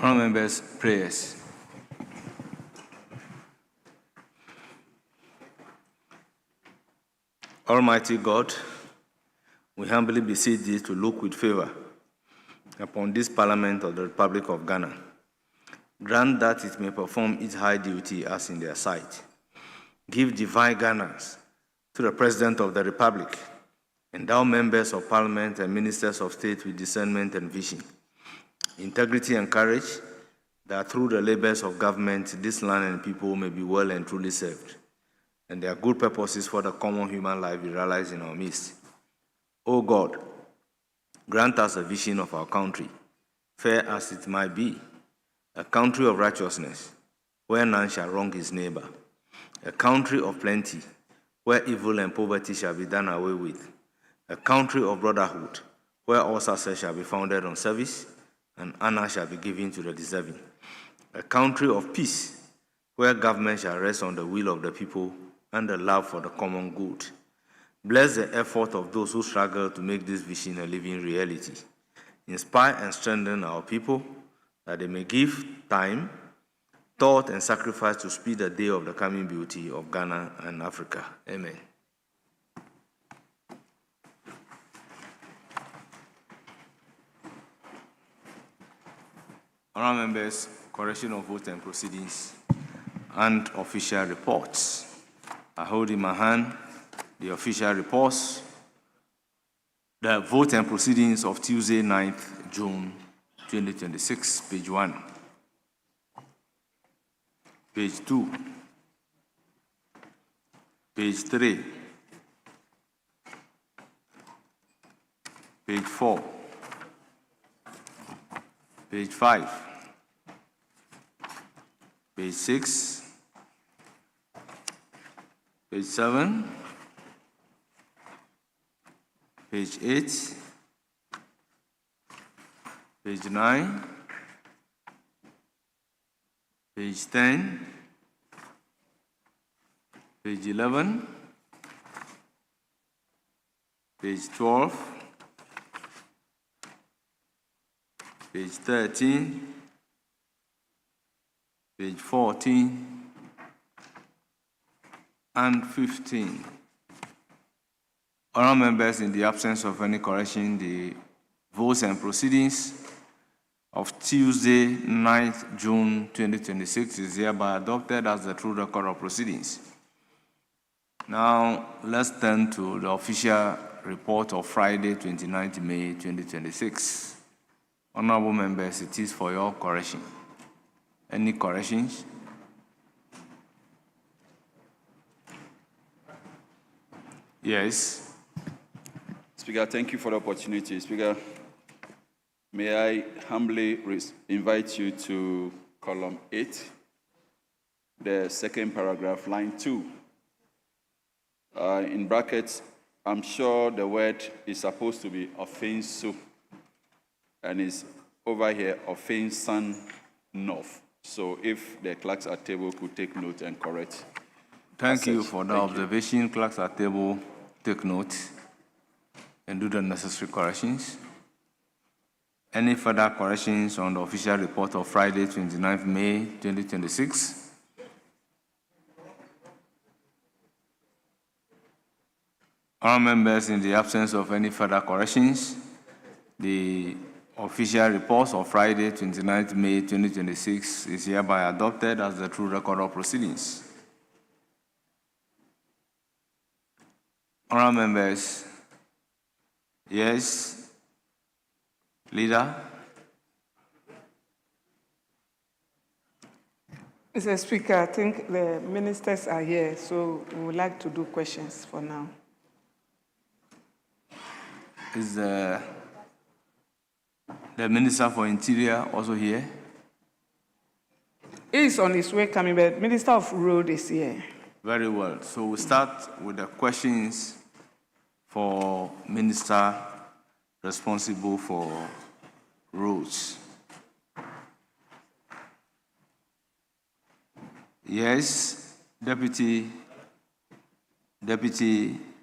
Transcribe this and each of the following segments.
Honourable members, prayers. Almighty God, we humbly beseech thee to look with favor upon this Parliament of the Republic of Ghana. Grant that it may perform its high duty as in their sight. Give divine guidance to the President of the Republic. Endow members of Parliament and ministers of state with discernment and vision, integrity and courage, that through the labors of government, this land and people may be well and truly served, and their good purposes for the common human life be realized in our midst. O God, grant us a vision of our country, fair as it might be, a country of righteousness, where none shall wrong his neighbor, a country of plenty, where evil and poverty shall be done away with, a country of brotherhood, where all success shall be founded on service, and honor shall be given to the deserving, a country of peace, where government shall rest on the will of the people and the love for the common good. Bless the effort of those who struggle to make this vision a living reality. Inspire and strengthen our people, that they may give time, thought, and sacrifice to speed the day of the coming beauty of Ghana and Africa. Amen. Honourable members, correction of vote and proceedings and official reports. I hold in my hand the official reports, the vote and proceedings of Tuesday, 9th June 2026, page 1, page 2, page 3, page 4, page 5, page 6, page 7, page 8, page 9, page 10, page 11, page 12, page 13, page 14, and 15. Honourable members, in the absence of any correction, the votes and proceedings of Tuesday, 9th June 2026 is hereby adopted as the true record of proceedings. Now, let's turn to the official report of Friday, 29th May 2026. Honourable members, it is for your correction. Any corrections? Yes. Speaker, thank you for the opportunity. Speaker, may I humbly invite you to column 8, the second paragraph, line 2. In brackets, I'm sure the word is supposed to be offensive, and it's over here, offensan north. So if the clerks at table could take note and correct. Thank you for the observation. Clerks at table, take note and do the necessary corrections. Any further corrections on the official report of Friday, 29th May 2026? Honourable members, in the absence of any further corrections, the official reports of Friday, 29th May 2026 is hereby adopted as the true record of proceedings. Honourable members, yes, Leader? Mr. Speaker, I think the ministers are here, so we would like to do questions for now. Is the Minister for Interior also here? He is on his way coming, but Minister of Road is here. Very well. So we'll start with the questions for Minister responsible for roads. Yes, Deputy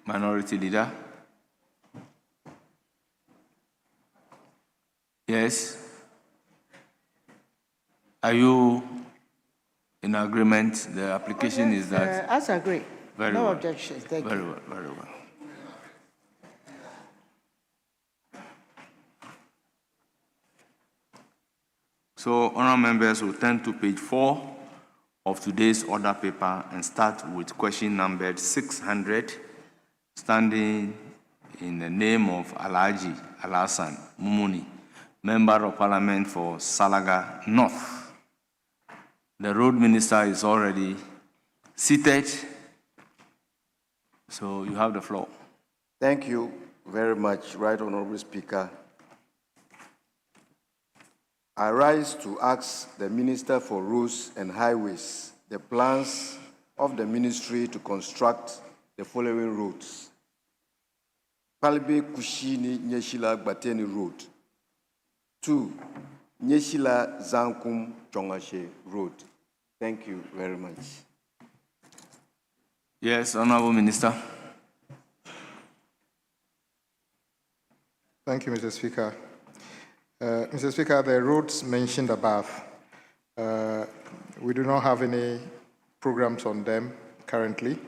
Minority Leader. Yes. Are you in agreement? The application is that. As agree. Very No well. objections. Thank Very you. well, very well. So, honourable members will turn to page 4 of today's order paper and start with question numbered 600, standing in the name of Alhaji Alhassan Mumuni, Member of Parliament for Salaga North. The road minister is already seated, so you have the floor. Thank you very much, Right Honorable Speaker. I rise to ask the Minister for Roads and Highways the plans of the ministry to construct the following roads. Palbe Kushini Nyeshila Gbateni Road. 2. Nyeshila Zankum Chongashe Road. Thank you very much. Yes, Honorable Minister. Thank you, Mr. Speaker. Mr. Speaker, the roads mentioned above, we do not have any programs on them currently.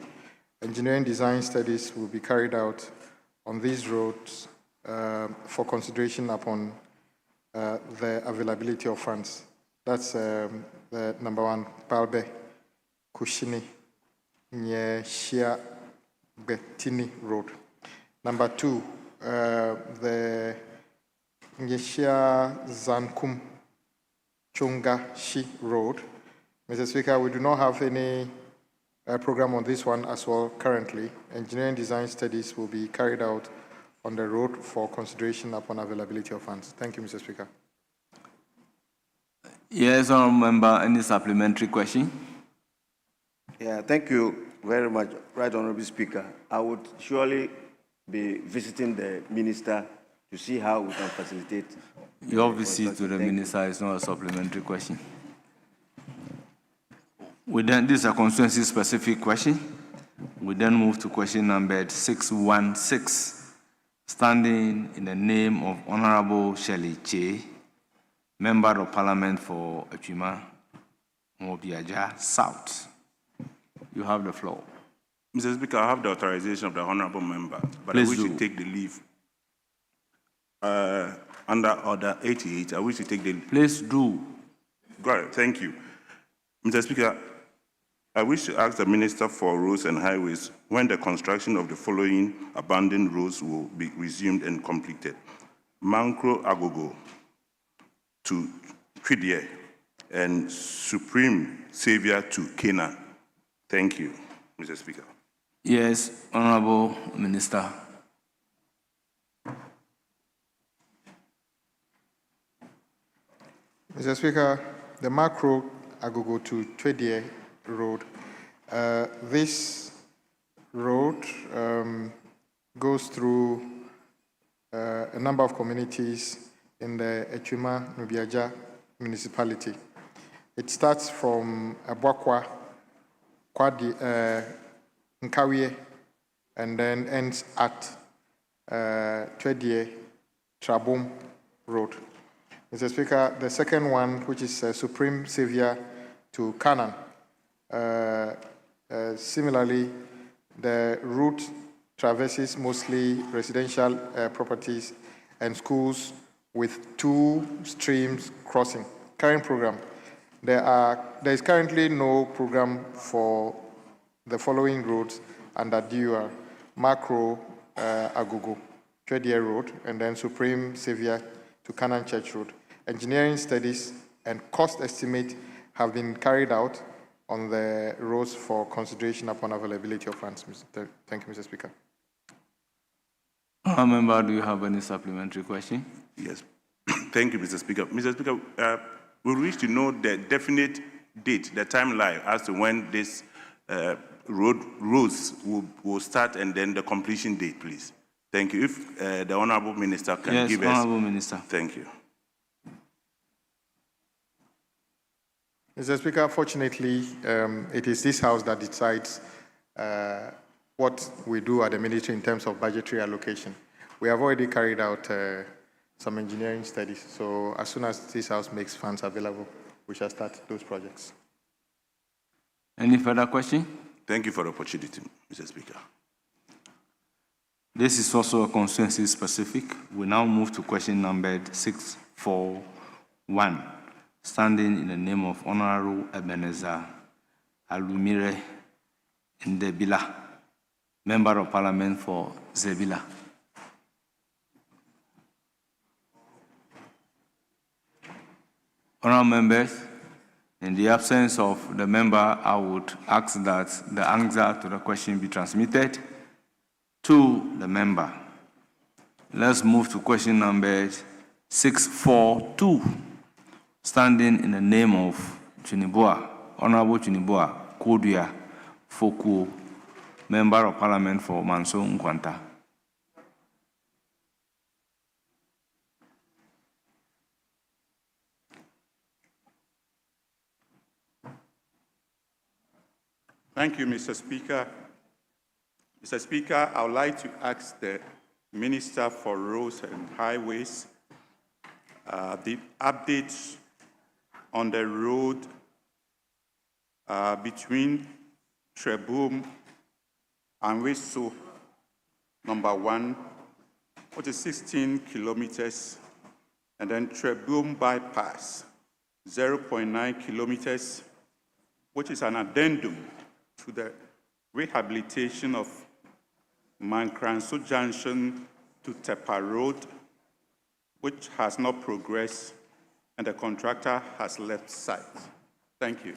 Engineering design studies will be carried out on these roads for consideration upon the availability of funds. That's the number 1, Palbe, Kushini, Nyeshia, Betini Road. Number 2, the Nyeshia Zankum Chunga Shi Road. Mr. Speaker, we do not have any program on this one as well currently. Engineering design studies will be carried out on the road for consideration upon availability of funds. Thank you, Mr. Speaker. Yes, Honorable Member, any supplementary question? Yeah, thank you very much, Right Honorable Speaker. I would surely be visiting the minister to see how we can facilitate. Your visit to the minister is not a supplementary question. This is a constituency-specific question. We then move to question number 616, standing in the name of Honorable Shirley Che, Member of Parliament for Echima, Mobiaja South. You have the floor. Mr. Speaker, I have the authorization of the honorable member, but Please I wish do. to take the leave. Under Order 88, I wish to take the leave. Please do. Got it, thank you. Mr. Speaker, I wish to ask the Minister for Roads and Highways when the construction of the following abandoned roads will be resumed and completed. Mankro Agogo to Twidie and Supreme Savior to Kena. Thank you, Mr. Speaker. Yes, Honorable Minister. Mr. Speaker, the Macro Agogo to Twedie Road, this road goes through a number of communities in the Echima Nubiaja municipality. It starts from Abwakwa, Kwadi, Nkawie, and then ends at Twedie Trabom Road. Mr. Speaker, the second one, which is Supreme Savior to Canaan, similarly, the route traverses mostly residential properties and schools with 2 streams crossing. Current program. There is currently no program for the following roads under DUR: Macro Agogo, Twedie Road, and then Supreme Savior to Canaan Church Road. Engineering studies and cost estimate have been carried out on the roads for consideration upon availability of funds. Thank you, Mr. Speaker. Member, do you have any supplementary question? Yes. Thank you, Mr. Speaker. Mr. Speaker, we wish to know the definite date, the timeline as to when this roads will start and then the completion date, please. Thank you. If the Honorable Minister can give us. Yes, Honorable Minister. Thank you. Mr. Speaker, fortunately, it is this House that decides what we do at the ministry in terms of budgetary allocation. We have already carried out some engineering studies, so as soon as this House makes funds available, we shall start those projects. Any further question? Thank you for the opportunity, Mr. Speaker. This is also a constituency specific. We now move to question numbered 641, standing in the name of Honorable Ebenezer Alumire Ndebila, Member of Parliament for Zebila. Honourable members, in the absence of the member, I would ask that the answer to the question be transmitted to the member. Let's move to question number 642, standing in the name of Chunibua, Honorable Chunibua Kodia Foku, Member of Parliament for Manso Nkwanta. Thank you, Mr. Speaker. Mr. Speaker, I would like to ask the Minister for Roads and Highways the updates on the road between Trebum and Weso, number 1, which is 16 kilometers, and then Trebum bypass, 0.9 kilometers, which is an addendum to the rehabilitation of Mankranso Junction to Tepa Road, which has not progressed, and the contractor has left site. Thank you.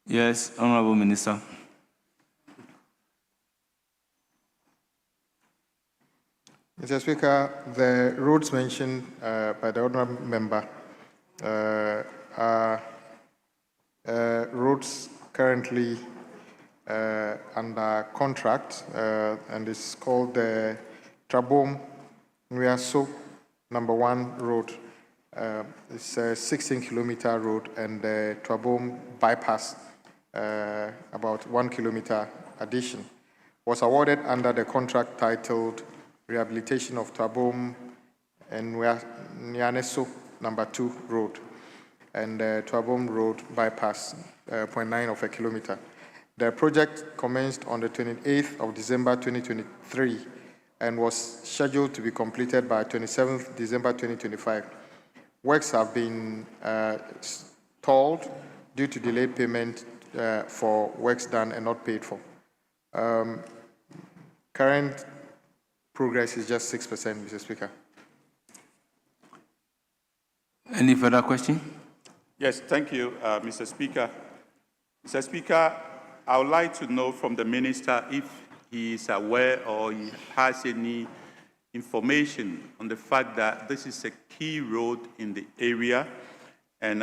Yes, Honorable Minister. Mr. Speaker, the roads mentioned by the honourable member are roads currently under contract, and it's called the Trabom Nwiaso number 1 road. It's a 16-kilometer road, and the Trabom bypass, about 1 kilometer addition, was awarded under the contract titled Rehabilitation of Trabom and Nwiaso number 2 road, and the Trabom road bypass, 0.9 of a kilometer. The project commenced on the 28th of December 2023 and was scheduled to be completed by 27th December 2025. Works have been stalled due to delayed payment for works done and not paid for. Current progress is just 6%, Mr. Speaker. Any further question? Yes, thank you, Mr. Speaker. Mr. Speaker, I would like to know from the Minister if he is aware or he has any information on the fact that this is a key road in the area, and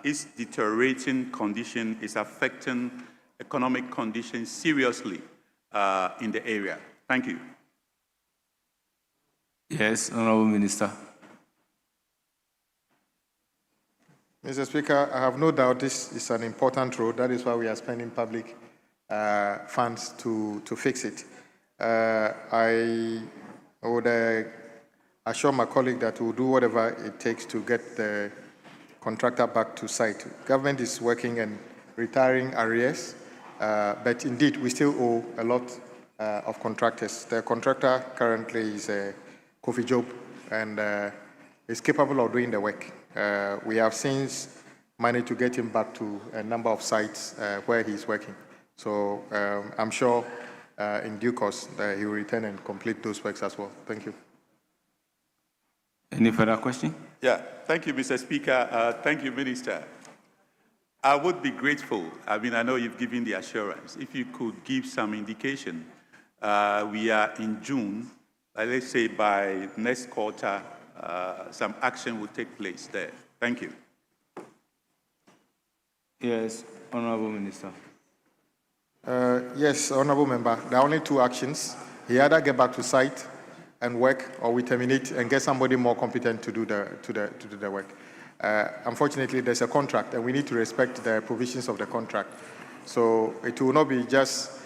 its deteriorating condition is affecting economic conditions seriously in the area. Thank you. Yes, Honorable Minister. Mr. Speaker, I have no doubt this is an important road. That is why we are spending public funds to fix it. I would assure my colleague that we'll do whatever it takes to get the contractor back to site. Government is working and retiring arrears, but indeed we still owe a lot of contractors. The contractor currently is Kofi Job, and is capable of doing the work. We have since managed to get him back to a number of sites where he's working. So I'm sure in due course he will return and complete those works as well. Thank you. Any further question? Yeah, thank you, Mr. Speaker. Thank you, Minister. I would be grateful. I mean, I know you've given the assurance. If you could give some indication, we are in June. Let's say by next quarter, some action will take place there. Thank you. Yes, Honorable Minister. Yes, Honorable Member. There are only 2 actions. He either get back to site and work, or we terminate and get somebody more competent to do the work. Unfortunately, there's a contract, and we need to respect the provisions of the contract. So it will not be just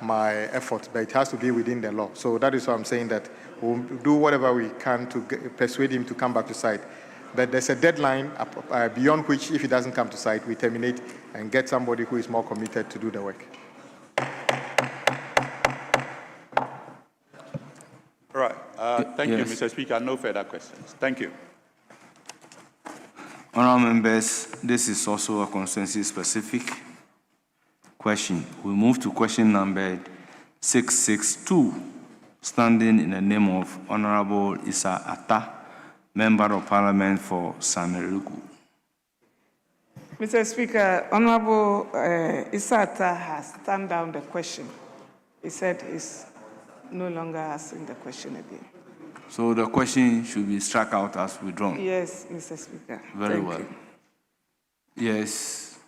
my effort, but it has to be within the law. So that is why I'm saying that we'll do whatever we can to persuade him to come back to site. But there's a deadline beyond which, if it doesn't come to site, we terminate and get somebody who is more committed to do the work. All right. Thank you, Yes. Mr. Speaker. No further questions. Thank you. Honourable members, this is also a constituency-specific question. We move to question number 662, standing in the name of Honourable Issa Atta, Member of Parliament for Sameruku. Mr. Speaker, Honorable Isata has turned down the question. He said he's no longer asking the question again. So the question should be struck out as withdrawn. Yes, Mr. Speaker. Very Thank well. you. Yes.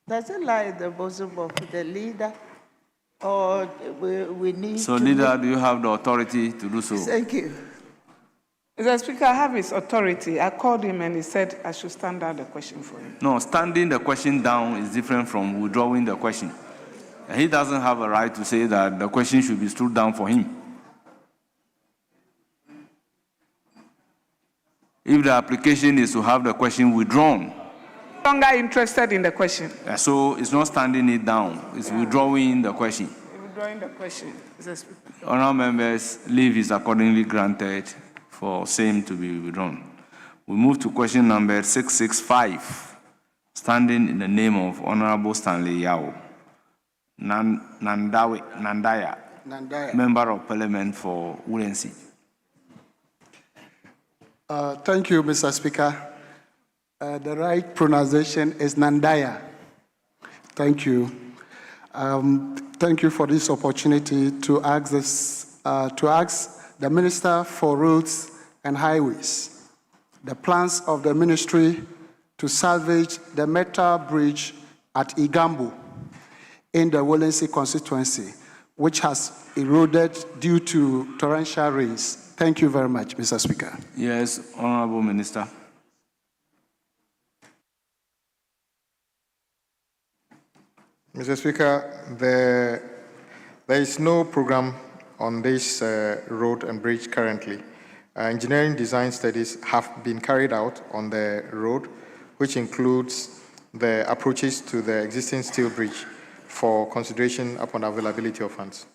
Does it lie in the bosom of the leader, or we need So, to leader, do you have the authority to do so? Thank you. Mr. Speaker, I have his authority. I called him and he said I should stand down the question for him. No, standing the question down is different from withdrawing the question. And he doesn't have a right to say that the question should be stood down for him. If the application is to have the question withdrawn, No longer interested in the question. so it's not standing it down, it's withdrawing the question. Withdrawing the question, Mr. Speaker. Honourable members, leave is accordingly granted for same to be withdrawn. We move to question number 665, standing in the name of Honourable Stanley Yao, Nandaya, Member of Parliament for Urensi. Thank you, Mr. Speaker. The right pronunciation is Nandaya. Thank you. Thank you for this opportunity to ask the Minister for Roads and Highways the plans of the ministry to salvage the metal bridge at Igambo in the Wolensi constituency, which has eroded due to torrential rains. Thank you very much, Mr. Speaker. Yes, Honourable Minister. Mr. Speaker, there is no program on this road and bridge currently. Engineering design studies have been carried out on the road, which includes the approaches to the existing steel bridge for consideration upon availability of funds.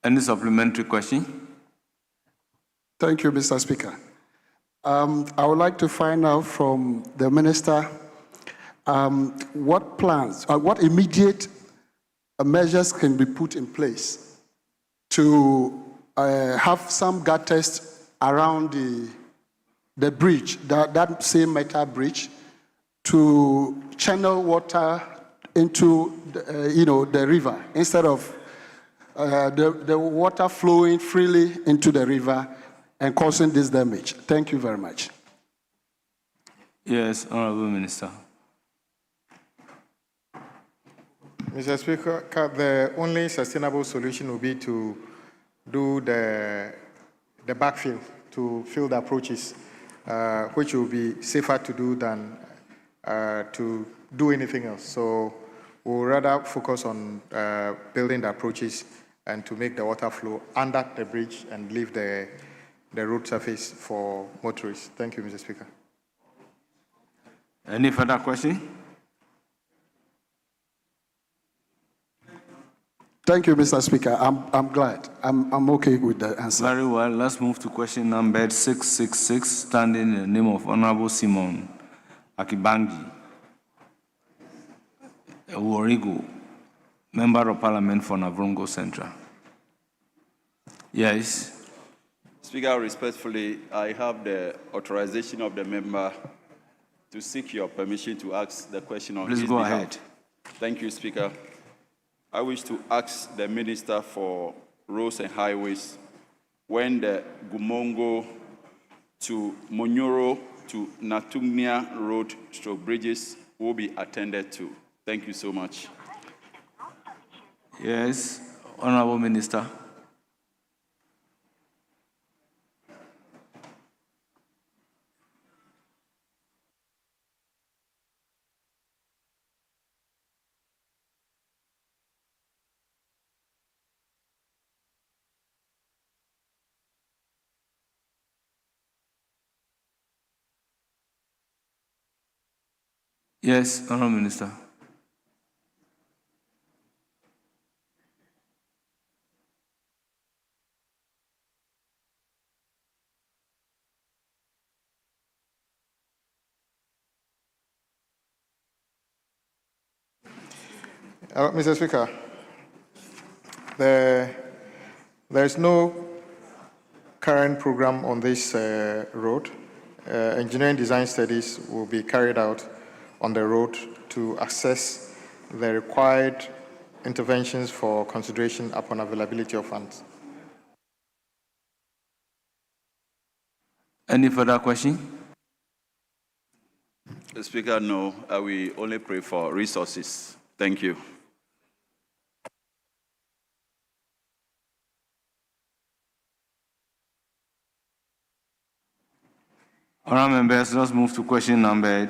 Any supplementary question? Thank you, Mr. Speaker. I would like to find out from the Minister what plans, what immediate measures can be put in place to have some gutters around the bridge, that same metal bridge, to channel water into the river instead of the water flowing freely into the river and causing this damage. Thank you very much. Yes, Honourable Minister. Mr. Speaker, the only sustainable solution will be to do the backfill, to fill the approaches, which will be safer to do than to do anything else. So we'll rather focus on building the approaches and to make the water flow under the bridge and leave the road surface for motorists. Thank you, Mr. Speaker. Any further question? Thank you, Mr. Speaker. I'm glad. I'm okay with the answer. Very well. Let's move to question number 666, standing in the name of Honourable Simon Akibangi, Worigo, Member of Parliament for Navrongo Central. Yes. Speaker, respectfully, I have the authorization of the member to seek your permission to ask the question on his behalf. Please go ahead. Thank you, Speaker. I wish to ask the Minister for Roads and Highways when the Gumongo to Monyoro to Natungnia Road stroke bridges will be attended to. Thank you so much. Yes, Honourable Minister. Yes, Honourable Minister. Mr. Speaker, there is no current program on this road. Engineering design studies will be carried out on the road to assess the required interventions for consideration upon availability of funds. Any further question? The Speaker, no. We only pray for resources. Thank you. Honourable members, let's move to question number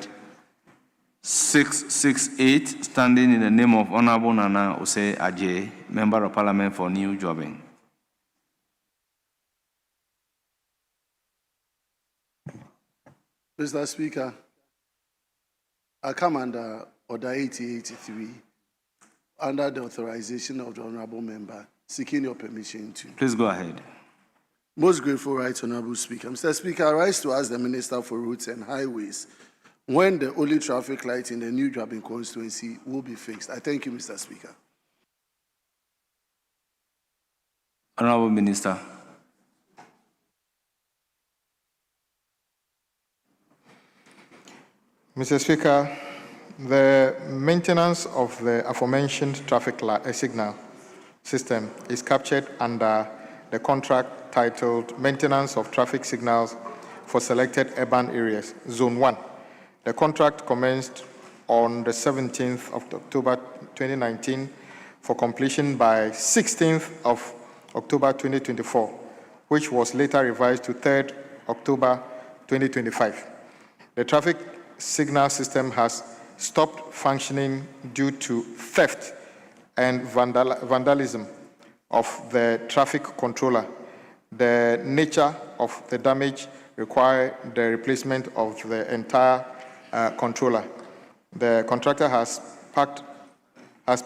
668, standing in the name of Honourable Nana Ose Ajay, Member of Parliament for New Jobbing. Mr. Speaker, I come under Order 8083 under the authorization of the Honourable Member, seeking your permission to. Please go ahead. Most grateful, Right Honourable Speaker. Mr. Speaker, I rise to ask the Minister for Roads and Highways when the only traffic light in the New Jobbing constituency will be fixed. I thank you, Mr. Speaker. Honourable Minister. Mr. Speaker, the maintenance of the aforementioned traffic signal system is captured under the contract titled Maintenance of Traffic Signals for Selected Urban Areas, Zone 1. The contract commenced on the 17th of October 2019 for completion by 16th of October 2024, which was later revised to 3rd October 2025. The traffic signal system has stopped functioning due to theft and vandalism of the traffic controller. The nature of the damage required the replacement of the entire controller. The contractor has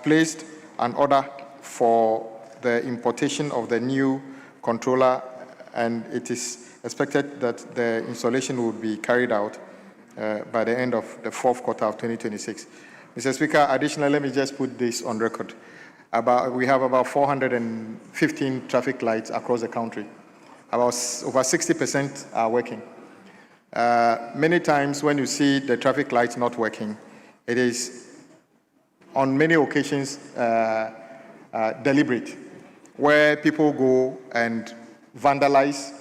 placed an order for the importation of the new controller, and it is expected that the installation will be carried out by the end of the fourth quarter of 2026. Mr. Speaker, additionally, let me just put this on record. We have about 415 traffic lights across the country. Over 60% are working. Many times when you see the traffic lights not working, it is on many occasions deliberate, where people go and vandalize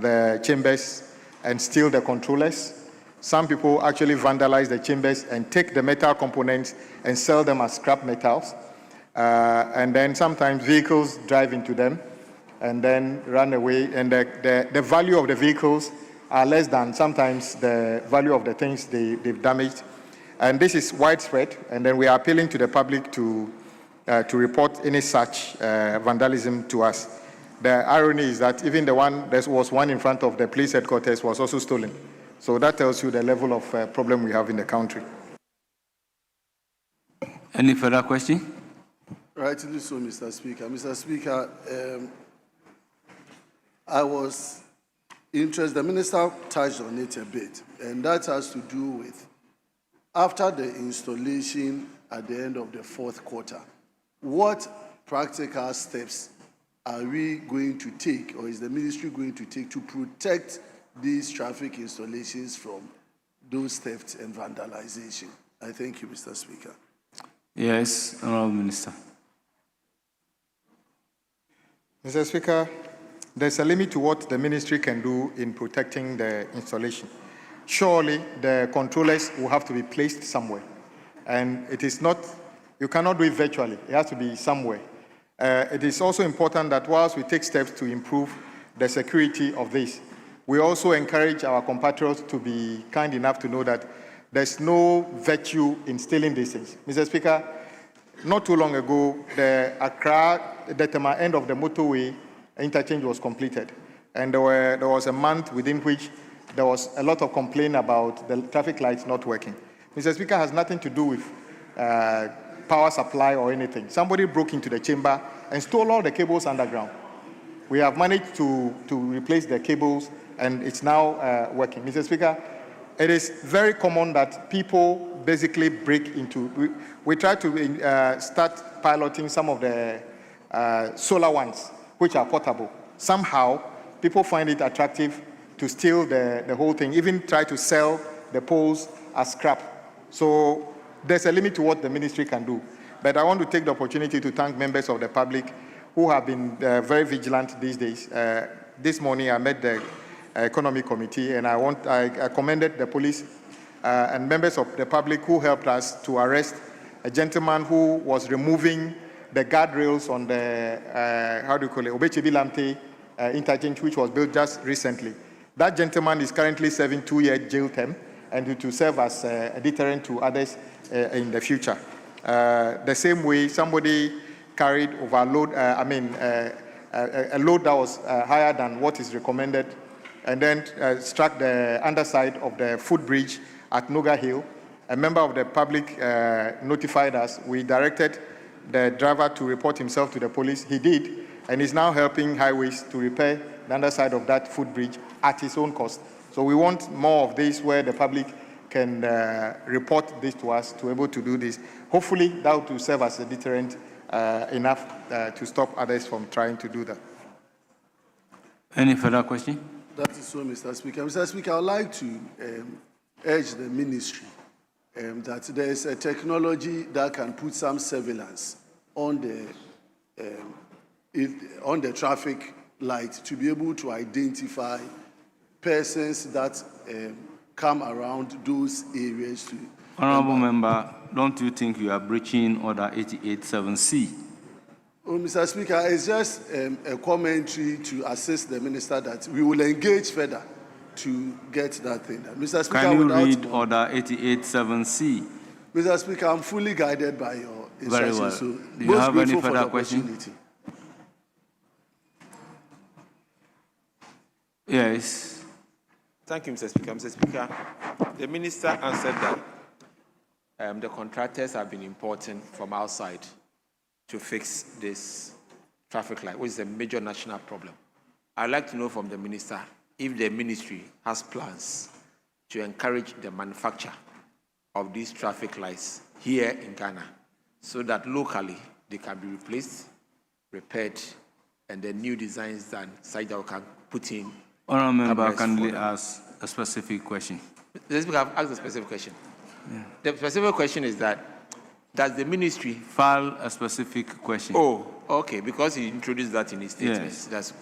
the chambers and steal the controllers. Some people actually vandalize the chambers and take the metal components and sell them as scrap metals. And then sometimes vehicles drive into them and then run away. And the value of the vehicles are less than sometimes the value of the things they've damaged. And this is widespread. And then we are appealing to the public to report any such vandalism to us. The irony is that even there was one in front of the police headquarters was also stolen. So that tells you the level of problem we have in the country. Any further question? Rightly so, Mr. Speaker. Mr. Speaker, I was interested, the Minister touched on it a bit, and that has to do with after the installation at the end of the fourth quarter, what practical steps are we going to take, or is the ministry going to take to protect these traffic installations from those thefts and vandalization? I thank you, Mr. Speaker. Yes, Honourable Minister. Mr. Speaker, there's a limit to what the ministry can do in protecting the installation. Surely the controllers will have to be placed somewhere. And it is not, you cannot do it virtually. It has to be somewhere. It is also important that whilst we take steps to improve the security of this, we also encourage our compatriots to be kind enough to know that there's no virtue in stealing these things. Mr. Speaker, not too long ago, the Accra-Detema end of the motorway interchange was completed. And there was a month within which there was a lot of complaint about the traffic lights not working. Mr. Speaker, has nothing to do with power supply or anything. Somebody broke into the chamber and stole all the cables underground. We have managed to replace the cables, and it's now working. Mr. Speaker, it is very common that people basically break into. We try to start piloting some of the solar ones, which are portable. Somehow, people find it attractive to steal the whole thing, even try to sell the poles as scrap. So there's a limit to what the ministry can do. But I want to take the opportunity to thank members of the public who have been very vigilant these days. This morning, I met the Economic Committee, and I commended the police and members of the public who helped us to arrest a gentleman who was removing the guardrails on the, Obechebi Lamte interchange, which was built just recently. That gentleman is currently serving 2-year jail term and to serve as a deterrent to others in the future. The same way, somebody carried overload, a load that was higher than what is recommended, and then struck the underside of the footbridge at Noga Hill. A member of the public notified us. We directed the driver to report himself to the police. He did, and is now helping highways to repair the underside of that footbridge at his own cost. So we want more of this where the public can report this to us to be able to do this. Hopefully that will serve as a deterrent enough to stop others from trying to do that. Any further question? That is so, Mr. Speaker. Mr. Speaker, I would like to urge the ministry that there is a technology that can put some surveillance on the traffic light to be able to identify persons that come around those areas. Honorable Member, don't you think you are breaching Order 88.7C? Oh, Mr. Speaker, it's just a commentary to assist the minister that we will engage further to get that thing done. Mr. Speaker, can you read Order 88.7C? Mr. Speaker, I'm fully guided by your instructions. Very well. So do you have any further question? Yes. Thank you, Mr. Speaker. Mr. Speaker, the minister answered that the contractors have been importing from outside to fix this traffic light, which is a major national problem. I'd like to know from the minister if the ministry has plans to encourage the manufacture of these traffic lights here in Ghana so that locally they can be replaced, repaired, and the new designs done such that we can put in. Honourable Member, kindly ask a specific question. Mr. Speaker, I've asked a specific question. Yeah. The specific question is that, does the ministry file a specific question? Oh, okay, because he introduced that in his statement. Yes. That's...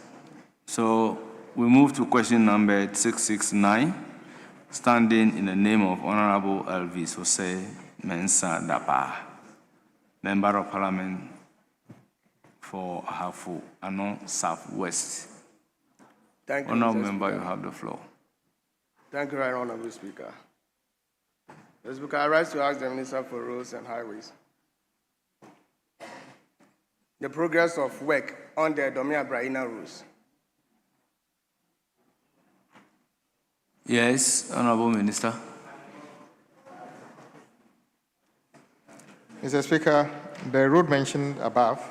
So we move to question number 669, standing in the name of Honorable Elvis Jose Mensah Dapa, Member of Parliament for Ahafo Ano Southwest. Thank you, Honorable Mr. Member, Speaker. you have the floor. Thank you, Right Honorable Speaker. Mr. Speaker, I rise to ask the Minister for Roads and Highways the progress of work on the Domiabra inner roads. Yes, Honorable Minister. Mr. Speaker, the road mentioned above,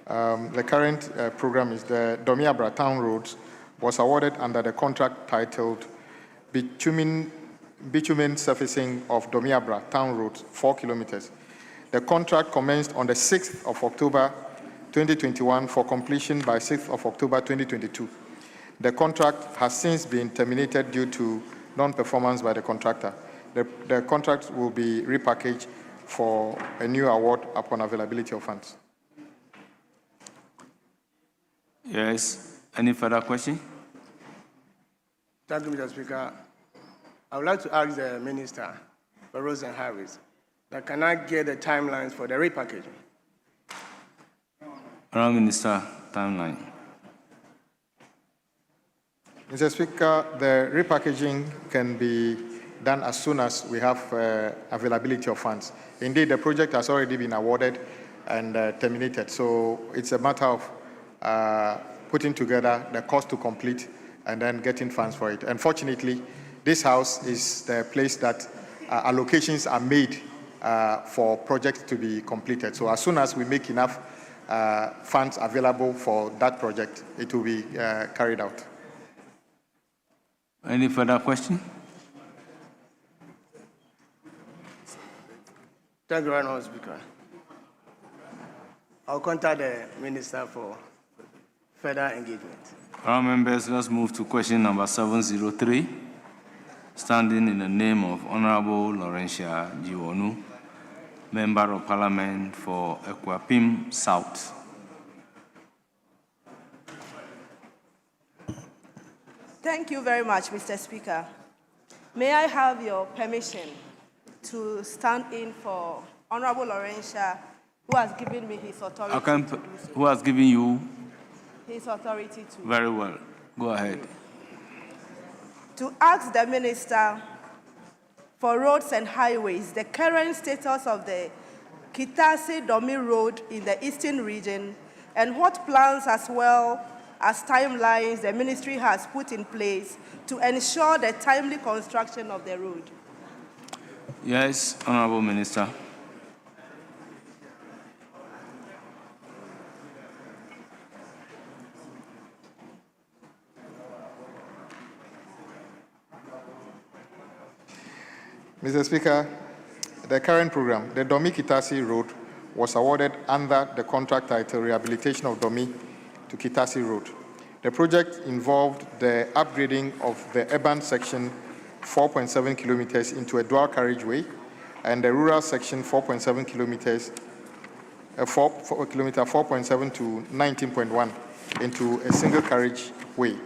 the current program is the Domiabra Town Roads, was awarded under the contract titled Bitumen Surfacing of Domiabra Town Roads, 4 kilometers. The contract commenced on the 6th of October 2021 for completion by 6th of October 2022. The contract has since been terminated due to non-performance by the contractor. The contract will be repackaged for a new award upon availability of funds. Yes. Any further question? Thank you, Mr. Speaker. I would like to ask the Minister for Roads and Highways that can I get the timelines for the repackaging? Honourable Minister, timeline. Mr. Speaker, the repackaging can be done as soon as we have availability of funds. Indeed, the project has already been awarded and terminated, so it's a matter of putting together the cost to complete and then getting funds for it. Unfortunately, this house is the place that allocations are made for projects to be completed. So as soon as we make enough funds available for that project, it will be carried out. Any further question? Thank you very much, Speaker. I'll contact the Minister for further engagement. All members, let's move to question number 703, standing in the name of Honorable Laurentia Jiwonu, Member of Parliament for Ekwapim South. Thank you very much, Mr. Speaker. May I have your permission to stand in for Honorable Laurentia, who has given me his authority to do so. Who has given you? His authority to. Very well. Go ahead. To ask the Minister for Roads and Highways the current status of the Kitasi-Domi Road in the Eastern Region and what plans as well as timelines the Ministry has put in place to ensure the timely construction of the road. Yes, Honorable Minister. Mr. Speaker, the current program, the Domi-Kitasi Road, was awarded under the contract title Rehabilitation of Domi to Kitasi Road. The project involved the upgrading of the urban section 4.7 kilometers into a dual carriageway and the rural section 4.7 kilometers, 4.7 to 19.1 into a single carriageway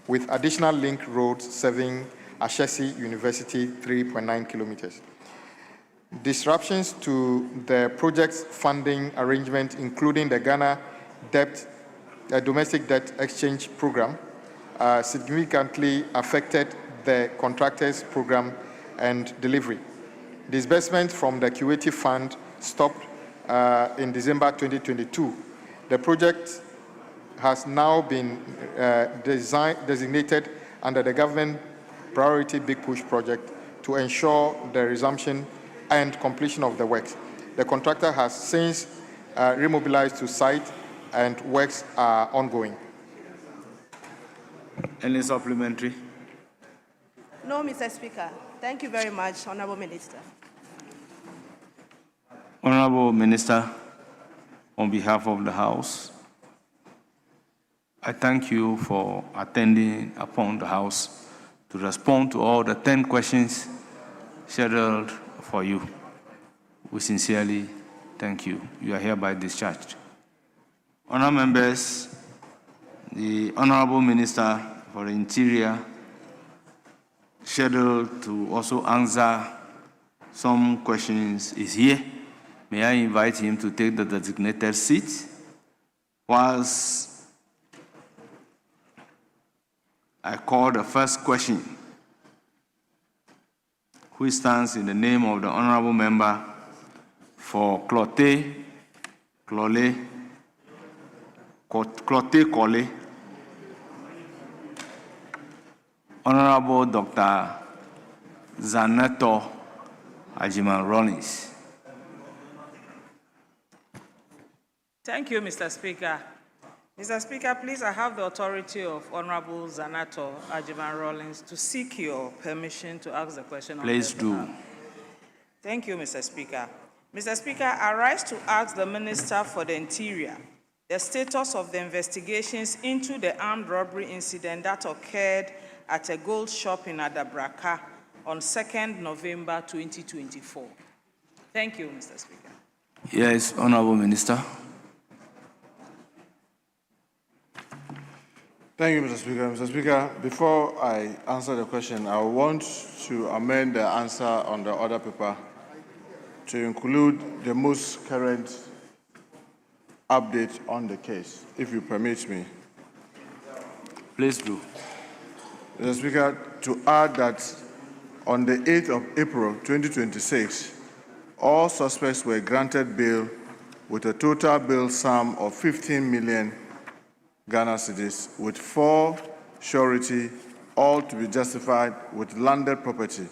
with additional link roads serving Ashesi University 3.9 kilometers. Disruptions to the project's funding arrangement, including the Ghana Domestic Debt Exchange Program, significantly affected the contractor's program and delivery. Disbursement from the Curative Fund stopped in December 2022. The project has now been designated under the government Priority Big Push project to ensure the resumption and completion of the works. The contractor has since remobilized to site and works are ongoing. Any supplementary? No, Mr. Speaker. Thank you very much, Honorable Minister. Honorable Minister, on behalf of the House, I thank you for attending upon the House to respond to all the 10 questions scheduled for you. We sincerely thank you. You are hereby discharged. Honourable members, the Honourable Minister for the Interior, scheduled to also answer some questions, is here. May I invite him to take the designated seat whilst I call the first question, which stands in the name of the Honourable Member for Clote Kole, Honourable Dr. Zanato Ajiman Rollins. Thank you, Mr. Speaker. Mr. Speaker, please, I have the authority of Honorable Zanato Ajiman Rollins to seek your permission to ask the question. Please do. Thank you, Mr. Speaker. Mr. Speaker, I rise to ask the Minister for the Interior the status of the investigations into the armed robbery incident that occurred at a gold shop in Adabraka on 2nd November 2024. Thank you, Mr. Speaker. Yes, Honorable Minister. Thank you, Mr. Speaker. Mr. Speaker, before I answer the question, I want to amend the answer on the order paper to include the most current update on the case, if you permit me. Please do. Mr. Speaker, to add that on the 8th of April 2026, all suspects were granted bail with a total bail sum of 15 million Ghana cedis, with 4 surety, all to be justified with landed property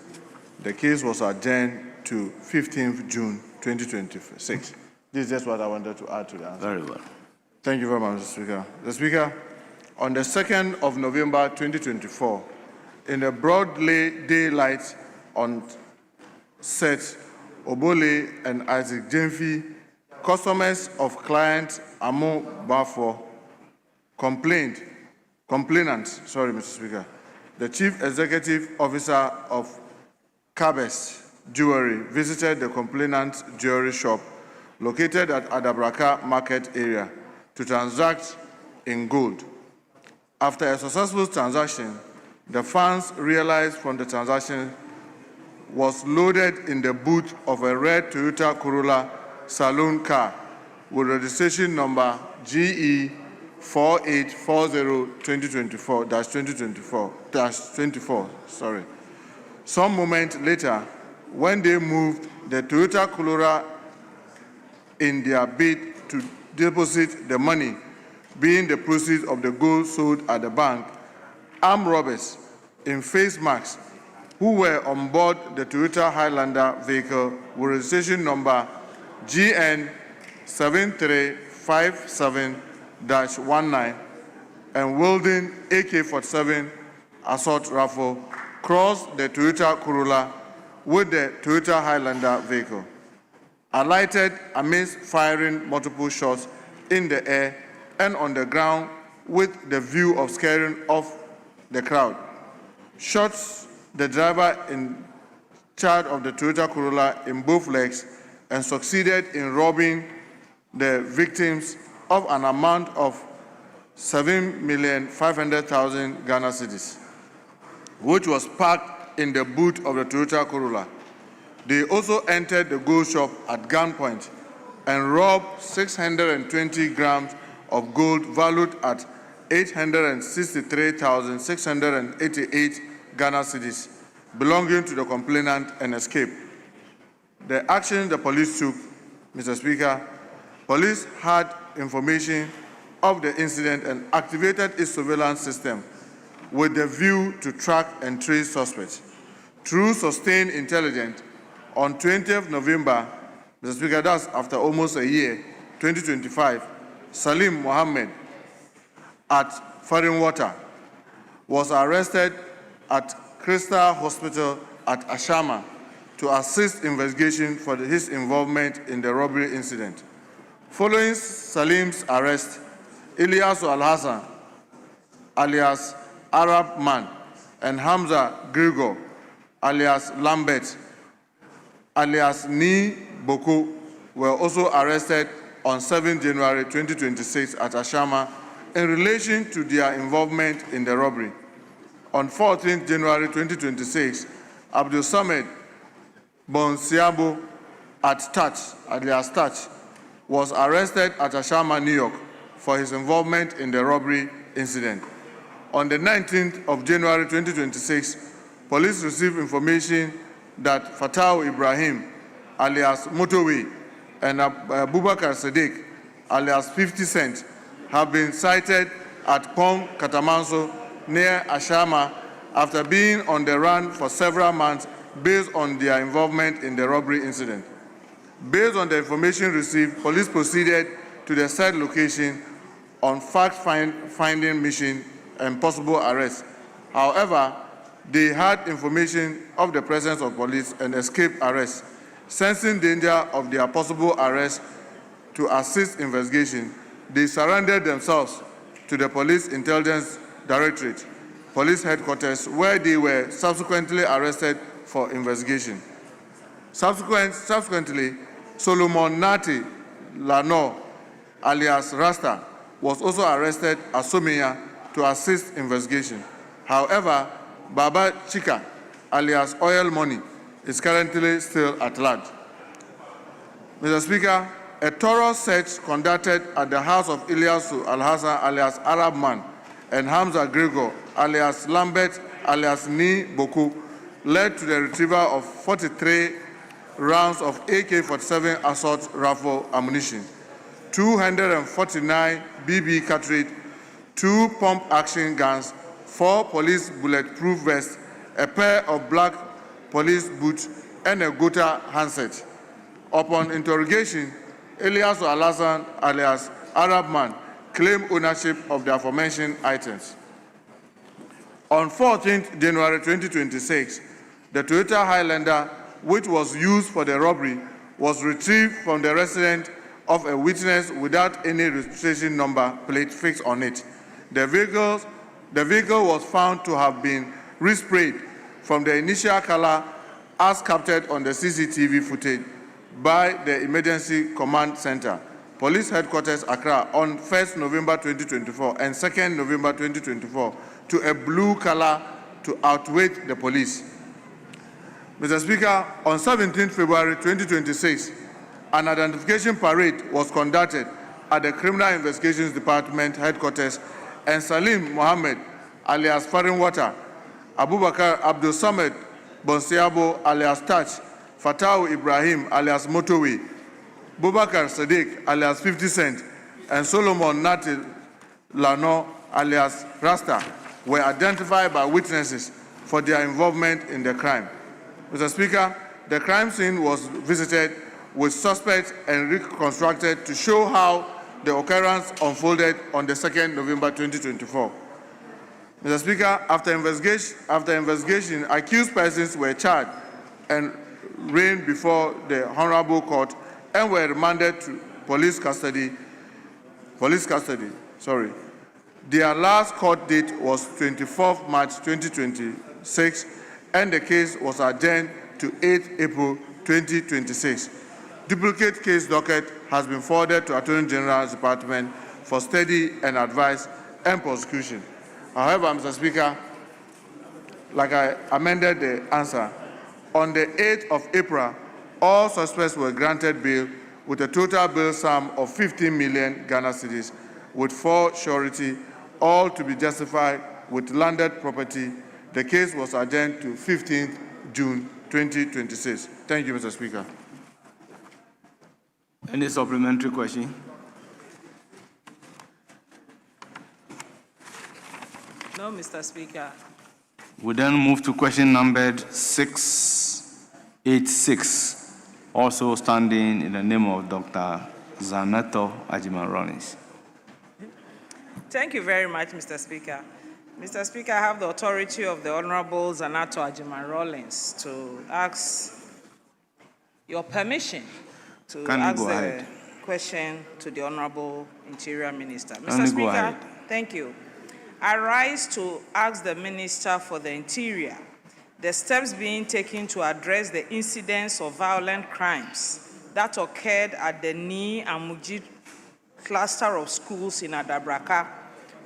the case was adjourned to 15th June 2026. This is just what I wanted to add to the answer. Very well. Thank you very much, Mr. Speaker. Mr. Speaker, on the 2nd of November 2024, in the broad daylight on set, Obole and Isaac Jemfi, customers of client Amo Bafo, complainant, Mr. Speaker, the Chief Executive Officer of Cabes Jewelry visited the complainant's jewelry shop located at Adabraka Market area to transact in gold. After a successful transaction, the funds realized from the transaction was loaded in the boot of a red Toyota Corolla saloon car with registration number GE 4840-2024-24. Some moment later, when they moved the Toyota Corolla in their bid to deposit the money, being the proceeds of the gold sold at the bank, armed robbers in face masks who were on board the Toyota Highlander vehicle with registration number GN 7357-19 and wielding AK-47 assault rifle crossed the Toyota Corolla with the Toyota Highlander vehicle, alighted amidst firing multiple shots in the air and on the ground with the view of scaring off the crowd. Shots the driver in charge of the Toyota Corolla in both legs and succeeded in robbing the victims of an amount of 7,500,000 Ghana cedis, which was parked in the boot of the Toyota Corolla. They also entered the gold shop at gunpoint and robbed 620 grams of gold valued at 863,688 Ghana cedis belonging to the complainant and escaped. The action the police took, Mr. Speaker, police had information of the incident and activated its surveillance system with the view to track and trace suspects. Through sustained intelligence, on 20th November, Mr. Speaker, that's after almost a year, 2025, Salim Mohammed at Farinwater was arrested at Crystal Hospital at Ashama to assist investigation for his involvement in the robbery incident. Following Salim's arrest, Ilyas Al-Hassan, alias Arab Man, and Hamza Grigor, alias Lambert, alias Ni Boko, were also arrested on 7 January 2026 at Ashama in relation to their involvement in the robbery. On 14 January 2026, Abdul Samed Bonsiabo at Touch, alias Touch, was arrested at Ashama, New York, for his involvement in the robbery incident. On the 19th of January 2026, police received information that Fatah Ibrahim, alias Motowe, and Abubakar Sadiq, alias 50 Cent, have been cited at Pong Katamanso near Ashama after being on the run for several months based on their involvement in the robbery incident. Based on the information received, police proceeded to the said location on fact-finding mission and possible arrest. However, they had information of the presence of police and escaped arrest. Sensing danger of their possible arrest to assist investigation, they surrendered themselves to the Police Intelligence Directorate, Police Headquarters, where they were subsequently arrested for investigation. Subsequently, Solomon Nati Lano, alias Rasta, was also arrested at Somia to assist investigation. However, Baba Chika, alias Oil Money, is currently still at large. Mr. Speaker, a thorough search conducted at the house of Ilyasu Al-Hassan, alias Arab Man, and Hamza Grigor, alias Lambert, alias Ni Boku, led to the retrieval of 43 rounds of AK-47 assault rifle ammunition, 249 BB cartridge, 2 pump-action guns, 4 police bulletproof vests, a pair of black police boot, and a Gota handset. Upon interrogation, Elias Alasan, alias Arab Man, claimed ownership of the aforementioned items. On 14th January 2026, the Toyota Highlander, which was used for the robbery, was retrieved from the residence of a witness without any registration number plate fixed on it. The vehicle was found to have been resprayed from the initial color as captured on the CCTV footage by the Emergency Command Center, Police Headquarters, Accra, on 1st November 2024 and 2nd November 2024 to a blue color to outweigh the police. Mr. Speaker, on 17 February 2026, an identification parade was conducted at the Criminal Investigations Department headquarters, and Salim Mohammed, alias Farinwata, Abubakar Abdul Samad Bonsiabo, alias Touch, Fatawu Ibrahim, alias Motowi, Bubakar Sadiq, alias 50 Cent, and Solomon Natil Lano, alias Rasta, were identified by witnesses for their involvement in the crime. Mr. Speaker, the crime scene was visited with suspects and reconstructed to show how the occurrence unfolded on the 2nd November 2024. Mr. Speaker, after investigation, accused persons were charged and arraigned before the Honorable Court and were remanded to police custody. Their last court date was 24th March 2026, and the case was adjourned to 8th April 2026. Duplicate case docket has been forwarded to Attorney General's Department for study and advice and prosecution. However, Mr. Speaker, like I amended the answer, on the 8th of April, all suspects were granted bail with a total bail sum of 15 million Ghana cedis, with 4 surety, all to be justified with landed property. The case was adjourned to 15th June 2026. Thank you, Mr. Speaker. Any supplementary question? No, Mr. Speaker. We then move to question numbered 686, also standing in the name of Dr. Zanato Ajima Rollins. Thank you very much, Mr. Speaker. Mr. Speaker, I have the authority of the Honorable Zanato Ajima Rollins to ask your permission to ask the question to the Honorable Interior Minister. Mr. Speaker, thank you. I rise to ask the Minister for the Interior the steps being taken to address the incidents of violent crimes that occurred at the Ni and Mujib cluster of schools in Adabraka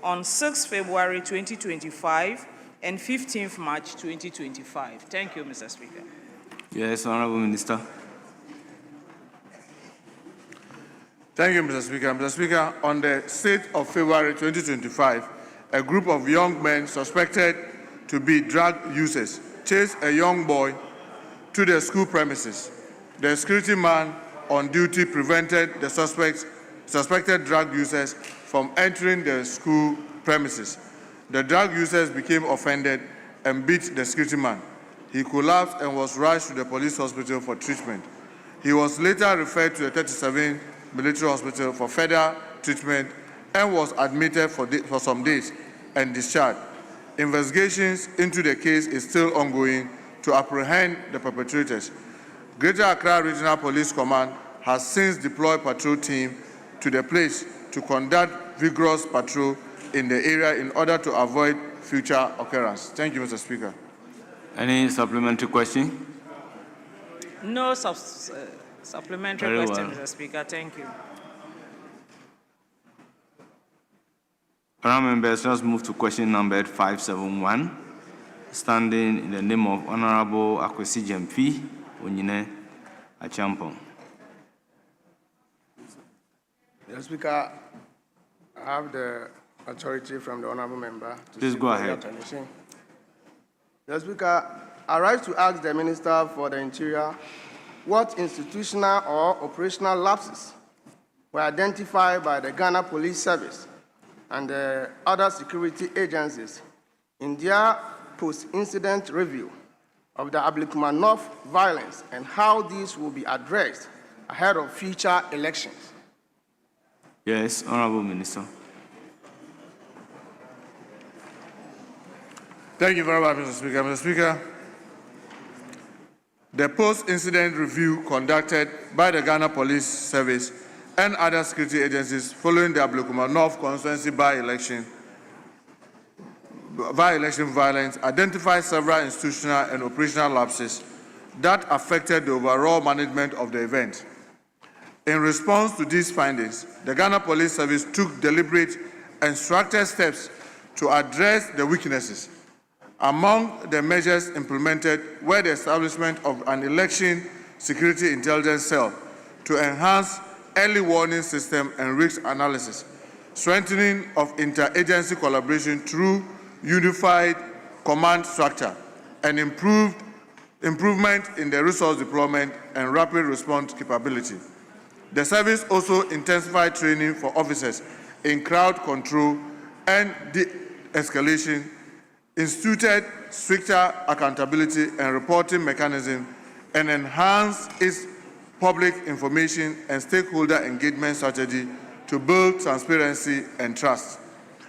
on 6 February 2025 and 15th March 2025. Thank you, Mr. Speaker. Yes, Honorable Minister. Thank you, Mr. Speaker. Mr. Speaker, on the 6th of February 2025, a group of young men suspected to be drug users chased a young boy to the school premises. The security man on duty prevented the suspected drug users from entering the school premises. The drug users became offended and beat the security man. He collapsed and was rushed to the police hospital for treatment. He was later referred to the 37 military hospital for further treatment and was admitted for some days and discharged. Investigations into the case is still ongoing to apprehend the perpetrators. Greater Accra Regional Police Command has since deployed patrol team to the place to conduct vigorous patrol in the area in order to avoid future occurrence. Thank you, Mr. Speaker. Any supplementary question? No supplementary question, Mr. Speaker. Thank you. Honourable members, let's move to question number 571, standing in the name of Honourable Akwesi Jemfi Onyine Achampong. Mr. Speaker, I have the authority from the Honourable Member to please go ahead. Mr. Speaker, I rise to ask the Minister for the Interior what institutional or operational lapses were identified by the Ghana Police Service and the other security agencies in their post-incident review of the Ablekuma North violence and how these will be addressed ahead of future elections? Yes, Honorable Minister. Thank you very much, Mr. Speaker. Mr. Speaker, the post-incident review conducted by the Ghana Police Service and other security agencies following the Ablekuma North constituency by-election violence identified several institutional and operational lapses that affected the overall management of the event. In response to these findings, the Ghana Police Service took deliberate and structured steps to address the weaknesses. Among the measures implemented were the establishment of an election security intelligence cell to enhance early warning system and risk analysis, strengthening of interagency collaboration through unified command structure, and improvement in the resource deployment and rapid response capability. The service also intensified training for officers in crowd control and de-escalation, instituted stricter accountability and reporting mechanism, and enhanced its public information and stakeholder engagement strategy to build transparency and trust.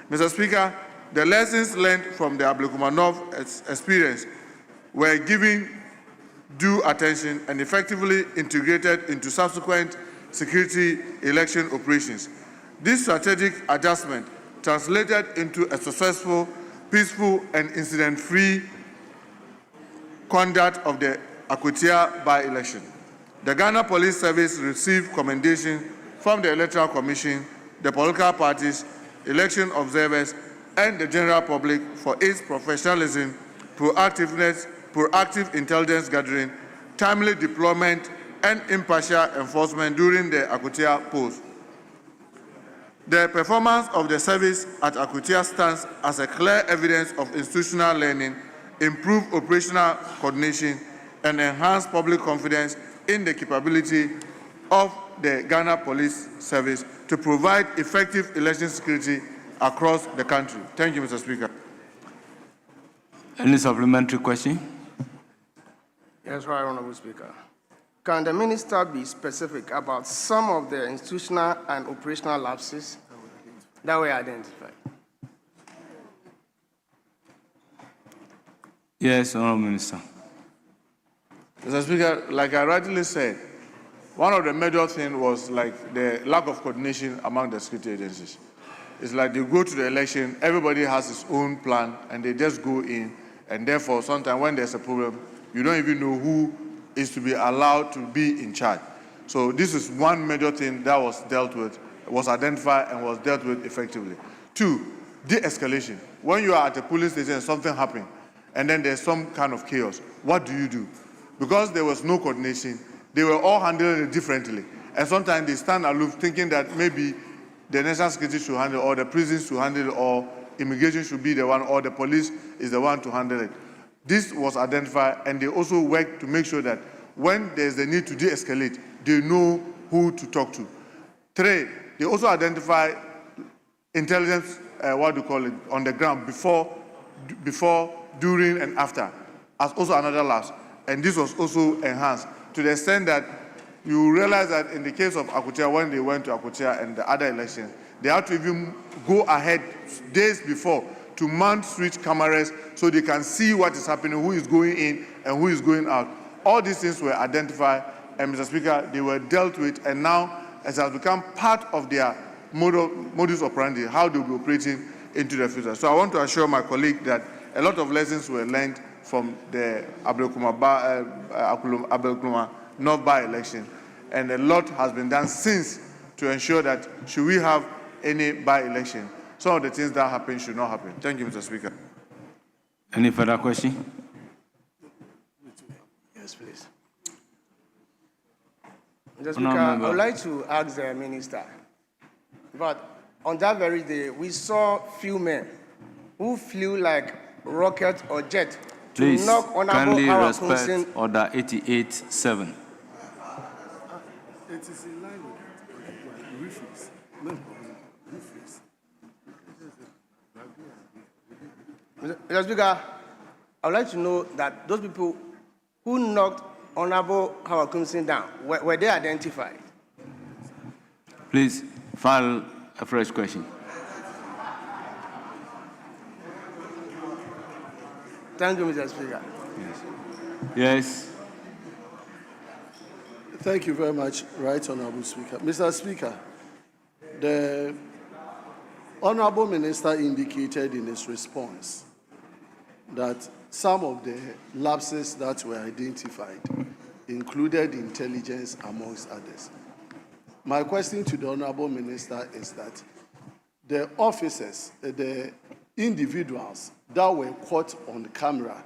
Mr. Speaker, the lessons learned from the Ablekuma North experience were given due attention and effectively integrated into subsequent security election operations. This strategic adjustment translated into a successful, peaceful, and incident-free conduct of the Akutia by-election. The Ghana Police Service received commendation from the Electoral Commission, the political parties, election observers, and the general public for its professionalism, proactive intelligence gathering, timely deployment, and impartial enforcement during the Akutia polls. The performance of the service at Akutia stands as a clear evidence of institutional learning, improved operational coordination, and enhanced public confidence in the capability of the Ghana Police Service to provide effective election security across the country. Thank you, Mr. Speaker. Any supplementary question? Yes, Right Honourable Speaker. Can the Minister be specific about some of the institutional and operational lapses that were identified? Yes, Honourable Minister. Mr. Speaker, like I rightly said, one of the major things was like the lack of coordination among the security agencies. It's like they go to the election, everybody has his own plan, and they just go in, and therefore sometimes when there's a problem, you don't even know who is to be allowed to be in charge. So this is one major thing that was dealt with, was identified and was dealt with effectively. Two, de-escalation. When you are at a polling station and something happened, and then there's some kind of chaos, what do you do? Because there was no coordination, they were all handling it differently. And sometimes they stand aloof thinking that maybe the national security should handle it, or the prisons should handle it, or immigration should be the one, or the police is the one to handle it. This was identified, and they also worked to make sure that when there's the need to de-escalate, they know who to talk to. Three, they also identify intelligence, on the ground before, during, and after, as also another lapse. And this was also enhanced to the extent that you realize that in the case of Akutia, when they went to Akutia and the other elections, they had to even go ahead days before to mount switch cameras so they can see what is happening, who is going in and who is going out. All these things were identified, and Mr. Speaker, they were dealt with, and now it has become part of their modus operandi, how they will be operating into the future. So I want to assure my colleague that a lot of lessons were learned from the Ablekuma North by-election, and a lot has been done since to ensure that should we have any by-election, some of the things that happen should not happen. Thank you, Mr. Speaker. Any further question? Yes, please. Mr. Speaker, I would like to ask the Minister, but on that very day, we saw few men who flew like rocket or jet Please, to knock Honorable kindly Howard respect Kunsin. Order 88-7. It is in line with refuse. Mr. Speaker, I would like to know that those people who knocked Honorable Hawakumsin down? Were they identified? Please file a fresh question. Thank you, Mr. Speaker. Yes. Thank you very much, Right Honorable Speaker. Mr. Speaker, the Honorable Minister indicated in his response that some of the lapses that were identified included intelligence amongst others. My question to the Honorable Minister is that the officers, the individuals that were caught on camera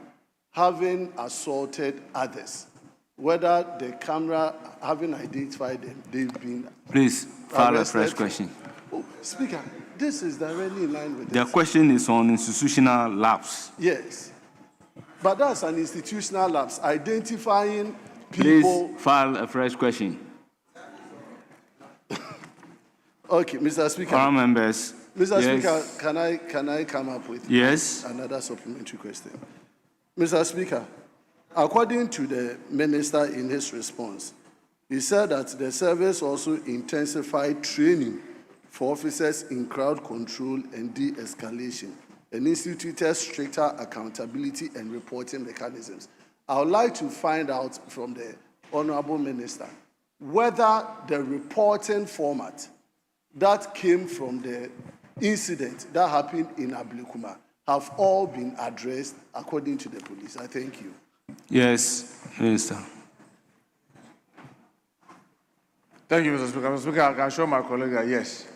having assaulted others, whether the camera having identified them, they've been Please file a arrested. fresh question. Oh, Speaker, this is directly in line with The this. question is on institutional lapse. Yes. But that's an institutional lapse, identifying people. Please file a fresh question. Okay, Mr. Speaker. Honourable members. Mr. Yes. Speaker, can I come up with Yes. another supplementary question? Mr. Speaker, according to the minister in his response, he said that the service also intensified training for officers in crowd control and de-escalation and instituted stricter accountability and reporting mechanisms. I would like to find out from the Honorable Minister whether the reporting format that came from the incident that happened in Ablekuma have all been addressed according to the police. I thank you. Yes, Minister. Thank you, Mr. Speaker. Mr. Speaker, I can assure my colleague that yes,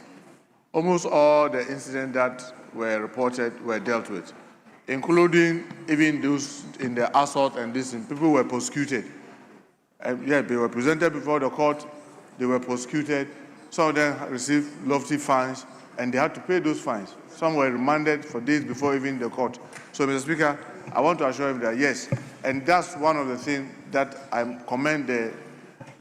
almost all the incidents that were reported were dealt with, including even those in the assault and this. People were prosecuted. Yeah, they were presented before the court. They were prosecuted. Some of them received lofty fines, and they had to pay those fines. Some were remanded for days before even the court. So, Mr. Speaker, I want to assure him that yes, and that's one of the things that I commend the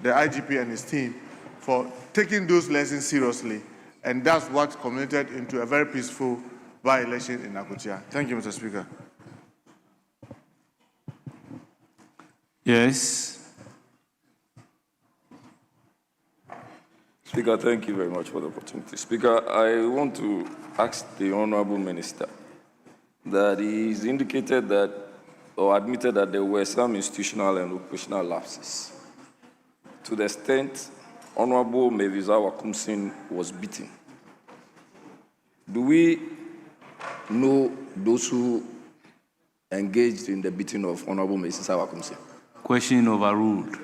IGP and his team for taking those lessons seriously, and that's what culminated into a very peaceful by-election in Akutia. Thank you, Mr. Speaker. Yes. Speaker, thank you very much for the opportunity. Speaker, I want to ask the Honorable Minister that he's indicated that or admitted that there were some institutional and operational lapses. To the extent Honorable Meviza Wakumsin was beaten, do we know those who engaged in the beating of Honorable Meviza Wakumsin? Question overruled.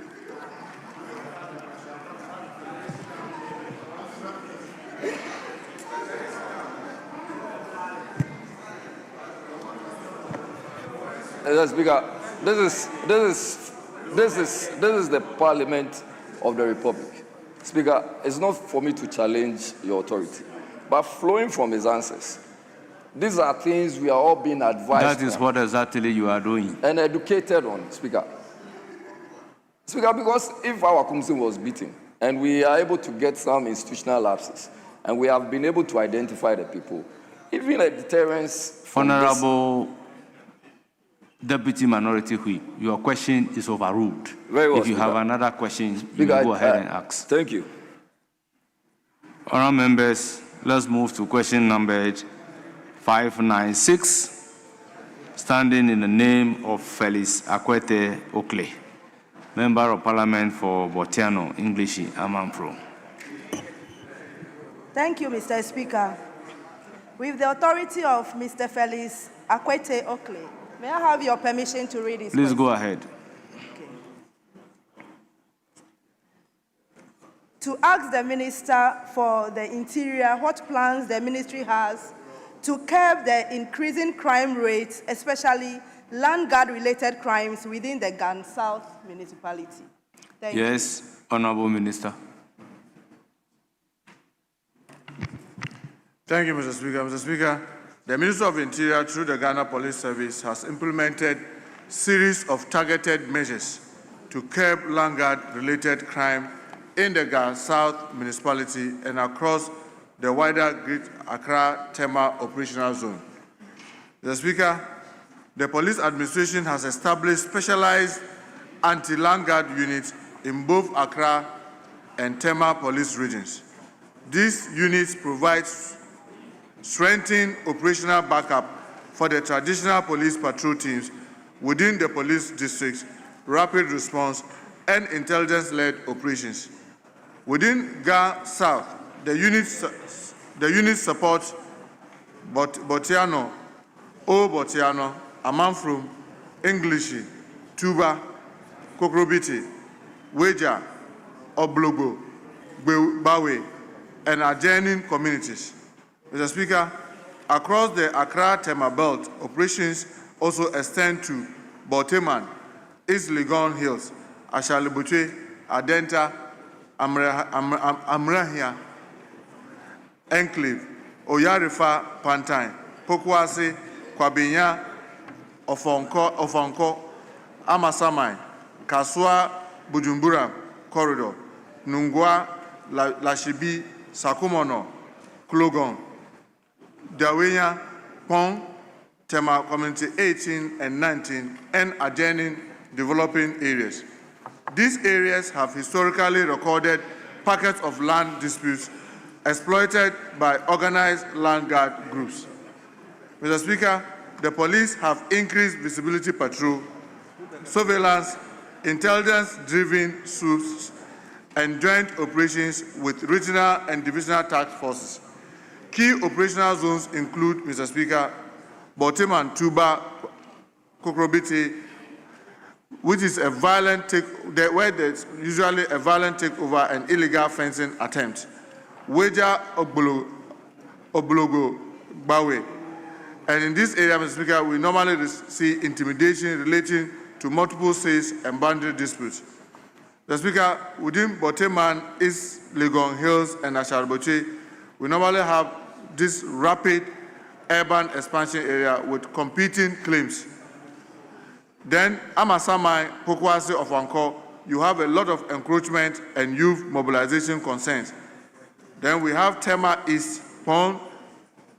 Mr. Speaker, this is the Parliament of the Republic. Speaker, it's not for me to challenge your authority, but flowing from his answers, these are things we are all being advised. That is what exactly you are doing. And educated on, Speaker. Speaker, because if our Kumsin was beaten, and we are able to get some institutional lapses, and we have been able to identify the people, even a deterrence from Honorable Deputy Minority Whip, your question is overruled. Very well, if you Speaker. have another question, you Speaker, may go ahead and ask. Thank you. Honourable members, let's move to question number 596, standing in the name of Felix Akwete Oakley, Member of Parliament for Botiano, English, Amanfro. Thank you, Mr. Speaker. With the authority of Mr. Felix Akwete Oakley, may I have your permission to read this? Please go ahead. To ask the Minister for the Interior what plans the ministry has to curb the increasing crime rates, especially land guard-related crimes within the Gan South municipality. Thank you. Yes, Honourable Minister. Thank you, Mr. Speaker. Mr. Speaker, the Minister of Interior, through the Ghana Police Service, has implemented a series of targeted measures to curb land guard-related crime in the Ghana South municipality and across the wider Greater Accra-Tema operational zone. Mr. Speaker, the police administration has established specialized anti-land guard units in both Accra and Tema police regions. These units provide strengthened operational backup for the traditional police patrol teams within the police districts, rapid response, and intelligence-led operations. Within Ga South, the units support Botiano, Botiano, Amanfrum, English, Tuba, Kokrobiti, Weja, Oblogo, Bawe, and adjoining communities. Mr. Speaker, across the Accra-Tema belt, operations also extend to Boteman, East Legon Hills, Ashalibutwe, Adenta, Amrahia, Enclave, Oyarifa, Pantine, Pokwase, Kwabinya, Ofonko, Amasamai, Kasua, Bujumbura Corridor, Nungwa, Lashibi, Sakumono, Klogon, Dawenya, Pong, Tema Community 18 and 19, and adjoining developing areas. These areas have historically recorded pockets of land disputes exploited by organized land guard groups. Mr. Speaker, the police have increased visibility patrol, surveillance, intelligence-driven swoops, and joint operations with regional and divisional task forces. Key operational zones include, Mr. Speaker, Boteman, Tuba, Kokrobiti, which is a violent where there's usually a violent takeover and illegal fencing attempt. Weja, Oblogo, Bawe. And in this area, Mr. Speaker, we normally see intimidation relating to multiple sales and boundary disputes. Mr. Speaker, within Boteman, East Legon Hills, and Asharboche, we normally have this rapid urban expansion area with competing claims. Then, Amasamai, Pokwase of Anko, you have a lot of encroachment and youth mobilization concerns. Then we have Tema East, Pond,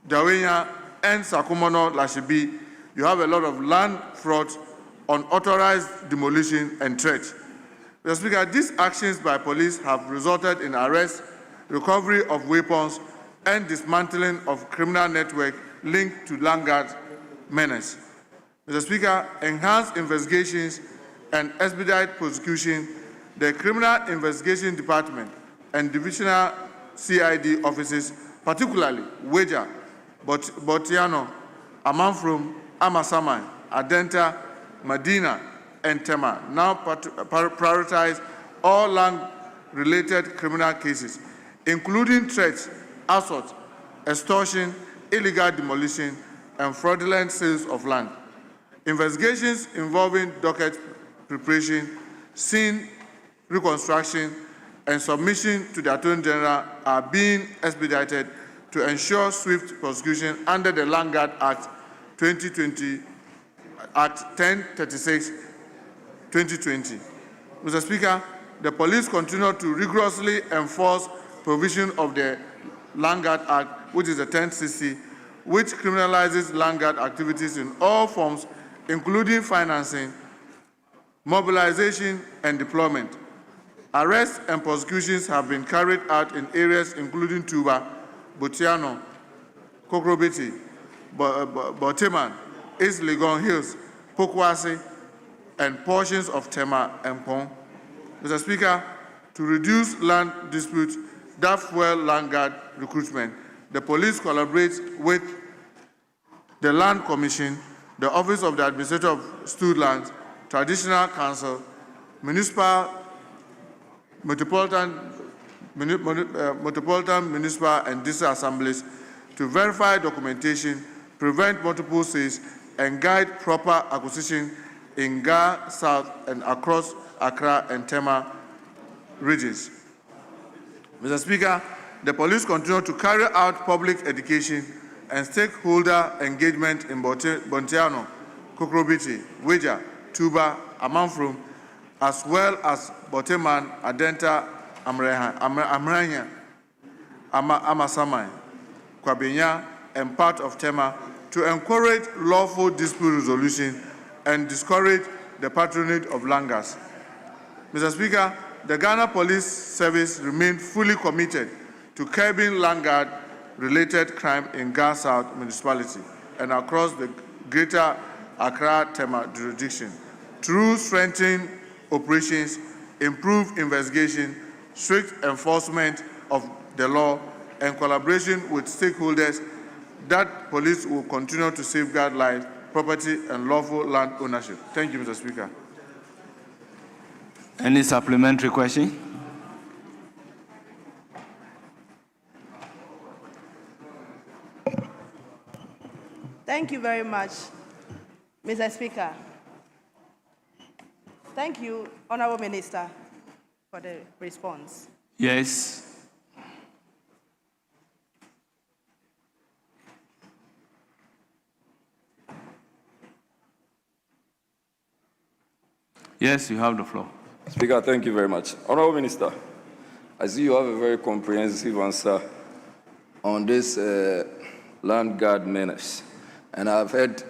Dawenya, and Sakumono, Lashibi. You have a lot of land fraud, unauthorized demolition, and threat. Mr. Speaker, these actions by police have resulted in arrest, recovery of weapons, and dismantling of criminal network linked to land guard menace. Mr. Speaker, enhanced investigations and expedite prosecution, the Criminal Investigation Department and Divisional CID offices, particularly Weja, Botiano, Amanfrum, Amasamai, Adenta, Medina, and Tema, now prioritize all land-related criminal cases, including threats, assault, extortion, illegal demolition, and fraudulent sales of land. Investigations involving docket preparation, scene reconstruction, and submission to the Attorney General are being expedited to ensure swift prosecution under the Land Guard Act 2020, Act 1036, 2020. Mr. Speaker, the police continue to rigorously enforce provision of the Land Guard Act, which is the 1060, which criminalizes land guard activities in all forms, including financing, mobilization, and deployment. Arrests and prosecutions have been carried out in areas including Tuba, Botiano, Kokrobiti, Boteman, East Legon Hills, Pokwase, and portions of Tema and Pong. Mr. Speaker, to reduce land disputes that fuel land guard recruitment, the police collaborates with the Land Commission, the Office of the Administrator of Stud Lands, Traditional Council, Municipal, Metropolitan, Municipal and District Assemblies to verify documentation, prevent multiple sales, and guide proper acquisition in Ga South and across Accra and Tema regions. Mr. Speaker, the police continue to carry out public education and stakeholder engagement in Bontiano, Kokrobiti, Weja, Tuba, Amanfrum, as well as Boteman, Adenta, Amrahia, Amasamai, Kwabinya, and part of Tema to encourage lawful dispute resolution and discourage the patronage of langars. Mr. Speaker, the Ghana Police Service remained fully committed to curbing land guard-related crime in Ghana South Municipality and across the Greater Accra Tema jurisdiction through strengthened operations, improved investigation, strict enforcement of the law, and collaboration with stakeholders. That police will continue to safeguard lives, property, and lawful land ownership. Thank you, Mr. Speaker. Any supplementary question? Thank you very much, Mr. Speaker. Thank you, Honorable Minister, for the response. Yes. Yes, you have the floor. Speaker, thank you very much. Honorable Minister, I see you have a very comprehensive answer on this land guard menace. And I've heard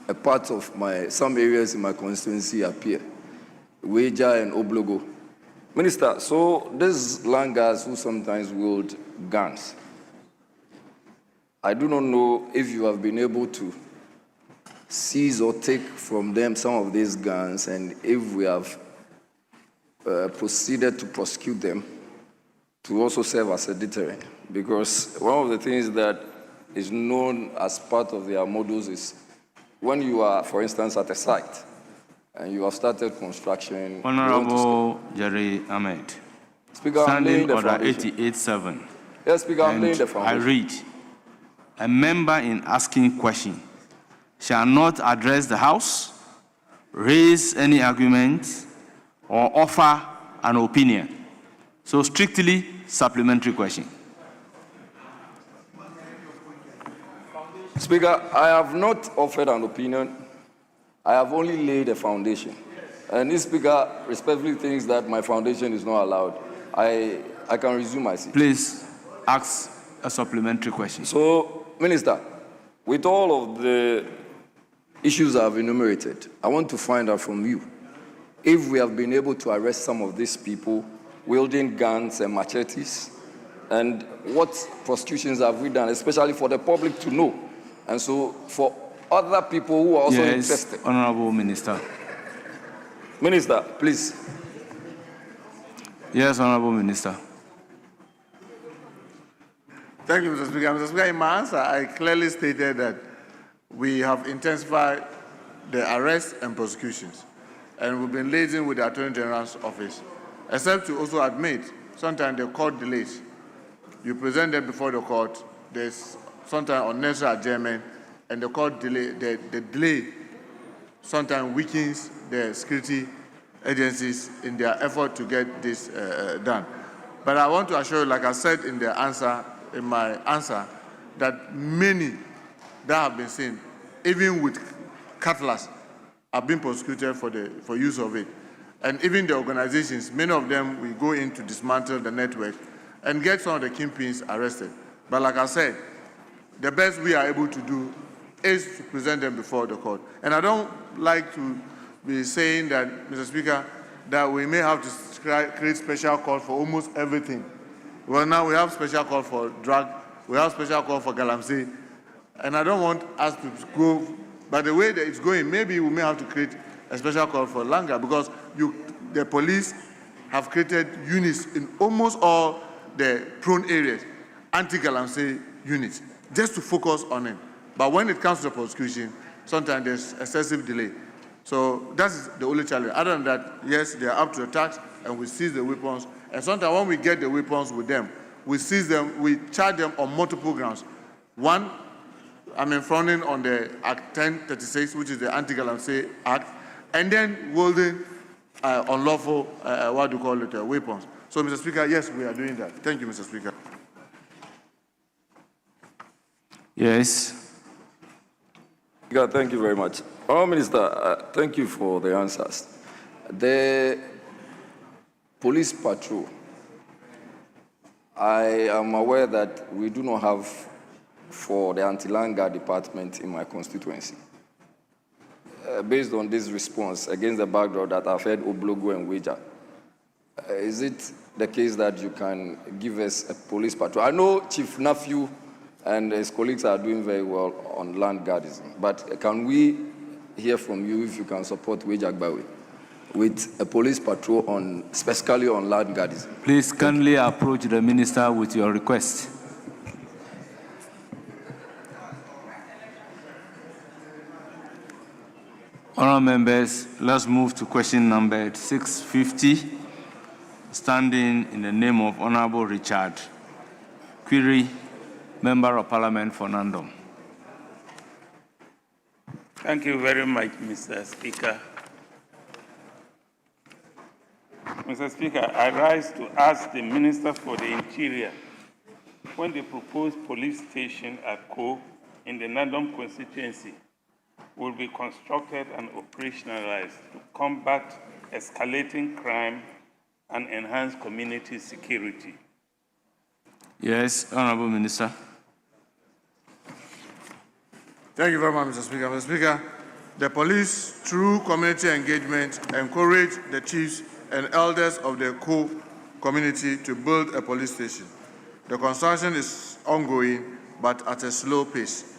a part of some areas in my constituency appear, Weja and Oblogo. Minister, so these land guards who sometimes wield guns, I do not know if you have been able to seize or take from them some of these guns, and if we have proceeded to prosecute them to also serve as a deterrent. Because one of the things that is known as part of their models is when you are, for instance, at a site and you have started construction. Honorable Jerry Ahmed. Speaker, Standing Order 88.7. Yes, Speaker, I'm laying the foundation. I read, a member in asking question shall not address the House, raise any argument, or offer an opinion. So strictly supplementary question. Speaker, I have not offered an opinion. I have only laid a foundation. And this Speaker respectfully thinks that my foundation is not allowed. I can resume my seat. Please ask a supplementary question. So, Minister, with all of the issues I've enumerated, I want to find out from you if we have been able to arrest some of these people wielding guns and machetes, and what prosecutions have we done, especially for the public to know, and so for other people who are also interested. Honorable Minister. Minister, please. Yes, Honorable Minister. Thank you, Mr. Speaker. Mr. Speaker, in my answer, I clearly stated that we have intensified the arrests and prosecutions, and we've been liaising with the Attorney General's office, except to also admit sometimes the court delays. You present them before the court, there's sometimes unnecessary adjournment, and the court delay, the delay sometimes weakens the security agencies in their effort to get this done. But I want to assure you, like I said in my answer, that many that have been seen, even with cutlass, have been prosecuted for use of it. And even the organizations, many of them will go in to dismantle the network and get some of the kingpins arrested. But like I said, the best we are able to do is to present them before the court. And I don't like to be saying that, Mr. Speaker, that we may have to create special court for almost everything. Well, now we have special court for drug, we have special court for galamsey, and I don't want us to go, by the way that it's going, maybe we may have to create a special court for Langa, because the police have created units in almost all the prone areas, anti-galamsey units, just to focus on it. But when it comes to the prosecution, sometimes there's excessive delay. So that's the only challenge. Other than that, yes, they are up to the task, and we seize the weapons. And sometimes when we get the weapons with them, we seize them, we charge them on multiple grounds. One, fronting on the Act 1036, which is the Anti-Galamsey Act, and then wielding unlawful, weapons. So, Mr. Speaker, yes, we are doing that. Thank you, Mr. Speaker. Yes. Yeah, thank you very much. Honourable Minister, thank you for the answers. The police patrol, I am aware that we do not have for the anti-land guard department in my constituency. based on this response against the backdrop that I've heard Oblogo and Wager, is it the case that you can give us a police patrol? I know Chief Nephew and his colleagues are doing very well on land guardism, but can we hear from you if you can support Wage Agbawe with a police patrol on, specifically on land guardism? Please kindly approach the minister with your request. Honourable members, let's move to question number 650, standing in the name of Honourable Richard Query, Member of Parliament for Nandom. Thank you very much, Mr. Speaker. Mr. Speaker, I rise to ask the Minister for the Interior when the proposed police station at Ko in the Nandom constituency will be constructed and operationalized to combat escalating crime and enhance community security. Yes, Honourable Minister. Thank you very much, Mr. Speaker. Mr. Speaker, the police, through community engagement, encourage the chiefs and elders of the Ko community to build a police station. The construction is ongoing, but at a slow pace.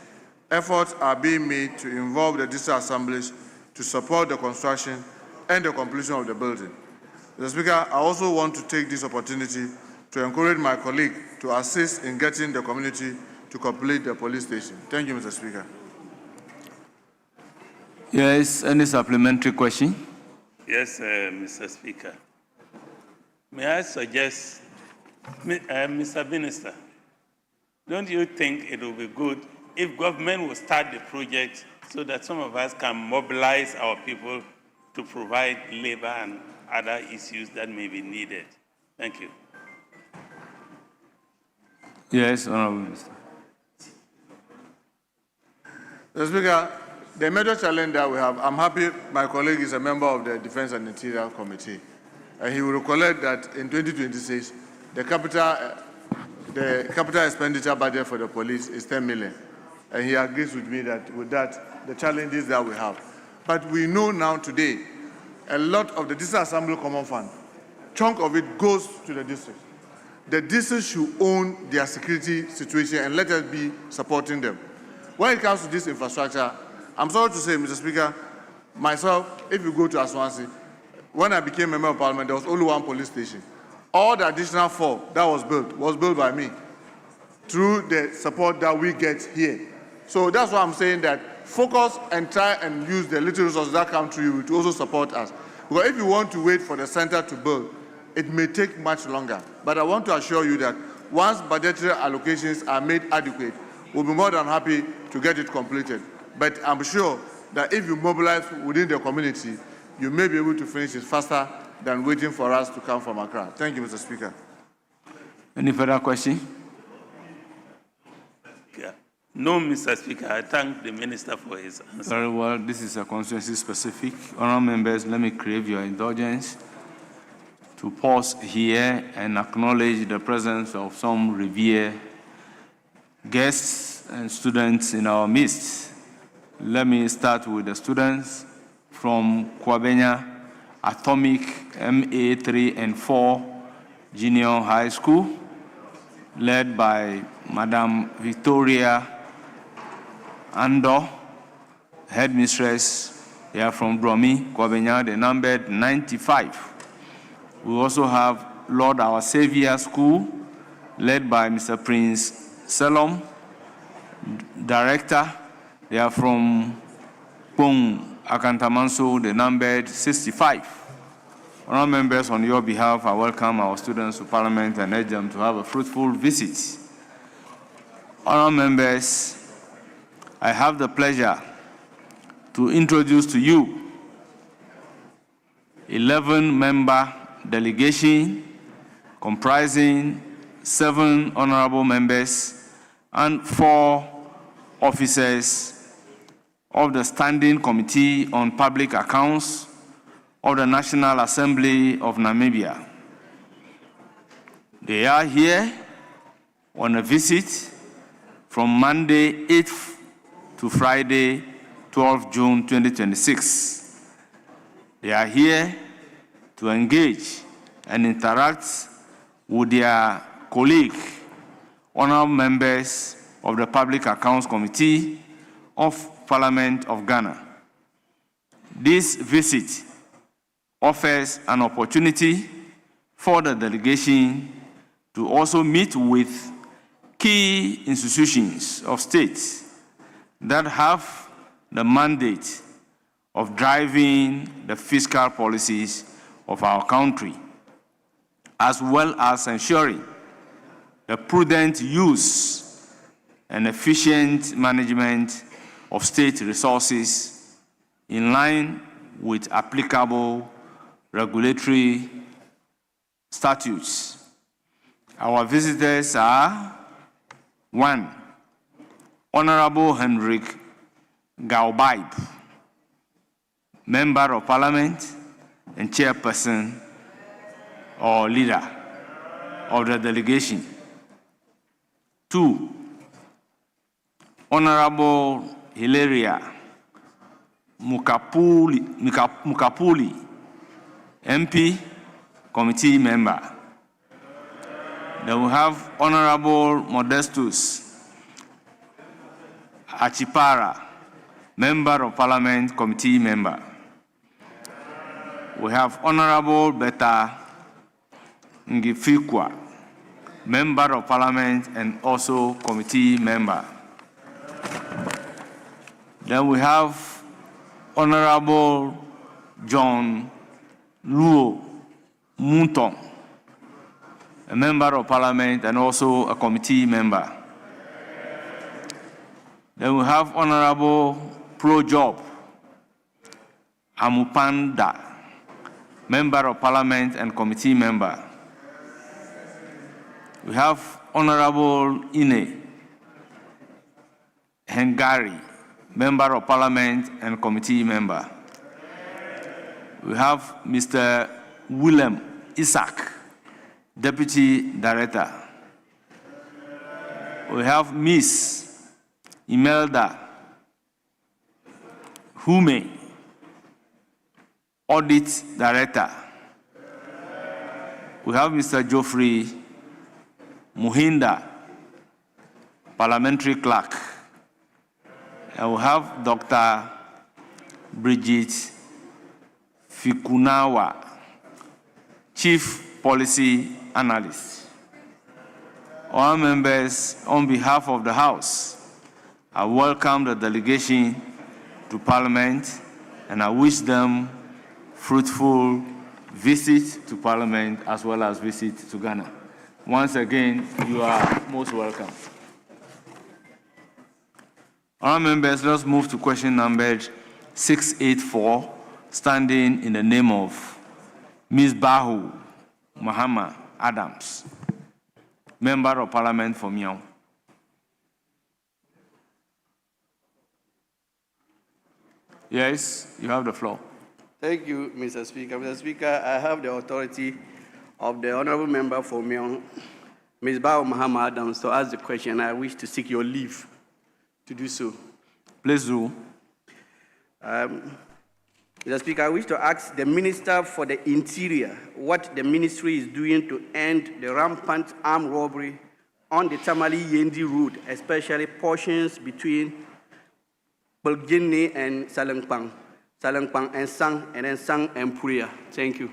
Efforts are being made to involve the district assemblies to support the construction and the completion of the building. Mr. Speaker, I also want to take this opportunity to encourage my colleague to assist in getting the community to complete the police station. Thank you, Mr. Speaker. Yes, any supplementary question? Yes, Mr. Speaker. May I suggest, Mr. Minister, don't you think it will be good if government will start the project so that some of us can mobilize our people to provide labor and other issues that may be needed? Thank you. Yes, Honourable Minister. Mr. Speaker, the major challenge that we have, I'm happy my colleague is a member of the Defense and Interior Committee, and he will recollect that in 2026, the capital expenditure budget for the police is 10 million. And he agrees with me that with that, the challenges that we have. But we know now today, a lot of the District Assembly Common Fund, chunk of it goes to the district. The districts should own their security situation and let us be supporting them. When it comes to this infrastructure, I'm sorry to say, Mr. Speaker, myself, if you go to Aswansi, when I became Member of Parliament, there was only one police station. All the additional 4 that was built by me through the support that we get here. So that's why I'm saying that focus and try and use the little resources that come to you to also support us. Because if you want to wait for the center to build, it may take much longer. But I want to assure you that once budgetary allocations are made adequate, we'll be more than happy to get it completed. But I'm sure that if you mobilize within the community, you may be able to finish it faster than waiting for us to come from Accra. Thank you, Mr. Speaker. Any further question? Yeah. No, Mr. Speaker. I thank the Minister for his answer. Very well. This is a constituency specific. Honourable members, let me crave your indulgence to pause here and acknowledge the presence of some revered guests and students in our midst. Let me start with the students from Kwabenya Atomic MA 3 and 4 Junior High School, led by Madam Victoria Ando, headmistress. They are from Bromi, Kwabenya, they numbered 95. We also have Lord Our Savior School, led by Mr. Prince Selom, director. They are from Pong Akantamanso, they numbered 65. Honourable members, on your behalf, I welcome our students to Parliament and urge them to have a fruitful visit. Honourable members, I have the pleasure to introduce to you 11-member delegation comprising 7 honourable members and 4 officers of the Standing Committee on Public Accounts of the National Assembly of Namibia. They are here on a visit from Monday 8th to Friday 12 June 2026. They are here to engage and interact with their colleague, honorable members of the Public Accounts Committee of Parliament of Ghana. This visit offers an opportunity for the delegation to also meet with key institutions of state that have the mandate of driving the fiscal policies of our country, as well as ensuring the prudent use and efficient management of state resources in line with applicable regulatory statutes. Our visitors are: 1. Honorable Henrik Gaubaib, Member of Parliament and Chairperson or leader of the delegation. 2. Honorable Hilaria Mukapuli, MP, Committee Member. Then we have Honorable Modestus Achipara, Member of Parliament, Committee Member. We have Honorable Beta Ngifikwa, Member of Parliament and also Committee Member. Then we have Honorable John Luo Muntong, a Member of Parliament and also a Committee Member. Then we have Honorable Pro-Job Amupanda, Member of Parliament and Committee Member. We have Honorable Ine Hengari, Member of Parliament and Committee Member. We have Mr. Willem Isaac, Deputy Director. We have Ms. Imelda Hume, Audit Director. We have Mr. Geoffrey Muhinda, Parliamentary Clerk. And we have Dr. Bridget Fikunawa, Chief Policy Analyst. All members, on behalf of the House, I welcome the delegation to Parliament and I wish them fruitful visit to Parliament as well as visit to Ghana. Once again, you are most welcome. All members, let's move to question number 684, standing in the name of Ms. Bahu Muhammad Adams, Member of Parliament for Miao. Yes, you have the floor. Thank you, Mr. Speaker. Mr. Speaker, I have the authority of the Honorable Member for Miao, Ms. Bahu Muhammad Adams, to ask the question. I wish to seek your leave to do so. Please do. Mr. Speaker, I wish to ask the Minister for the Interior what the ministry is doing to end the rampant armed robbery on the Tamale-Yendi road, especially portions between Bulgini and Salengpang and Sang, and then Sang and Puria. Thank you.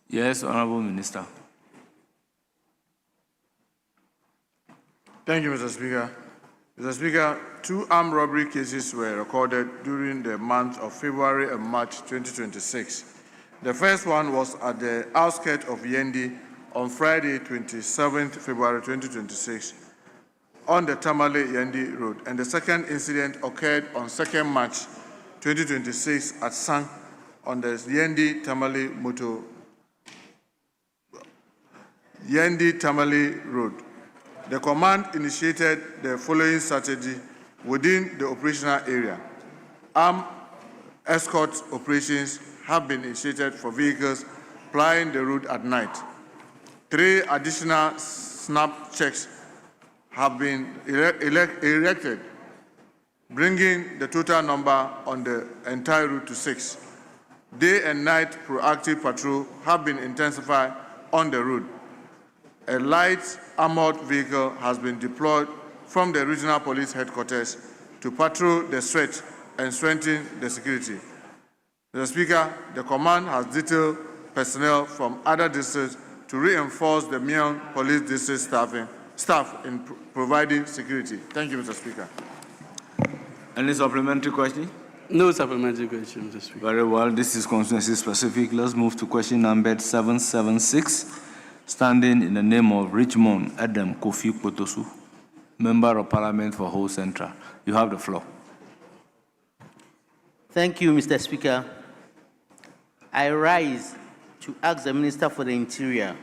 Yes, Honorable Minister. Thank you, Mr. Speaker. Mr. Speaker, 2 armed robbery cases were recorded during the month of February and March 2026. The first one was at the outskirts of Yendi on Friday, 27th February 2026, on the Tamale-Yendi Road, and the second incident occurred on 2nd March 2026 at Sang on the Yendi-Tamale Road. The command initiated the following strategy within the operational area. Armed escort operations have been initiated for vehicles plying the route at night. 3 additional snap checks have been erected bringing the total number on the entire route to 6. Day and night proactive patrol have been intensified on the route. A light armored vehicle has been deployed from the regional police headquarters to patrol the stretch and strengthen the security. Mr. Speaker, the command has detailed personnel from other districts to reinforce the Mion Police District staff in providing security. Thank you, Mr. Speaker. Any supplementary question? No supplementary question, Mr. Speaker. Very well. This is constituency specific. Let's move to question number 776. Standing in the name of Richmond Adam Kofi Potosu, Member of Parliament for Whole Central. You have the floor. Thank you, Mr. Speaker. I rise to ask the Minister for the Interior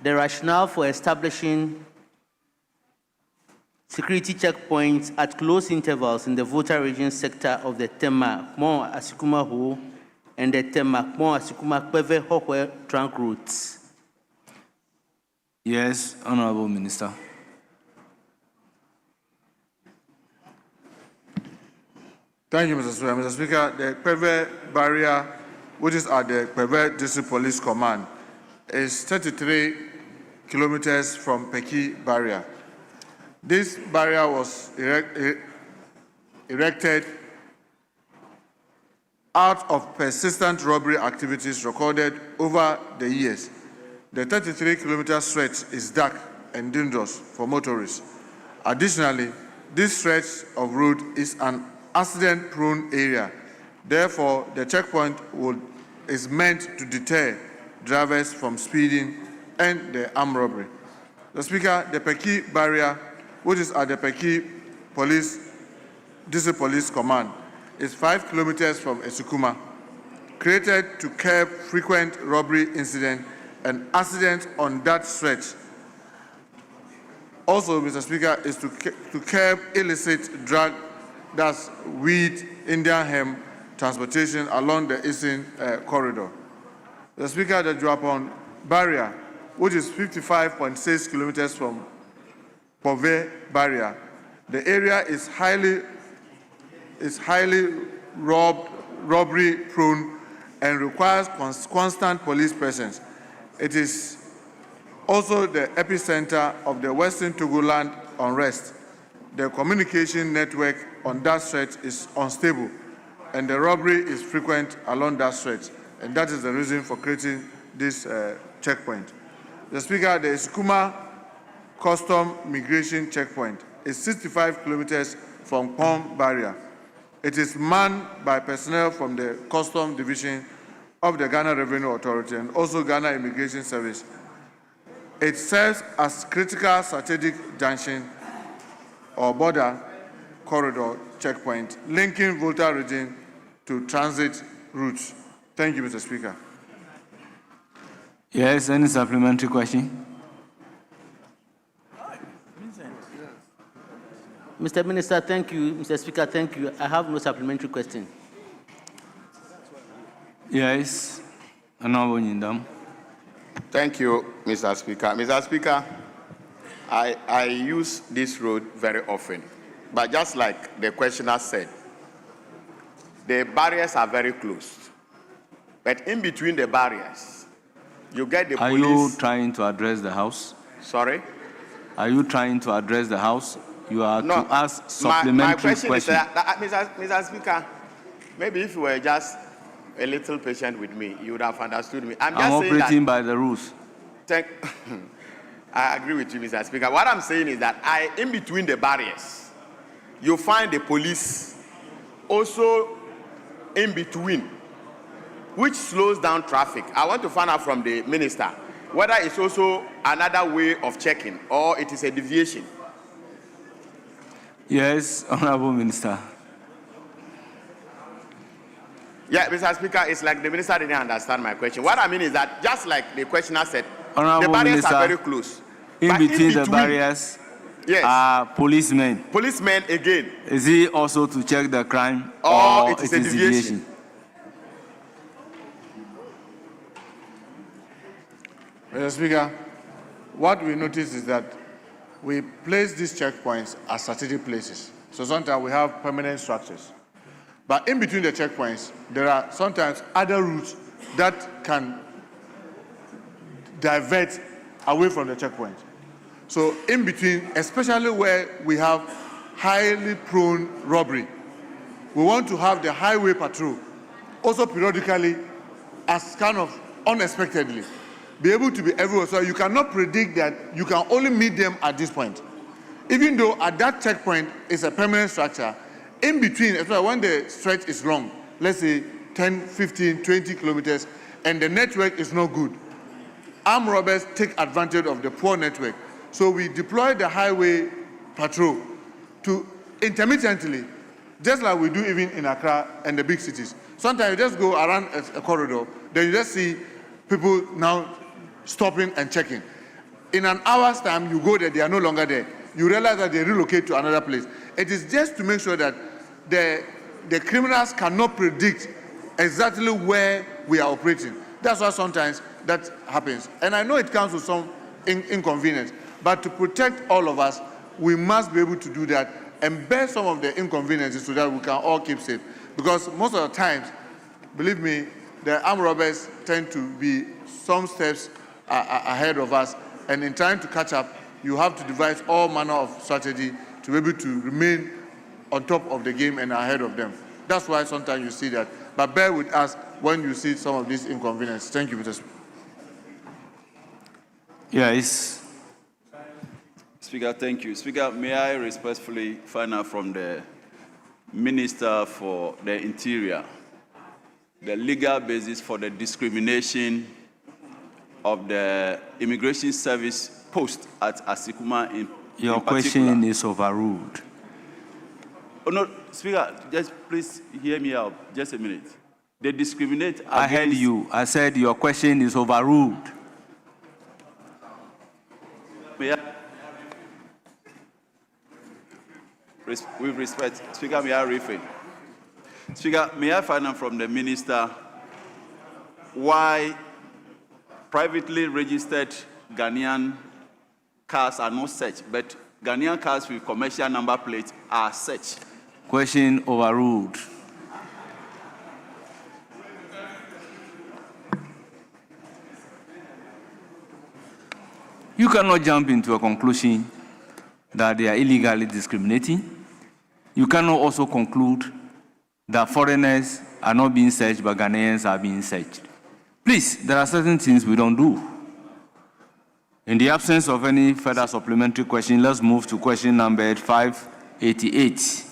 the rationale for establishing security checkpoints at close intervals in the Volta region sector of the Tema Kmon Asikuma Ho and the Tema Kmon Asikuma Kweve Hokwe trunk routes. Yes, Honorable Minister. Thank you, Mr. Speaker. Mr. Speaker, the Kweve barrier, which is at the Kweve District Police Command, is 33 kilometers from Peki barrier. This barrier was erected out of persistent robbery activities recorded over the years. The 33-kilometer stretch is dark and dangerous for motorists. Additionally, this stretch of road is an accident-prone area. Therefore, the checkpoint is meant to deter drivers from speeding and the armed robbery. The Speaker, the Peki barrier, which is at the Peki District Police Command, is 5 kilometers from Esukuma, created to curb frequent robbery incidents and accidents on that stretch. Also, Mr. Speaker, is to curb illicit drug, that's weed, Indian hemp transportation along the eastern corridor. The Speaker, the Juapon barrier, which is 55.6 kilometers from Pove barrier, the area is highly robbery prone and requires constant police presence. It is also the epicenter of the Western Togoland unrest. The communication network on that stretch is unstable, and the robbery is frequent along that stretch, and that is the reason for creating this checkpoint. The Speaker, the Esukuma Custom Migration Checkpoint is 65 kilometers from Pom barrier. It is manned by personnel from the Custom Division of the Ghana Revenue Authority and also Ghana Immigration Service. It serves as critical strategic junction or border corridor checkpoint linking Volta region to transit routes. Thank you, Mr. Speaker. Yes, any supplementary question? Mr. Minister, thank you. Mr. Speaker, thank you. I have no supplementary question. Yes, Honorable Nyindam. Thank you, Mr. Speaker. Mr. Speaker, I use this road very often, but just like the questioner said, the barriers are very close. But in between the barriers, you get the police. Are you trying to address the House? Sorry? Are you trying to address the House? You are no, to ask supplementary my question question. is that, Mr. Speaker, maybe if you were just a little patient with me, you would have understood me. I'm operating by the rules. I agree with you, Mr. Speaker. What I'm saying is that in between the barriers, you find the police also in between, which slows down traffic. I want to find out from the minister whether it's also another way of checking or it is a deviation. Yes, Honorable Minister. Yeah, Mr. Speaker, it's like the minister didn't understand my question. What I mean is that just like the questioner said, Honorable the barriers Minister, are very close. In between the barriers are policemen. Policemen again. Is it also to check the crime or it is a deviation? Mr. Speaker, what we notice is that we place these checkpoints at strategic places. So sometimes we have permanent structures. But in between the checkpoints, there are sometimes other routes that can divert away from the checkpoint. So in between, especially where we have highly prone robbery, we want to have the highway patrol also periodically, as kind of unexpectedly, be able to be everywhere. So you cannot predict that you can only meet them at this point. Even though at that checkpoint is a permanent structure, in between, especially when the stretch is long, let's say 10, 15, 20 kilometers, and the network is not good, armed robbers take advantage of the poor network. So we deploy the highway patrol to intermittently, just like we do even in Accra and the big cities. Sometimes you just go around a corridor, then you just see people now stopping and checking. In an hour's time, you go there, they are no longer there. You realize that they relocate to another place. It is just to make sure that the criminals cannot predict exactly where we are operating. That's why sometimes that happens. And I know it comes with some inconvenience, but to protect all of us, we must be able to do that and bear some of the inconveniences so that we can all keep safe. Because most of the times, believe me, the armed robbers tend to be some steps ahead of us, and in trying to catch up, you have to devise all manner of strategy to be able to remain on top of the game and ahead of them. That's why sometimes you see that. But bear with us when you see some of these inconveniences. Thank you, Mr. Speaker. Yes. Speaker, thank you. Speaker, may I respectfully find out from the Minister for the Interior the legal basis for the discrimination of the Immigration Service post at Asikuma in Your particular. question is overruled. Oh, no, Speaker, just please hear me out. Just a minute. They discriminate against... I heard you. I said your question is overruled. May I... With respect, Speaker, may I refrain? Speaker, may I find out from the Minister why privately registered Ghanaian cars are not searched, but Ghanaian cars with commercial number plates are searched? Question overruled. You cannot jump into a conclusion that they are illegally discriminating. You cannot also conclude that foreigners are not being searched, but Ghanaians are being searched. Please, there are certain things we don't do. In the absence of any further supplementary question, let's move to question number 588.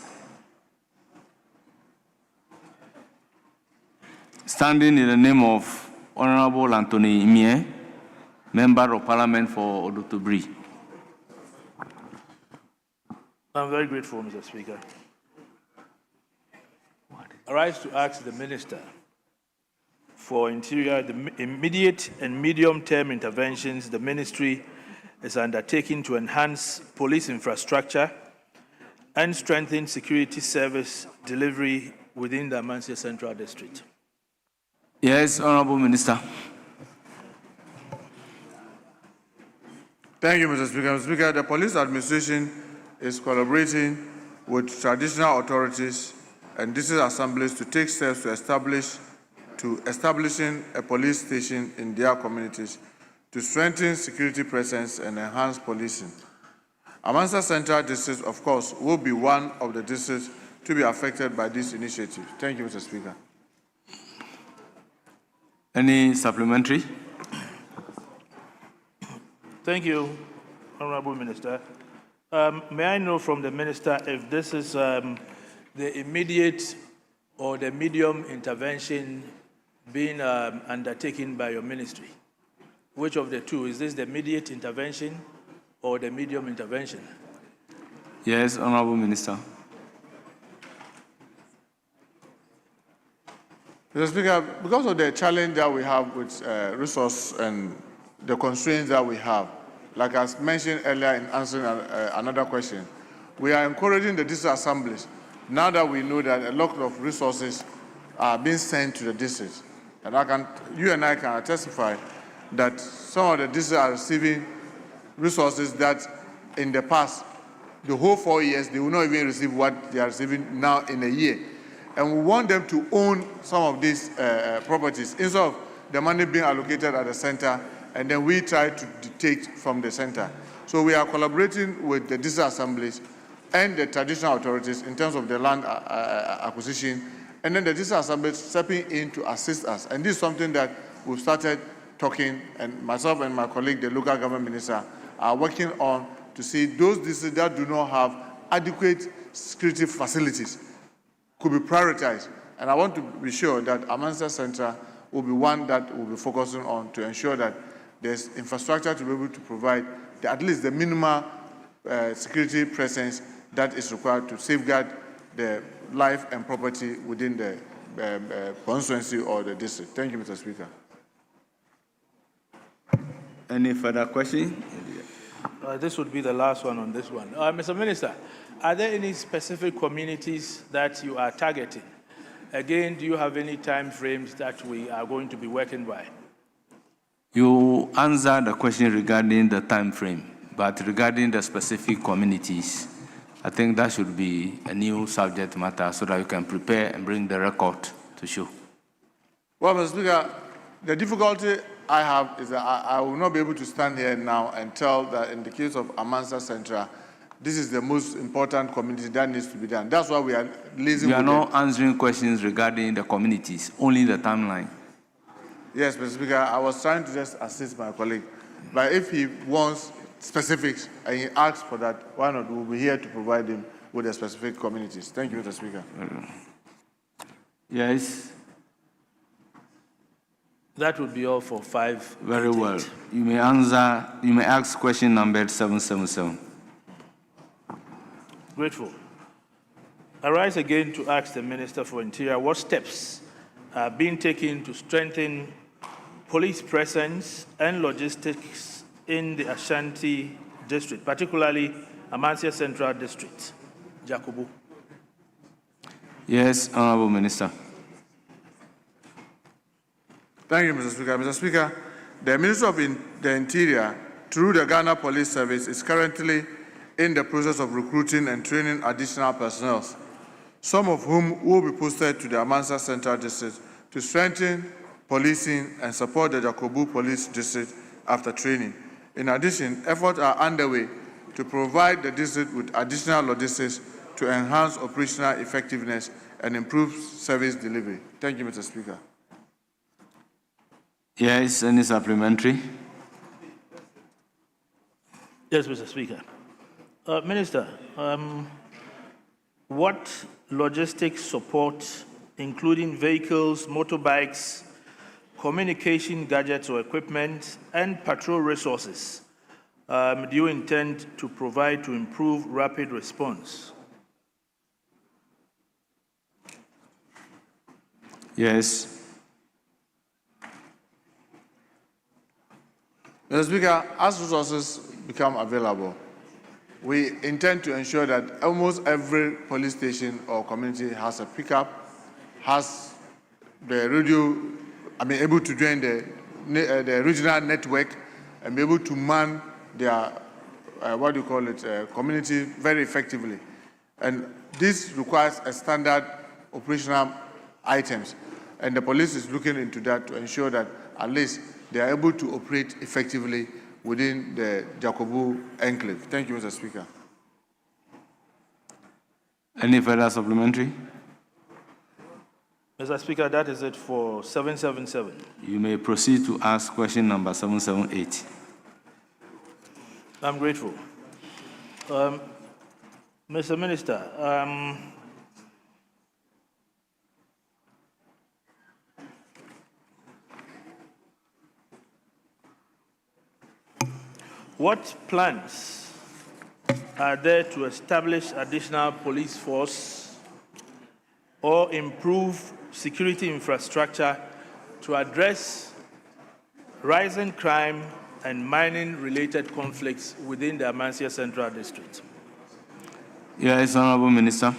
Standing in the name of Honorable Anthony Imie, Member of Parliament for Odotobri. I'm very grateful, Mr. Speaker. I rise to ask the Minister for Interior the immediate and medium-term interventions the Ministry is undertaking to enhance police infrastructure and strengthen security service delivery within the Amansia Central District. Yes, Honorable Minister. Thank you, Mr. Speaker. Mr. Speaker, the police administration is collaborating with traditional authorities and district assemblies to take steps to establishing a police station in their communities to strengthen security presence and enhance policing. Amansa Central District, of course, will be one of the districts to be affected by this initiative. Thank you, Mr. Speaker. Any supplementary? Thank you, Honorable Minister. May I know from the Minister if this is the immediate or the medium intervention being undertaken by your ministry? Which of the two? Is this the immediate intervention or the medium intervention? Yes, Honorable Minister. Mr. Speaker, because of the challenge that we have with resource and the constraints that we have, like I mentioned earlier in answering another question, we are encouraging the district assemblies, now that we know that a lot of resources are being sent to the districts. And you and I can testify that some of the districts are receiving resources that in the past, the whole 4 years, they will not even receive what they are receiving now in a year. And we want them to own some of these properties instead of the money being allocated at the center, and then we try to dictate from the center. So we are collaborating with the district assemblies and the traditional authorities in terms of the land acquisition, and then the district assemblies stepping in to assist us. And this is something that we've started talking, and myself and my colleague, the local government minister, are working on to see those districts that do not have adequate security facilities could be prioritized. And I want to be sure that Amansa Central will be one that will be focusing on to ensure that there's infrastructure to be able to provide at least the minimal security presence that is required to safeguard the life and property within the constituency or the district. Thank you, Mr. Speaker. Any further question? This would be the last one on this one. Mr. Minister, are there any specific communities that you are targeting? Again, do you have any time frames that we are going to be working by? You answered the question regarding the time frame, but regarding the specific communities, I think that should be a new subject matter so that you can prepare and bring the record to show. Well, Mr. Speaker, the difficulty I have is that I will not be able to stand here now and tell that in the case of Amansa Central, this is the most important community that needs to be done. That's why we are liaising. We are not answering questions regarding the communities, only the timeline. Yes, Mr. Speaker, I was trying to just assist my colleague. But if he wants specifics and he asks for that, why not? We'll be here to provide him with the specific communities. Thank you, Mr. Speaker. Yes. That would be all for 5. Very well. You may answer, you may ask question number 777. Grateful. I rise again to ask the Minister for Interior what steps are being taken to strengthen police presence and logistics in the Ashanti district, particularly Amansia Central District. Jacobo. Yes, Honorable Minister. Thank you, Mr. Speaker. Mr. Speaker, the Minister of the Interior, through the Ghana Police Service, is currently in the process of recruiting and training additional personnel, some of whom will be posted to the Amansa Central District to strengthen policing and support the Jacobu Police District after training. In addition, efforts are underway to provide the district with additional logistics to enhance operational effectiveness and improve service delivery. Thank you, Mr. Speaker. Yes, any supplementary? Yes, Mr. Speaker. Minister, what logistics support, including vehicles, motorbikes, communication gadgets or equipment, and patrol resources, do you intend to provide to improve rapid response? Yes. Mr. Speaker, as resources become available, we intend to ensure that almost every police station or community has a pickup, has the radio, able to join the regional network and be able to man their, community very effectively. And this requires a standard operational items. And the police is looking into that to ensure that at least they are able to operate effectively within the Jacobu enclave. Thank you, Mr. Speaker. Any further supplementary? Mr. Speaker, that is it for 777. You may proceed to ask question number 778. I'm grateful. Mr. Minister, what plans are there to establish additional police force or improve security infrastructure to address rising crime and mining-related conflicts within the Amansia Central District? Yes, Honorable Minister.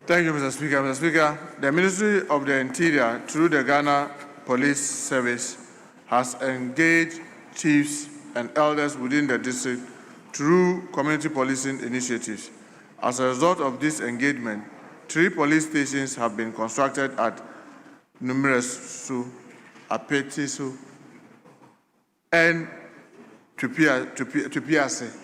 Thank you, Mr. Speaker. Mr. Speaker, the Ministry of the Interior, through the Ghana Police Service, has engaged chiefs, and elders within the district through community policing initiatives. As a result of this engagement, 3 police stations have been constructed at Numeresu, Apetisu, and Tupiase.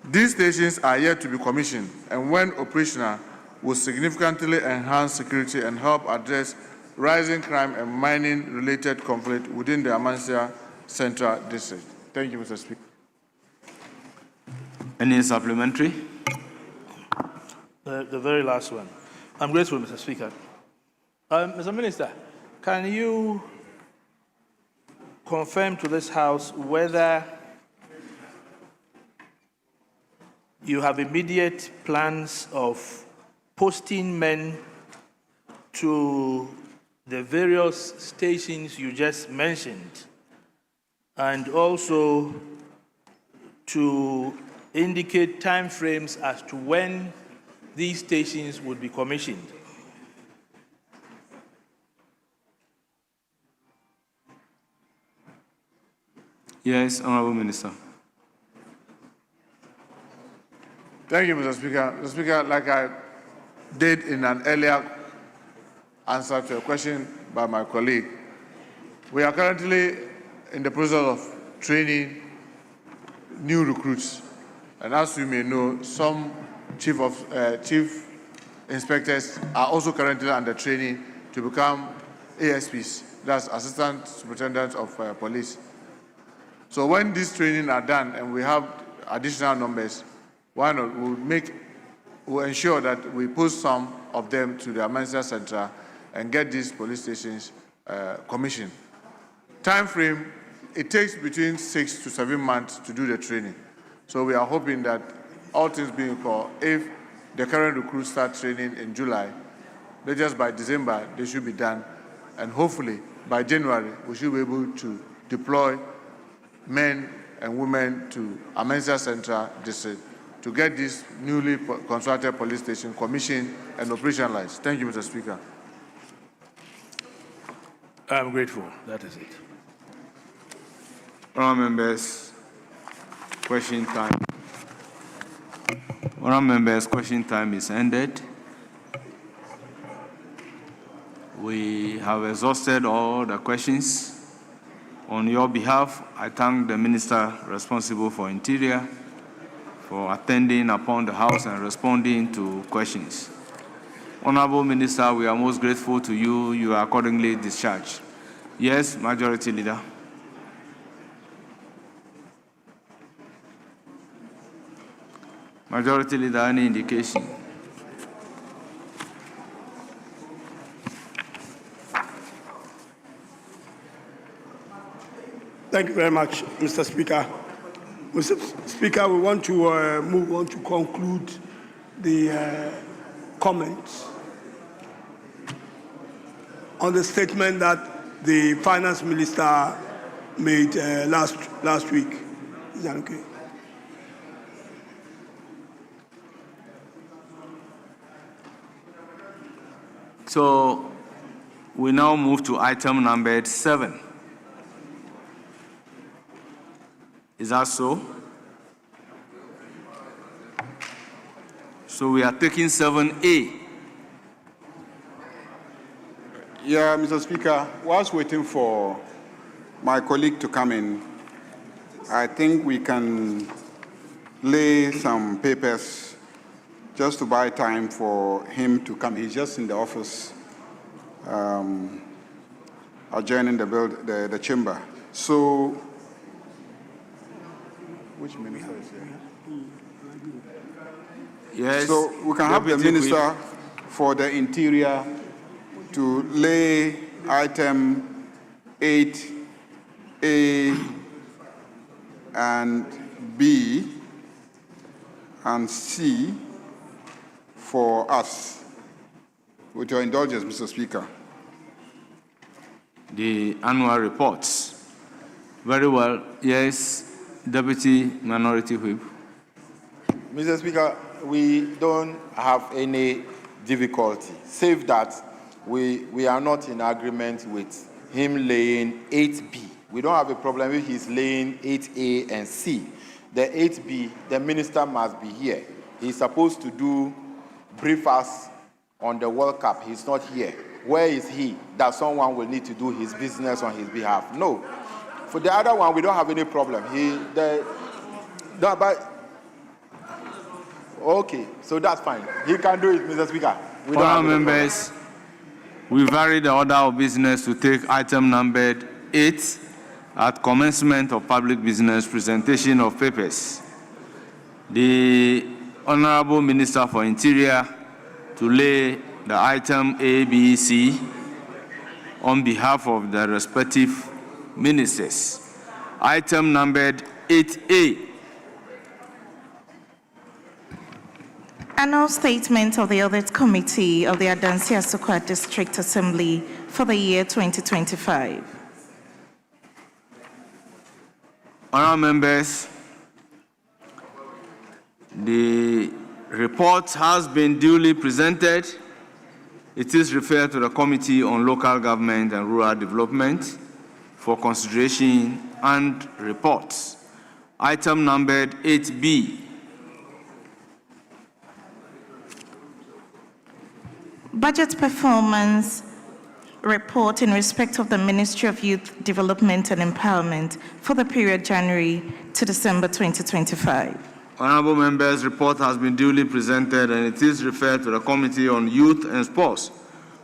These stations are yet to be commissioned, and when operational, will significantly enhance security and help address rising crime and mining-related conflict within the Amansia Central District. Thank you, Mr. Speaker. Any supplementary? The very last one. I'm grateful, Mr. Speaker. Mr. Minister, can you confirm to this House whether you have immediate plans of posting men to the various stations you just mentioned, and also to indicate timeframes as to when these stations would be commissioned? Yes, Honorable Minister. Thank you, Mr. Speaker. Mr. Speaker, like I did in an earlier answer to a question by my colleague, we are currently in the process of training new recruits. And as you may know, some chief inspectors are also currently under training to become ASPs, that's Assistant Superintendents of Police. So when these training are done and we have additional numbers, why not? We'll ensure that we post some of them to the Amansia Central and get these police stations commissioned. Time frame, it takes between 6 to 7 months to do the training. So we are hoping that all things being equal, if the current recruits start training in July, just by December, they should be done. And hopefully by January, we should be able to deploy men and women to Amansia Central District to get this newly constructed police station commissioned and operationalized. Thank you, Mr. Speaker. I'm grateful. That is it. Honourable members, question time. Honourable members, question time is ended. We have exhausted all the questions. On your behalf, I thank the Minister responsible for Interior for attending upon the House and responding to questions. Honourable Minister, we are most grateful to you. You are accordingly discharged. Yes, Majority Leader. Majority Leader, any indication? Thank you very much, Mr. Speaker. Mr. Speaker, we want to move on to conclude the comments on the statement that the Finance Minister made last week. Is that okay? So we now move to item number 7. Is that so? So we are taking 7A. Yeah, Mr. Speaker, whilst waiting for my colleague to come in, I think we can lay some papers just to buy time for him to come. He's just in the office, adjoining the chamber. So, which minister is here? Yes. So we can have the Minister for the Interior to lay item 8A and B and C for us. With your indulgence, Mr. Speaker. The annual reports. Very well. Yes, Deputy Minority Whip. Mr. Speaker, we don't have any difficulty, save that we are not in agreement with him laying 8B We don't have a problem if he's laying 8A and C. The 8B, the minister must be here. He's supposed to brief us on the World Cup. He's not here. Where is he? That someone will need to do his business on his behalf. No. For the other one, we don't have any problem. Okay, so that's fine. He can do it, Mr. Speaker. Honourable members, we vary the order of business to take item numbered 8 at commencement of public business presentation of papers. The Honourable Minister for Interior to lay the item A, B, C on behalf of the respective ministers. Item numbered 8A. Annual Statement of the Audit Committee of the Adansi Asokwa District Assembly for the year 2025. Honourable members, the report has been duly presented. It is referred to the Committee on Local Government and Rural Development for consideration and reports. Item numbered 8B. Budget Performance Report in respect of the Ministry of Youth Development and Empowerment for the period January to December 2025. Honourable members, report has been duly presented and it is referred to the Committee on Youth and Sports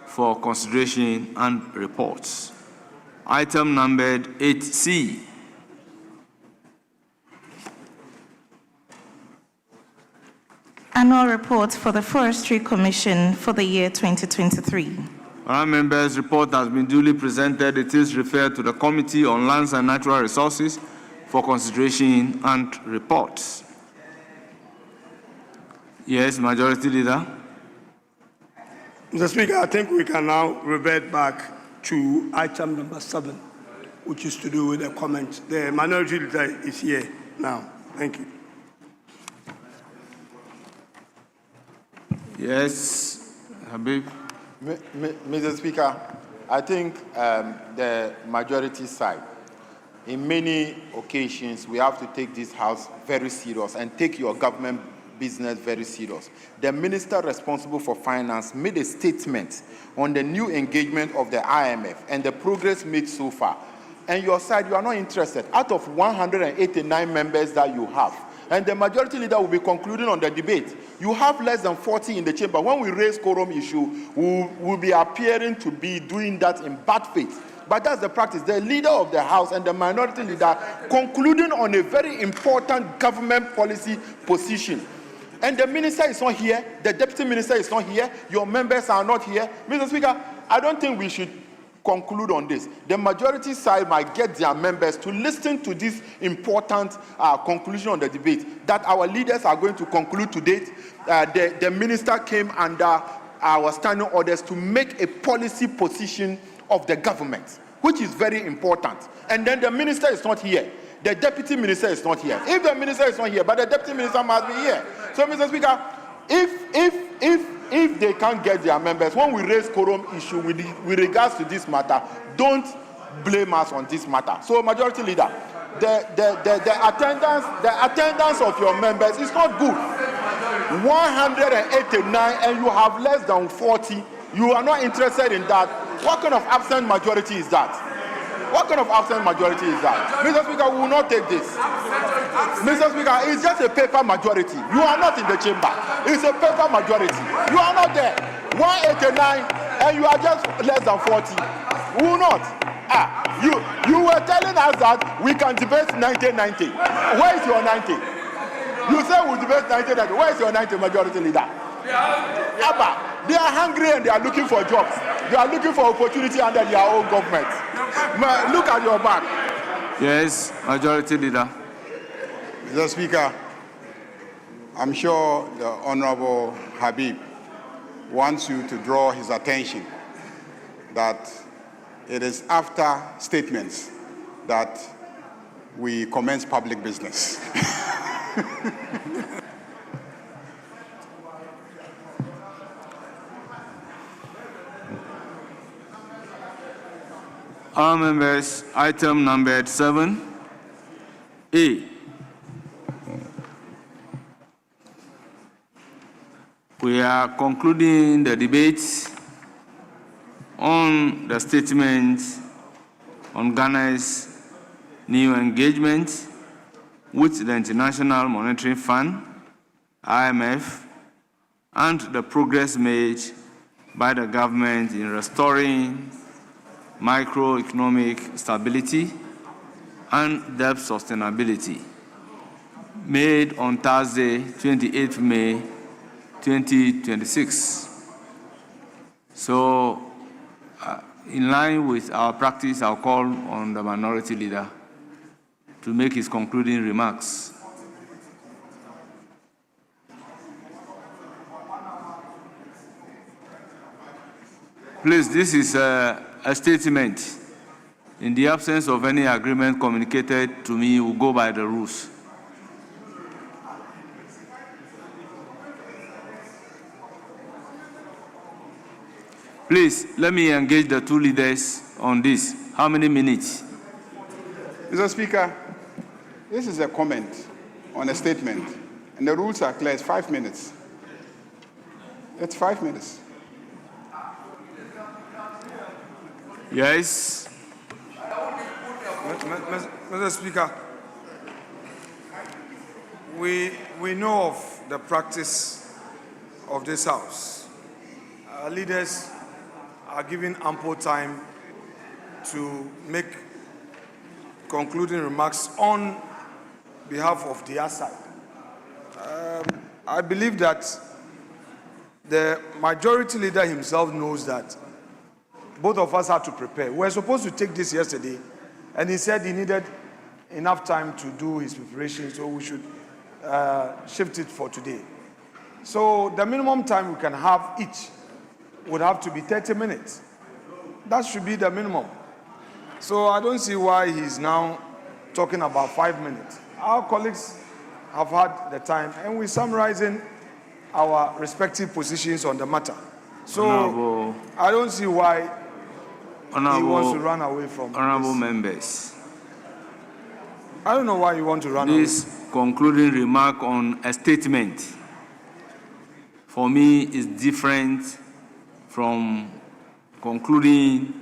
for consideration and reports. Item numbered 8C. Annual Report for the Forestry Commission for the year 2023. Honourable members, report has been duly presented. It is referred to the Committee on Lands and Natural Resources for consideration and reports. Yes, Majority Leader. Mr. Speaker, I think we can now revert back to item number 7, which is to do with the comments. The Minority Leader is here now. Thank you. Yes, Habib. Mr. Speaker, I think the majority side, in many occasions, we have to take this House very serious and take your government business very serious. The minister responsible for finance made a statement on the new engagement of the IMF and the progress made so far. And your side, you are not interested. Out of 189 members that you have, and the majority leader will be concluding on the debate. You have less than 40 in the chamber. When we raise quorum issue, we will be appearing to be doing that in bad faith. But that's the practice. The leader of the House and the minority leader concluding on a very important government policy position. And the minister is not here, the deputy minister is not here, your members are not here. Mr. Speaker, I don't think we should conclude on this. The majority side might get their members to listen to this important conclusion on the debate that our leaders are going to conclude to date. The minister came under our standing orders to make a policy position of the government, which is very important. And then the minister is not here. The deputy minister is not here. If the minister is not here, but the deputy minister must be here. So, Mr. Speaker, if they can't get their members, when we raise quorum issue with regards to this matter, don't blame us on this matter. So, Majority Leader, the attendance of your members is not good. 189 and you have less than 40. You are not interested in that. What kind of absent majority is that? What kind of absent majority is that? Mr. Speaker, we will not take this. Mr. Speaker, it's just a paper majority. You are not in the chamber. It's a paper majority. You are not there. 189 and you are just less than 40. We will not. You were telling us that we can debate 1990. Where is your 90? You say we'll debate 1990. Where is your 90, Majority Leader? Abba, they are hungry and they are looking for jobs. They are looking for opportunity under their own government. Look at your back. Yes, Majority Leader. Mr. Speaker, I'm sure the Honorable Habib wants you to draw his attention that it is after statements that we commence public business. Honourable members, item numbered 7A. We are concluding the debate on the statement on Ghana's new engagement with the International Monetary Fund, IMF, and the progress made by the government in restoring macroeconomic stability and debt sustainability, made on Thursday, 28th May 2026. So, in line with our practice, I'll call on the minority leader to make his concluding remarks. Please, this is a statement. In the absence of any agreement communicated to me, we'll go by the rules. Please, let me engage the two leaders on this. How many minutes? Mr. Speaker, this is a comment on a statement, and the rules are clear. It's 5 minutes. It's 5 minutes. Yes. Mr. Speaker, we know of the practice of this House. Our leaders are given ample time to make concluding remarks on behalf of their side. I believe that the majority leader himself knows that both of us had to prepare. We were supposed to take this yesterday, and he said he needed enough time to do his preparation, so we should shift it for today. So the minimum time we can have each would have to be 30 minutes. That should be the minimum. So I don't see why he's now talking about 5 minutes. Our colleagues have had the time, and we're summarizing our respective positions on the matter. So I don't see why he wants to run away from Honourable this. members. I don't know why you want to run This concluding remark on a statement, for me, is different from concluding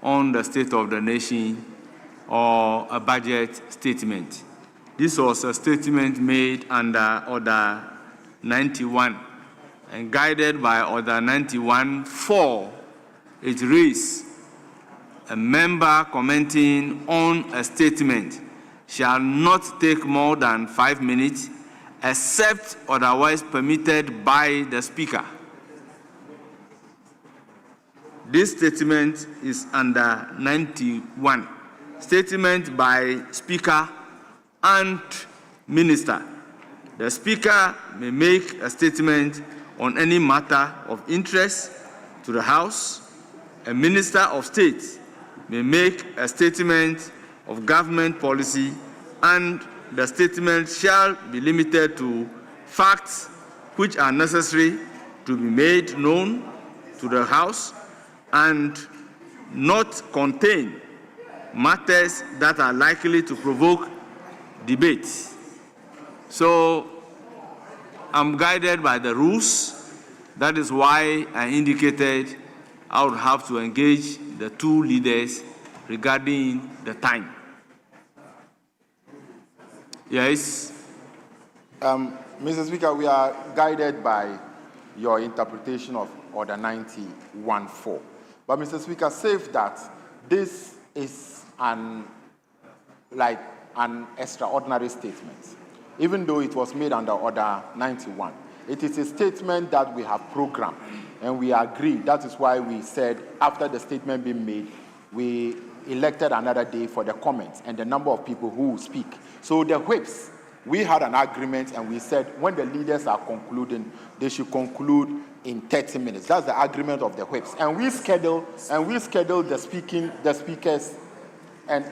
on the state of the nation or a budget statement. This was a statement made under Order 91 and guided by Order 91-4. It reads, a member commenting on a statement shall not take more than 5 minutes except otherwise permitted by the Speaker. This statement is under 91. Statement by Speaker and Minister. The Speaker may make a statement on any matter of interest to the House. A Minister of State may make a statement of government policy, and the statement shall be limited to facts which are necessary to be made known to the House and not contain matters that are likely to provoke debate. So I'm guided by the rules. That is why I indicated I would have to engage the two leaders regarding the time. Yes. Mr. Speaker, we are guided by your interpretation of Order 91-4. But Mr. Speaker, save that this is an extraordinary statement. Even though it was made under Order 91, it is a statement that we have programmed, and we agree. That is why we said after the statement being made, we elected another day for the comments and the number of people who will speak. So the whips, we had an agreement, and we said when the leaders are concluding, they should conclude in 30 minutes. That's the agreement of the whips. And we schedule the speakers, and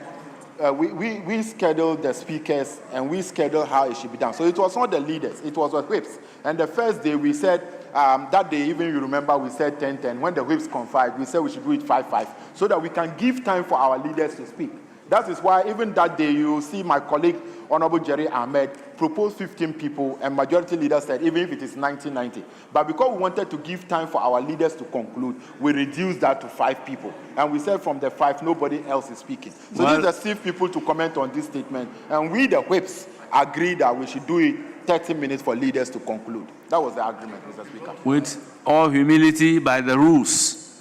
we schedule the speakers, and we schedule how it should be done. So it was not the leaders, it was the whips. And the first day we said that day, even you remember, we said 10-10. When the whips confide, we said we should do it 5-5, so that we can give time for our leaders to speak. That is why even that day, you see my colleague, Honorable Jerry Ahmed, proposed 15 people, and majority leader said, even if it is 90-90. But because we wanted to give time for our leaders to conclude, we reduced that to 5 people. And we said from the 5, nobody else is speaking. So these are 6 people to comment on this statement. And we, the whips, agreed that we should do it 30 minutes for leaders to conclude. That was the agreement, Mr. Speaker. With all humility, by the rules,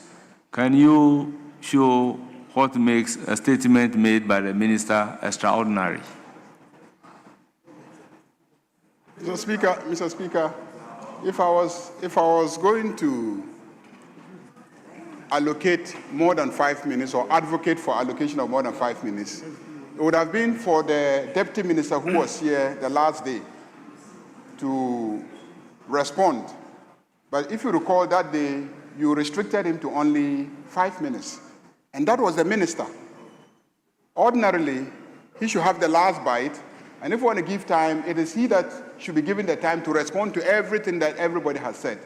can you show what makes a statement made by the minister extraordinary? Mr. Speaker, if I was going to allocate more than 5 minutes or advocate for allocation of more than 5 minutes, it would have been for the deputy minister who was here the last day to respond. But if you recall that day, you restricted him to only 5 minutes. And that was the minister. Ordinarily, he should have the last bite. And if we want to give time, it is he that should be given the time to respond to everything that everybody has said.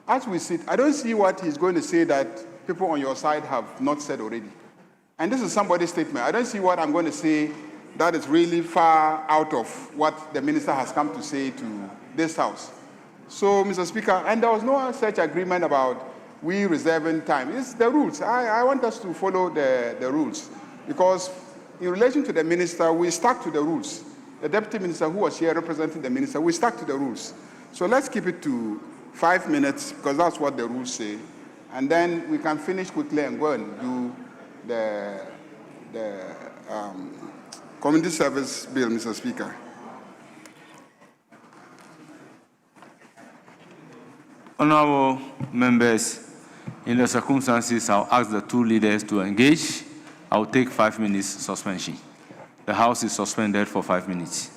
As we sit, I don't see what he's going to say that people on your side have not said already. And this is somebody's statement. I don't see what I'm going to say that is really far out of what the minister has come to say to this House. So, Mr. Speaker, and there was no such agreement about we reserving time. It's the rules. I want us to follow the rules, because in relation to the minister, we stuck to the rules. The deputy minister who was here representing the minister, we stuck to the rules. So let's keep it to 5 minutes, because that's what the rules say. And then we can finish quickly and go and do the community service bill, Mr. Speaker. Honorable members, in the circumstances, I'll ask the 2 leaders to engage. I'll take 5 minutes suspension. The House is suspended for 5 minutes.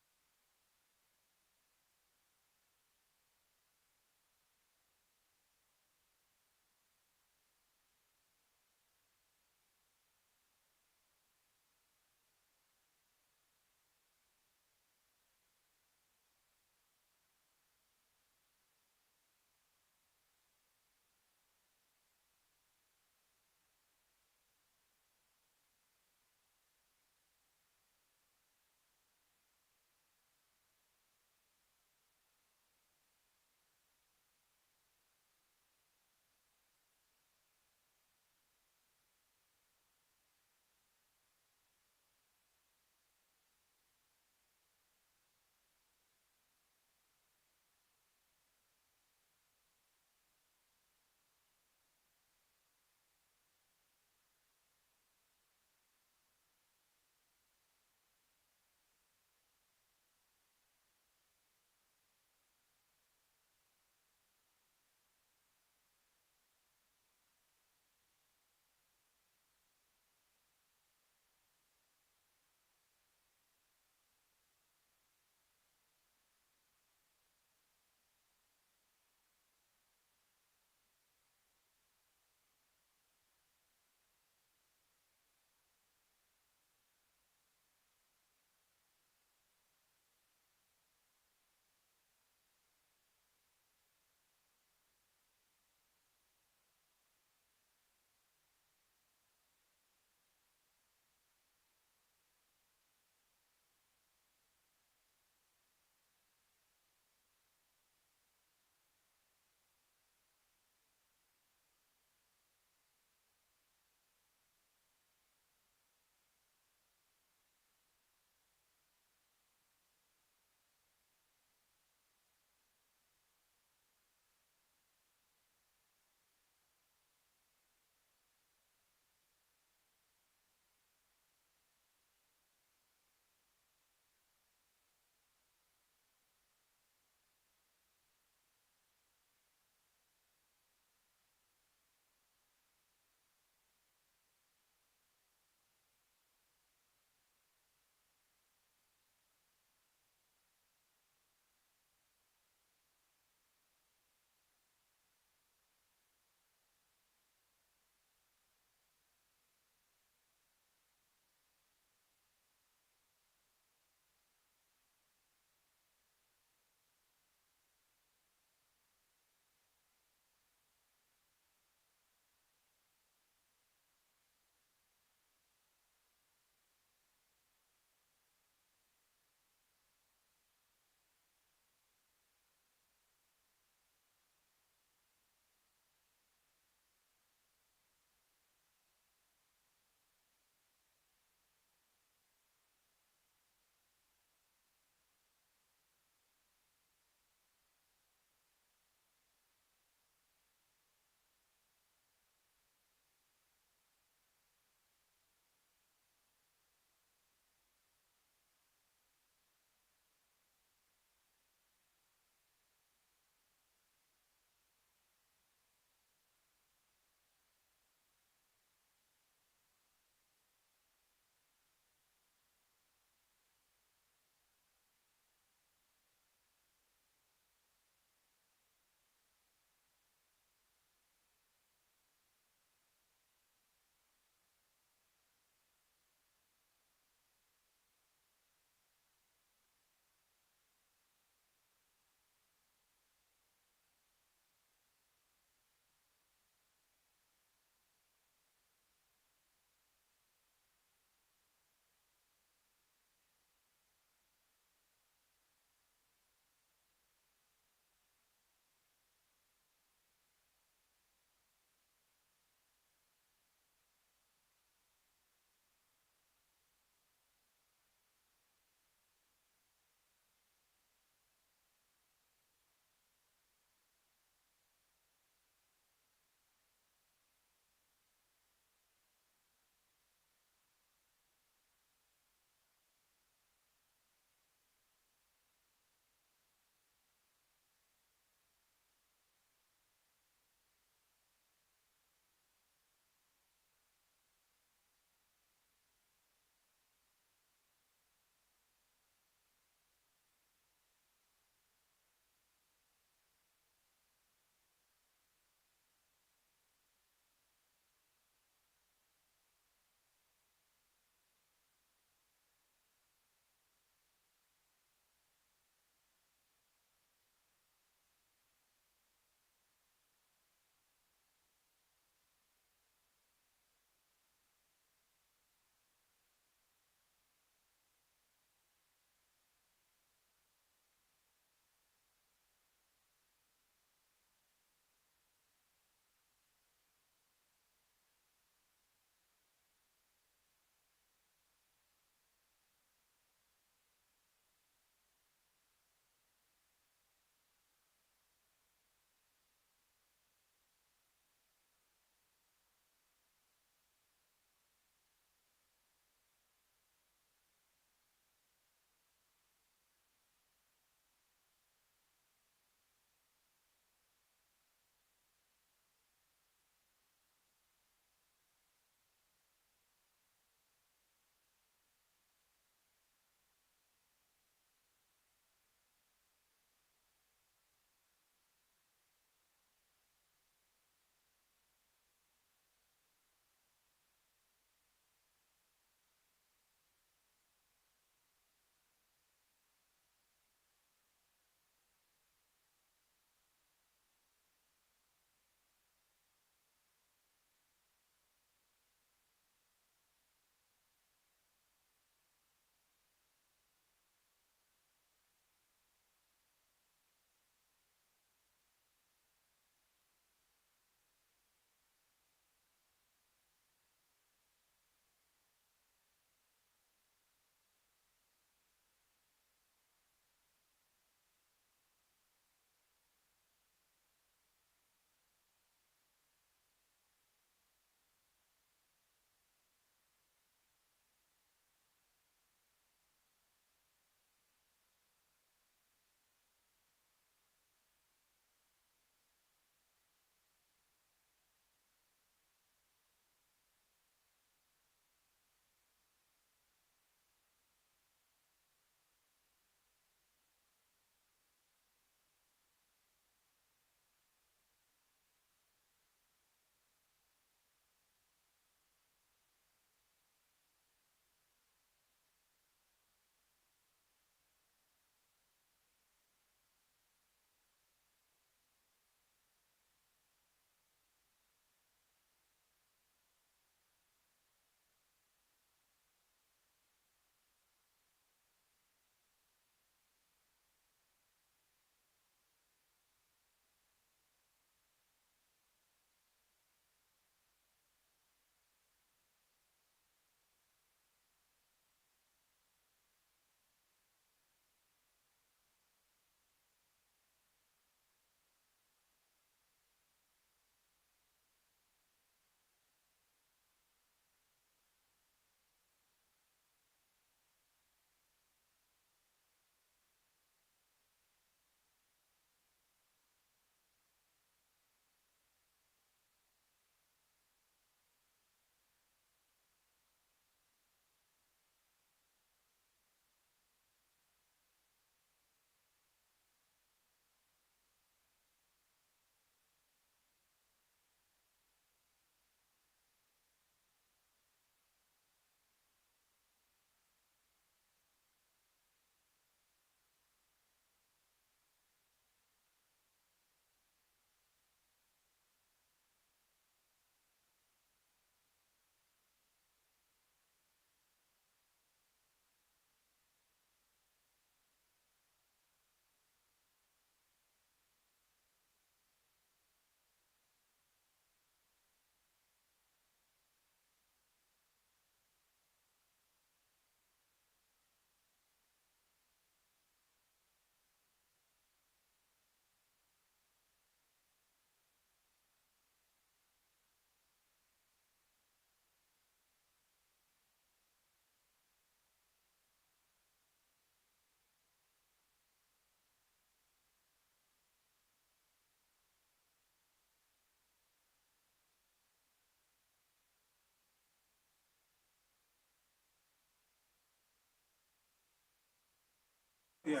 Yeah.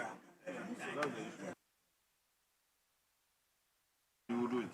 You will do it.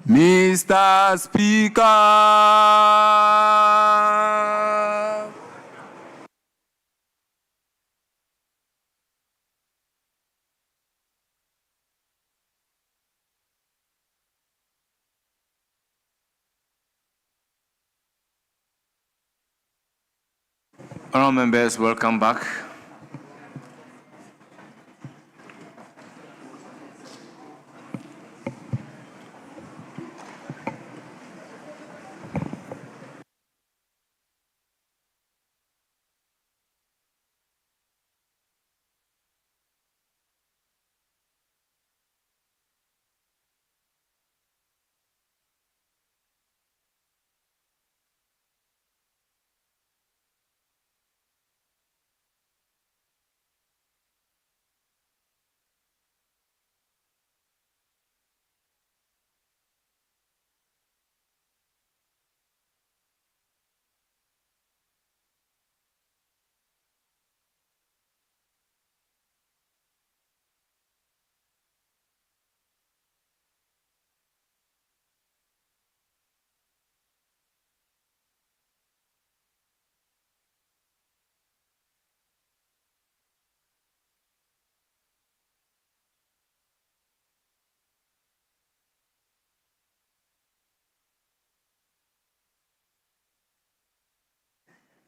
Mr. Speaker. Honourable members, welcome back.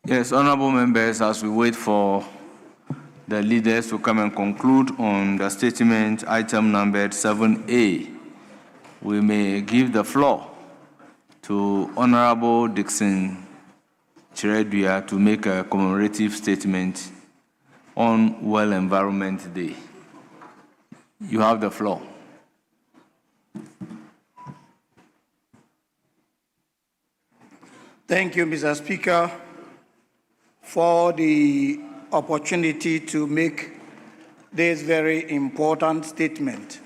Yes, honourable members, as we wait for the leaders to come and conclude on the statement item numbered 7A, we may give the floor to Honourable Dixon Chiredua to make a commemorative statement on World Environment Day. You have the floor. Thank you, Mr. Speaker, for the opportunity to make this very important statement.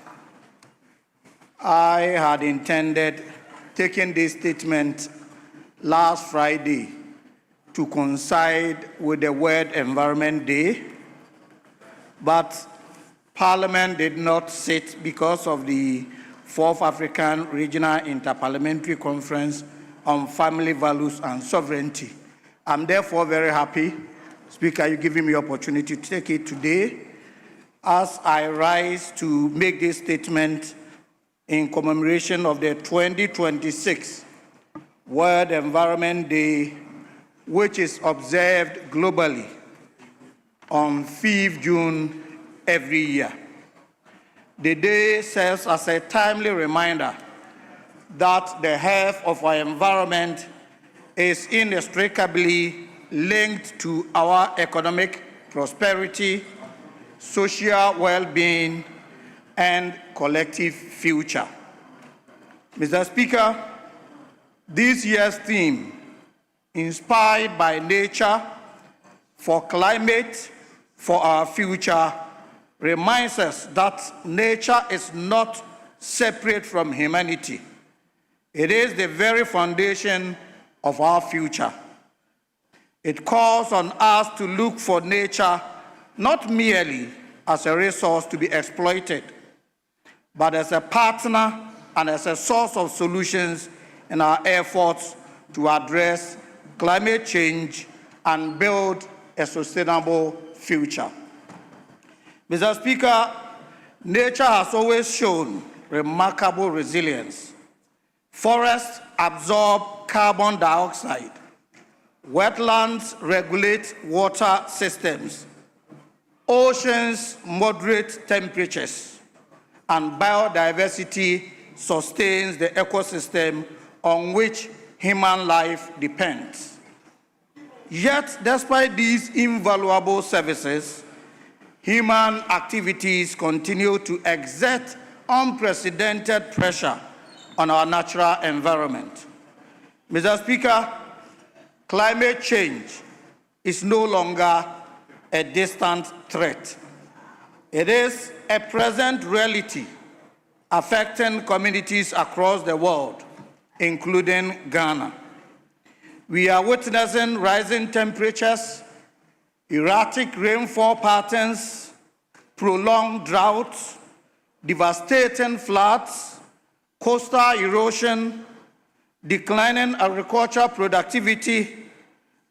I had intended taking this statement last Friday to coincide with the World Environment Day, but Parliament did not sit because of the 4th African Regional Interparliamentary Conference on Family Values and Sovereignty. I'm therefore very happy, Speaker, you're giving me the opportunity to take it today as I rise to make this statement in commemoration of the 2026 World Environment Day which is observed globally on 5th June every year. The day serves as a timely reminder that the health of our environment is inextricably linked to our economic prosperity, social well-being, and collective future. Mr. Speaker, this year's theme, Inspired by Nature, for Climate, for Our Future, reminds us that nature is not separate from humanity. It is the very foundation of our future. It calls on us to look for nature not merely as a resource to be exploited, but as a partner and as a source of solutions in our efforts to address climate change and build a sustainable future. Mr. Speaker, nature has always shown remarkable resilience. Forests absorb carbon dioxide. Wetlands regulate water systems. Oceans moderate temperatures. And biodiversity sustains the ecosystem on which human life depends. Yet, despite these invaluable services, human activities continue to exert unprecedented pressure on our natural environment. Mr. Speaker, climate change is no longer a distant threat. It is a present reality affecting communities across the world, including Ghana. We are witnessing rising temperatures, erratic rainfall patterns, prolonged droughts, devastating floods, coastal erosion, declining agricultural productivity,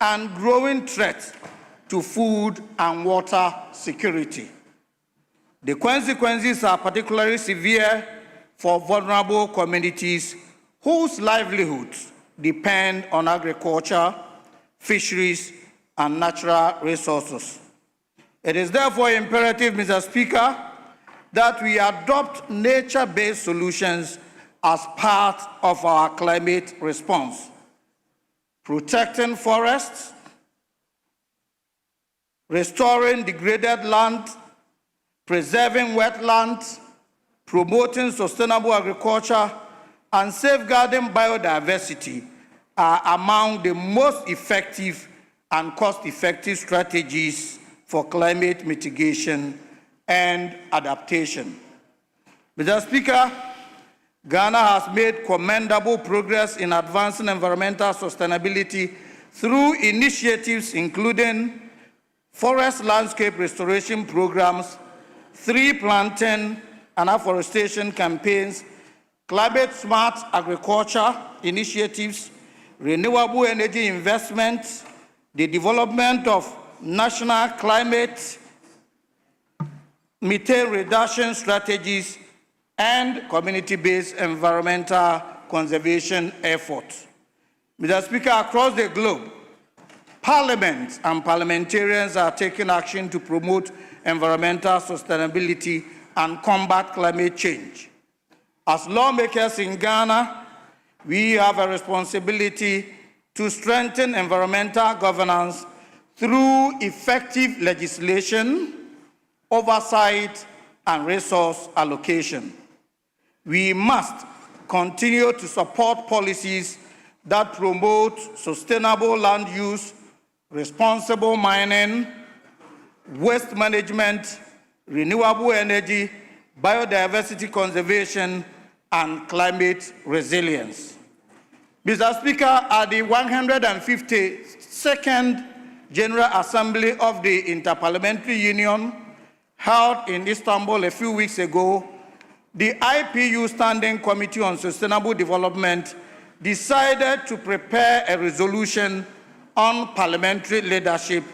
and growing threats to food and water security. The consequences are particularly severe for vulnerable communities whose livelihoods depend on agriculture, fisheries, and natural resources. It is therefore imperative, Mr. Speaker, that we adopt nature-based solutions as part of our climate response. Protecting forests, restoring degraded land, preserving wetlands, promoting sustainable agriculture, and safeguarding biodiversity are among the most effective and cost-effective strategies for climate mitigation and adaptation. Mr. Speaker, Ghana has made commendable progress in advancing environmental sustainability through initiatives including forest landscape restoration programs, tree planting and afforestation campaigns, climate-smart agriculture initiatives, renewable energy investments, the development of national climate methane reduction strategies, and community-based environmental conservation efforts. Mr. Speaker, across the globe, parliaments and parliamentarians are taking action to promote environmental sustainability and combat climate change. As lawmakers in Ghana, we have a responsibility to strengthen environmental governance through effective legislation, oversight, and resource allocation. We must continue to support policies that promote sustainable land use, responsible mining, waste management, renewable energy, biodiversity conservation, and climate resilience. Mr. Speaker, at the 152nd General Assembly of the Interparliamentary Union, held in Istanbul a few weeks ago, the IPU Standing Committee on Sustainable Development decided to prepare a resolution on parliamentary leadership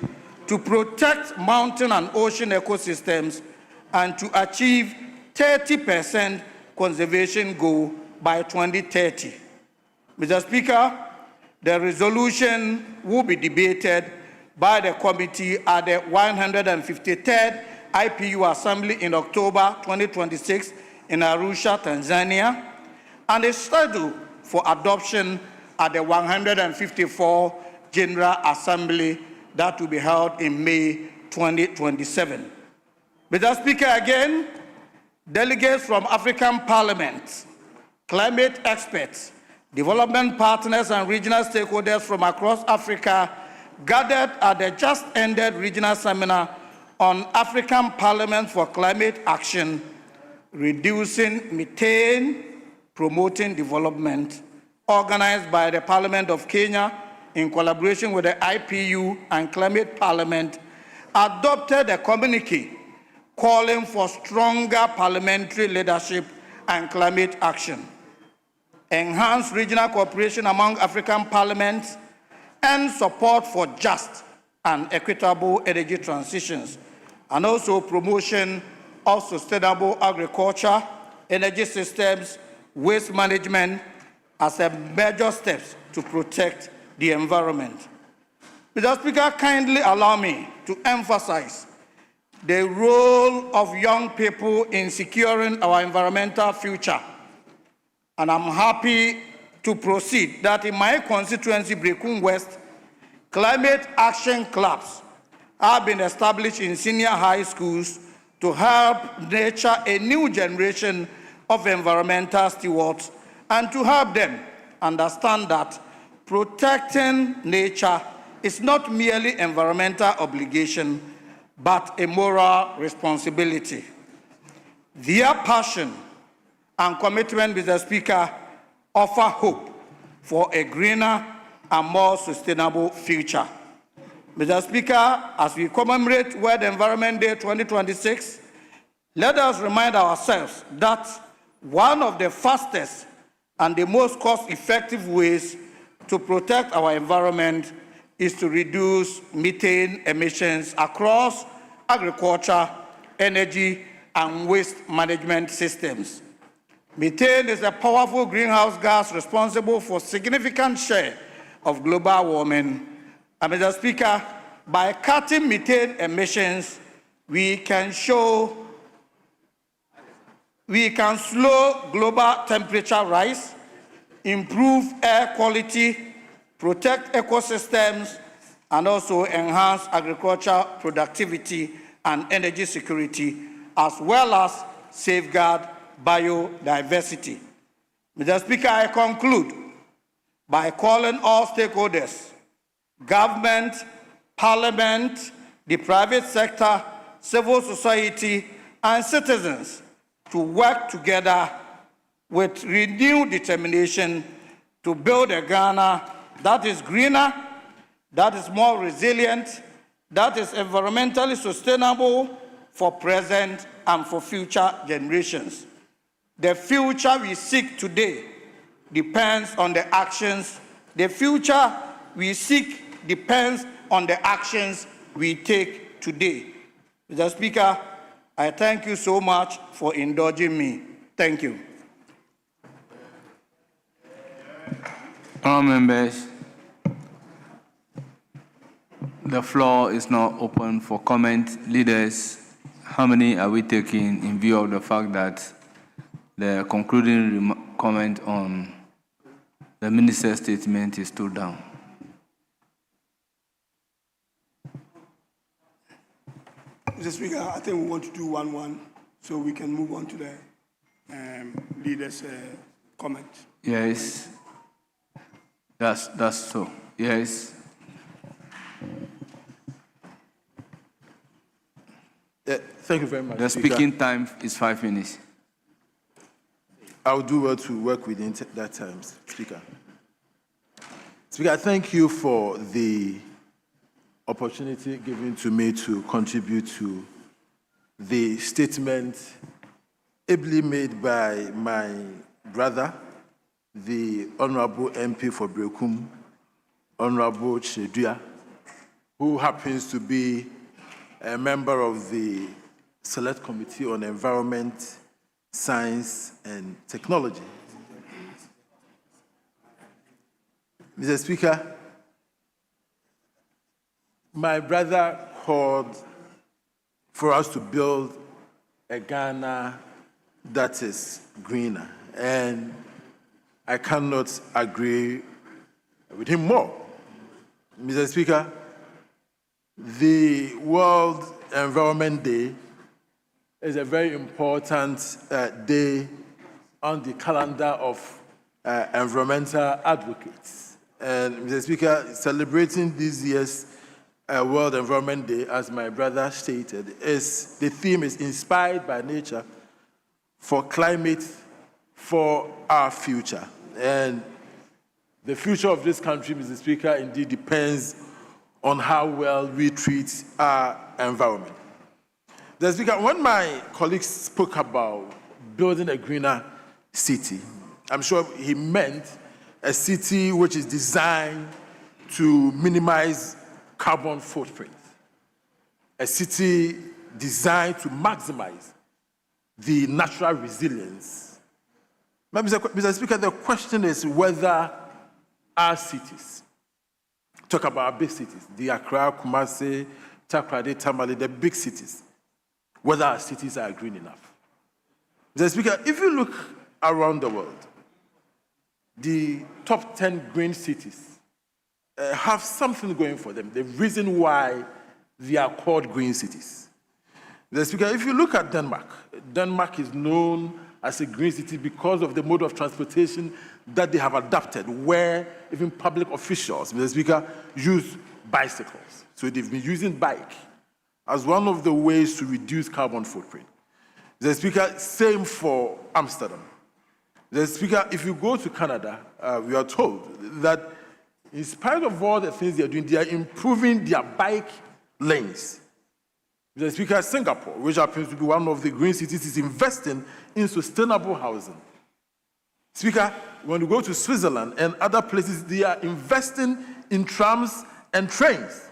to protect mountain and ocean ecosystems and to achieve 30% conservation goal by 2030. Mr. Speaker, The resolution will be debated by the committee at the 153rd IPU Assembly in October 2026 in Arusha, Tanzania, and is scheduled for adoption at the 154th General Assembly that will be held in May 2027. Mr. Speaker, again, delegates from African parliaments, climate experts, development partners, and regional stakeholders from across Africa gathered at the just-ended regional seminar on African Parliament for Climate Action, Reducing Methane, Promoting Development, organized by the Parliament of Kenya in collaboration with the IPU and Climate Parliament, adopted a communique calling for stronger parliamentary leadership and climate action, enhanced regional cooperation among African parliaments, and support for just and equitable energy transitions, and also promotion of sustainable agriculture, energy systems, waste management as a major steps to protect the environment. Mr. Speaker, kindly allow me to emphasize the role of young people in securing our environmental future. And I'm happy to proceed that in my constituency, Brekun West, climate action clubs have been established in senior high schools to help nurture a new generation of environmental stewards and to help them understand that protecting nature is not merely environmental obligation, but a moral responsibility. Their passion and commitment, Mr. Speaker, offer hope for a greener and more sustainable future. Mr. Speaker, as we commemorate World Environment Day 2026, let us remind ourselves that one of the fastest and the most cost-effective ways to protect our environment is to reduce methane emissions across agriculture, energy, and waste management systems. Methane is a powerful greenhouse gas responsible for a significant share of global warming. And Mr. Speaker, by cutting methane emissions, we can slow global temperature rise, improve air quality, protect ecosystems, and also enhance agricultural productivity and energy security, as well as safeguard biodiversity. Mr. Speaker, I conclude by calling all stakeholders, government, parliament, the private sector, civil society, and citizens to work together with renewed determination to build a Ghana that is greener, that is more resilient, that is environmentally sustainable for present and for future generations. The future we seek today depends on the actions. The future we seek depends on the actions we take today. Mr. Speaker, I thank you so much for indulging me. Thank you. Honourable members, the floor is now open for comment. Leaders, how many are we taking in view of the fact that the concluding comment on the minister's statement is stood down? Mr. Speaker, I think we want to do 1-1 so we can move on to the leader's comment. Yes, that's so. Yes. Thank you very much. The Speaker. speaking time is 5 minutes. I'll do well to work within that time, Speaker. Speaker, I thank you for the opportunity given to me to contribute to the statement ably made by my brother, the Honorable MP for Brekum, Honorable Chedua, who happens to be a member of the Select Committee on Environment, Science and Technology. Mr. Speaker, my brother called for us to build a Ghana that is greener, and I cannot agree with him more. Mr. Speaker, the World Environment Day is a very important day on the calendar of environmental advocates. And Mr. Speaker, celebrating this year's World Environment Day, as my brother stated, the theme is inspired by nature for climate, for our future. And the future of this country, Mr. Speaker, indeed depends on how well we treat our environment. Mr. Speaker, when my colleagues spoke about building a greener city, I'm sure he meant a city which is designed to minimize carbon footprint, a city designed to maximize the natural resilience. But Mr. Speaker, the question is whether our cities, talk about our big cities, the Accra, Kumasi, Takoradi, Tamale, the big cities, whether our cities are green enough. Mr. Speaker, if you look around the world, the top 10 green cities have something going for them, the reason why they are called green cities. Mr. Speaker, if you look at Denmark, Denmark is known as a green city because of the mode of transportation that they have adopted, where even public officials, Mr. Speaker, use bicycles. So they've been using bike as one of the ways to reduce carbon footprint. Mr. Speaker, same for Amsterdam. Mr. Speaker, if you go to Canada, we are told that in spite of all the things they are doing, they are improving their bike lanes. Mr. Speaker, Singapore, which happens to be one of the green cities, is investing in sustainable housing. Speaker, when you go to Switzerland and other places, they are investing in trams and trains.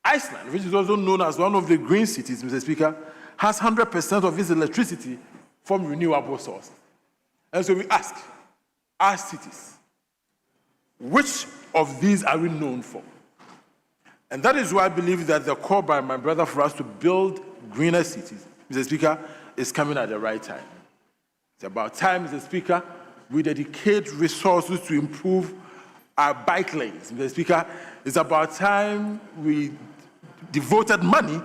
Iceland, which is also known as one of the green cities, Mr. Speaker, has 100% of its electricity from renewable sources. And so we ask our cities, which of these are we known for? And that is why I believe that the call by my brother for us to build greener cities, Mr. Speaker, is coming at the right time. It's about time, Mr. Speaker, we dedicate resources to improve our bike lanes. Mr. Speaker, it's about time we devoted money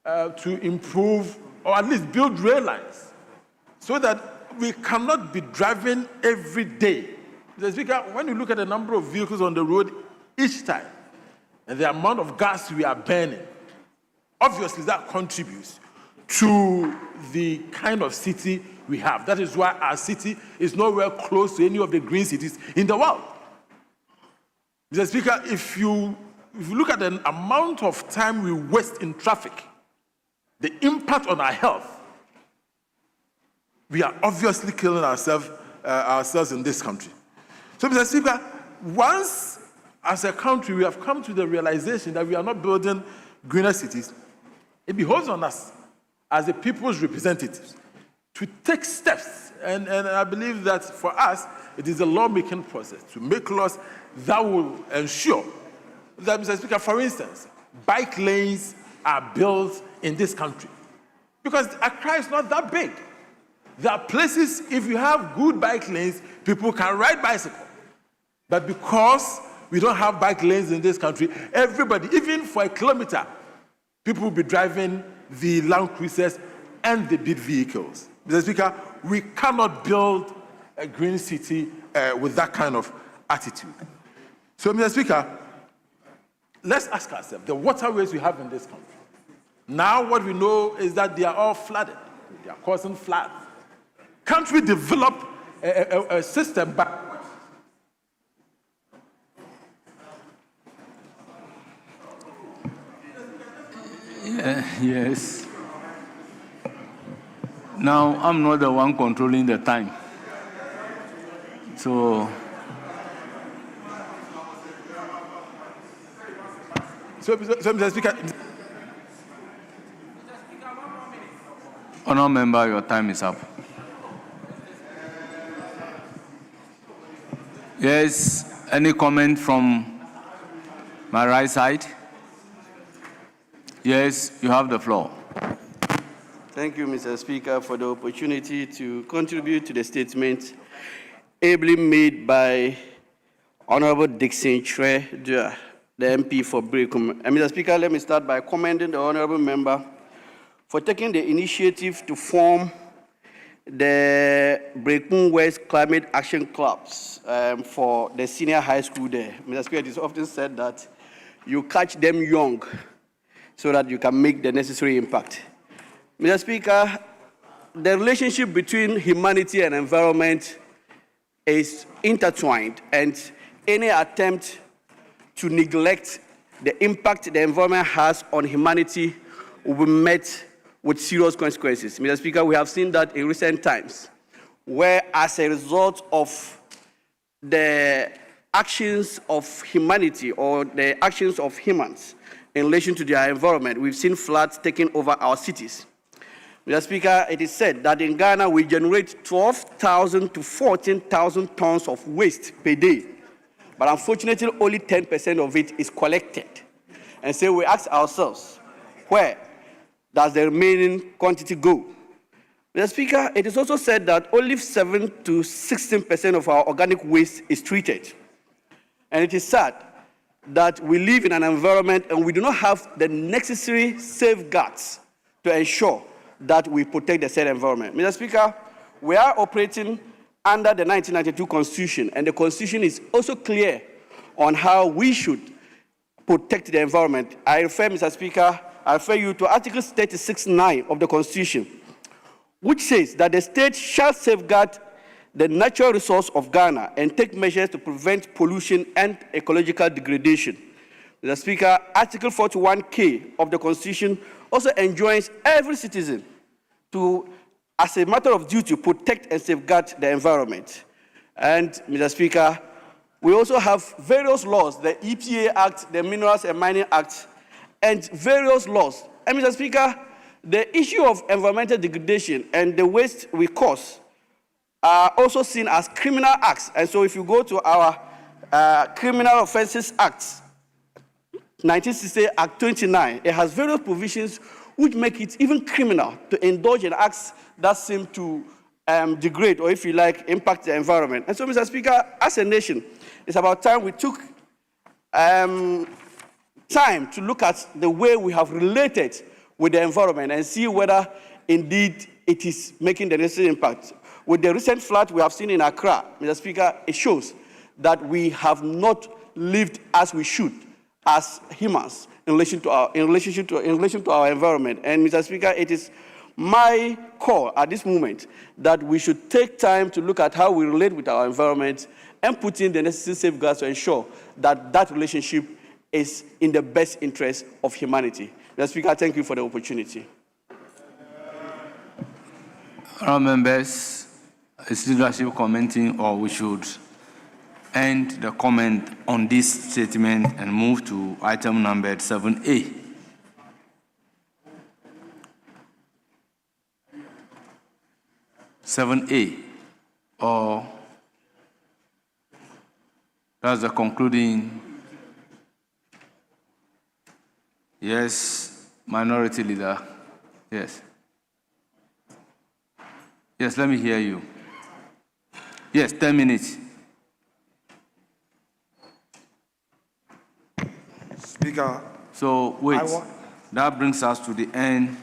to improve or at least build rail lines so that we cannot be driving every day. Mr. Speaker, when you look at the number of vehicles on the road each time and the amount of gas we are burning, obviously that contributes to the kind of city we have. That is why our city is nowhere close to any of the green cities in the world. Mr. Speaker, if you look at the amount of time we waste in traffic, the impact on our health, we are obviously killing ourselves in this country. So, Mr. Speaker, once as a country we have come to the realization that we are not building greener cities, it behoves on us as the people's representatives to take steps. And I believe that for us, it is a lawmaking process to make laws that will ensure that, Mr. Speaker, for instance, bike lanes are built in this country. Because Accra is not that big. There are places, if you have good bike lanes, people can ride bicycle. But because we don't have bike lanes in this country, everybody, even for a kilometer, people will be driving the Land Cruisers and the big vehicles. Mr. Speaker, we cannot build a green city with that kind of attitude. So, Mr. Speaker, let's ask ourselves, the waterways we have in this country, now what we know is that they are all flooded. They are causing floods. Can't we develop a system backwards? Yes. Now, I'm not the one controlling the time. So Mr. Speaker. Honourable member, your time is up. Yes, Any comment from my right side? Yes, you have the floor. Thank you, Mr. Speaker, for the opportunity to contribute to the statement ably made by Honorable Dixon Tre, the MP for Brekum. Mr. Speaker, let me start by commending the Honorable Member for taking the initiative to form the Brekum West Climate Action Clubs for the senior high school there. Mr. Speaker, it is often said that you catch them young so that you can make the necessary impact. Mr. Speaker, the relationship between humanity and environment is intertwined, and any attempt to neglect the impact the environment has on humanity will be met with serious consequences. Mr. Speaker, we have seen that in recent times, where as a result of the actions of humanity or the actions of humans in relation to their environment, we've seen floods taking over our cities. Mr. Speaker, it is said that in Ghana we generate 12,000 to 14,000 tons of waste per day, but unfortunately only 10% of it is collected. And so we ask ourselves, where does the remaining quantity go? Mr. Speaker, it is also said that only 7 to 16% of our organic waste is treated. And it is sad that we live in an environment and we do not have the necessary safeguards to ensure that we protect the said environment. Mr. Speaker, we are operating under the 1992 Constitution, and the Constitution is also clear on how we should protect the environment. I refer, Mr. Speaker, I refer you to Article 36(9) of the Constitution, which says that the state shall safeguard the natural resource of Ghana and take measures to prevent pollution and ecological degradation. Mr. Speaker, Article 41K of the Constitution also enjoins every citizen to, as a matter of duty, protect and safeguard the environment. And, Mr. Speaker, we also have various laws, the EPA Act, the Minerals and Mining Act, and various laws. And, Mr. Speaker, the issue of environmental degradation and the waste we cause are also seen as criminal acts. And so if you go to our Criminal Offences Act, 1960 Act 29, it has various provisions which make it even criminal to indulge in acts that seem to degrade or, if you like, impact the environment. And so, Mr. Speaker, as a nation, it's about time we took time to look at the way we have related with the environment and see whether indeed it is making the necessary impact. With the recent flood we have seen in Accra, Mr. Speaker, it shows that we have not lived as we should as humans in relation to our environment. And, Mr. Speaker, it is my call at this moment that we should take time to look at how we relate with our environment and put in the necessary safeguards to ensure that that relationship is in the best interest of humanity. Mr. Speaker, thank you for the opportunity. Honourable members, is leadership commenting, or we should end the comment on this statement and move to item number 7A? Or that's the concluding. Yes, Minority Leader. Yes. Yes, let me hear you. Yes, 10 minutes. Speaker. So, wait. That brings us to the end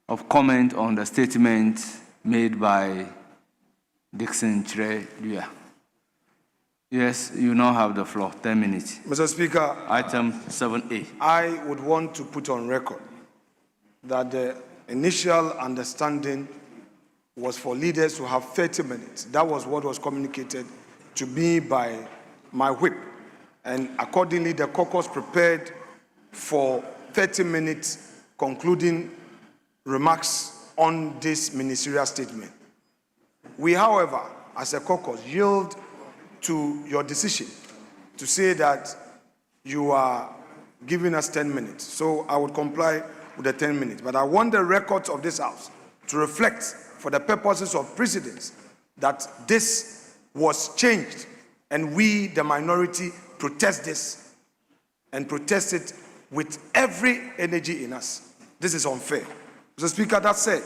of comment on the statement made by Dixon Tre. Yes, you now have the floor. 10 minutes. Mr. Speaker. Item 7A. I would want to put on record that the initial understanding was for leaders to have 30 minutes. That was what was communicated to me by my whip. And accordingly, the caucus prepared for 30 minutes concluding remarks on this ministerial statement. We, however, as a caucus, yield to your decision to say that you are giving us 10 minutes. So I would comply with the 10 minutes. But I want the records of this House to reflect, for the purposes of precedence, that this was changed And we, the minority, protest this and protest it with every energy in us. This is unfair. Mr. Speaker, that said,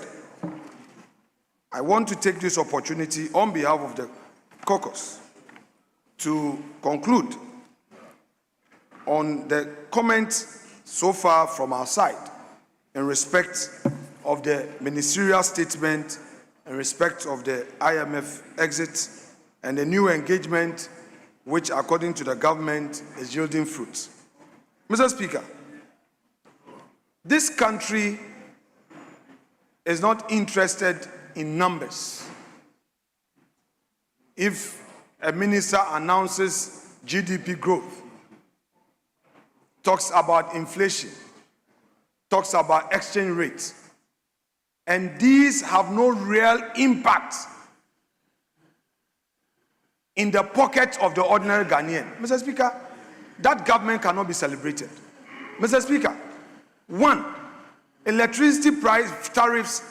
I want to take this opportunity on behalf of the caucus to conclude on the comments so far from our side in respect of the ministerial statement, in respect of the IMF exit, and the new engagement which, according to the government, is yielding fruits. Mr. Speaker, this country is not interested in numbers. If a minister announces GDP growth, talks about inflation, talks about exchange rates, and these have no real impact in the pocket of the ordinary Ghanaian, Mr. Speaker, that government cannot be celebrated. Mr. Speaker, one, electricity price tariffs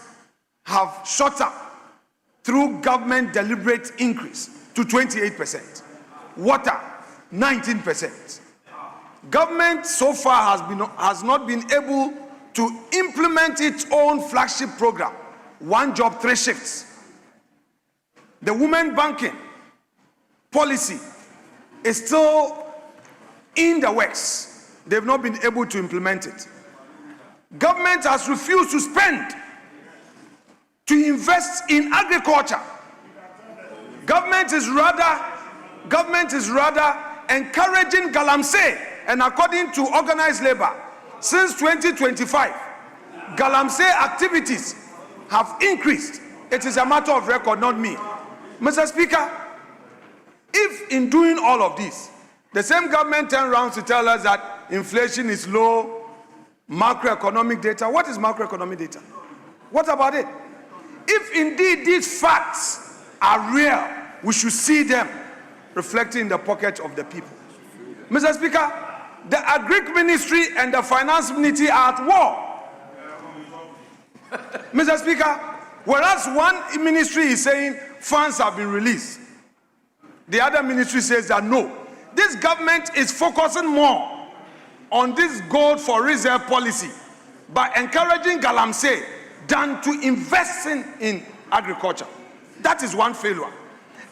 have shot up through government deliberate increase to 28%. Water, 19%. Government so far has not been able to implement its own flagship program, One Job, Three Shifts. The women banking policy is still in the works. They've not been able to implement it. Government has refused to spend to invest in agriculture. Government is rather encouraging galamsey, and according to organized labor, since 2025, galamsey activities have increased. It is a matter of record, not me. Mr. Speaker, if in doing all of this, the same government turns around to tell us that inflation is low, macroeconomic data, what is macroeconomic data? What about it? If indeed these facts are real, we should see them reflecting in the pocket of the people. Mr. Speaker, the Agric Ministry and the Finance Ministry are at war. Mr. Speaker, whereas one ministry is saying funds have been released, the other ministry says that no. This government is focusing more on this gold for reserve policy by encouraging galamsey than to invest in agriculture. That is one failure.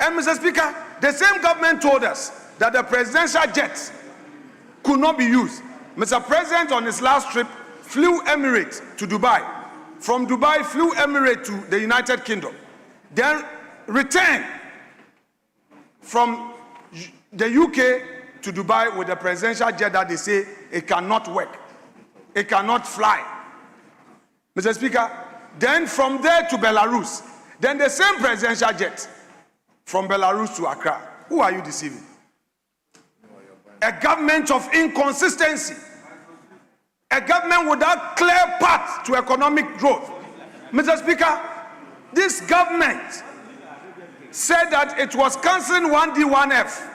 And Mr. Speaker, the same government told us that the presidential jets could not be used. Mr. President on his last trip flew Emirates to Dubai. From Dubai, flew Emirates to the United Kingdom. Then returned from the UK to Dubai with a presidential jet that they say it cannot work. It cannot fly. Mr. Speaker, then from there to Belarus. Then the same presidential jet from Belarus to Accra. Who are you deceiving? A government of inconsistency. A government without clear path to economic growth. Mr. Speaker, this government said that it was cancelling 1D, 1F.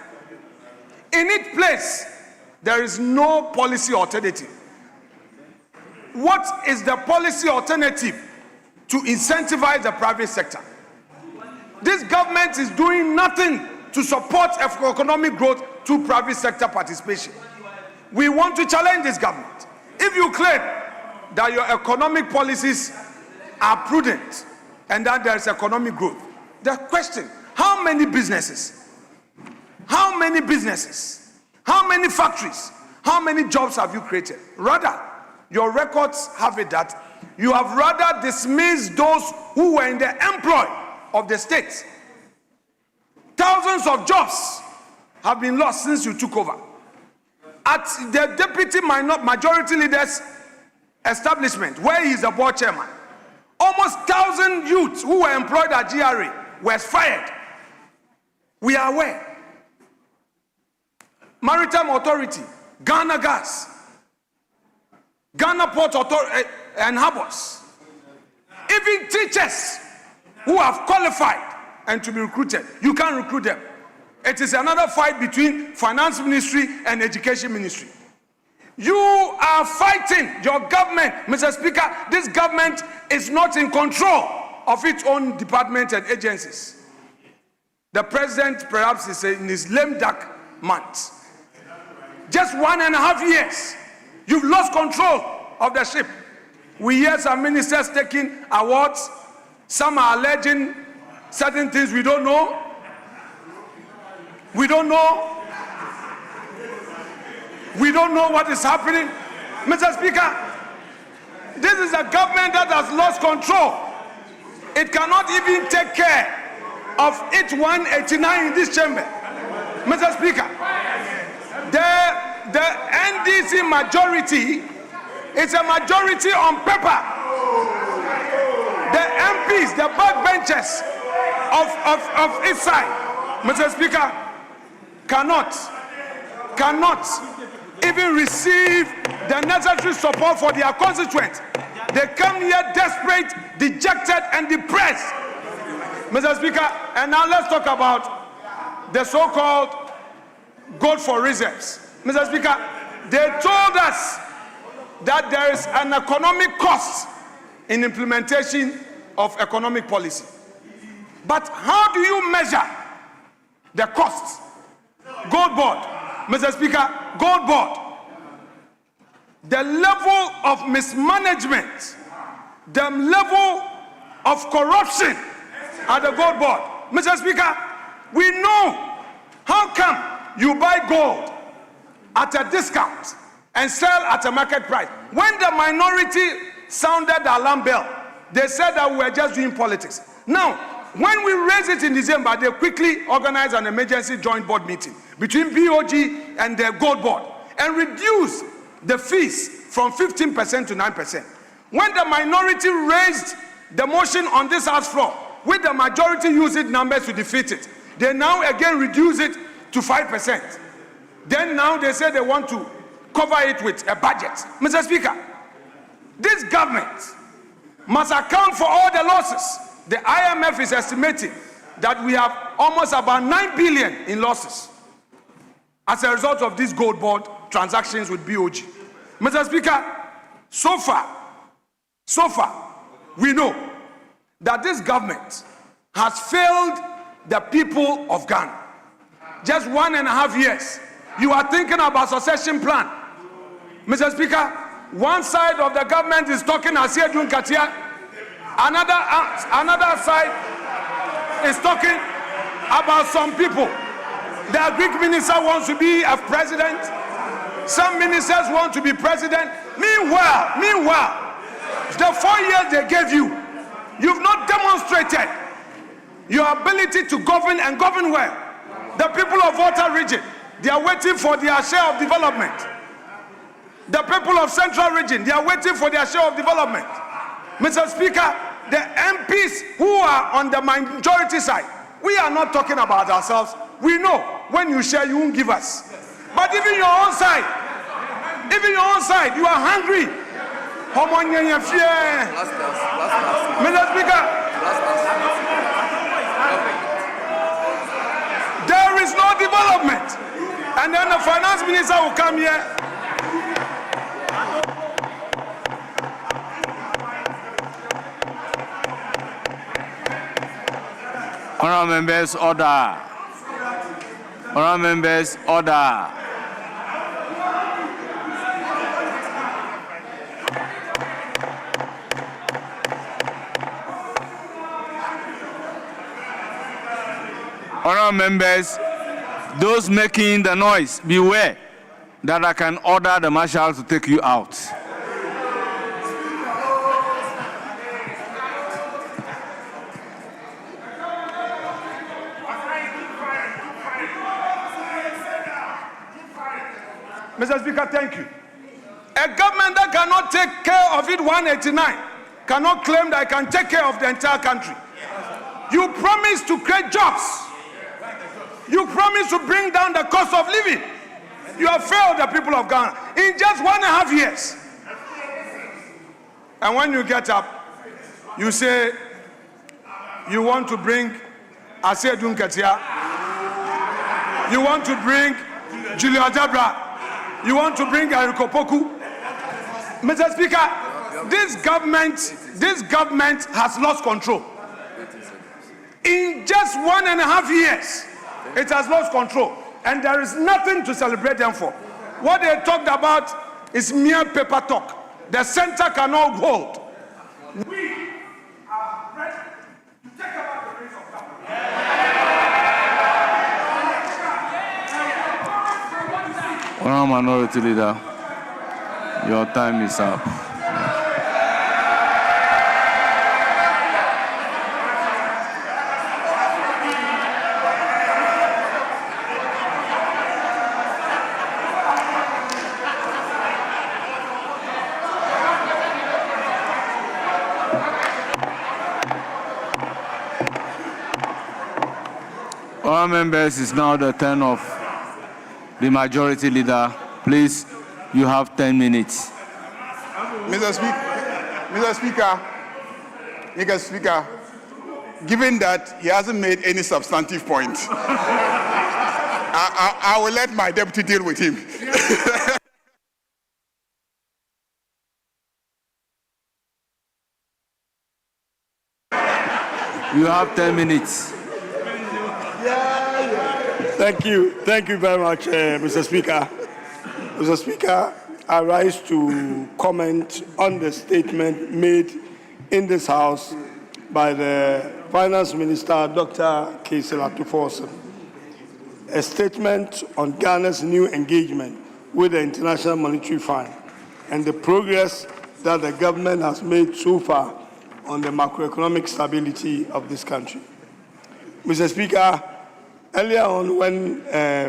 In its place, there is no policy alternative. What is the policy alternative to incentivize the private sector? This government is doing nothing to support economic growth through private sector participation. We want to challenge this government. If you claim that your economic policies are prudent and that there is economic growth, the question, how many businesses, how many factories, how many jobs have you created? Rather, your records have it that you have rather dismissed those who were in the employ of the state. Thousands of jobs have been lost since you took over. At the deputy majority leader's establishment, where he is the board chairman, almost 1,000 youths who were employed at GRA were fired. We are aware. Maritime Authority, Ghana Gas, Ghana Port Authority and Harbors, even teachers who have qualified and to be recruited, you can't recruit them. It is another fight between Finance Ministry and Education Ministry. You are fighting your government, Mr. Speaker. This government is not in control of its own departments and agencies. The president perhaps is in his lame duck months. Just 1.5 years, you've lost control of the ship. We hear some ministers taking awards. Some are alleging certain things we don't know. We don't know. We don't know what is happening. Mr. Speaker, this is a government that has lost control. It cannot even take care of its 189 in this chamber. Mr. Speaker, the NDC majority is a majority on paper. The MPs, the backbenchers of its side, Mr. Speaker, cannot even receive the necessary support for their constituents. They come here desperate, dejected, and depressed. Mr. Speaker, and now let's talk about the so-called gold for reserves. Mr. Speaker, they told us that there is an economic cost in implementation of economic policy. But how do you measure the costs? Gold board, Mr. Speaker, gold board. The level of mismanagement, the level of corruption at the gold board. Mr. Speaker, we know how come you buy gold at a discount and sell at a market price. When the minority sounded the alarm bell, they said that we were just doing politics. Now, when we raised it in December, they quickly organized an emergency joint board meeting between BOG and the gold board and reduced the fees from 15% to 9%. When the minority raised the motion on this House floor, with the majority using numbers to defeat it, they now again reduce it to 5%. Then now they say they want to cover it with a budget. Mr. Speaker, this government must account for all the losses. The IMF is estimating that we have almost about 9 billion in losses as a result of these gold board transactions with BOG. Mr. Speaker, so far, we know that this government has failed the people of Ghana. Just 1.5 years, you are thinking about succession plan. Mr. Speaker, one side of the government is talking Asiedun Katia, another side is talking about some people. The Greek minister wants to be a president. Some ministers want to be president. Meanwhile, the 4 years they gave you, you've not demonstrated your ability to govern and govern well. The people of Volta region, they are waiting for their share of development. The people of Central region, they are waiting for their share of development. Mr. Speaker, the MPs who are on the majority side, we are not talking about ourselves. We know when you share, you won't give us. But even your own side, you are hungry. Mr. Speaker, there is no development. And then the finance minister will come here. Honourable members, order. Honourable members, order. Honourable members, those making the noise, beware that I can order the marshal to take you out. Mr. Speaker, thank you. A government that cannot take care of it 189 cannot claim that it can take care of the entire country. You promised to create jobs. You promised to bring down the cost of living. You have failed the people of Ghana in just 1.5 years. And when you get up, you say you want to bring Asiedun Katia. You want to bring Julio Adabra. You want to bring Eriko Poku. Mr. Speaker, this government has lost control. In just 1.5 years, it has lost control. And there is nothing to celebrate them for. What they talked about is mere paper talk. The center cannot hold. We are ready to take about the reins of government. Honourable Minority Leader, your time is up. All members, it's now the turn of the Majority Leader. Please, you have 10 minutes. Mr. Speaker, given that he hasn't made any substantive point, I will let my deputy deal with him. You have 10 minutes. Thank you very much, Mr. Speaker. Mr. Speaker, I rise to comment on the statement made in this House by the Finance Minister, Dr. Kesela Tuforsen, a statement on Ghana's new engagement with the International Monetary Fund and the progress that the government has made so far on the macroeconomic stability of this country. Mr. Speaker, earlier on when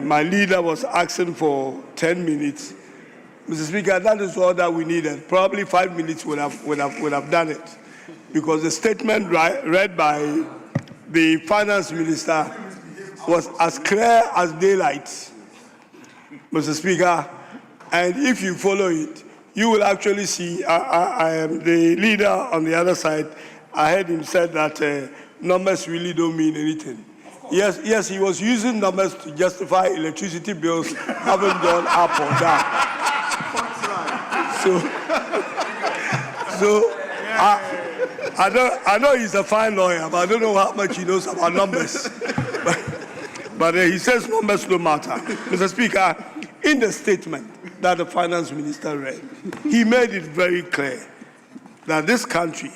my leader was asking for 10 minutes, Mr. Speaker, that is all that we needed. Probably 5 minutes would have done it, because the statement read by the Finance Minister was as clear as daylight, Mr. Speaker, and if you follow it, you will actually see, I am the leader on the other side. I heard him say that numbers really don't mean anything. Yes, he was using numbers to justify electricity bills having gone up or down. I know he's a fine lawyer, but I don't know how much he knows about numbers. but he says numbers don't matter. Mr. Speaker, in the statement that the Finance Minister read, he made it very clear that this country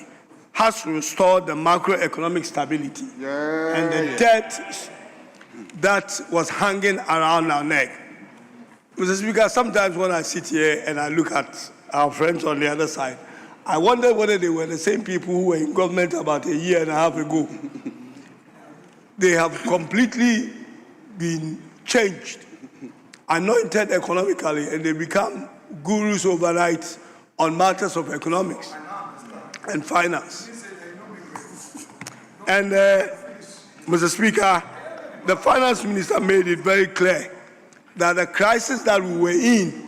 has restored the macroeconomic stability and the debt that was hanging around our neck. Mr. Speaker, sometimes when I sit here and I look at our friends on the other side, I wonder whether they were the same people who were in government about 1.5 years ago. They have completely been changed, anointed economically, and they become gurus overnight on matters of economics and finance. And Mr. Speaker, the Finance Minister made it very clear that the crisis that we were in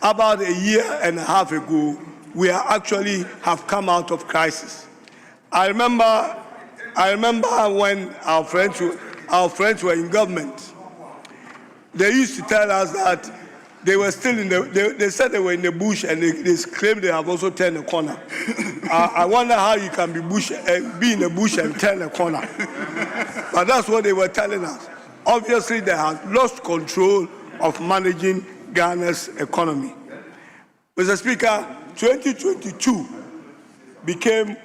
about 1.5 years ago, we are actually have come out of crisis. I remember when our friends were in government, they used to tell us that they were still in they said they were in the bush, and they claimed they have also turned a corner. I wonder how you can be in the bush and turn a corner. But that's what they were telling us. Obviously, they have lost control of managing Ghana's economy. Mr. Speaker, 2022 became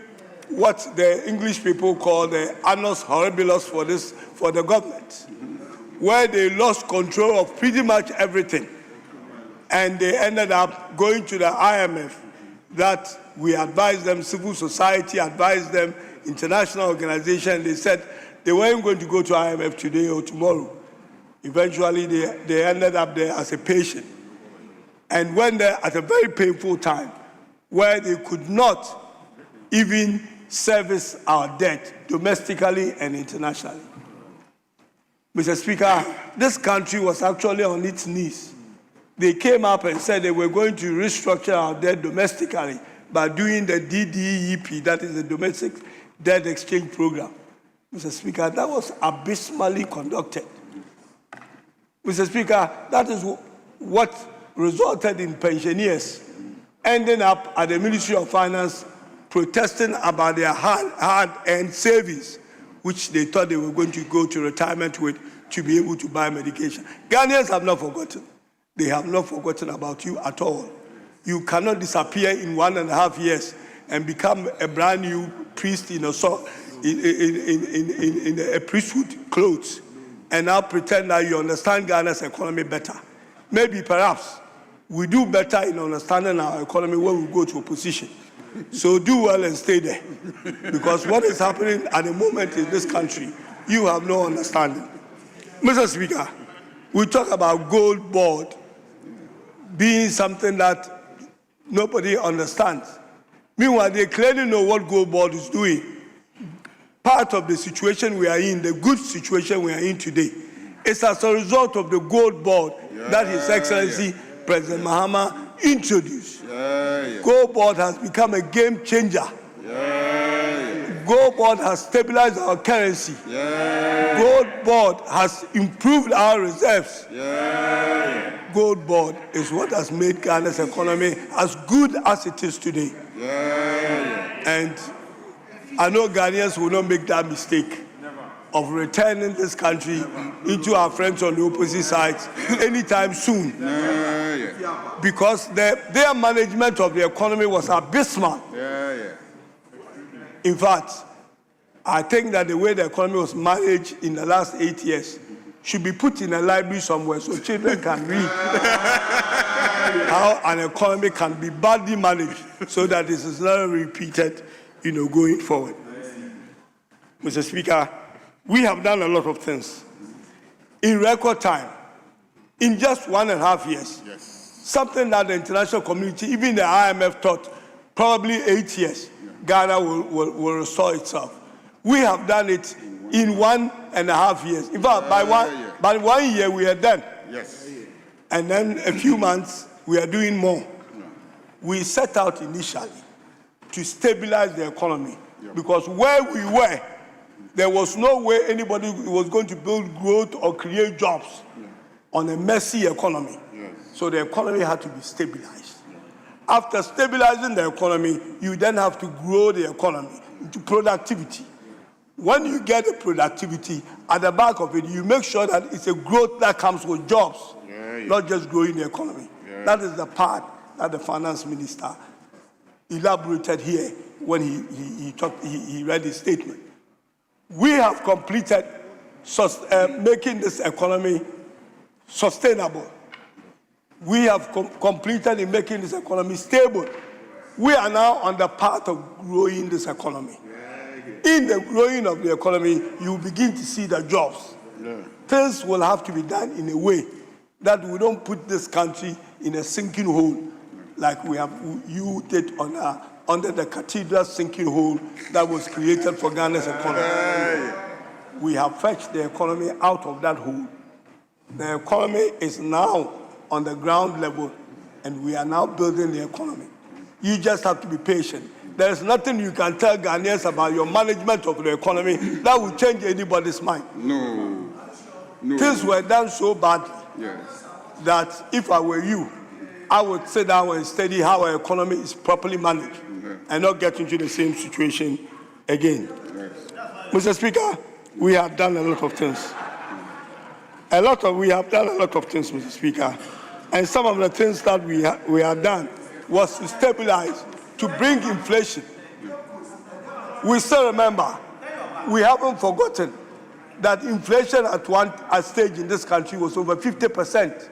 what the English people call the annus horribilis for the government, where they lost control of pretty much everything. And they ended up going to the IMF, that we advised them, civil society advised them, international organization. They said they weren't going to go to IMF today or tomorrow. Eventually, they ended up there as a patient and went there at a very painful time where they could not even service our debt domestically and internationally. Mr. Speaker, this country was actually on its knees. They came up and said they were going to restructure our debt domestically by doing the DDEP, that is the Domestic Debt Exchange Program. Mr. Speaker, that was abysmally conducted. Mr. Speaker, that is what resulted in pensioners ending up at the Ministry of Finance protesting about their hard-earned savings, which they thought they were going to go to retirement with to be able to buy medication. Ghanaians have not forgotten. They have not forgotten about you at all. You cannot disappear in 1.5 years and become a brand new priest in a priesthood clothes and now pretend that you understand Ghana's economy better. Maybe, perhaps, we do better in understanding our economy when we go to opposition. So do well and stay there. Because what is happening at the moment in this country, you have no understanding. Mr. Speaker, we talk about gold board being something that nobody understands. Meanwhile, they clearly know what gold board is doing. Part of the situation we are in, the good situation we are in today, is as a result of the gold board that His Excellency President Mahama introduced. Gold board has become a game changer. Gold board has stabilized our currency. Gold board has improved our reserves. Gold board is what has made Ghana's economy as good as it is today. And I know Ghanaians will not make that mistake of returning this country into our friends on the opposite sides anytime soon. Because their management of the economy was abysmal. In fact, I think that the way the economy was managed in the last 8 years should be put in a library somewhere so children can read how an economy can be badly managed so that this is not repeated, going forward. Mr. Speaker, we have done a lot of things in record time, in just 1.5 years. Something that the international community, even the IMF, thought probably 8 years, Ghana will restore itself. We have done it in 1.5 years. In fact, by 1 year we are done. And then a few months we are doing more. We set out initially to stabilize the economy because where we were, there was no way anybody was going to build growth or create jobs on a messy economy. So the economy had to be stabilized. After stabilizing the economy, you then have to grow the economy into productivity. When you get the productivity, at the back of it, you make sure that it's a growth that comes with jobs, not just growing the economy. That is the part that the finance minister elaborated here when he read his statement. We have completed making this economy sustainable. We have completed in making this economy stable. We are now on the path of growing this economy. In the growing of the economy, you begin to see the jobs. Things will have to be done in a way that we don't put this country in a sinking hole like you did under the cathedral sinking hole that was created for Ghana's economy. We have fetched the economy out of that hole. The economy is now on the ground level, and we are now building the economy. You just have to be patient. There is nothing you can tell Ghanaians about your management of the economy that will change anybody's mind. No. Things were done so badly that if I were you, I would sit down and study how our economy is properly managed and not get into the same situation again. Mr. Speaker, we have done a lot of things. We have done a lot of things, Mr. Speaker. And some of the things that we have done was to stabilize, to bring inflation. We still remember, we haven't forgotten that inflation at one stage in this country was over 50%.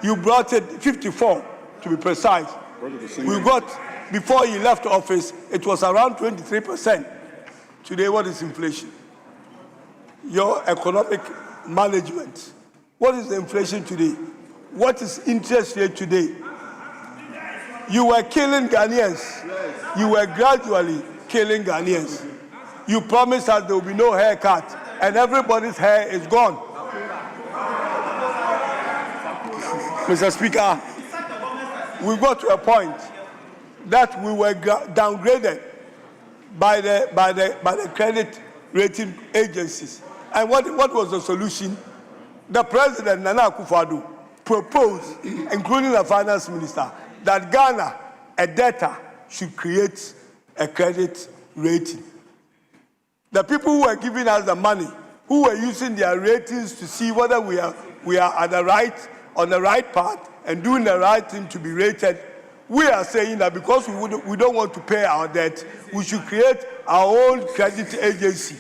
You brought it 54, to be precise. We got, before you left office, it was around 23%. Today, what is inflation? Your economic management. What is the inflation today? What is interest rate today? You were killing Ghanaians. You were gradually killing Ghanaians. You promised us there will be no haircut, and everybody's hair is gone. Mr. Speaker, we got to a point that we were downgraded by the credit rating agencies. And what was the solution? The President, Nana Akufo-Addo, proposed, including the finance minister, that Ghana, a debtor, should create a credit rating. The people who are giving us the money, who were using their ratings to see whether we are on the right path and doing the right thing to be rated, we are saying that because we don't want to pay our debt, we should create our own credit agency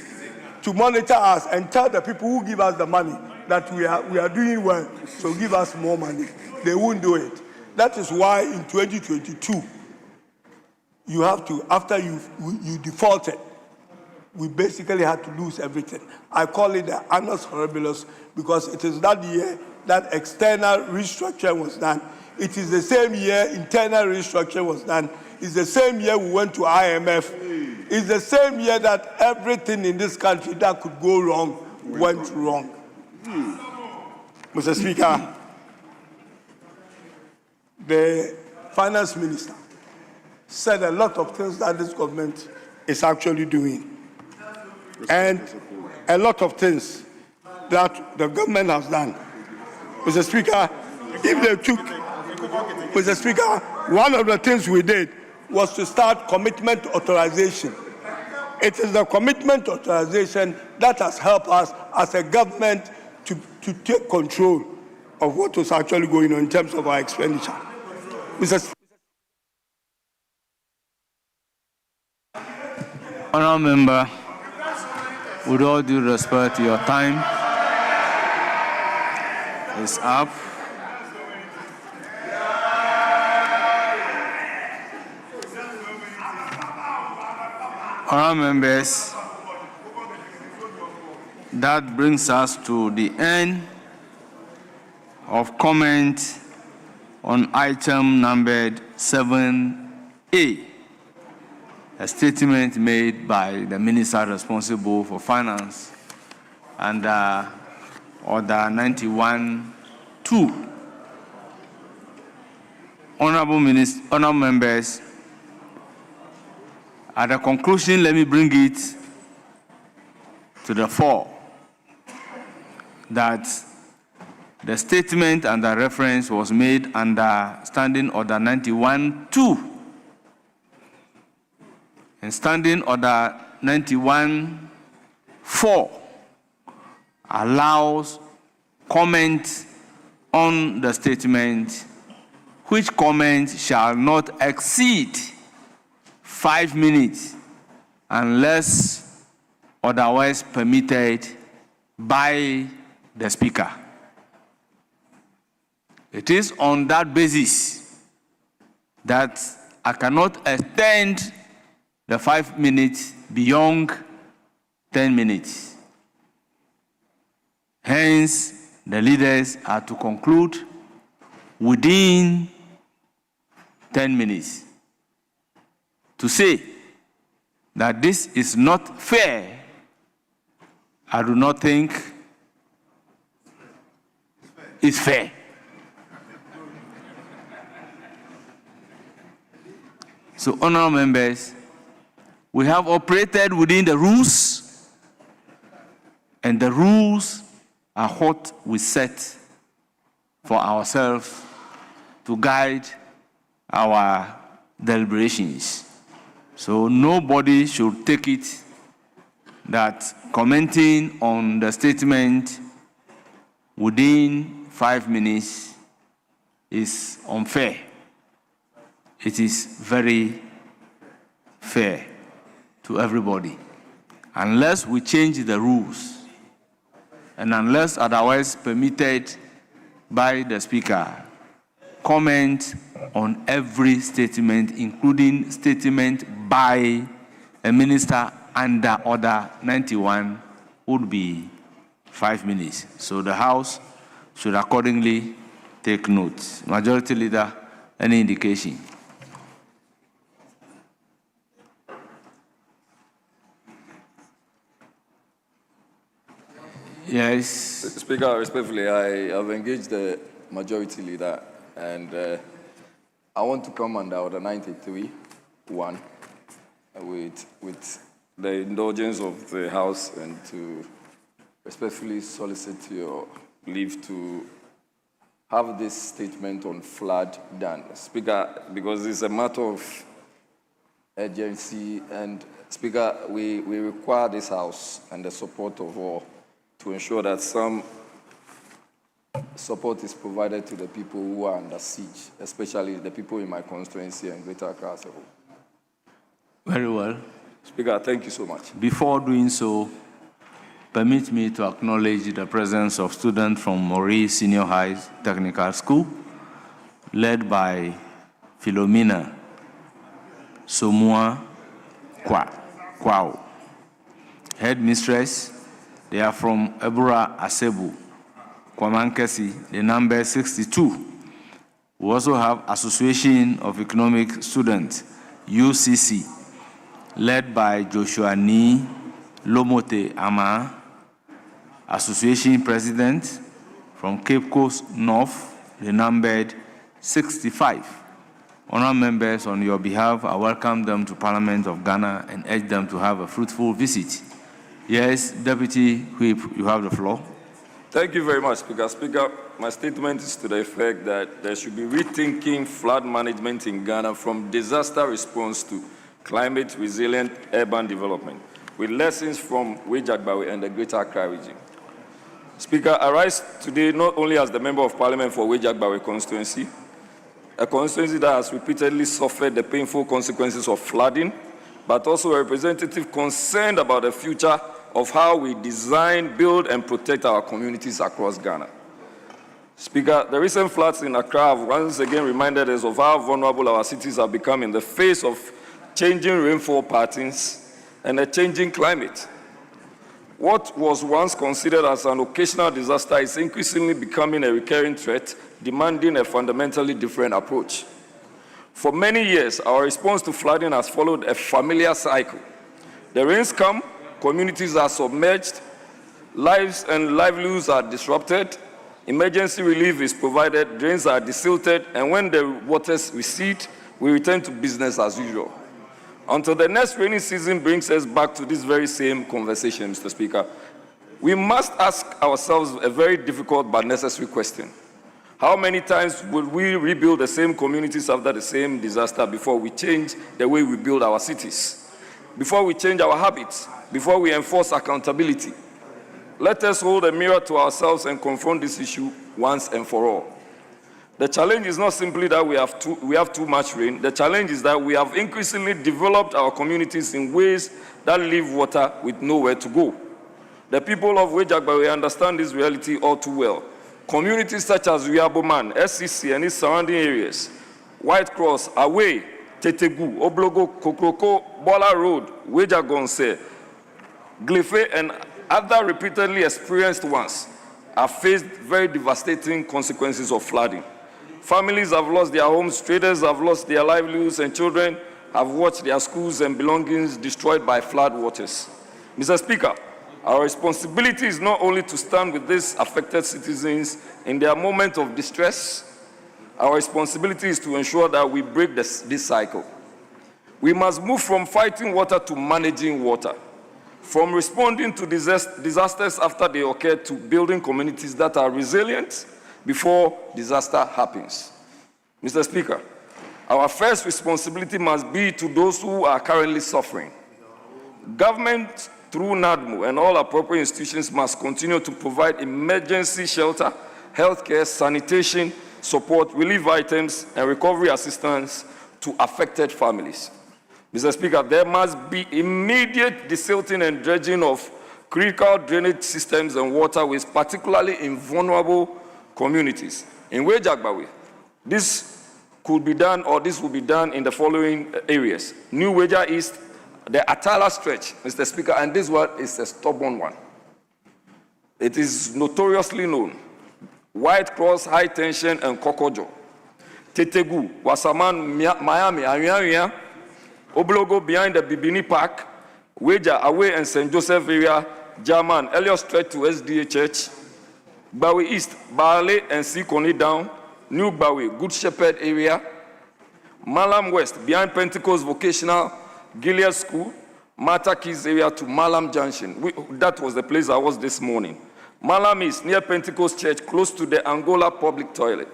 to monitor us and tell the people who give us the money that we are doing well, so give us more money. They won't do it. That is why in 2022, you have to, after you defaulted, we basically had to lose everything. I call it the annus horribilis because it is that year that external restructuring was done. It is the same year internal restructuring was done. It's the same year we went to IMF. It's the same year that everything in this country that could go wrong went wrong. Mr. Speaker, the finance minister said a lot of things that this government is actually doing. And a lot of things that the government has done. Mr. Speaker, if they took, Mr. Speaker, one of the things we did was to start commitment authorization. It is the commitment authorization that has helped us as a government to take control of what was actually going on in terms of our expenditure. Mr. Honourable Member, with all due respect, your time is up. Honourable members, that brings us to the end of comment on item numbered 7A, a statement made by the minister responsible for finance under Order 91-2. Honourable members, at the conclusion, let me bring it to the fore that the statement and the reference was made under Standing Order 91-2. And Standing Order 91-4 allows comment on the statement, which comment shall not exceed 5 minutes unless otherwise permitted by the Speaker. It is on that basis that I cannot extend the 5 minutes beyond 10 minutes. Hence, the leaders are to conclude within 10 minutes. To say that this is not fair, I do not think is fair. So, honourable members, we have operated within the rules, and the rules are what we set for ourselves to guide our deliberations. So nobody should take it that commenting on the statement within 5 minutes is unfair. It is very fair to everybody. Unless we change the rules and unless otherwise permitted by the Speaker, comment on every statement, including statement by a minister under Order 91, would be 5 minutes. So the House should accordingly take note. Majority Leader, any indication? Yes. Speaker, respectfully, I have engaged the Majority Leader, and I want to come under Order 93-1 with the indulgence of the House and to respectfully solicit your leave to have this statement on flood done. Speaker, because it's a matter of urgency. And Speaker, we require this House and the support of all to ensure that some support is provided to the people who are under siege, especially the people in my constituency and Greater Accra as a whole. Very well. Speaker, thank you so much. Before doing so, permit me to acknowledge the presence of students from Maurice Senior High Technical School, led by Philomena Somua Kwao. Headmistress, they are from Ebura Asebu, Kwamankesi, the number 62. We also have Association of Economic Students, UCC, led by Joshua Ni Lomote Ama, Association President from Cape Coast North, the numbered 65. Honourable members, on your behalf, I welcome them to Parliament of Ghana and urge them to have a fruitful visit. Yes, Deputy Whip, you have the floor. Thank you very much, Speaker. Speaker, my statement is to the effect that there should be rethinking flood management in Ghana from disaster response to climate resilient urban development, with lessons from Wejagbawe and the Greater Accra region. Speaker, I rise today not only as the Member of Parliament for Wejagbawe constituency, a constituency that has repeatedly suffered the painful consequences of flooding, but also a representative concerned about the future of how we design, build, and protect our communities across Ghana. Speaker, the recent floods in Accra have once again reminded us of how vulnerable our cities have become in the face of changing rainfall patterns and a changing climate. What was once considered as an occasional disaster is increasingly becoming a recurring threat, demanding a fundamentally different approach. For many years, our response to flooding has followed a familiar cycle. The rains come, communities are submerged, lives and livelihoods are disrupted, emergency relief is provided, drains are desilted, and when the waters recede, we return to business as usual. Until the next rainy season brings us back to this very same conversation, Mr. Speaker, we must ask ourselves a very difficult but necessary question. How many times will we rebuild the same communities after the same disaster before we change the way we build our cities? Before we change our habits? Before we enforce accountability? Let us hold a mirror to ourselves and confront this issue once and for all. The challenge is not simply that we have too much rain. The challenge is that we have increasingly developed our communities in ways that leave water with nowhere to go. The people of Wejagbawe understand this reality all too well. Communities such as Uyaboman, SCC, and its surrounding areas, White Cross, Away, Tetegu, Oblogo, Kokroko, Bola Road, Wejagonse, Glefe, and other repeatedly experienced ones have faced very devastating consequences of flooding. Families have lost their homes, traders have lost their livelihoods, and children have watched their schools and belongings destroyed by flood waters. Mr. Speaker, our responsibility is not only to stand with these affected citizens in their moment of distress, our responsibility is to ensure that we break this cycle. We must move from fighting water to managing water, from responding to disasters after they occur to building communities that are resilient before disaster happens. Mr. Speaker, our first responsibility must be to those who are currently suffering. Government, through NADMO and all appropriate institutions, must continue to provide emergency shelter, healthcare, sanitation, support, relief items, and recovery assistance to affected families. Mr. Speaker, there must be immediate desilting and dredging of critical drainage systems and waterways, particularly in vulnerable communities. In Wejagbawe, this could be done, or this will be done in the following areas. New Weja East, the Atala stretch, Mr. Speaker, and this one is a stubborn one. It is notoriously known. White Cross, High Tension, and Kokojo. Tetegu, Wasaman, Miami, Anyanya, Oblogo behind the Bibini Park, Weja, Away, and St. Joseph area, German, Elliot Stretch to SDA Church, Bawe East, Baale and Sikoni down, New Bawe, Good Shepherd area, Malam West, behind Pentecost Vocational, Gilead School, Mata Keys area to Malam Junction. That was the place I was this morning. Malam East, near Pentecost Church, close to the Angola public toilet.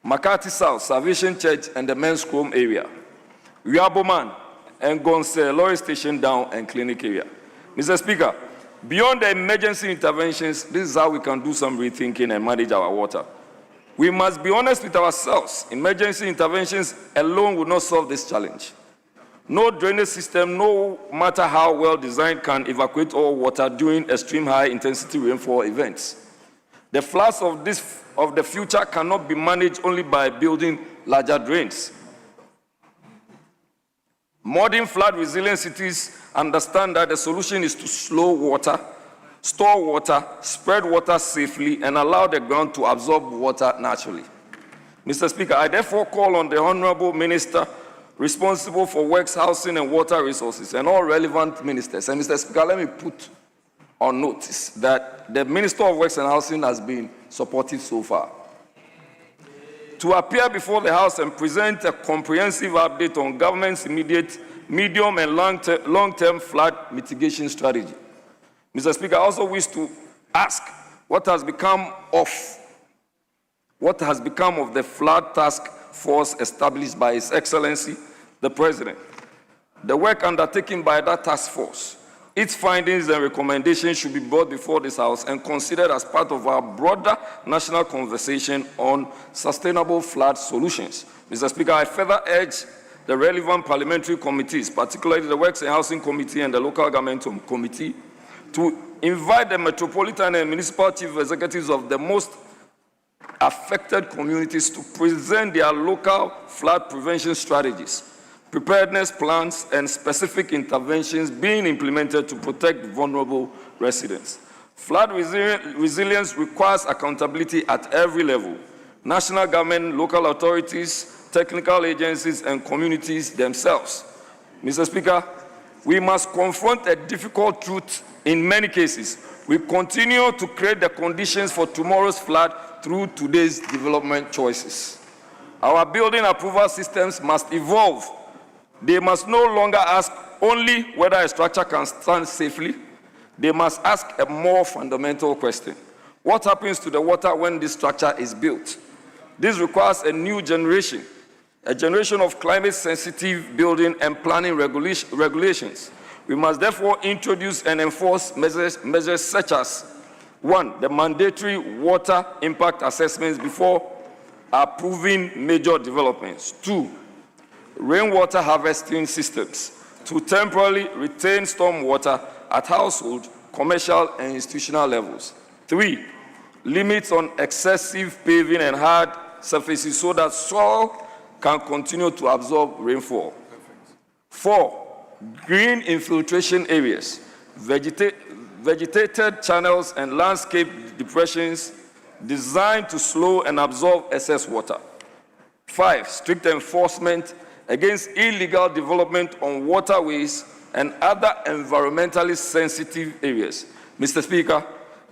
Makati South, Salvation Church and the Men's Home area. Uyaboman, and Gonse Lorry Station Down and Clinic area. Mr. Speaker, beyond the emergency interventions, this is how we can do some rethinking and manage our water. We must be honest with ourselves. Emergency interventions alone will not solve this challenge. No drainage system, no matter how well designed, can evacuate all water during extreme high-intensity rainfall events. The floods of the future cannot be managed only by building larger drains. Modern flood-resilient cities understand that the solution is to slow water, store water, spread water safely, and allow the ground to absorb water naturally. Mr. Speaker, I therefore call on the Honorable Minister responsible for works, housing, and water resources, and all relevant ministers. And Mr. Speaker, let me put on notice that the Minister of Works and Housing has been supportive so far, to appear before the House and present a comprehensive update on government's immediate, medium, and long-term flood mitigation strategy. Mr. Speaker, I also wish to ask what has become of the flood task force established by His Excellency, the President. The work undertaken by that task force, its findings and recommendations should be brought before this House and considered as part of our broader national conversation on sustainable flood solutions. Mr. Speaker, I further urge the relevant parliamentary committees, particularly the Works and Housing Committee and the Local Government Committee, to invite the metropolitan and municipal chief executives of the most affected communities to present their local flood prevention strategies, preparedness plans, and specific interventions being implemented to protect vulnerable residents. Flood resilience requires accountability at every level: national government, local authorities, technical agencies, and communities themselves. Mr. Speaker, we must confront a difficult truth. In many cases, we continue to create the conditions for tomorrow's flood through today's development choices. Our building approval systems must evolve. They must no longer ask only whether a structure can stand safely. They must ask a more fundamental question: what happens to the water when this structure is built? This requires a new generation, a generation of climate-sensitive building and planning regulations. We must therefore introduce and enforce measures such as: 1, the mandatory water impact assessments before approving major developments. 2, rainwater harvesting systems to temporarily retain stormwater at household, commercial, and institutional levels. 3, limits on excessive paving and hard surfaces so that soil can continue to absorb rainfall. 4, green infiltration areas, vegetated channels, and landscape depressions designed to slow and absorb excess water. 5, strict enforcement against illegal development on waterways and other environmentally sensitive areas. Mr. Speaker,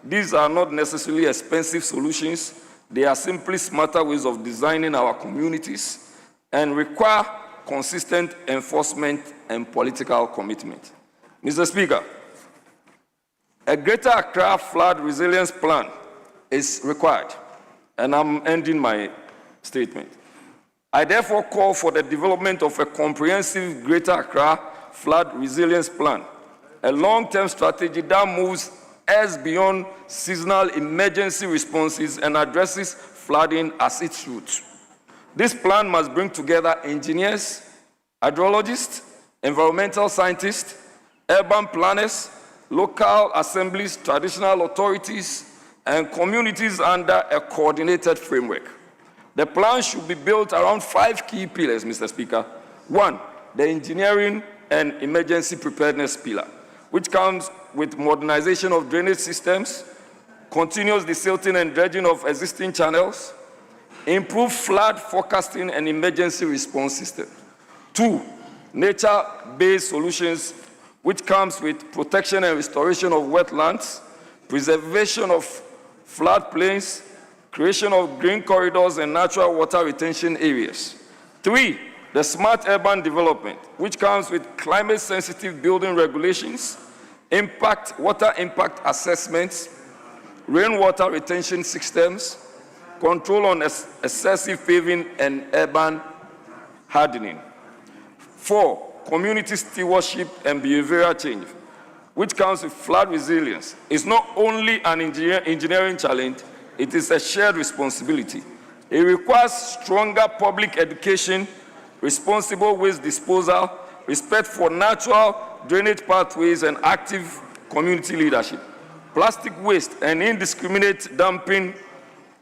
these are not necessarily expensive solutions. They are simply smarter ways of designing our communities and require consistent enforcement and political commitment. Mr. Speaker, a Greater Accra flood resilience plan is required, and I'm ending my statement. I therefore call for the development of a comprehensive Greater Accra flood resilience plan, a long-term strategy that moves us beyond seasonal emergency responses and addresses flooding as its root. This plan must bring together engineers, hydrologists, environmental scientists, urban planners, local assemblies, traditional authorities, and communities under a coordinated framework. The plan should be built around 5 key pillars, Mr. Speaker. 1, the engineering and emergency preparedness pillar, which comes with modernization of drainage systems, continuous desilting and dredging of existing channels, improved flood forecasting and emergency response system. 2, nature-based solutions, which comes with protection and restoration of wetlands, preservation of floodplains, creation of green corridors and natural water retention areas. 3, the smart urban development, which comes with climate-sensitive building regulations, water impact assessments, rainwater retention systems, control on excessive paving and urban hardening. 4, community stewardship and behavioral change, which comes with flood resilience, is not only an engineering challenge, it is a shared responsibility. It requires stronger public education, responsible waste disposal, respect for natural drainage pathways, and active community leadership. Plastic waste and indiscriminate dumping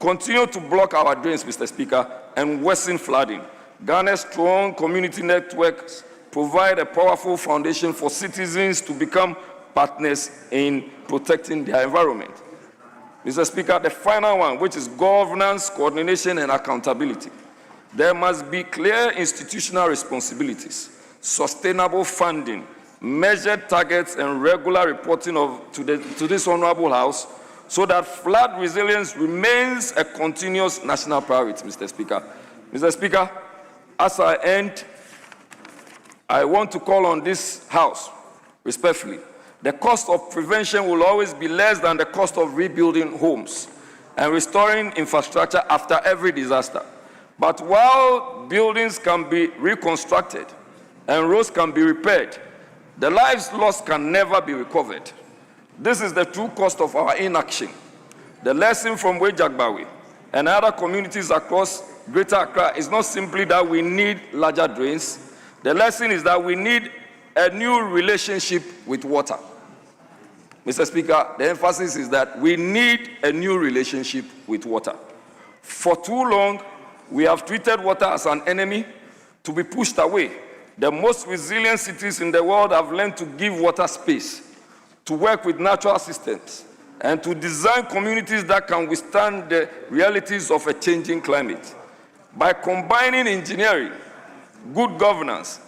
continue to block our drains, Mr. Speaker, and worsen flooding. Ghana's strong community networks provide a powerful foundation for citizens to become partners in protecting their environment. Mr. Speaker, the final one, which is governance, coordination, and accountability. There must be clear institutional responsibilities, sustainable funding, measured targets, and regular reporting to this Honorable House so that flood resilience remains a continuous national priority, Mr. Speaker. Mr. Speaker, as I end, I want to call on this House, respectfully. The cost of prevention will always be less than the cost of rebuilding homes and restoring infrastructure after every disaster. But while buildings can be reconstructed and roads can be repaired, the lives lost can never be recovered. This is the true cost of our inaction. The lesson from Wejagbawe and other communities across Greater Accra is not simply that we need larger drains. The lesson is that we need a new relationship with water. Mr. Speaker, the emphasis is that we need a new relationship with water. For too long, we have treated water as an enemy to be pushed away. The most resilient cities in the world have learned to give water space, to work with natural systems, and to design communities that can withstand the realities of a changing climate. By combining engineering, good governance,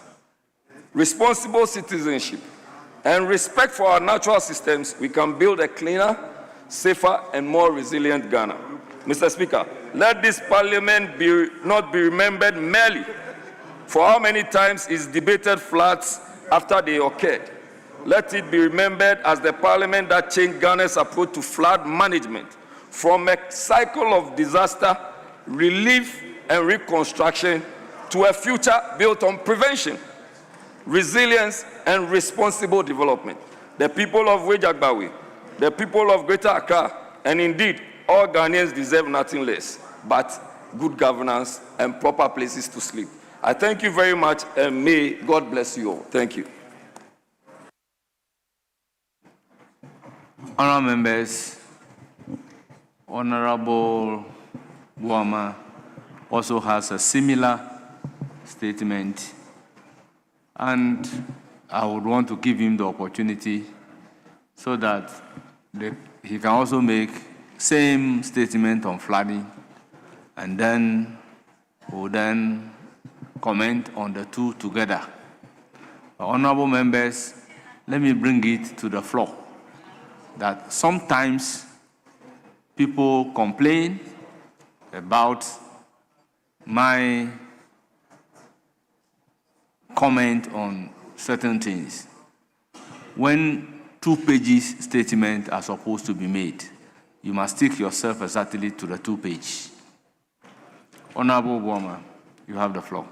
responsible citizenship, and respect for our natural systems, we can build a cleaner, safer, and more resilient Ghana. Mr. Speaker, let this parliament not be remembered merely for how many times it's debated floods after they occurred. Let it be remembered as the parliament that changed Ghana's approach to flood management from a cycle of disaster, relief, and reconstruction to a future built on prevention, resilience, and responsible development. The people of Wejagbawe, the people of Greater Accra, and indeed all Ghanaians deserve nothing less but good governance and proper places to sleep. I thank you very much, and may God bless you all. Thank you. Honourable members, Honourable Buama also has a similar statement, and I would want to give him the opportunity so that he can also make same statement on flooding, and then we'll then comment on the two together. Honourable members, let me bring it to the floor that sometimes people complain about my comment on certain things. When 2 pages statements are supposed to be made, you must stick yourself exactly to the 2 pages. Honourable Buama, you have the floor.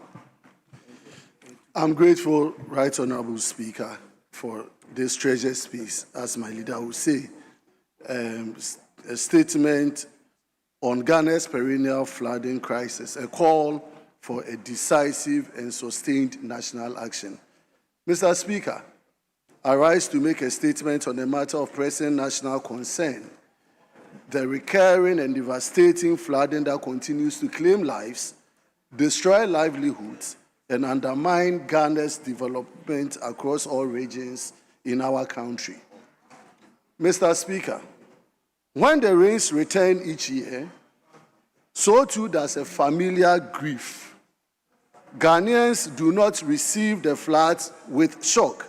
I'm grateful, Right Honourable Speaker, for this treasure space, as my leader would say. A statement on Ghana's perennial flooding crisis, a call for a decisive and sustained national action. Mr. Speaker, I rise to make a statement on a matter of pressing national concern, the recurring and devastating flooding that continues to claim lives, destroy livelihoods, and undermine Ghana's development across all regions in our country. Mr. Speaker, when the rains return each year, so too does a familiar grief. Ghanaians do not receive the floods with shock.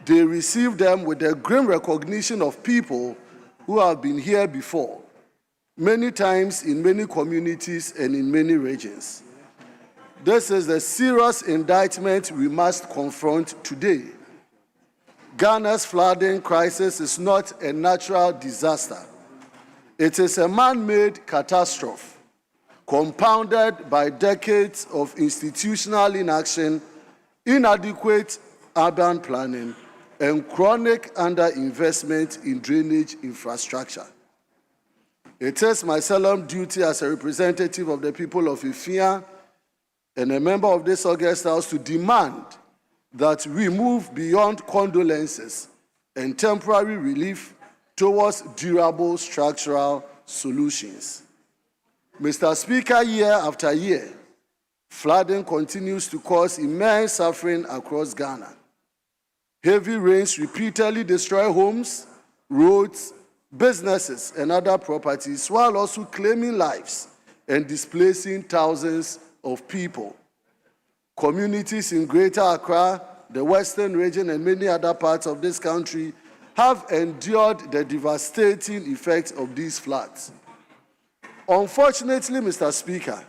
They receive them with the grim recognition of people who have been here before, many times in many communities and in many regions. This is the serious indictment we must confront today. Ghana's flooding crisis is not a natural disaster. It is a man-made catastrophe, compounded by decades of institutional inaction inadequate urban planning, and chronic underinvestment in drainage infrastructure. It is my solemn duty as a representative of the people of Ifia and a member of this august house to demand that we move beyond condolences and temporary relief towards durable structural solutions. Mr. Speaker, year after year, flooding continues to cause immense suffering across Ghana. Heavy rains repeatedly destroy homes, roads, businesses, and other properties, while also claiming lives and displacing thousands of people. Communities in Greater Accra, the Western region, and many other parts of this country have endured the devastating effects of these floods. Unfortunately, Mr. Speaker,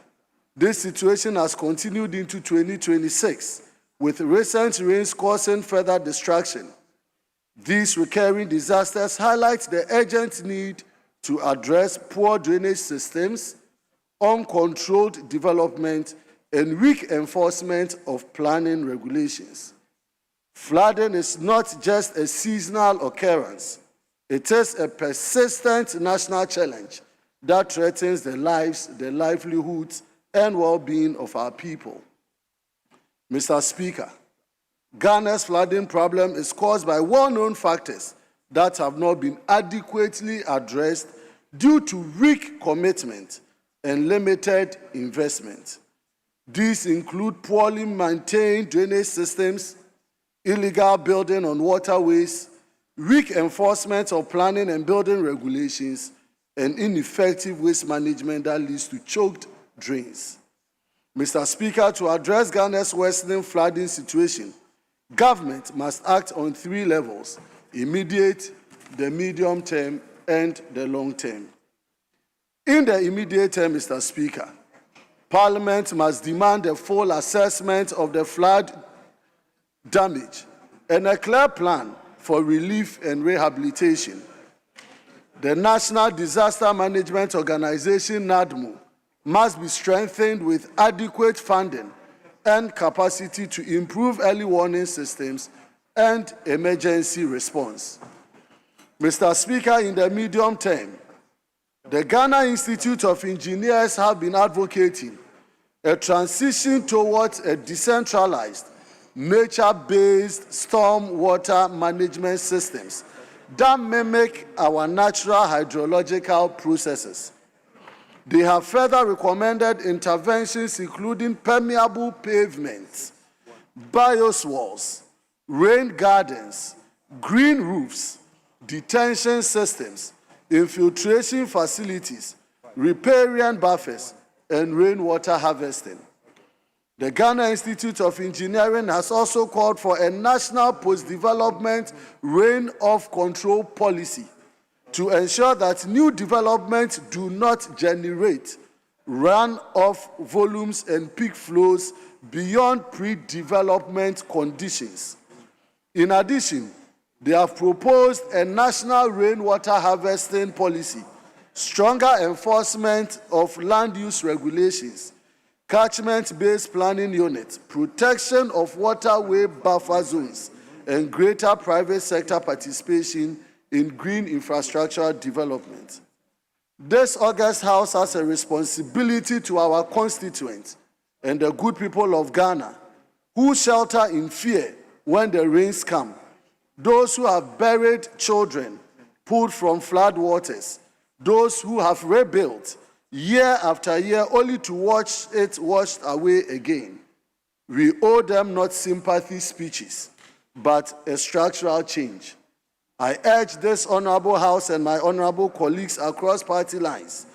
this situation has continued into 2026, with recent rains causing further destruction. These recurring disasters highlight the urgent need to address poor drainage systems, uncontrolled development, and weak enforcement of planning regulations. Flooding is not just a seasonal occurrence. It is a persistent national challenge that threatens the lives, the livelihoods, and well-being of our people. Mr. Speaker, Ghana's flooding problem is caused by well-known factors that have not been adequately addressed due to weak commitment and limited investment. These include poorly maintained drainage systems, illegal building on waterways, weak enforcement of planning and building regulations, and ineffective waste management that leads to choked drains. Mr. Speaker, to address Ghana's worsening flooding situation, government must act on 3 levels: immediate, the medium term, and the long term. In the immediate term, Mr. Speaker, Parliament must demand a full assessment of the flood damage and a clear plan for relief and rehabilitation. The National Disaster Management Organization, NADMO, must be strengthened with adequate funding and capacity to improve early warning systems and emergency response. Mr. Speaker, in the medium term, the Ghana Institute of Engineers have been advocating a transition towards a decentralized, nature-based storm water management systems that mimic our natural hydrological processes. They have further recommended interventions including permeable pavements, bios walls, rain gardens, green roofs, detention systems, infiltration facilities, riparian buffers, and rainwater harvesting. The Ghana Institute of Engineering has also called for a national post-development rain-off control policy to ensure that new developments do not generate run-off volumes and peak flows beyond pre-development conditions. In addition, they have proposed a national rainwater harvesting policy, stronger enforcement of land use regulations, catchment-based planning units, protection of waterway buffer zones, and greater private sector participation in green infrastructure development. This august house has a responsibility to our constituents and the good people of Ghana who shelter in fear when the rains come, those who have buried children pulled from flood waters, those who have rebuilt year after year only to watch it washed away again. We owe them not sympathy speeches, but a structural change. I urge this honorable House and my honorable colleagues across party lines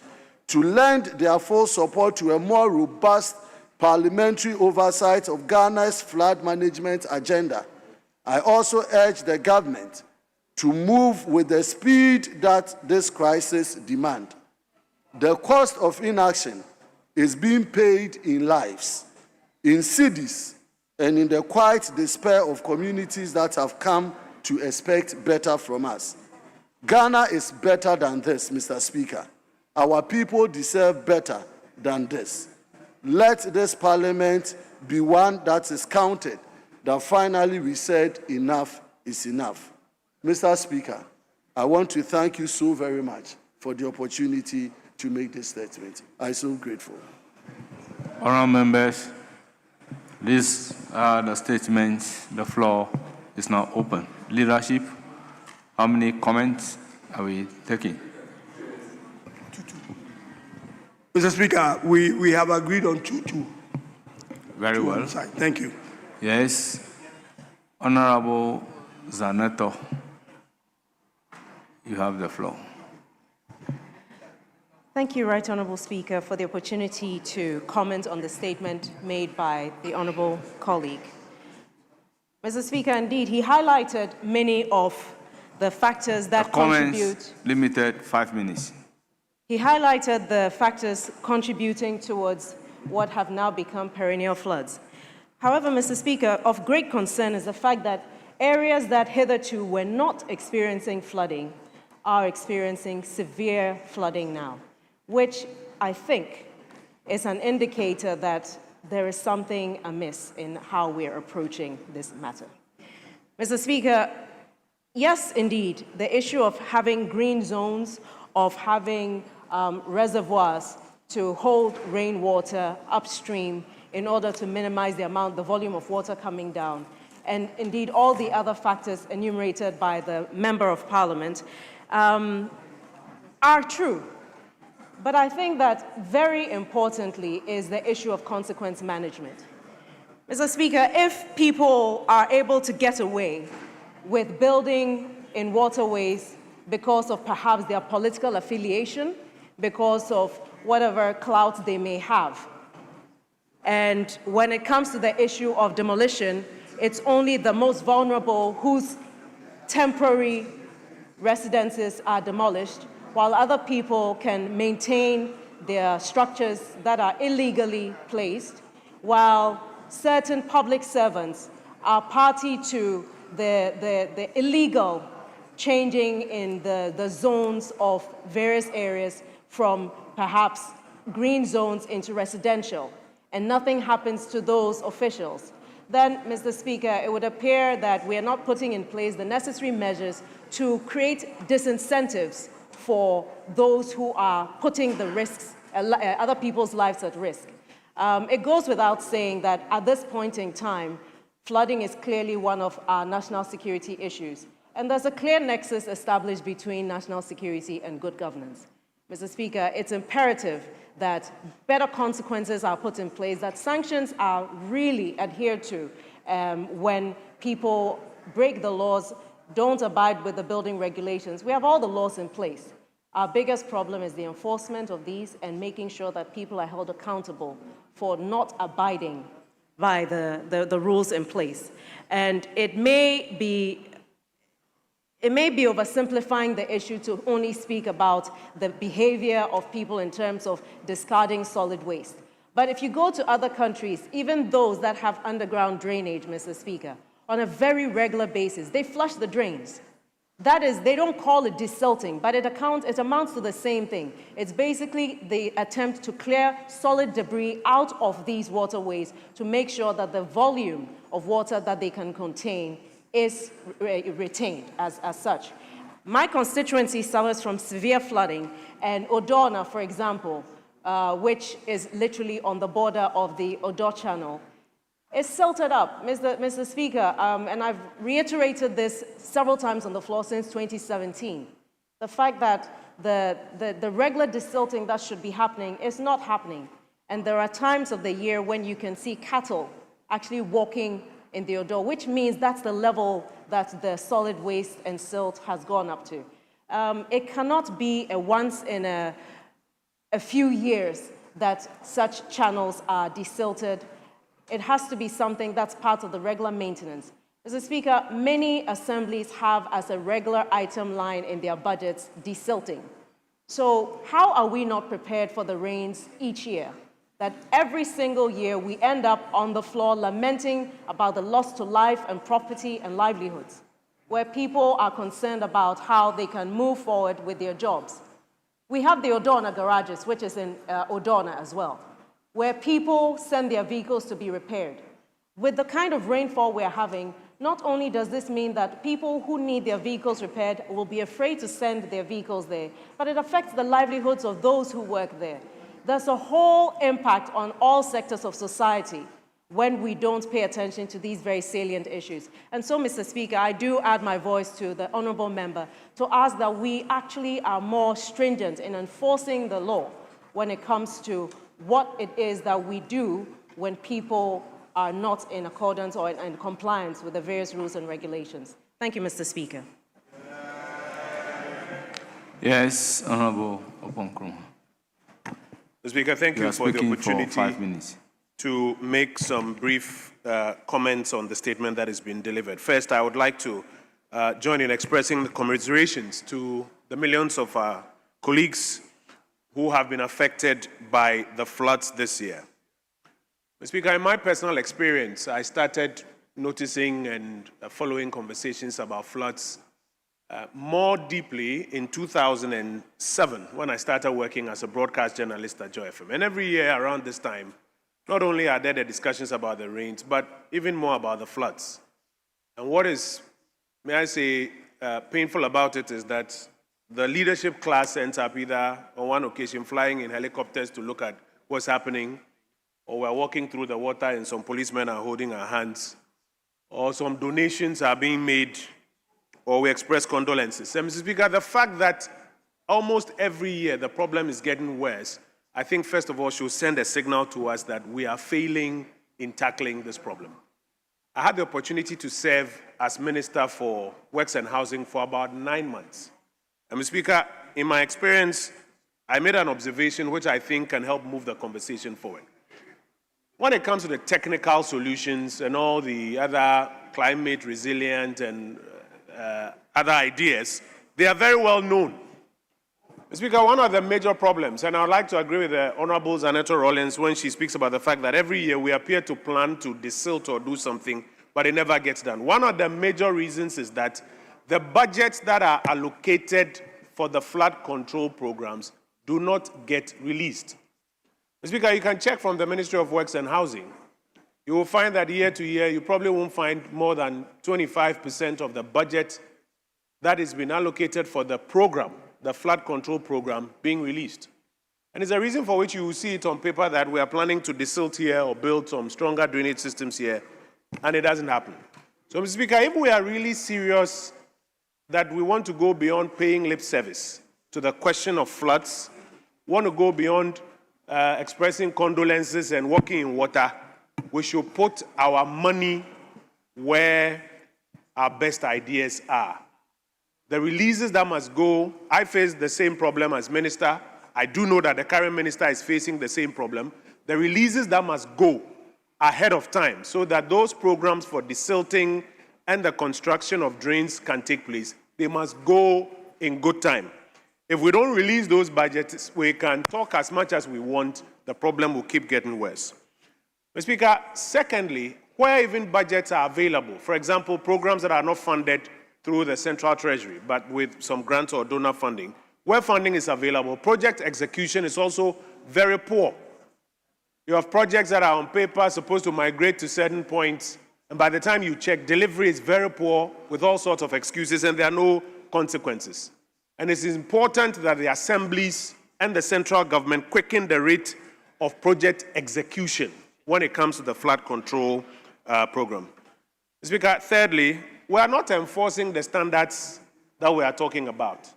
to lend their full support to a more robust parliamentary oversight of Ghana's flood management agenda. I also urge the government to move with the speed that this crisis demands. The cost of inaction is being paid in lives, in cities, and in the quiet despair of communities that have come to expect better from us. Ghana is better than this, Mr. Speaker. Our people deserve better than this. Let this parliament be one that is counted that finally we said enough is enough. Mr. Speaker, I want to thank you so very much for the opportunity to make this statement. I'm so grateful. Honourable members, these are the statements. The floor is now open. Leadership, how many comments are we taking? Mr. Speaker, we have agreed on 2-2. Very well. Thank you. Yes. Honourable Zaneto, you have the floor. Thank you, Right Honourable Speaker, for the opportunity to comment on the statement made by the Honourable colleague. Mr. Speaker, indeed, he highlighted many of the factors that contribute. Limited 5 minutes. He highlighted the factors contributing towards what have now become perennial floods. However, Mr. Speaker, of great concern is the fact that areas that hitherto were not experiencing flooding are experiencing severe flooding now, which I think is an indicator that there is something amiss in how we're approaching this matter. Mr. Speaker, yes, indeed, the issue of having green zones, of having reservoirs to hold rainwater upstream in order to minimize the volume of water coming down, and indeed all the other factors enumerated by the Member of Parliament are true. But I think that very importantly is the issue of consequence management. Mr. Speaker, if people are able to get away with building in waterways because of perhaps their political affiliation, because of whatever clout they may have, and when it comes to the issue of demolition, it's only the most vulnerable whose temporary residences are demolished, while other people can maintain their structures that are illegally placed, while certain public servants are party to the illegal changing in the zones of various areas from perhaps green zones into residential, and nothing happens to those officials, then, Mr. Speaker, it would appear that we are not putting in place the necessary measures to create disincentives for those who are putting the risks, other people's lives at risk. It goes without saying that at this point in time, flooding is clearly one of our national security issues. And there's a clear nexus established between national security and good governance. Mr. Speaker, it's imperative that better consequences are put in place, that sanctions are really adhered to when people break the laws, don't abide with the building regulations. We have all the laws in place. Our biggest problem is the enforcement of these and making sure that people are held accountable for not abiding by the rules in place. And it may be oversimplifying the issue to only speak about the behavior of people in terms of discarding solid waste. But if you go to other countries, even those that have underground drainage, Mr. Speaker, on a very regular basis, they flush the drains. That is, they don't call it desilting, but it amounts to the same thing. It's basically the attempt to clear solid debris out of these waterways to make sure that the volume of water that they can contain is retained as such. My constituency suffers from severe flooding, and Odorna, for example, which is literally on the border of the Odo Channel, is silted up, Mr. Speaker, and I've reiterated this several times on the floor since 2017. The fact that the regular desilting that should be happening is not happening, and there are times of the year when you can see cattle actually walking in the Odo, which means that's the level that the solid waste and silt has gone up to. It cannot be a once in a few years that such channels are desilted. It has to be something that's part of the regular maintenance. Mr. Speaker, many assemblies have as a regular item line in their budgets desilting. So how are we not prepared for the rains each year? That every single year we end up on the floor lamenting about the loss to life and property and livelihoods, where people are concerned about how they can move forward with their jobs. We have the Odorna garages, which is in Odorna as well, where people send their vehicles to be repaired. With the kind of rainfall we're having, not only does this mean that people who need their vehicles repaired will be afraid to send their vehicles there, but it affects the livelihoods of those who work there. There's a whole impact on all sectors of society when we don't pay attention to these very salient issues. And so, Mr. Speaker, I do add my voice to the honourable member to ask that we actually are more stringent in enforcing the law when it comes to what it is that we do when people are not in accordance or in compliance with the various rules and regulations. Thank you, Mr. Speaker. Yes, Honourable Oponkroma. Mr. Speaker, thank you for the opportunity for 5 minutes. to make some brief comments on the statement that has been delivered. First, I would like to join in expressing the commiserations to the millions of our colleagues who have been affected by the floods this year. Mr. Speaker, in my personal experience, I started noticing and following conversations about floods more deeply in 2007 when I started working as a broadcast journalist at Joy FM. And every year around this time, not only are there the discussions about the rains, but even more about the floods. And what is, may I say, painful about it is that the leadership class ends up either on one occasion flying in helicopters to look at what's happening, or we're walking through the water and some policemen are holding our hands, or some donations are being made, or we express condolences. And Mr. Speaker, the fact that almost every year the problem is getting worse, I think first of all should send a signal to us that we are failing in tackling this problem. I had the opportunity to serve as Minister for Works and Housing for about 9 months. And Mr. Speaker, in my experience, I made an observation which I think can help move the conversation forward. When it comes to the technical solutions and all the other climate resilient and other ideas, they are very well known. Mr. Speaker, one of the major problems, and I would like to agree with the Honourable Zaneto Rollins when she speaks about the fact that every year we appear to plan to desilt or do something, but it never gets done. One of the major reasons is that the budgets that are allocated for the flood control programs do not get released. Mr. Speaker, you can check from the Ministry of Works and Housing. You will find that year to year, you probably won't find more than 25% of the budget that has been allocated for the program, the flood control program, being released. And it's a reason for which you will see it on paper that we are planning to desilt here or build some stronger drainage systems here, and it doesn't happen. So, Mr. Speaker, if we are really serious that we want to go beyond paying lip service to the question of floods, want to go beyond expressing condolences and walking in water, we should put our money where our best ideas are. The releases that must go, I face the same problem as minister. I do know that the current minister is facing the same problem. The releases that must go ahead of time so that those programs for desilting and the construction of drains can take place, they must go in good time. If we don't release those budgets, we can talk as much as we want, the problem will keep getting worse. Mr. Speaker, secondly, where even budgets are available, for example, programs that are not funded through the Central Treasury, but with some grant or donor funding, where funding is available, project execution is also very poor. You have projects that are on paper supposed to migrate to certain points, and by the time you check, delivery is very poor with all sorts of excuses, and there are no consequences. And it's important that the assemblies and the central government quicken the rate of project execution when it comes to the flood control program. Mr. Speaker, thirdly, we are not enforcing the standards that we are talking about.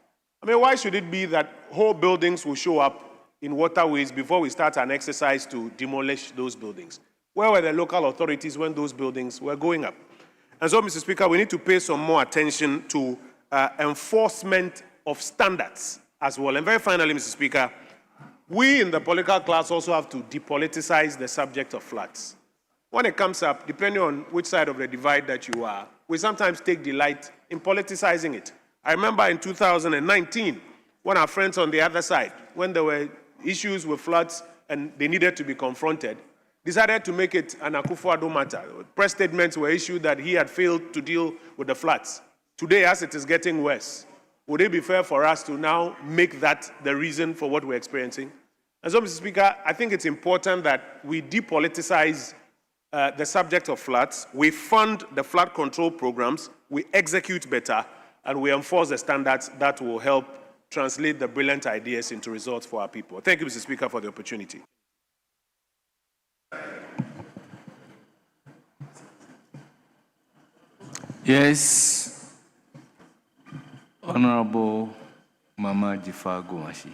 I mean, why should it be that whole buildings will show up in waterways before we start an exercise to demolish those buildings? Where were the local authorities when those buildings were going up? And so, Mr. Speaker, we need to pay some more attention to enforcement of standards as well. And very finally, Mr. Speaker, we in the political class also have to depoliticize the subject of floods. When it comes up, depending on which side of the divide that you are, we sometimes take delight in politicizing it. I remember in 2019, when our friends on the other side, when there were issues with floods and they needed to be confronted, decided to make it an Akufo-Addo matter. Press statements were issued that he had failed to deal with the floods. Today, as it is getting worse, would it be fair for us to now make that the reason for what we're experiencing? And so, Mr. Speaker, I think it's important that we depoliticize the subject of floods, we fund the flood control programs, we execute better, and we enforce the standards that will help translate the brilliant ideas into results for our people. Thank you, Mr. Speaker, for the opportunity. Yes, Honorable Mama Jifa Gomashi.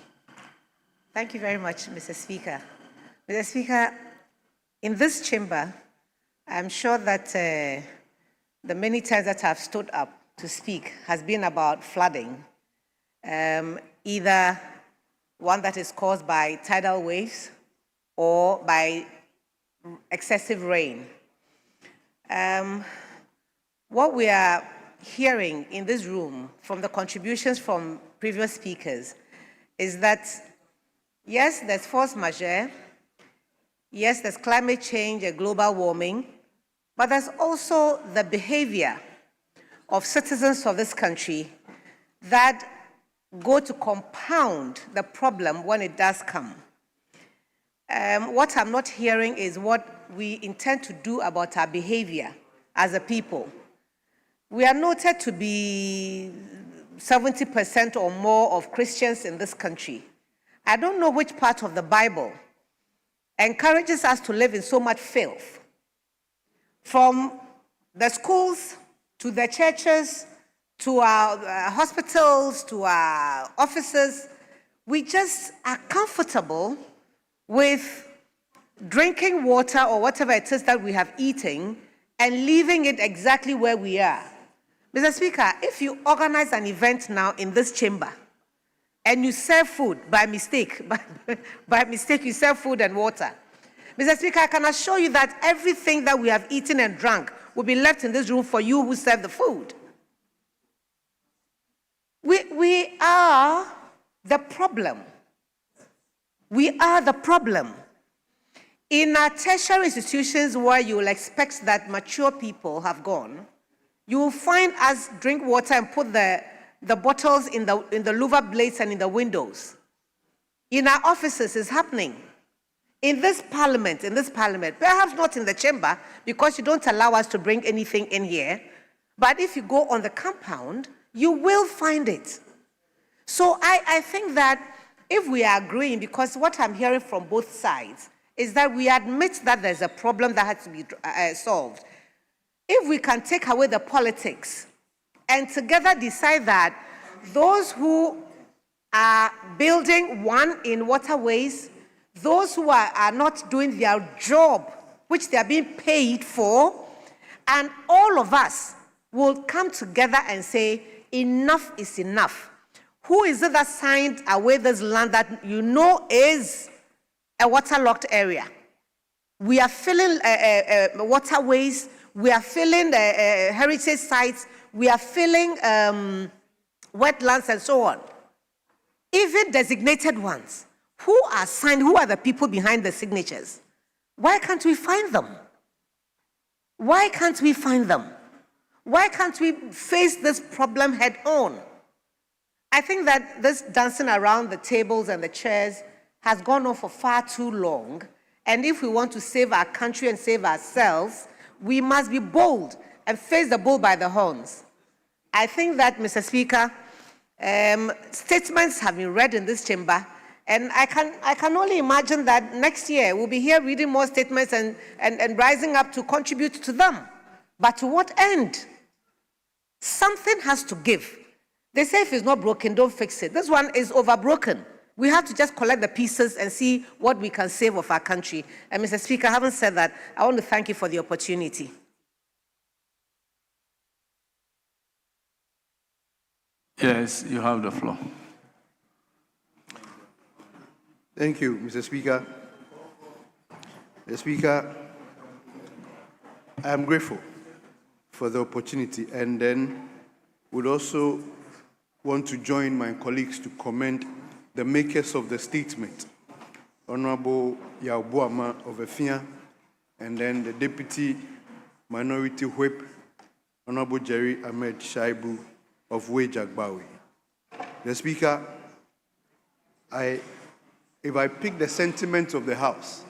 Thank you very much, Mr. Speaker. Mr. Speaker, in this chamber, I'm sure that the many times that I've stood up to speak has been about flooding, either one that is caused by tidal waves or by excessive rain. What we are hearing in this room from the contributions from previous speakers is that, yes, there's force majeure, yes, there's climate change and global warming, but there's also the behavior of citizens of this country that go to compound the problem when it does come. What I'm not hearing is what we intend to do about our behavior as a people. We are noted to be 70% or more of Christians in this country. I don't know which part of the Bible encourages us to live in so much filth. From the schools, to the churches, to our hospitals, to our offices, we just are comfortable with drinking water or whatever it is that we have eaten and leaving it exactly where we are. Mr. Speaker, if you organize an event now in this chamber and you serve food by mistake, by mistake you serve food and water, Mr. Speaker, I can assure you that everything that we have eaten and drunk will be left in this room for you who serve the food. We are the problem. We are the problem. In our tertiary institutions where you will expect that mature people have gone, you will find us drink water and put the bottles in the louver blades and in the windows. In our offices, it's happening. In this parliament, perhaps not in the chamber, because you don't allow us to bring anything in here, but if you go on the compound, you will find it. So I think that if we are agreeing, because what I'm hearing from both sides is that we admit that there's a problem that has to be solved. If we can take away the politics and together decide that those who are building in waterways, those who are not doing their job, which they are being paid for, and all of us will come together and say, enough is enough. Who is it that signed away this land that you know is a waterlogged area? We are filling waterways, we are filling heritage sites, we are filling wetlands and so on. Even designated ones. Who are signed? Who are the people behind the signatures? Why can't we find them? Why can't we find them? Why can't we face this problem head on? I think that this dancing around the tables and the chairs has gone on for far too long. And if we want to save our country and save ourselves, we must be bold and face the bull by the horns. I think that, Mr. Speaker, statements have been read in this chamber. And I can only imagine that next year we'll be here reading more statements and rising up to contribute to them. But to what end? Something has to give. They say if it's not broken, don't fix it. This one is overbroken. We have to just collect the pieces and see what we can save of our country. And Mr. Speaker, having said that, I want to thank you for the opportunity. Yes, you have the floor. Thank you, Mr. Speaker. Mr. Speaker, I am grateful for the opportunity, and then would also want to join my colleagues to commend the makers of the statement, Honorable Yaubuama of Efia, and then the Deputy Minority Whip, Honorable Jerry Ahmed Shaibu of Wejagbawi. The Speaker, if I pick the sentiments of the House,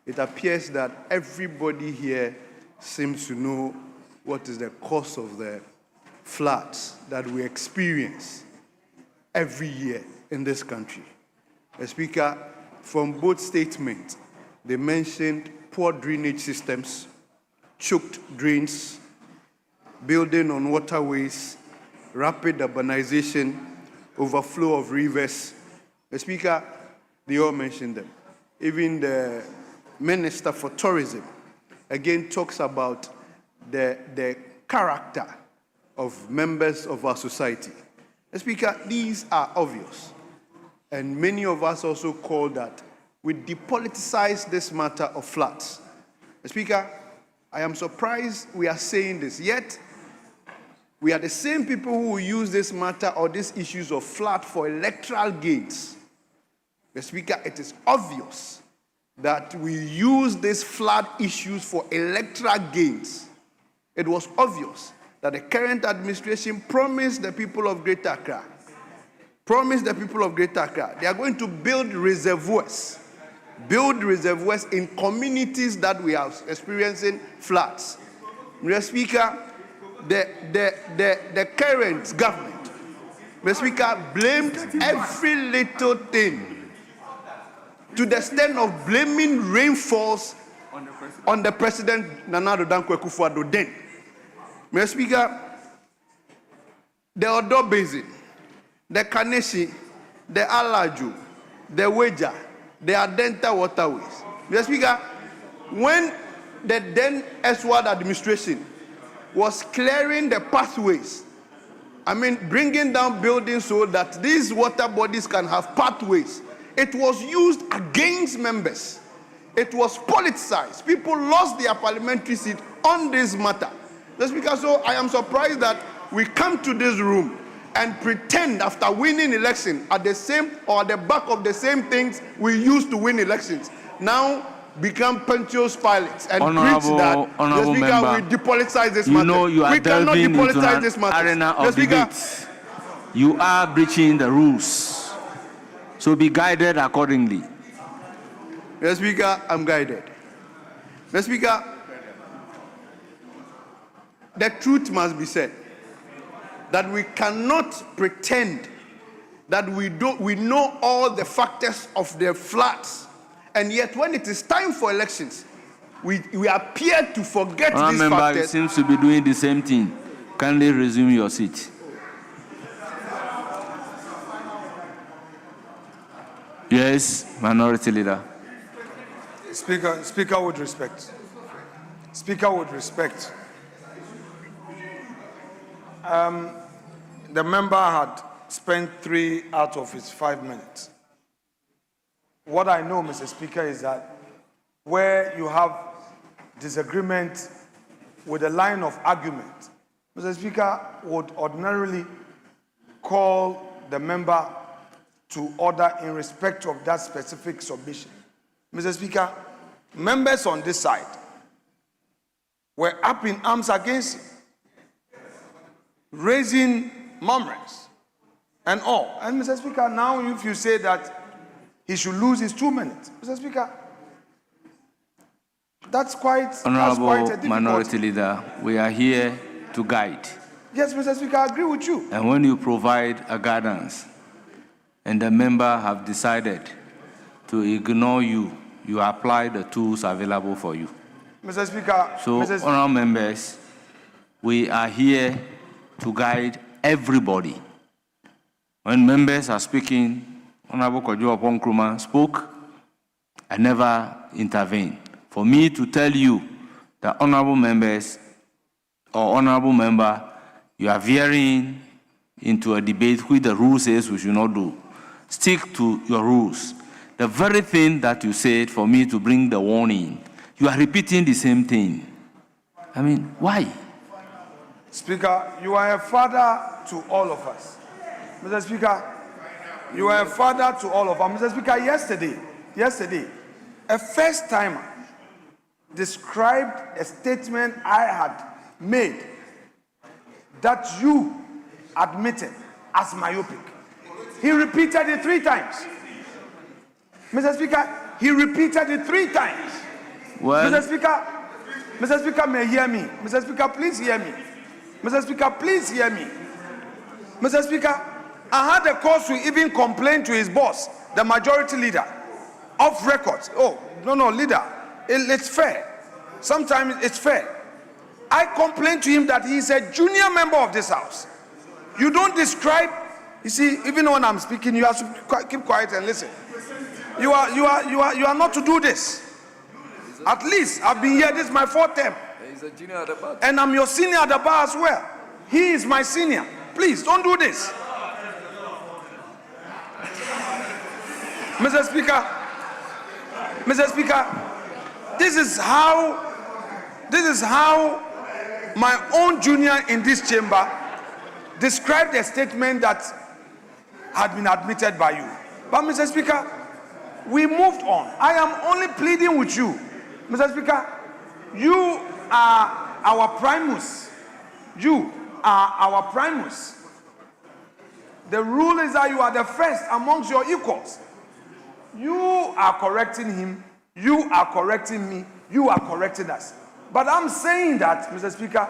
it appears that everybody here seems to know what is the cause of the floods that we experience every year in this country. The Speaker, from both statements, they mentioned poor drainage systems, choked drains, building on waterways, rapid urbanization, overflow of rivers. The Speaker, they all mentioned them. Even the Minister for Tourism, again, talks about the character of members of our society. The Speaker, these are obvious. And many of us also call that we depoliticize this matter of floods. The Speaker, I am surprised we are saying this, yet we are the same people who use this matter or these issues of flood for electoral gains. The Speaker, it is obvious that we use these flood issues for electoral gains. It was obvious that the current administration promised the people of Greater Accra, they are going to build reservoirs in communities that we are experiencing floods. Mr. Speaker, the current government, Mr. Speaker, blamed every little thing to the extent of blaming rainfalls on the President Nana Addo Dankwa Akufo-Addo then. Mr. Speaker, the Odo Basin, the Kaneshie, the Alaju, the Weja, the Adenta waterways. Mr. Speaker, when the then Esward administration was clearing the pathways, bringing down buildings so that these water bodies can have pathways, it was used against members. It was politicized. People lost their parliamentary seat on this matter. Mr. Speaker, so I am surprised that we come to this room and pretend after winning election at the same or at the back of the same things we used to win elections now become Pontius Pilates and preach that the Speaker member, will depoliticize this matter. Know you are we cannot delving into depoliticize an this matter. arena of debate. You are breaching the rules. So be guided accordingly. Mr. Speaker, I'm guided. Mr. Speaker, the truth must be said that we cannot pretend that we know all the factors of the floods, and yet when it is time for elections, we appear to forget these factors. Seems to be doing the same thing. Kindly resume your seat. Yes, Minority Leader. Speaker, with respect. Speaker, with respect. The member had spent 3 out of his 5 minutes. What I know, Mr. Speaker, is that where you have disagreement with a line of argument, Mr. Speaker would ordinarily call the member to order in respect of that specific submission. Mr. Speaker, members on this side were up in arms against him, raising murmurings and all. And Mr. Speaker, now if you say that he should lose his 2 minutes, Mr. Speaker, that's quite a difficult. Minority Leader, we are here to guide. Yes, Mr. Speaker, I agree with you. And when you provide a guidance and the member have decided to ignore you, you apply the tools available for you. Mr. Speaker, so, honorable members, we are here to guide everybody. When members are speaking, Honorable Kojo Nkrumah spoke, I never intervene. For me to tell you that honorable members or honorable member, you are veering into a debate which the rule says we should not do. Stick to your rules. The very thing that you said for me to bring the warning, you are repeating the same thing. Why? Speaker, you are a father to all of us. Mr. Speaker, you are a father to all of us. Mr. Speaker, yesterday, a first-timer described a statement I had made that you admitted as myopic. He repeated it 3 times. Mr. Speaker, he repeated it 3 times. Well, Mr. Speaker, may hear me. Mr. Speaker, please hear me. Mr. Speaker, please hear me. Mr. Speaker, I had a cause to even complain to his boss, the majority leader, off record. Oh, no, leader, it's fair. Sometimes it's fair. I complained to him that he is a junior member of this house. You don't describe, you see, even when I'm speaking, you have to keep quiet and listen. You are not to do this. At least I've been here, this is my fourth term. He's a junior at the bar. And I'm your senior at the bar as well. He is my senior. Please, don't do this. Mr. Speaker, this is how my own junior in this chamber described a statement that had been admitted by you. But Mr. Speaker, we moved on. I am only pleading with you. Mr. Speaker, you are our primus. You are our primus. The rule is that you are the first amongst your equals. You are correcting him. You are correcting me. You are correcting us. But I'm saying that, Mr. Speaker,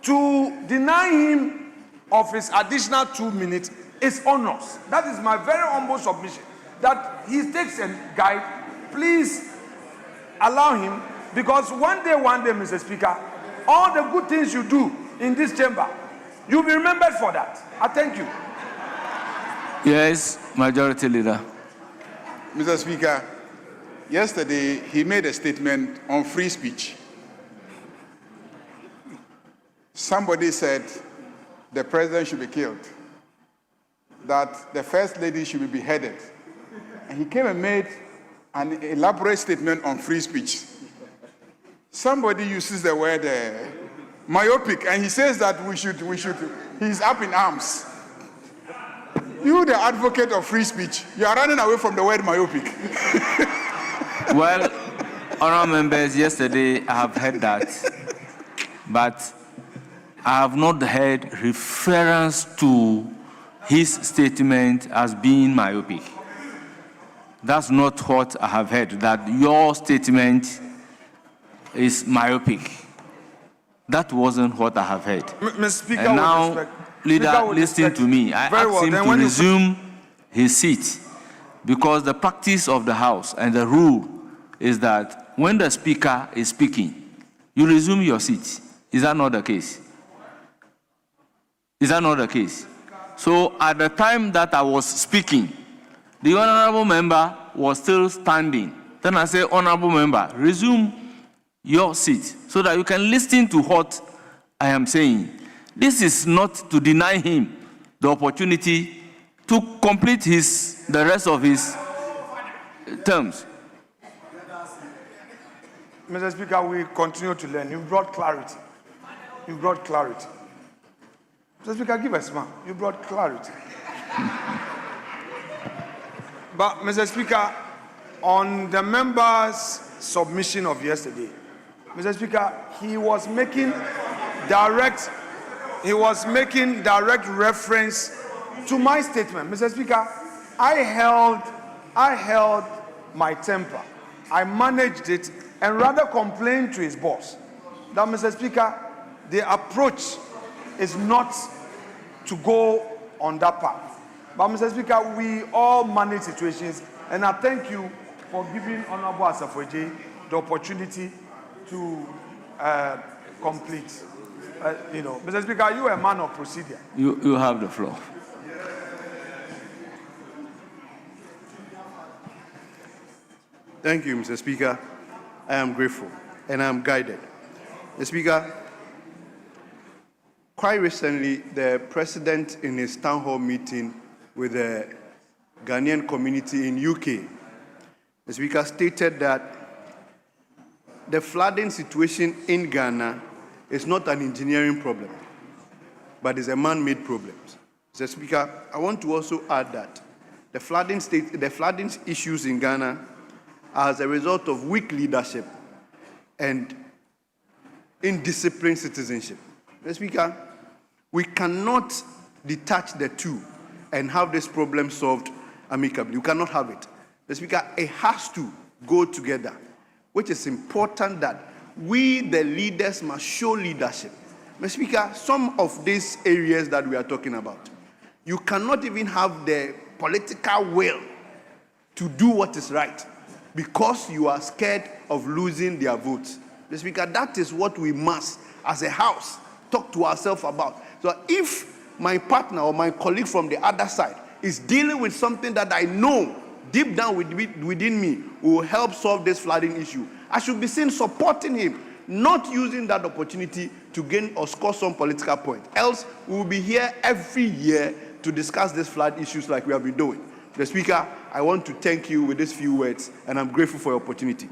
to deny him of his additional 2 minutes is onerous. That is my very humble submission. That he takes a guide. Please allow him, because one day, Mr. Speaker, all the good things you do in this chamber, you'll be remembered for that. I thank you. Yes, Majority Leader. Mr. Speaker, yesterday he made a statement on free speech. Somebody said the president should be killed, that the first lady should be beheaded. And he came and made an elaborate statement on free speech. Somebody uses the word myopic, and he says that he's up in arms. You, the advocate of free speech, you are running away from the word myopic. Well, honourable members, yesterday I have heard that, but I have not heard reference to his statement as being myopic. That's not what I have heard, that your statement is myopic. That wasn't what I have heard. Mr. Speaker, and now, Leader, listen to me. I asked him to resume his seat because the practice of the House and the rule is that when the Speaker is speaking, you resume your seat. Is that not the case? Is that not the case? So at the time that I was speaking, the honorable member was still standing. Then I said, honorable member, resume your seat so that you can listen to what I am saying. This is not to deny him the opportunity to complete the rest of his terms. Mr. Speaker, we continue to learn. You brought clarity. You brought clarity. Mr. Speaker, give a smile. You brought clarity. But, Mr. Speaker, on the member's submission of yesterday, Mr. Speaker, he was making direct reference to my statement. Mr. Speaker, I held my temper. I managed it and rather complained to his boss that, Mr. Speaker, the approach is not to go on that path. But, Mr. Speaker, we all manage situations, and I thank you for giving Honorable Asafoje the opportunity to complete. Mr. Speaker, you are a man of procedure. You have the floor. Thank you, Mr. Speaker. I am grateful and I am guided. Mr. Speaker, quite recently, the president in his town hall meeting with the Ghanaian community in UK, the Speaker stated that the flooding situation in Ghana is not an engineering problem, but is a man-made problem. Mr. Speaker, I want to also add that the flooding issues in Ghana are as a result of weak leadership and indisciplined citizenship. Mr. Speaker, we cannot detach the two and have this problem solved amicably. We cannot have it. Mr. Speaker, it has to go together. which is important that we, the leaders, must show leadership. Mr. Speaker, some of these areas that we are talking about, you cannot even have the political will to do what is right because you are scared of losing their votes. Mr. Speaker, that is what we must, as a house, talk to ourselves about. So if my partner or my colleague from the other side is dealing with something that I know deep down within me will help solve this flooding issue, I should be seen supporting him, not using that opportunity to gain or score some political point. Else, we will be here every year to discuss these flood issues like we have been doing. Mr. Speaker, I want to thank you with these few words, and I'm grateful for your opportunity.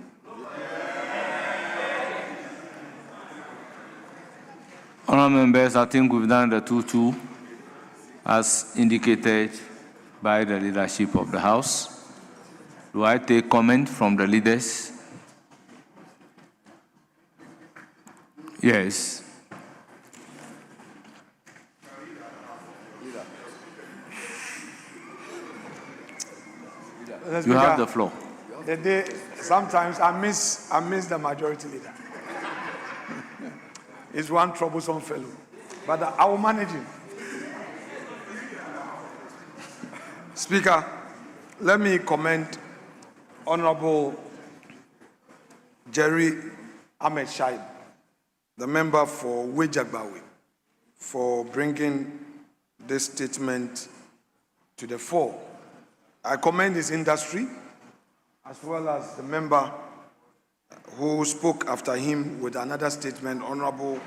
Honourable members, I think we've done the 2-2 as indicated by the leadership of the House. Do I take comment from the leaders? Yes. You have the floor. Sometimes I miss the majority leader. He's one troublesome fellow, but I will manage him. Speaker, let me commend Honorable Jerry Ahmed Shaib, the member for Wejagbawe, for bringing this statement to the fore. I commend his industry, as well as the member who spoke after him with another statement, Honorable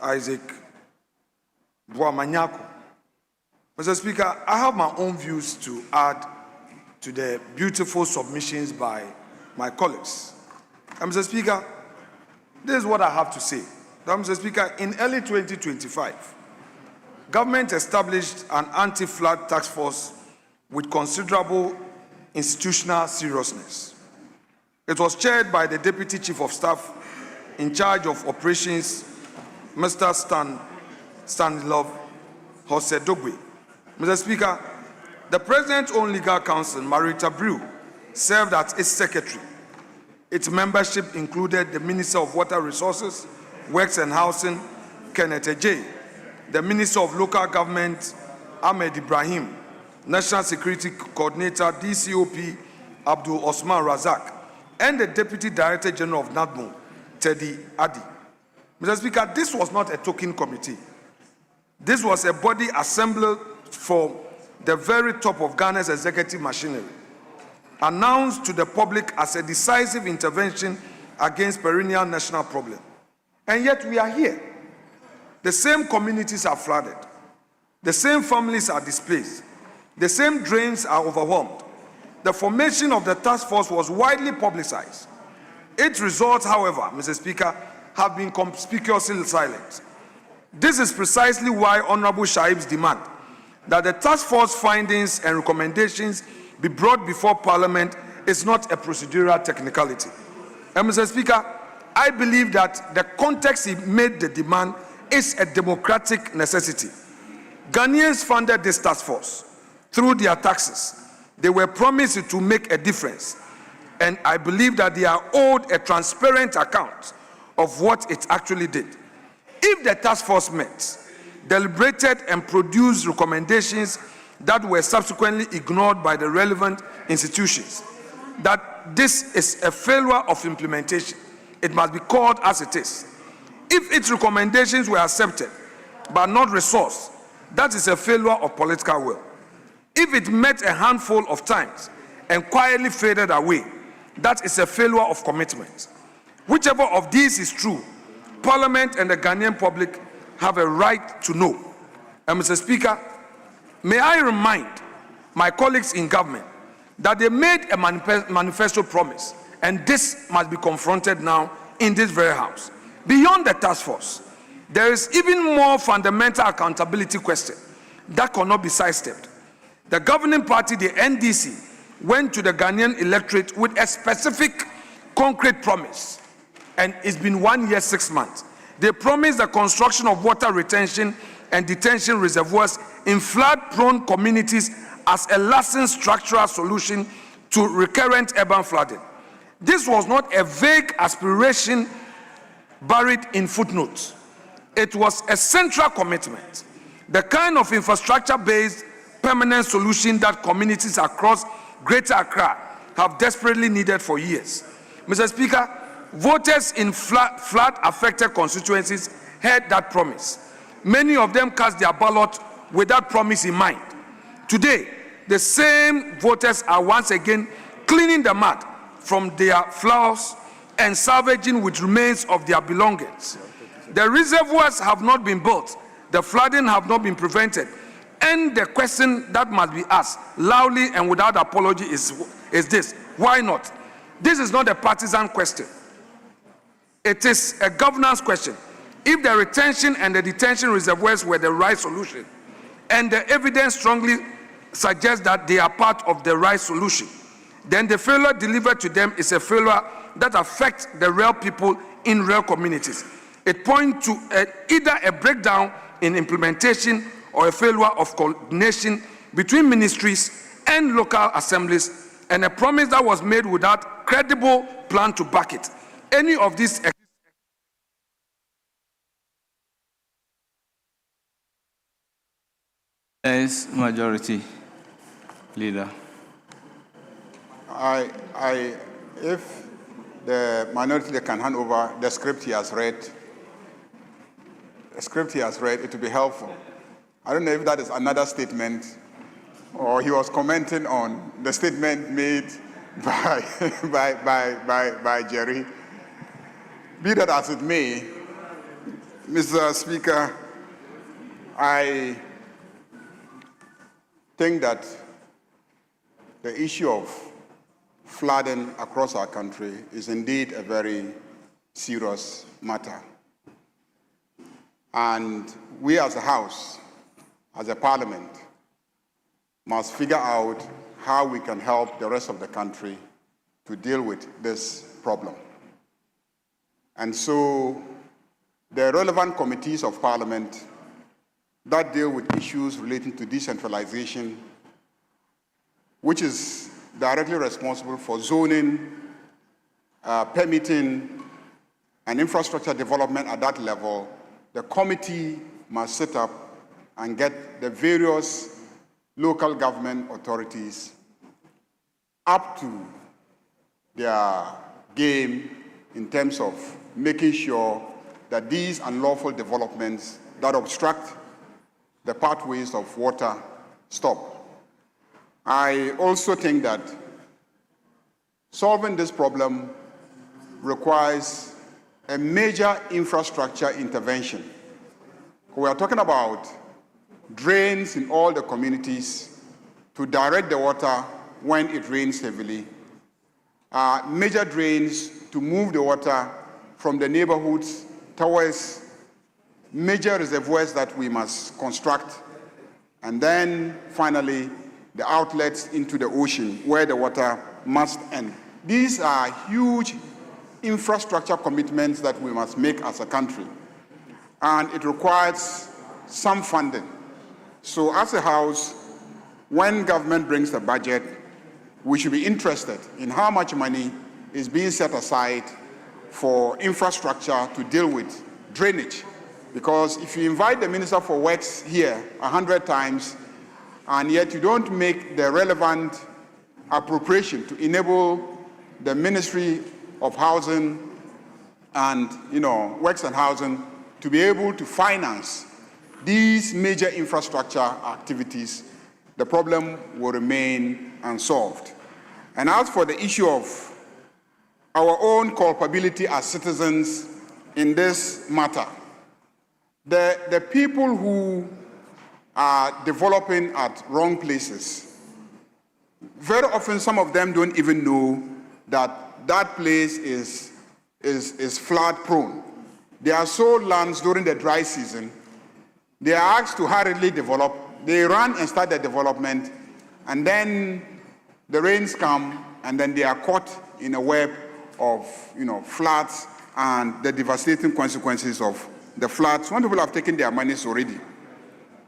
Isaac Buamanyako. Mr. Speaker, I have my own views to add to the beautiful submissions by my colleagues. And Mr. Speaker, this is what I have to say. Mr. Speaker, in early 2025, government established an anti-flood task force with considerable institutional seriousness. It was chaired by the Deputy Chief of Staff in charge of operations, Mr. Stanislav Hosedogwe. Mr. Speaker, the President's own legal counsel, Marita Brew, served as its secretary. Its membership included the Minister of Water Resources, Works and Housing, Kenneth Ejay, the Minister of Local Government, Ahmed Ibrahim, National Security Coordinator, DCOP, Abdul Osman Razak, and the Deputy Director General of NADMO, Teddy Adi. Mr. Speaker, this was not a token committee. This was a body assembled from the very top of Ghana's executive machinery, announced to the public as a decisive intervention against perennial national problem. And yet we are here. The same communities are flooded. The same families are displaced. The same drains are overwhelmed. The formation of the task force was widely publicized. Its results, however, Mr. Speaker, have been conspicuously silent. This is precisely why Honorable Shaib's demand that the task force findings and recommendations be brought before Parliament is not a procedural technicality. And Mr. Speaker, I believe that the context he made the demand is a democratic necessity. Ghanaians funded this task force through their taxes. They were promised to make a difference, and I believe that they are owed a transparent account of what it actually did. If the task force met, deliberated and produced recommendations that were subsequently ignored by the relevant institutions, that this is a failure of implementation, it must be called as it is. If its recommendations were accepted but not resourced, that is a failure of political will. If it met a handful of times and quietly faded away, that is a failure of commitment. Whichever of these is true, Parliament and the Ghanaian public have a right to know. And Mr. Speaker, may I remind my colleagues in government that they made a manifesto promise, and this must be confronted now in this very House. Beyond the task force, there is even more fundamental accountability question that cannot be sidestepped. The governing party, the NDC, went to the Ghanaian electorate with a specific, concrete promise, and it's been 1 year, 6 months. They promised the construction of water retention and detention reservoirs in flood-prone communities as a lasting structural solution to recurrent urban flooding. This was not a vague aspiration buried in footnotes. It was a central commitment, the kind of infrastructure-based permanent solution that communities across Greater Accra have desperately needed for years. Mr. Speaker, voters in flood-affected constituencies heard that promise. Many of them cast their ballot with that promise in mind. Today, the same voters are once again cleaning the mud from their flowers and salvaging with remains of their belongings. The reservoirs have not been built, the flooding have not been prevented, and the question that must be asked loudly and without apology is this: why not? This is not a partisan question. It is a governance question. If the retention and the detention reservoirs were the right solution, and the evidence strongly suggests that they are part of the right solution, then the failure delivered to them is a failure that affects the real people in real communities. It points to either a breakdown in implementation or a failure of coordination between ministries and local assemblies, and a promise that was made without credible plan to back it. Any of these Yes, Majority Leader. If the minority leader can hand over the script he has read, it would be helpful. I don't know if that is another statement or he was commenting on the statement made by Jerry. Be that as it may, Mr. Speaker, I think that the issue of flooding across our country is indeed a very serious matter. And we as a House, as a Parliament, must figure out how we can help the rest of the country to deal with this problem. And so the relevant committees of Parliament that deal with issues relating to decentralization, which is directly responsible for zoning, permitting, and infrastructure development at that level, the committee must sit up and get the various local government authorities up to their game in terms of making sure that these unlawful developments that obstruct the pathways of water stop. I also think that solving this problem requires a major infrastructure intervention. We are talking about drains in all the communities to direct the water when it rains heavily, major drains to move the water from the neighborhoods towards major reservoirs that we must construct, and then finally the outlets into the ocean where the water must end. These are huge infrastructure commitments that we must make as a country, and it requires some funding. So as a House, when government brings the budget, we should be interested in how much money is being set aside for infrastructure to deal with drainage. Because if you invite the Minister for Works here 100 times, and yet you don't make the relevant appropriation to enable the Ministry of Housing and Works and Housing to be able to finance these major infrastructure activities, the problem will remain unsolved. And as for the issue of our own culpability as citizens in this matter, the people who are developing at wrong places, very often some of them don't even know that that place is flood prone. They are sold lands during the dry season. They are asked to hurriedly develop. They run and start the development, and then the rains come, and then they are caught in a web of floods and the devastating consequences of the floods when people have taken their monies already.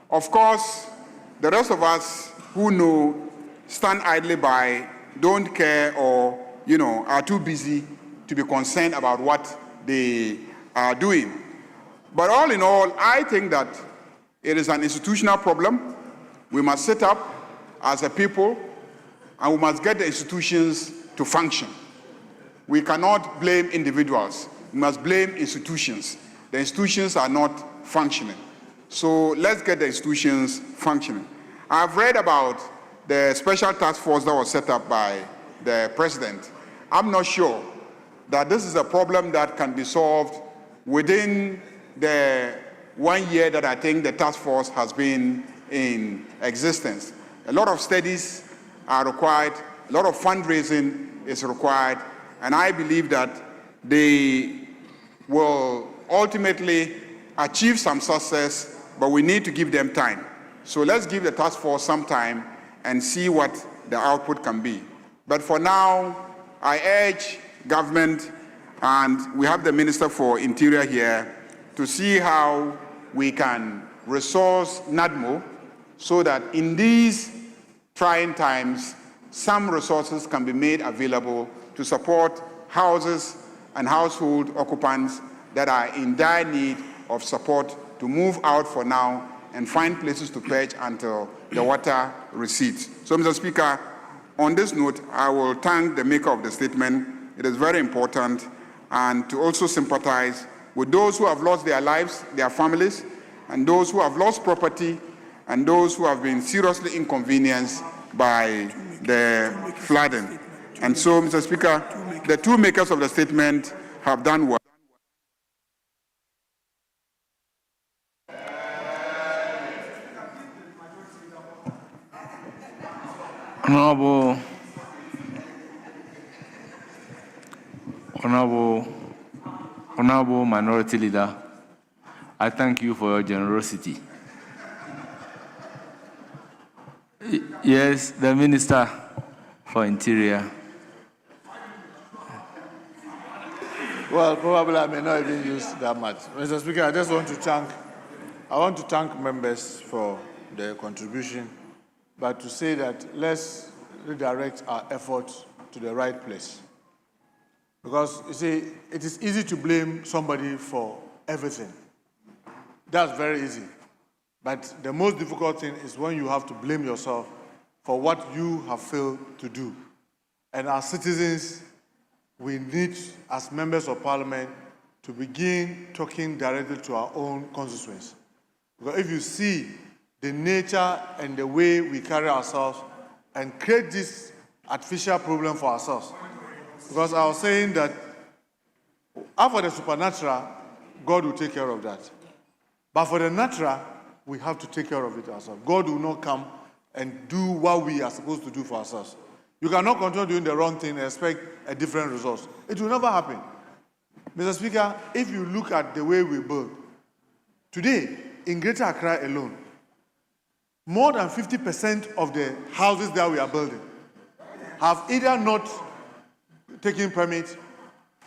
Of course, the rest of us who know stand idly by, don't care, or are too busy to be concerned about what they are doing. But all in all, I think that it is an institutional problem. We must sit up as a people and we must get the institutions to function. We cannot blame individuals. We must blame institutions. The institutions are not functioning. So let's get the institutions functioning. I've read about the special task force that was set up by the president. I'm not sure that this is a problem that can be solved within the 1 year that I think the task force has been in existence. A lot of studies are required, a lot of fundraising is required, and I believe that they will ultimately achieve some success, but we need to give them time. So let's give the task force some time and see what the output can be. But for now, I urge government, and we have the Minister for Interior here, to see how we can resource NADMO so that in these trying times, some resources can be made available to support houses and household occupants that are in dire need of support to move out for now and find places to perch until the water recedes. So, Mr. Speaker, on this note, I will thank the maker of the statement. It is very important, and to also sympathize with those who have lost their lives, their families, and those who have lost property, and those who have been seriously inconvenienced by the flooding. And so, Mr. Speaker, the two makers of the statement have done well. Honorable Minority Leader, I thank you for your generosity. Yes, the Minister for Interior. Well, probably I may not even use that much. Mr. Speaker, I want to thank members for their contribution, but to say that let's redirect our efforts to the right place. Because, you see, it is easy to blame somebody for everything. That's very easy. But the most difficult thing is when you have to blame yourself for what you have failed to do. And as citizens, we need, as members of parliament, to begin talking directly to our own constituents. Because if you see the nature and the way we carry ourselves and create this artificial problem for ourselves. Because I was saying that after the supernatural, God will take care of that. But for the natural, we have to take care of it ourselves. God will not come and do what we are supposed to do for ourselves. You cannot continue doing the wrong thing and expect a different result. It will never happen. Mr. Speaker, if you look at the way we build, today, in Greater Accra alone, more than 50% of the houses that we are building have either not taken permit,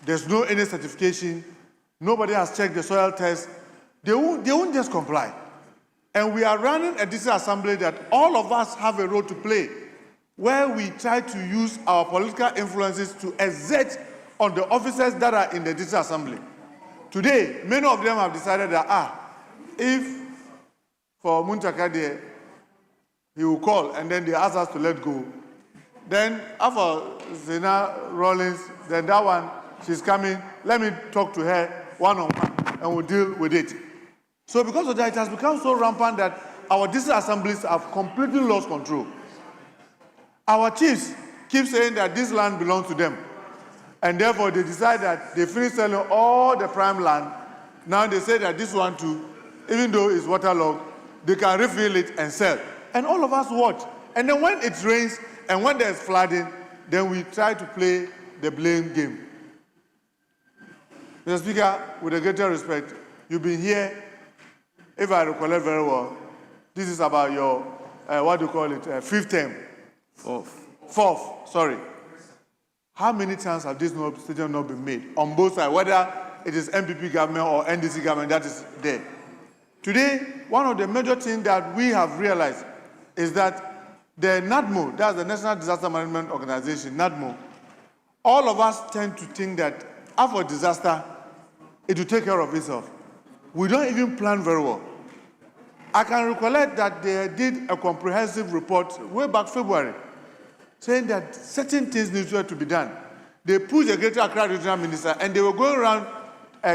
there's no any certification, nobody has checked the soil test, they won't just comply. And we are running a district assembly that all of us have a role to play, where we try to use our political influences to exert on the officers that are in the district assembly. Today, many of them have decided that, if for Muntaka there, he will call and then they ask us to let go. Then after Zena Rollins, then that one, she's coming, let me talk to her one-on-one and we'll deal with it. So because of that, it has become so rampant that our district assemblies have completely lost control. Our chiefs keep saying that this land belongs to them. And therefore they decide that they finish selling all the prime land. Now they say that this one too, even though it's waterlogged, they can refill it and sell. And all of us watch. And then when it rains and when there's flooding, then we try to play the blame game. Mr. Speaker, with a greater respect, you've been here, if I recollect very well, this is about your, what do you call it, fifth term. Fourth, sorry. How many times have this decision not been made on both sides, whether it is MPP government or NDC government that is there? Today, one of the major things that we have realized is that the NADMO, that's the National Disaster Management Organization, NADMO, all of us tend to think that after disaster, it will take care of itself. We don't even plan very well. I can recollect that they did a comprehensive report way back February, saying that certain things needed to be done. They pushed the Greater Accra Regional Minister, and they were going around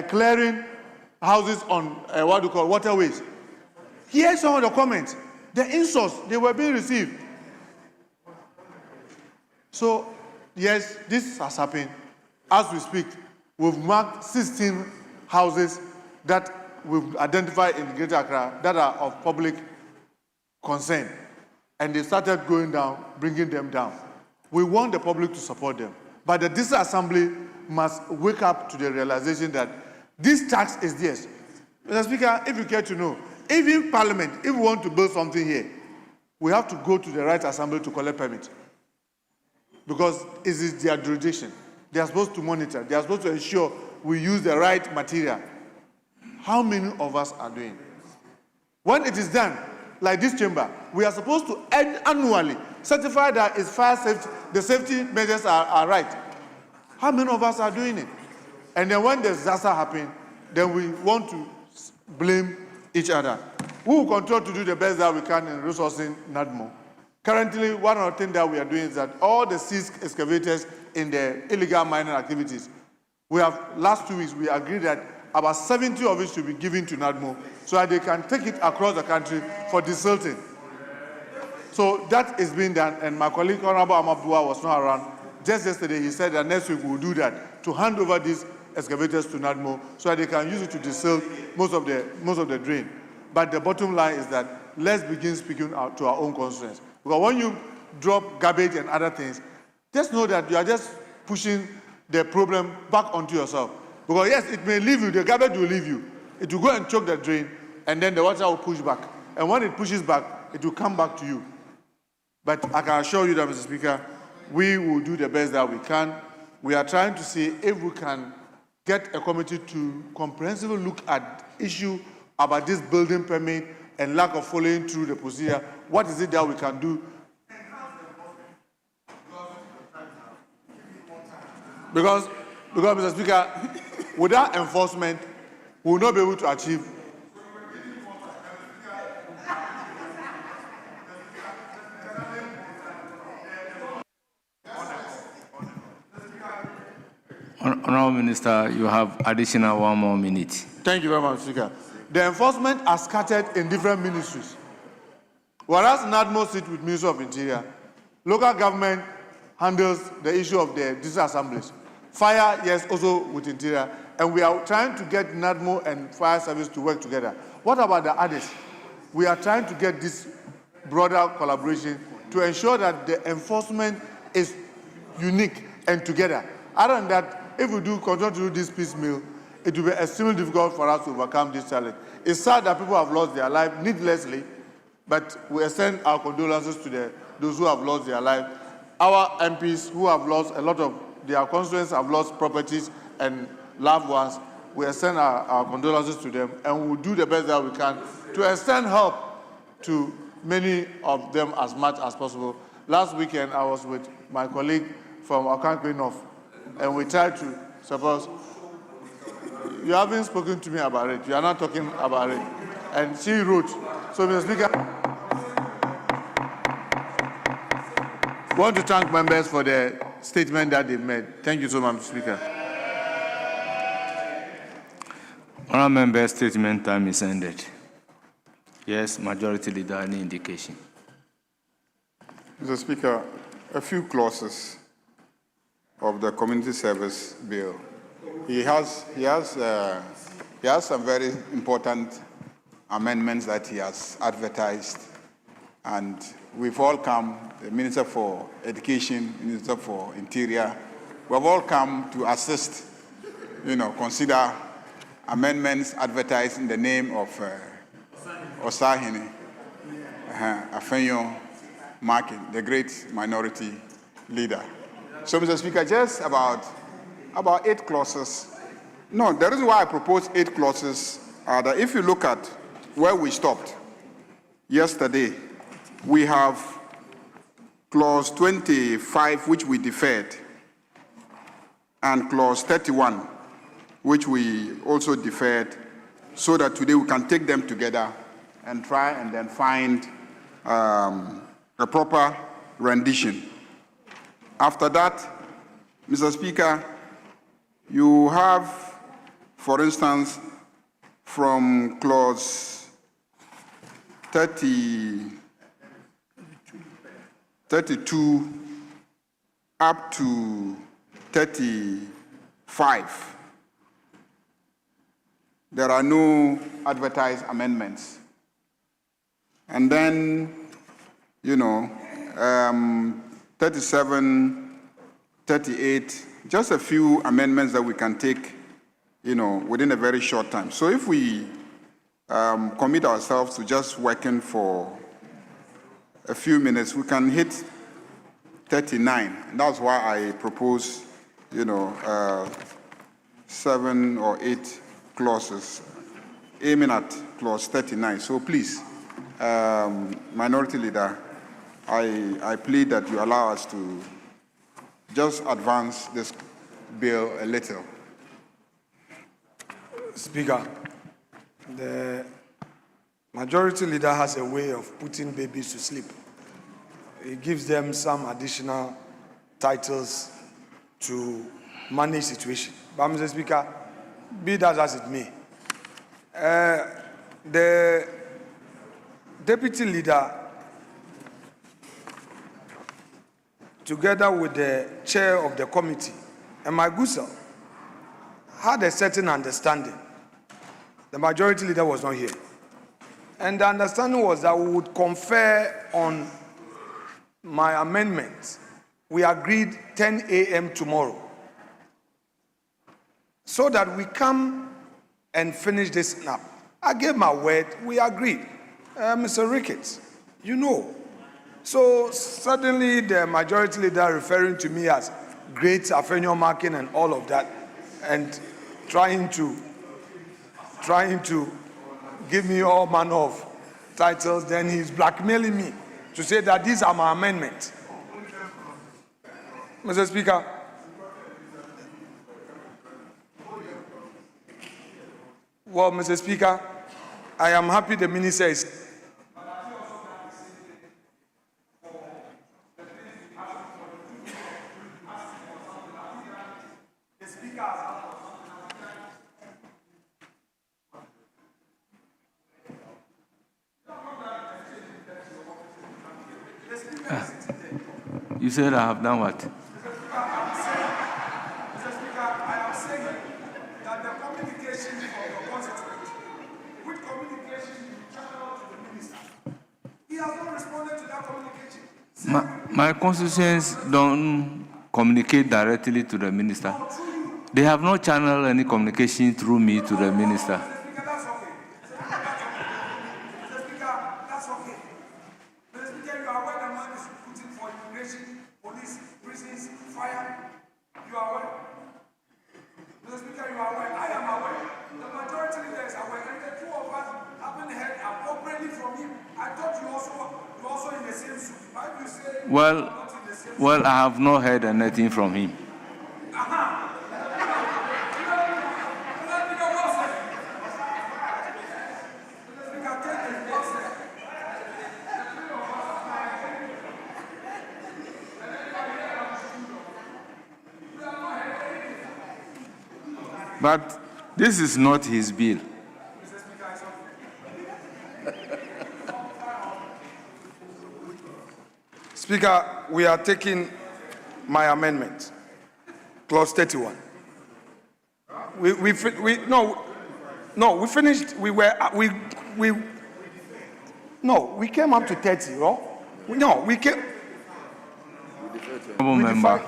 clearing houses on waterways. Here's some of the comments, the insults they were being received. So, yes, this has happened. As we speak, we've marked 16 houses that we've identified in Greater Accra that are of public concern. And they started going down, bringing them down. We want the public to support them. But the district assembly must wake up to the realization that this tax is theirs. Mr. Speaker, if you care to know, even Parliament, if we want to build something here, we have to go to the right assembly to collect permit. Because it is their jurisdiction. They are supposed to monitor. They are supposed to ensure we use the right material. How many of us are doing? When it is done, like this chamber, we are supposed to annually certify that it's fire safety, the safety measures are right. How many of us are doing it? And then when the disaster happens, then we want to blame each other. We will continue to do the best that we can in resourcing NADMO. Currently, one of the things that we are doing is that all the seized excavators in the illegal mining activities, last 2 weeks, we agreed that about 70 of it should be given to NADMO so that they can take it across the country for desilting. So that is being done, and my colleague Honorable Amabua was not around. Just yesterday, he said that next week we will do that, to hand over these excavators to NADMO so that they can use it to desilt most of the drain. But the bottom line is that let's begin speaking out to our own constituents. Because when you drop garbage and other things, just know that you are just pushing the problem back onto yourself. Because yes, it may leave you, the garbage will leave you. It will go and choke the drain, and then the water will push back. And when it pushes back, it will come back to you. But I can assure you that, Mr. Speaker, we will do the best that we can. We are trying to see if we can get a committee to comprehensively look at issue about this building permit and lack of following through the procedure. What is it that we can do? Because Mr. Speaker, without enforcement, we will not be able to achieve. Honourable Minister, you have additional 1 more minute. Thank you very much, Speaker. The enforcement are scattered in different ministries. Whereas NADMO sits with Ministry of Interior, local government handles the issue of the district assemblies. Fire, yes, also with Interior. And we are trying to get NADMO and Fire Service to work together. What about the others? We are trying to get this broader collaboration to ensure that the enforcement is unique and together. Other than that, if we continue to do this piecemeal, it will be extremely difficult for us to overcome this challenge. It's sad that people have lost their life needlessly, but we extend our condolences to those who have lost their life. Our MPs who have lost a lot of their constituents have lost properties and loved ones, we extend our condolences to them, and we will do the best that we can to extend help to many of them as much as possible. Last weekend, I was with my colleague from Okankwe North, and we tried to suppose. You haven't spoken to me about it. You are not talking about it. And she wrote. So, Mr. Speaker, I want to thank members for the statement that they made. Thank you so much, Mr. Speaker. Honourable member, statement time is ended. Yes, Majority Leader, any indication? Mr. Speaker, a few clauses of the Community Service Bill. He has some very important amendments that he has advertised, and we've all come, the Minister for Education, Minister for Interior, we've all come to assist, consider amendments advertised in the name of Osahene Afenyo Markin, the great minority leader. So, Mr. Speaker, just about 8 clauses. No, the reason why I propose 8 clauses are that if you look at where we stopped yesterday, we have clause 25, which we deferred. and clause 31, which we also deferred, so that today we can take them together and try and then find a proper rendition. After that, Mr. Speaker, you have, for instance, from clause 32 up to 35. There are no advertised amendments. And then, 37, 38, just a few amendments that we can take, within a very short time. So if we commit ourselves to just working for a few minutes, we can hit 39. And that's why I propose, 7 or 8 clauses, aiming at clause 39. So please, Minority Leader, I plead that you allow us to just advance this bill a little. Speaker, the Majority Leader has a way of putting babies to sleep. He gives them some additional titles to manage situation. But Mr. Speaker, be that as it may, the Deputy Leader, together with the chair of the committee, and my good self, had a certain understanding. The Majority Leader was not here. And the understanding was that we would confer on my amendment. We agreed 10 a.m. tomorrow, so that we come and finish this snap. I gave my word, we agreed. Mr. Ricketts, So suddenly the Majority Leader referring to me as great Afenyo marking and all of that, and trying to give me all manner of titles, then he's blackmailing me to say that these are my amendments. Mr. Speaker, well, Mr. Speaker, I am happy the minister is You said I have done what? Mr. Speaker, I am saying that the communication of your constituent, which communication you channel to the minister, he has not responded to that communication. My constituents don't communicate directly to the minister. They have not channeled any communication through me to the minister. Mr. Speaker, that's okay. Mr. Speaker, that's okay. Mr. Speaker, you are aware the man is putting for immigration, police, prisons, fire. You are aware? Mr. Speaker, you are aware. I am aware. The Majority Leader is aware. And the two of us haven't heard appropriately from him. I thought you also in the same suit. Why do you say Well, you are not in the same suit? I have not heard anything from him. But this is not his bill. Speaker, we are taking my amendment, clause 31. We finished. We came up to 30. We came. Honourable Member,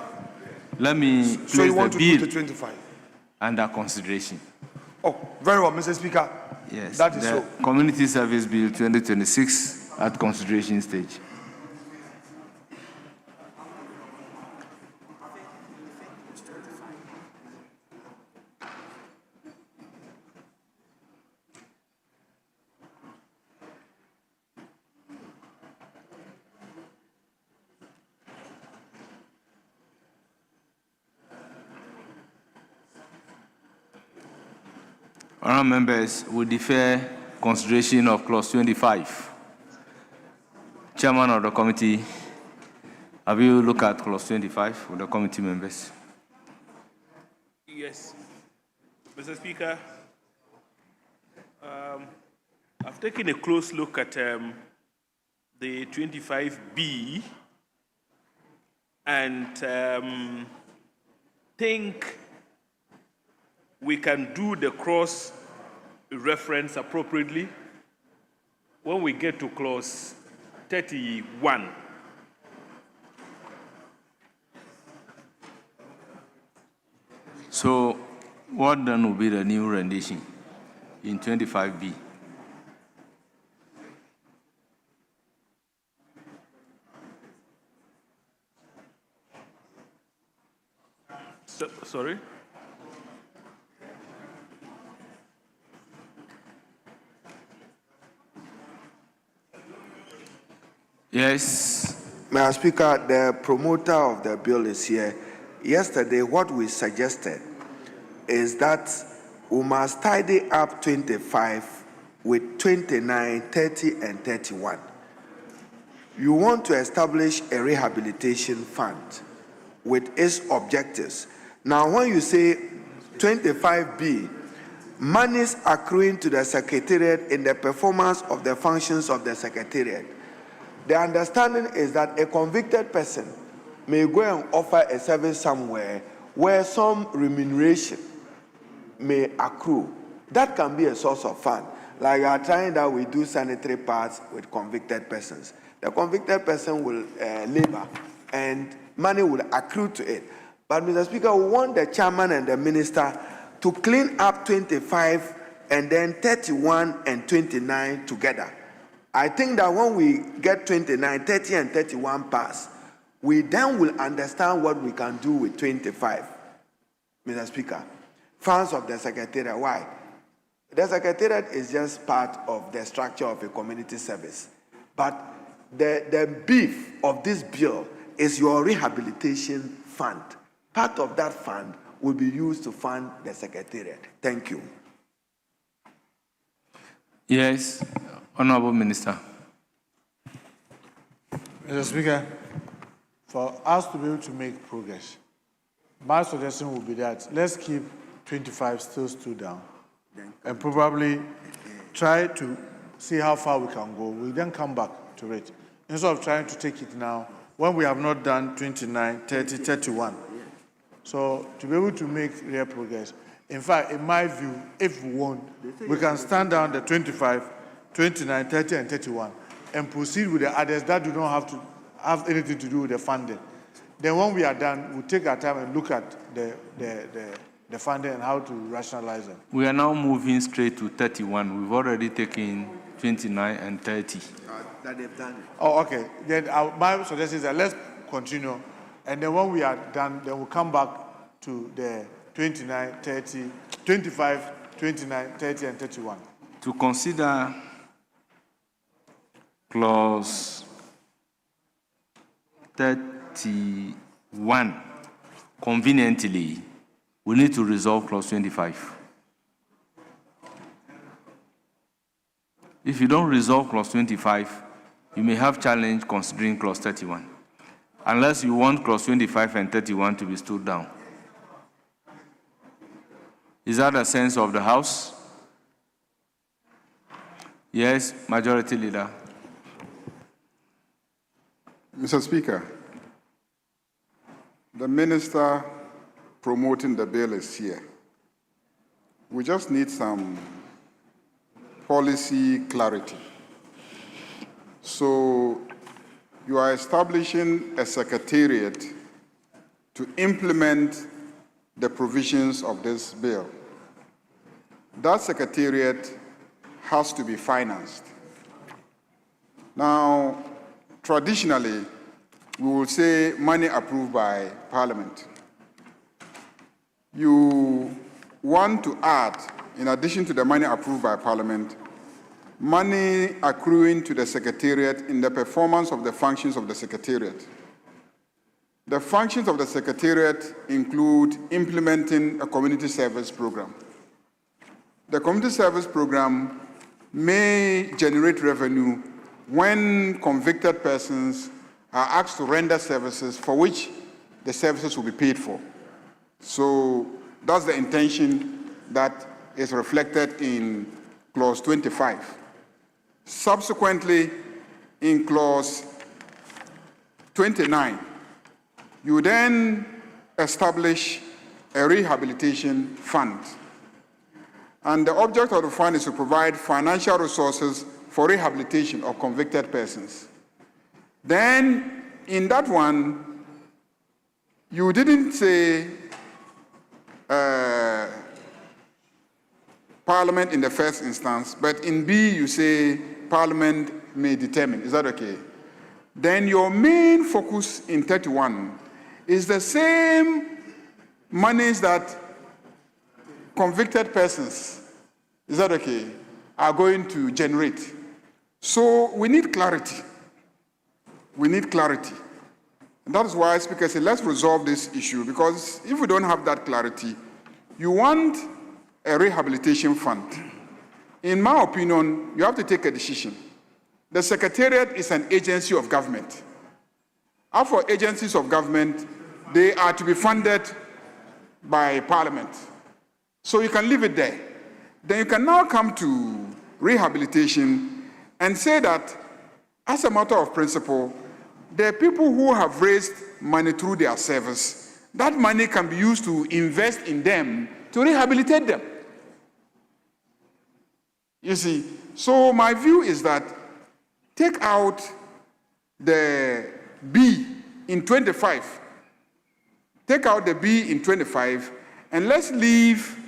let me place So you want the to do bill to 25? under consideration. Oh, very well, Mr. Speaker. Yes, That is the so. Community Service Bill 2026 at consideration stage. Honourable members, we defer consideration of clause 25. Chairman of the committee, have you looked at clause 25 with the committee members? Yes. Mr. Speaker, I've taken a close look at the 25B and think we can do the cross reference appropriately when we get to clause 31. So, what then will be the new rendition in 25B? Sorry? Yes. Mr. Speaker, the promoter of the bill is here. Yesterday, what we suggested is that we must tidy up 25 with 29, 30, and 31. You want to establish a rehabilitation fund with its objectives. Now, when you say 25B, monies accruing to the Secretariat in the performance of the functions of the Secretariat, the understanding is that a convicted person may go and offer a service somewhere where some remuneration may accrue. That can be a source of fund. Like you are trying that we do sanitary pads with convicted persons. The convicted person will labor and money will accrue to it. But Mr. Speaker, we want the chairman and the minister to clean up 25 and then 31 and 29 together. I think that when we get 29, 30, and 31 pass, we then will understand what we can do with 25. Mr. Speaker, funds of the Secretariat, why? The Secretariat is just part of the structure of a community service. But the beef of this bill is your rehabilitation fund. Part of that fund will be used to fund the Secretariat. Thank you. Yes, Honourable Minister. Mr. Speaker, for us to be able to make progress, my suggestion would be that let's keep 25 still stood down and probably try to see how far we can go. We then come back to it. Instead of trying to take it now, when we have not done 29, 30, 31. So to be able to make real progress, in fact, in my view, if we want, we can stand down the 25, 29, 30, and 31 and proceed with the others that do not have to have anything to do with the funding. Then when we are done, we'll take our time and look at the funding and how to rationalize them. We are now moving straight to 31. We've already taken 29 and 30. That they've done it. Oh, okay. Then my suggestion is that let's continue. And then when we are done, then we'll come back to the 29, 30, 25, 29, 30, and 31. To consider clause 31 conveniently, we need to resolve clause 25. If you don't resolve clause 25, you may have challenge considering clause 31, unless you want clause 25 and 31 to be stood down. Is that the sense of the House? Yes, Majority Leader. Mr. Speaker, the minister promoting the bill is here. We just need some policy clarity. So you are establishing a secretariat to implement the provisions of this bill. That secretariat has to be financed. Now, traditionally, we will say money approved by Parliament. You want to add, in addition to the money approved by Parliament, money accruing to the Secretariat in the performance of the functions of the Secretariat. The functions of the Secretariat include implementing a community service program, the community service program may generate revenue when convicted persons are asked to render services for which the services will be paid for. So that's the intention that is reflected in clause 25. Subsequently, in clause 29, you then establish a rehabilitation fund. And the object of the fund is to provide financial resources for rehabilitation of convicted persons. Then, in that one, you didn't say Parliament in the first instance, but in B you say Parliament may determine. Is that okay? Then your main focus in 31 is the same monies that convicted persons, is that okay, are going to generate. So we need clarity. We need clarity. And that is why Speaker said, let's resolve this issue, because if we don't have that clarity, you want a rehabilitation fund. In my opinion, you have to take a decision. The Secretariat is an agency of government. As for agencies of government, they are to be funded by Parliament. So you can leave it there. Then you can now come to rehabilitation and say that, as a matter of principle, the people who have raised money through their service, that money can be used to invest in them to rehabilitate them. You see, so my view is that take out the B in 25. Take out the B in 25, and let's leave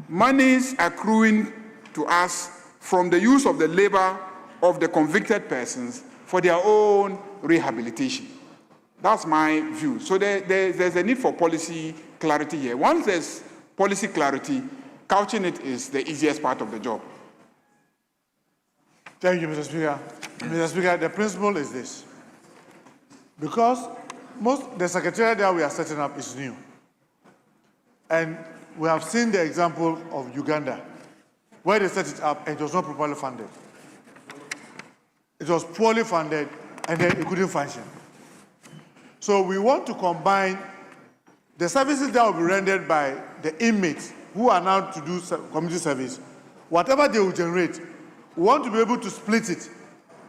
monies accruing to us from the use of the labor of the convicted persons for their own rehabilitation. That's my view. So there's a need for policy clarity here. Once there's policy clarity, couching it is the easiest part of the job. Thank you, Mr. Speaker. Mr. Speaker, the principle is this. Because the secretariat that we are setting up is new. And we have seen the example of Uganda, where they set it up and it was not properly funded. It was poorly funded and then it couldn't function. So we want to combine the services that will be rendered by the inmates who are now to do community service. Whatever they will generate, we want to be able to split it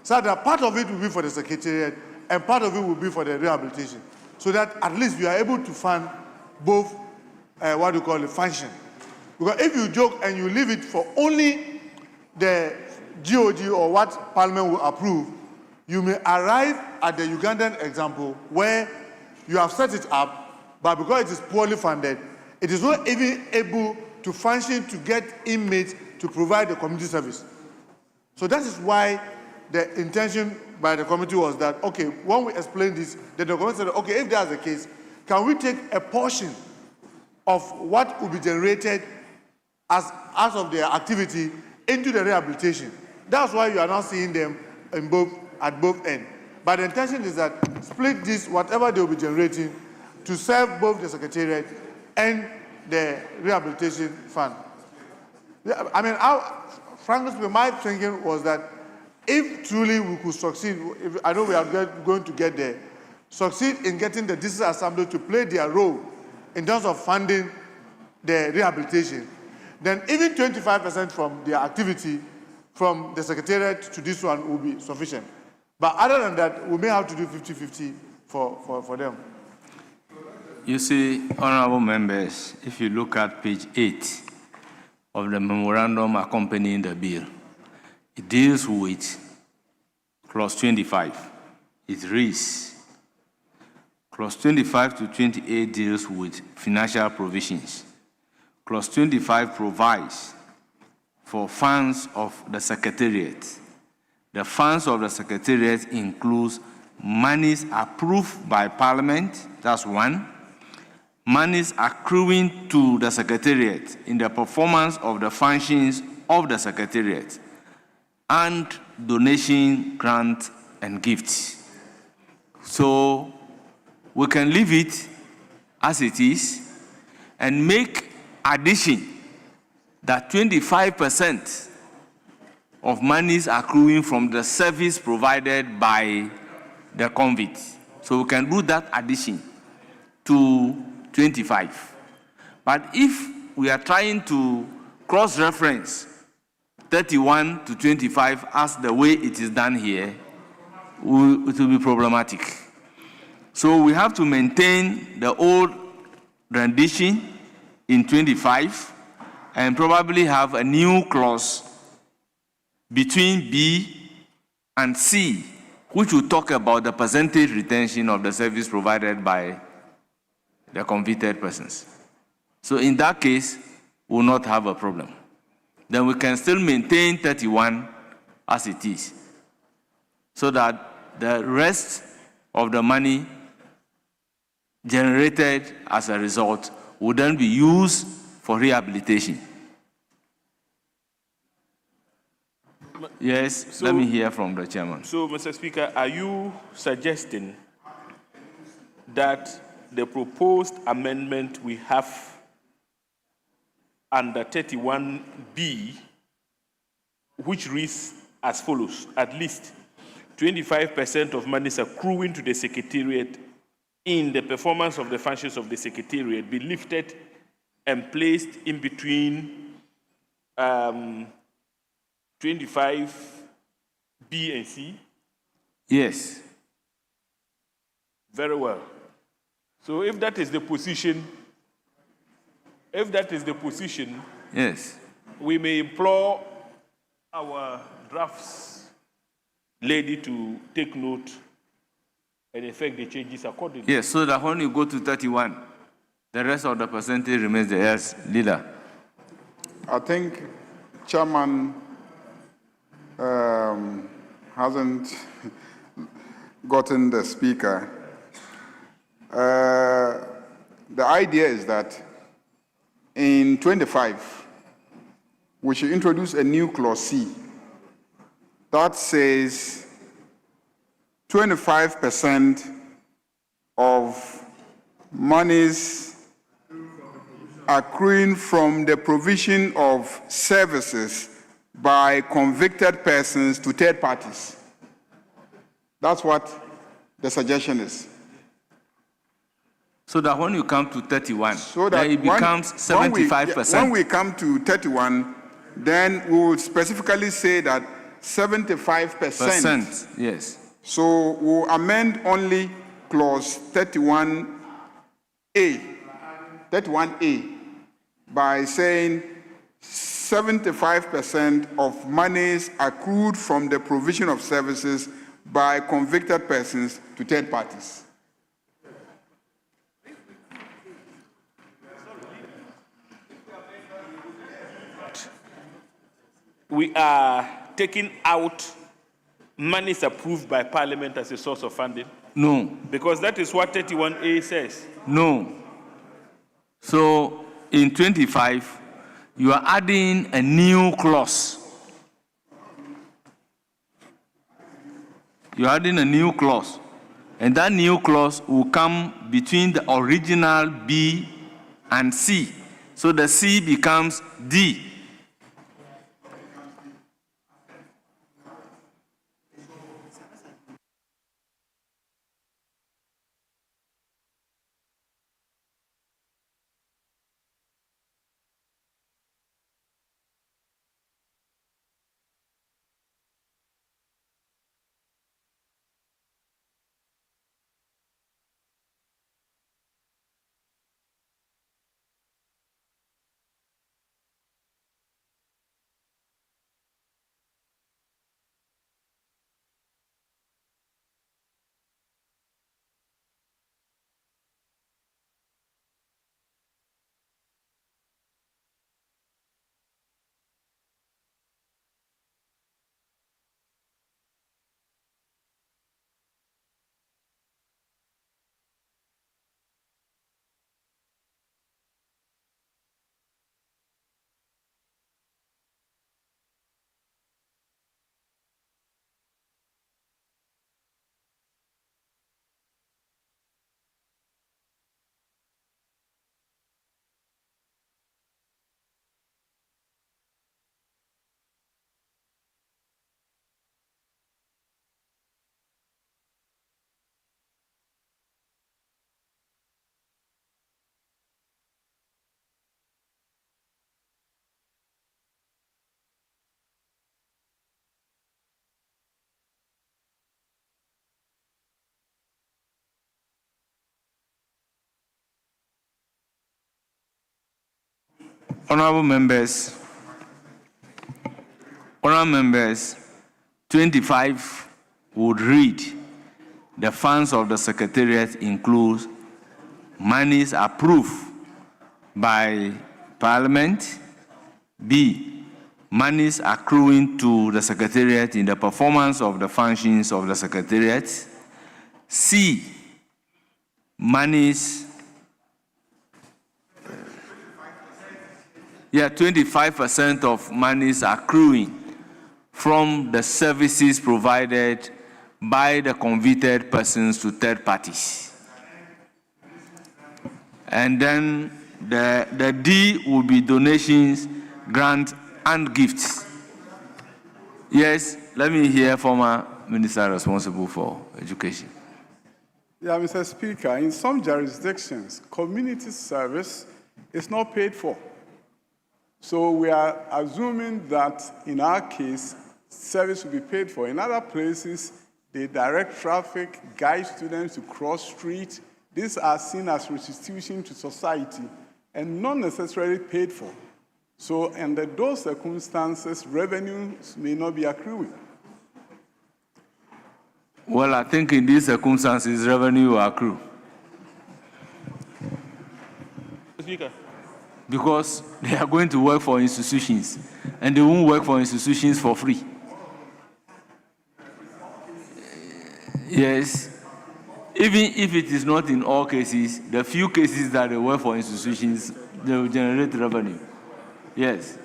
so that part of it will be for the secretariat and part of it will be for the rehabilitation, so that at least we are able to fund both, function. Because if you joke and you leave it for only the GOG or what Parliament will approve, you may arrive at the Ugandan example where you have set it up, but because it is poorly funded, it is not even able to function to get inmates to provide the community service. So that is why the intention by the committee was that, okay, when we explain this, then the committee said, okay, if that's the case, can we take a portion of what will be generated as of their activity into the rehabilitation? That's why you are now seeing them at both ends. But the intention is that split this, whatever they will be generating, to serve both the Secretariat and the rehabilitation fund. I mean, frankly speaking, my thinking was that if truly we could succeed, I know we are going to get there, succeed in getting the District Assembly to play their role in terms of funding the rehabilitation, then even 25% from their activity from the Secretariat to this one will be sufficient. But other than that, we may have to do 50-50 for them. You see, honorable members, if you look at page 8 of the memorandum accompanying the bill, it deals with clause 25. It reads, clause 25 to 28 deals with financial provisions. Clause 25 provides for funds of the Secretariat. The funds of the Secretariat includes monies approved by Parliament, that's one, monies accruing to the Secretariat in the performance of the functions of the Secretariat, and donation, grant, and gifts. So we can leave it as it is and make addition that 25% of monies accruing from the service provided by the convict. So we can do that addition to 25. But if we are trying to cross-reference 31 to 25 as the way it is done here, it will be problematic. So we have to maintain the old rendition in 25 and probably have a new clause between B and C, which will talk about the percentage retention of the service provided by the convicted persons. So in that case, we will not have a problem. Then we can still maintain 31 as it is, so that the rest of the money generated as a result would then be used for rehabilitation. Yes, let me hear from the chairman. So, Mr. Speaker, are you suggesting that the proposed amendment we have under 31B, which reads as follows: at least 25% of monies accruing to the Secretariat in the performance of the functions of the Secretariat be lifted and placed in between 25B and C? Yes. Very well. So if that is the position, yes, we may implore our drafts lady to take note and effect the changes accordingly. Yes, so that when you go to 31, the rest of the percentage remains the yes, leader. I think Chairman hasn't gotten the speaker. The idea is that in 25, we should introduce a new clause C that says 25% of monies accruing from the provision of services by convicted persons to third parties. That's what the suggestion is. So that when you come to 31, So then that it becomes 75%. When we come to 31, then we will specifically say that 75%. Yes. So we'll amend only clause 31A by saying 75% of monies accrued from the provision of services by convicted persons to third parties. We are taking out monies approved by Parliament as a source of funding? No. Because that is what 31A says. No. So in 25, you are adding a new clause. You're adding a new clause. And that new clause will come between the original B and C. So the C becomes D. Honorable members, 25 would read, the funds of the Secretariat include monies approved by Parliament. B, monies accruing to the Secretariat in the performance of the functions of the Secretariat. C, monies 25% of monies accruing from the services provided by the convicted persons to third parties. And then the D will be donations, grants, and gifts. Yes, let me hear former minister responsible for education. Yeah, Mr. Speaker, in some jurisdictions, community service is not paid for. So we are assuming that in our case, service will be paid for. In other places, they direct traffic, guide students to cross street. These are seen as restitution to society and not necessarily paid for. So under those circumstances, revenues may not be accruing. Well, I think in these circumstances, revenue will accrue. Speaker. Because they are going to work for institutions, and they won't work for institutions for free. Yes. Even if it is not in all cases, the few cases that they work for institutions, they will generate revenue. Yes.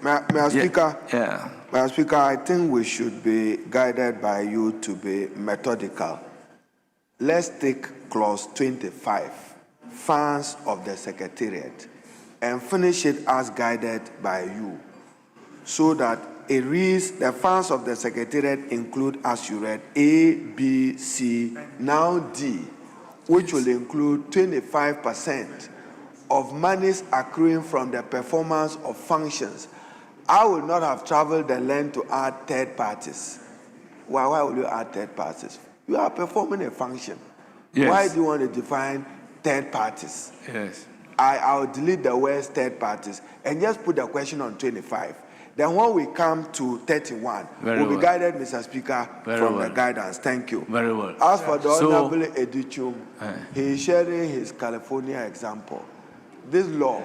Mr. Speaker, Yeah. Mr. Speaker, I think we should be guided by you to be methodical. Let's take clause 25, funds of the Secretariat, and finish it as guided by you, so that it reads, the funds of the Secretariat include, as you read, A, B, C, now D, which will include 25% of monies accruing from the performance of functions. I will not have traveled the length to add third parties. Why will you add third parties? You are performing a function. Yes. Why do you want to define third parties? Yes. I'll delete the words third parties and just put the question on 25. Then when we come to 31, we'll be guided, Mr. Speaker, from the guidance. Thank you. Very well. As for the Honorable Edichum, he is sharing his California example. This law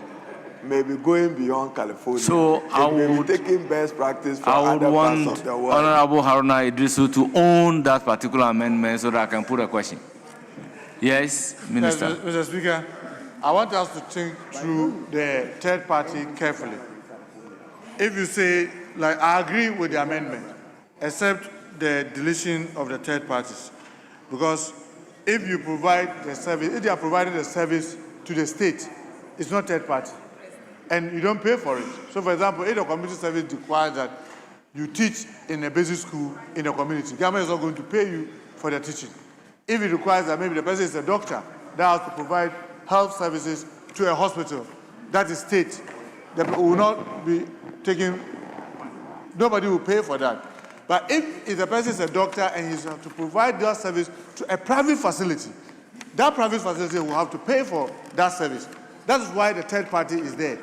may be going beyond California. So I may would be taking best practice from I would other want parts of the world. Honorable Haruna Idrisu to own that particular amendment so that I can put a question. Yes, Minister. Yes, Mr. Speaker, I want us to think through the third party carefully. If you say, like, I agree with the amendment, except the deletion of the third parties. Because if you provide the service, if they are providing the service to the state, it's not third party. And you don't pay for it. So, for example, if the community service requires that you teach in a basic school in a community, government is not going to pay you for the teaching. If it requires that maybe the person is a doctor that has to provide health services to a hospital, that is state. That will not be taking, nobody will pay for that. But if the person is a doctor and he's to provide that service to a private facility, that private facility will have to pay for that service. That is why the third party is there.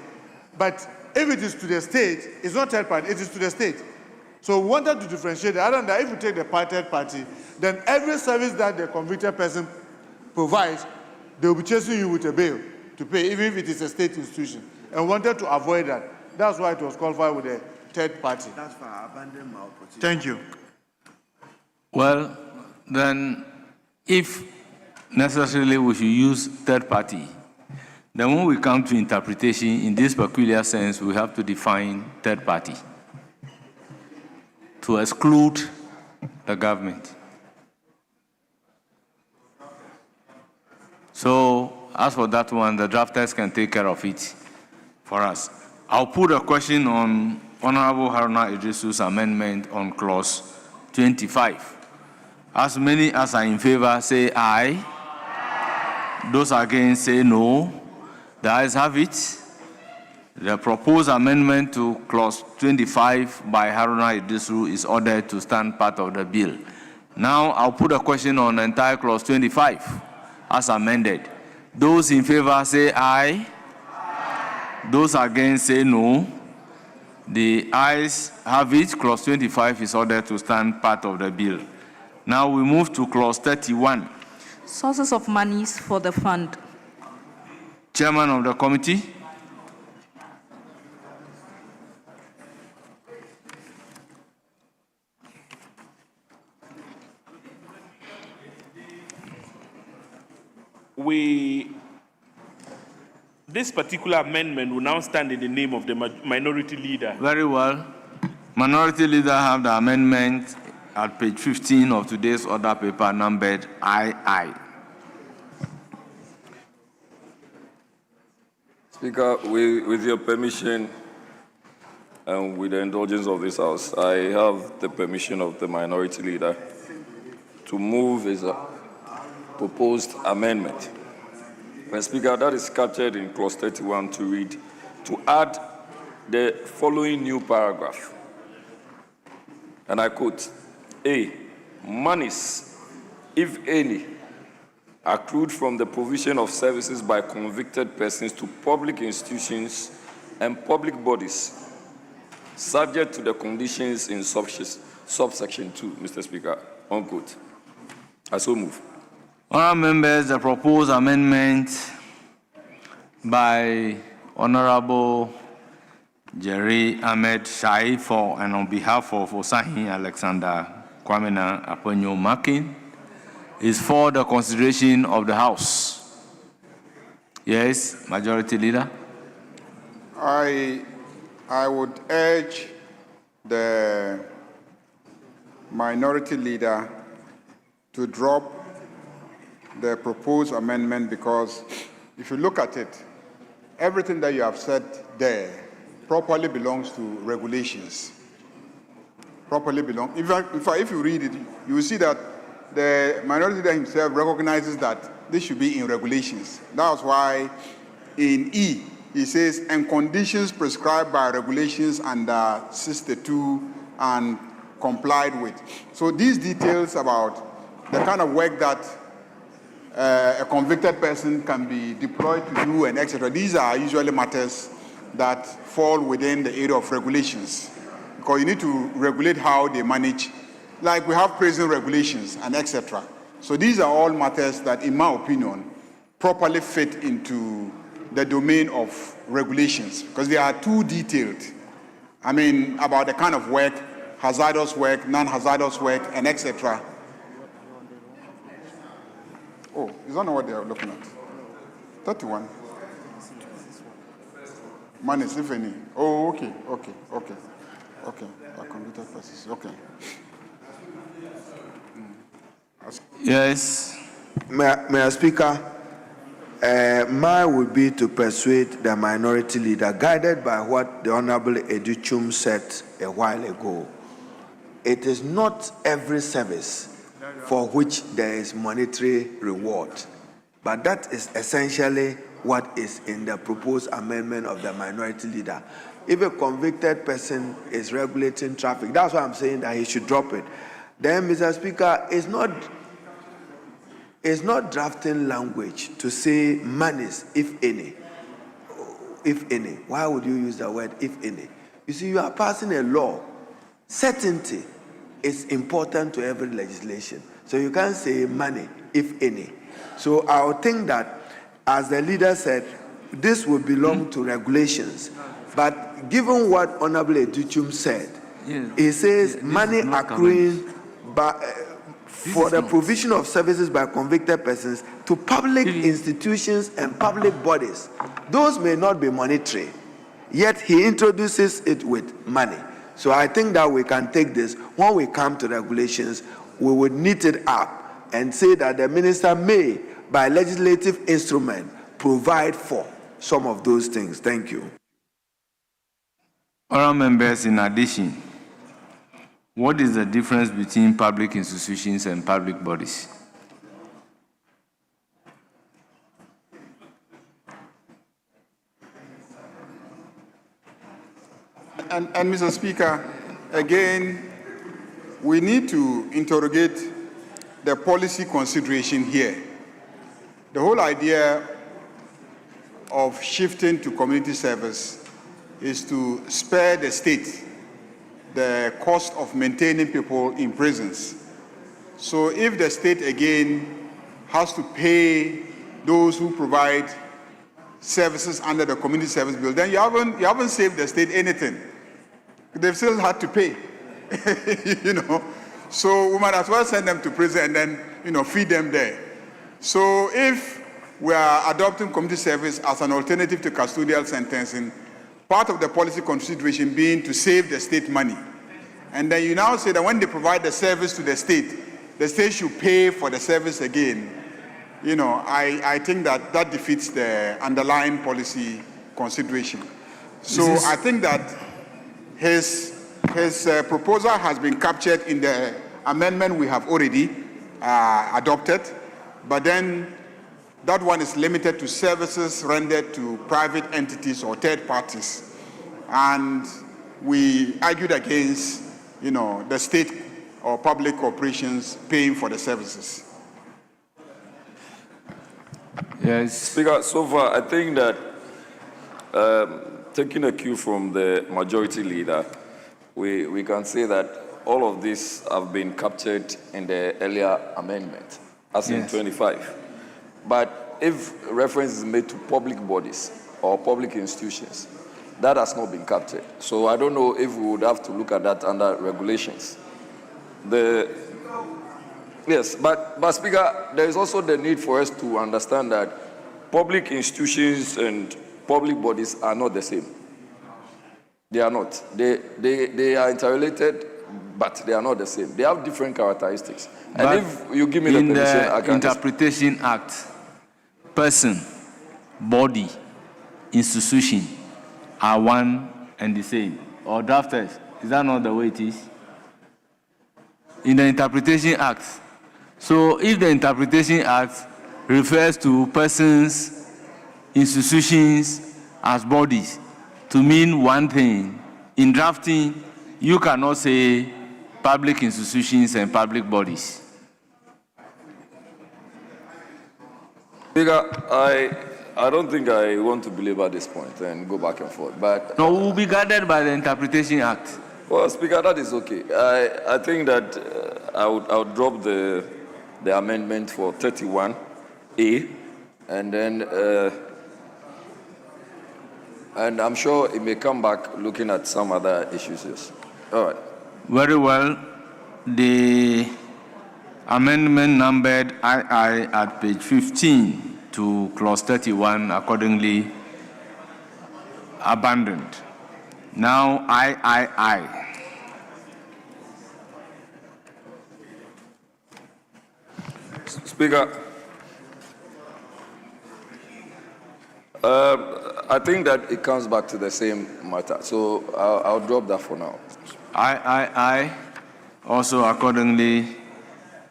But if it is to the state, it's not third party, it is to the state. So we wanted to differentiate. Other than that, if you take the third party, then every service that the convicted person provides, they will be chasing you with a bill to pay, even if it is a state institution. And we wanted to avoid that. That's why it was qualified with the third party. That's for abandoned malpractice. Thank you. Well, then, if necessarily we should use third party, then when we come to interpretation in this peculiar sense, we have to define third party to exclude the government. So, as for that one, the drafters can take care of it for us. I'll put a question on Honorable Haruna Idrisu's amendment on clause 25. As many as are in favor say aye. Those against say no. The ayes have it. The proposed amendment to clause 25 by Haruna Idrisu is ordered to stand part of the bill. Now I'll put a question on the entire clause 25 as amended. Those in favor say aye. Those against say no. The ayes have it. Clause 25 is ordered to stand part of the bill. Now we move to clause 31. Sources of monies for the fund. Chairman of the committee. This particular amendment will now stand in the name of the minority leader. Very well. Minority leader have the amendment at page 15 of today's order paper numbered II. Speaker, with your permission and with the indulgence of this House, I have the permission of the minority leader to move his proposed amendment. Mr. Speaker, that is captured in clause 31 to read, to add the following new paragraph. And I quote, A, monies, if any, accrued from the provision of services by convicted persons to public institutions and public bodies, subject to the conditions in subsection 2, Mr. Speaker, unquote. I so move. Honourable members, the proposed amendment by Honourable Jerry Ahmed Shai for and on behalf of Osahin Alexander Kwamena Aponyo Makin is for the consideration of the House. Yes, Majority Leader. I would urge the minority leader to drop the proposed amendment, because if you look at it, everything that you have said there properly belongs to regulations. Properly belong. In fact, if you read it, you will see that the minority leader himself recognizes that this should be in regulations. That's why in E, he says, and conditions prescribed by regulations under 62 and complied with. So these details about the kind of work that a convicted person can be deployed to do and etc. These are usually matters that fall within the area of regulations, because you need to regulate how they manage, like we have prison regulations and etc. So these are all matters that, in my opinion, properly fit into the domain of regulations, because they are too detailed. I mean, about the kind of work, hazardous work, non-hazardous work, and etc. Oh, is that not what they are looking at? 31. Monies, if any. Oh, okay. Convicted persons, okay. Yes. Mr. Speaker, mine would be to persuade the minority leader, guided by what the Honorable Educhum said a while ago. It is not every service for which there is monetary reward, but that is essentially what is in the proposed amendment of the minority leader. If a convicted person is regulating traffic, that's why I'm saying that he should drop it. Then, Mr. Speaker, it's not drafting language to say monies, if any. If any. Why would you use the word if any? You see, you are passing a law. Certainty is important to every legislation. So you can't say money, if any. So I would think that, as the leader said, this would belong to regulations. But given what Honorable Educhum said, he says money accruing for the provision of services by convicted persons to public institutions and public bodies. Those may not be monetary, yet he introduces it with money. So I think that we can take this. When we come to regulations, we would knit it up and say that the minister may, by legislative instrument, provide for some of those things. Thank you. Honourable members, in addition, what is the difference between public institutions and public bodies? And Mr. Speaker, again, we need to interrogate the policy consideration here. The whole idea of shifting to community service is to spare the state the cost of maintaining people in prisons. So if the state again has to pay those who provide services under the community service bill, then you haven't saved the state anything. They've still had to pay, So we might as well send them to prison and then, feed them there. So if we are adopting community service as an alternative to custodial sentencing, part of the policy consideration being to save the state money. And then you now say that when they provide the service to the state should pay for the service again. I think that defeats the underlying policy consideration. So I think that his proposal has been captured in the amendment we have already adopted, but then that one is limited to services rendered to private entities or third parties. And we argued against, the state or public corporations paying for the services. Yes. Speaker, so far, I think that taking a cue from the majority leader, we can say that all of this have been captured in the earlier amendment, as in 25. But if reference is made to public bodies or public institutions, that has not been captured. So I don't know if we would have to look at that under regulations. Yes, but Speaker, there is also the need for us to understand that public institutions and public bodies are not the same. They are not. They are interrelated, but they are not the same. They have different characteristics. And if you give me the permission, I can Interpretation Act, person, body, institution are one and the same. Or drafters, is that not the way it is? In the Interpretation Act. So if the Interpretation Act refers to persons, institutions as bodies to mean one thing, in drafting, you cannot say public institutions and public bodies. Speaker, I don't think I want to belabor this point and go back and forth, but... No, we will be guided by the Interpretation Act. Well, Speaker, that is okay. I think that I would drop the amendment for 31A, and then, and I'm sure it may come back looking at some other issues. Yes. All right. Very well. The amendment numbered II at page 15 to clause 31 accordingly abandoned. Now III. Speaker, I think that it comes back to the same matter, so I'll drop that for now. I also accordingly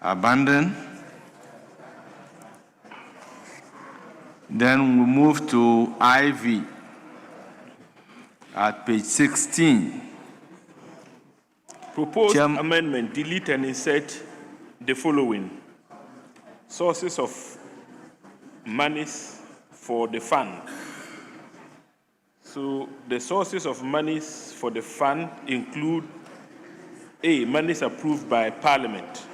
abandoned. Then we move to IV at page 16. Proposed amendment, delete and insert the following. Sources of monies for the fund. So the sources of monies for the fund include A, monies approved by Parliament.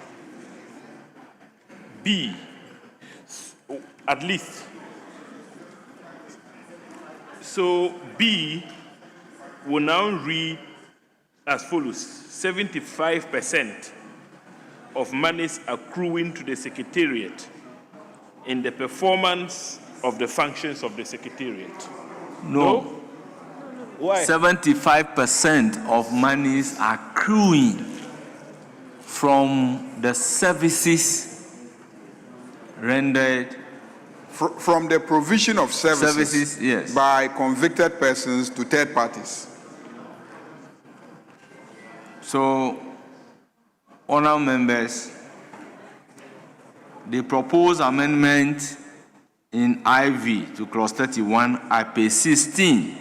B, at least. So B will now read as follows: 75% of monies accruing to the Secretariat in the performance of the functions of the Secretariat. No. Why? 75% of monies accruing from the services rendered. From the provision of services, yes, by convicted persons to third parties. So, honourable members, the proposed amendment in IV to clause 31 at page 16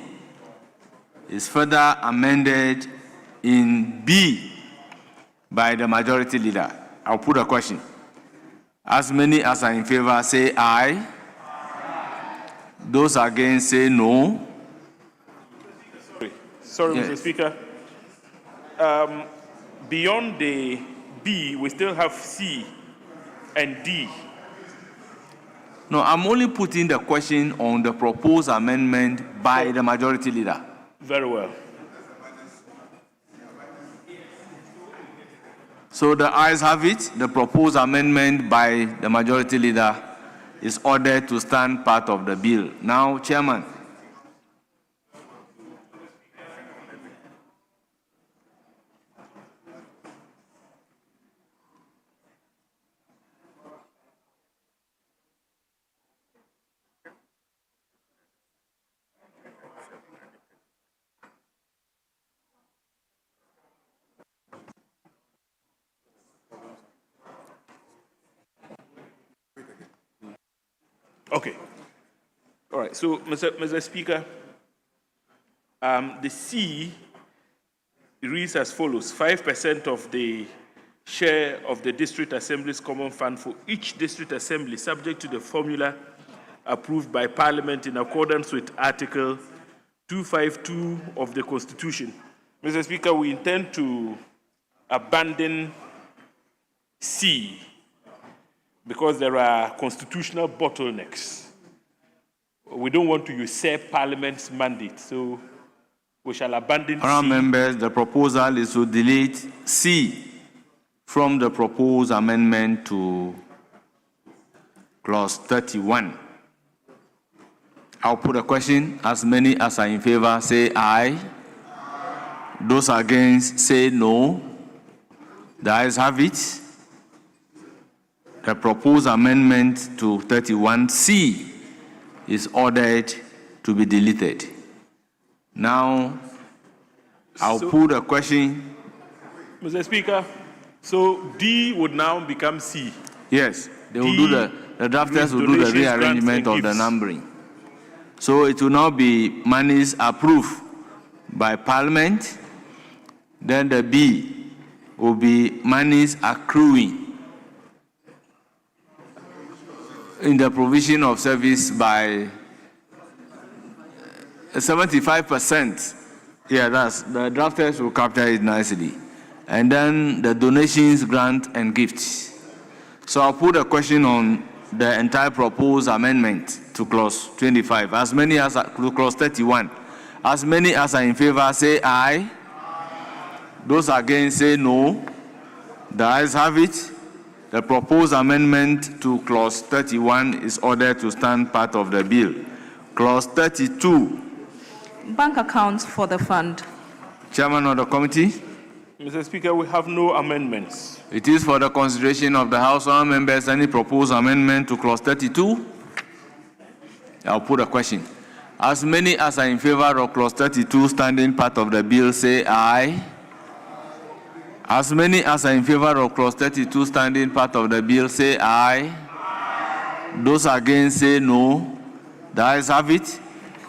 is further amended in B by the majority leader. I'll put a question. As many as are in favor say aye. Those against say no. Sorry, Yes. Mr. Speaker. Beyond the B, we still have C and D. No, I'm only putting the question on the proposed amendment by the majority leader. Very well. So the ayes have it. The proposed amendment by the majority leader is ordered to stand part of the bill. Now, Chairman. Okay. All right. So, Mr. Speaker, the C reads as follows: 5% of the share of the District Assembly's common fund for each District Assembly, subject to the formula approved by Parliament in accordance with Article 252 of the Constitution. Mr. Speaker, we intend to abandon C because there are constitutional bottlenecks. We don't want to usurp Parliament's mandate, so we shall abandon Honourable C. members, the proposal is to delete C from the proposed amendment to clause 31. I'll put a question. As many as are in favor, say aye. Those against, say no. The ayes have it. The proposed amendment to 31C is ordered to be deleted. Now, I'll put a question. Mr. Speaker, so D would now become C. Yes, they will do the drafters will do the donations, grants, rearrangement and of the gifts. numbering. So it will now be monies approved by Parliament. Then the B will be monies accruing in the provision of service by 75%. Yeah, that's the drafters will capture it nicely. And then the donations, grant, and gifts. So I'll put a question on the entire proposed amendment to clause 25. As many as are, to clause 31. As many as are in favor, say aye. Those against, say no. The ayes have it. The proposed amendment to clause 31 is ordered to stand part of the bill. Clause 32. Bank accounts for the fund. Chairman of the committee. Mr. Speaker, we have no amendments. It is for the consideration of the House. Honourable members, any proposed amendment to clause 32? I'll put a question. As many as are in favor of clause 32 standing part of the bill, say aye. As many as are in favor of clause 32 standing part of the bill, say aye. Those against, say no. The ayes have it.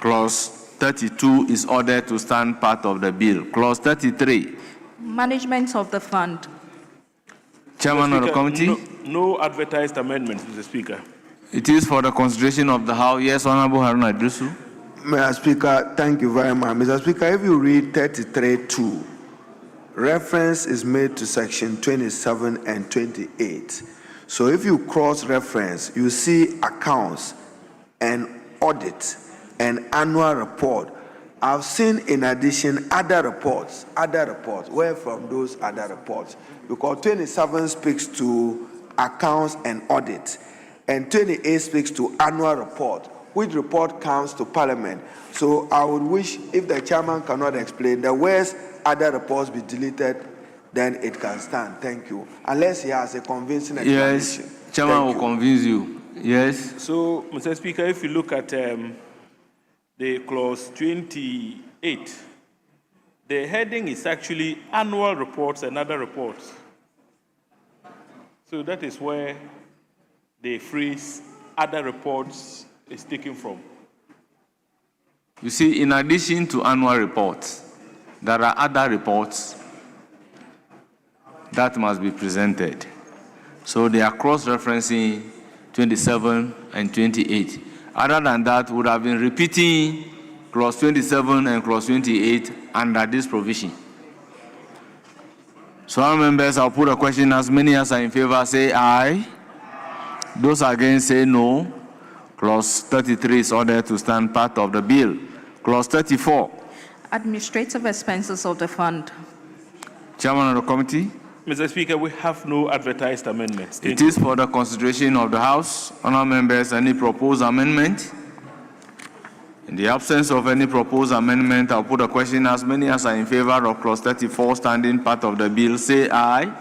Clause 32 is ordered to stand part of the bill. Clause 33. Management of the fund. Chairman of the Speaker, committee. No advertised amendments, Mr. Speaker. It is for the consideration of the House. Yes, Honorable Haruna Idrisu. Mr. Speaker, thank you very much. Mr. Speaker, if you read 33(2), reference is made to section 27 and 28. So if you cross-reference, you see accounts and audit and annual report. I've seen, in addition, other reports. Where from those other reports? Because 27 speaks to accounts and audit, and 28 speaks to annual report, which report comes to Parliament. So I would wish, if the chairman cannot explain, the words other reports be deleted, then it can stand. Thank you. Unless he has a convincing explanation. Yes, Chairman will convince you. Yes. So, Mr. Speaker, if you look at the clause 28, the heading is actually annual reports and other reports. So that is where the phrase other reports is taken from. You see, in addition to annual reports, there are other reports that must be presented. So they are cross-referencing 27 and 28. Other than that, we would have been repeating clause 27 and clause 28 under this provision. So, our members, I'll put a question. As many as are in favor, say aye. Those against, say no. Clause 33 is ordered to stand part of the bill. Clause 34. Administrative expenses of the fund. Chairman of the committee. Mr. Speaker, we have no advertised amendments. It is for the consideration of the House. Honourable members, any proposed amendment? In the absence of any proposed amendment, I'll put a question. As many as are in favor of clause 34 standing part of the bill, say aye.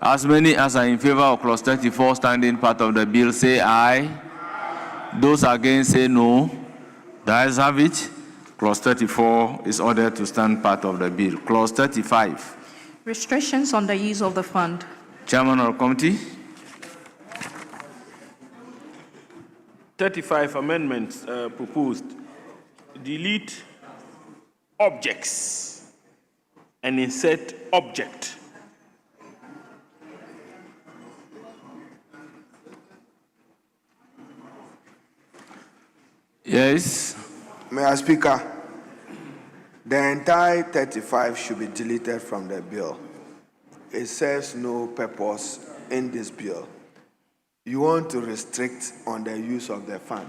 As many as are in favor of clause 34 standing part of the bill, say aye. Those against, say no. The ayes have it. Clause 34 is ordered to stand part of the bill. Clause 35. Restrictions on the use of the fund. Chairman of the committee. 35 amendments proposed. Delete objects and insert object. Yes. Mr. Speaker, the entire 35 should be deleted from the bill. It serves no purpose in this bill. You want to restrict on the use of the fund.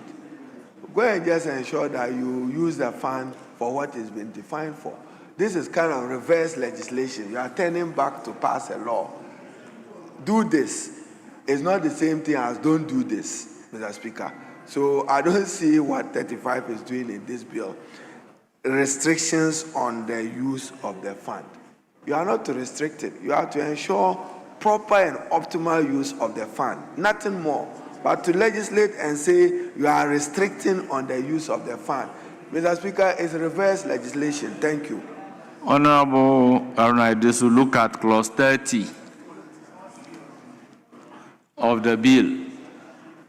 Go and just ensure that you use the fund for what it's been defined for. This is kind of reverse legislation. You are turning back to pass a law. Do this. It's not the same thing as don't do this, Mr. Speaker. So I don't see what 35 is doing in this bill. Restrictions on the use of the fund. You are not to restrict it. You have to ensure proper and optimal use of the fund. Nothing more. But to legislate and say you are restricting on the use of the fund, Mr. Speaker, is reverse legislation. Thank you. Honorable Arunaidesu, look at clause 30 of the bill.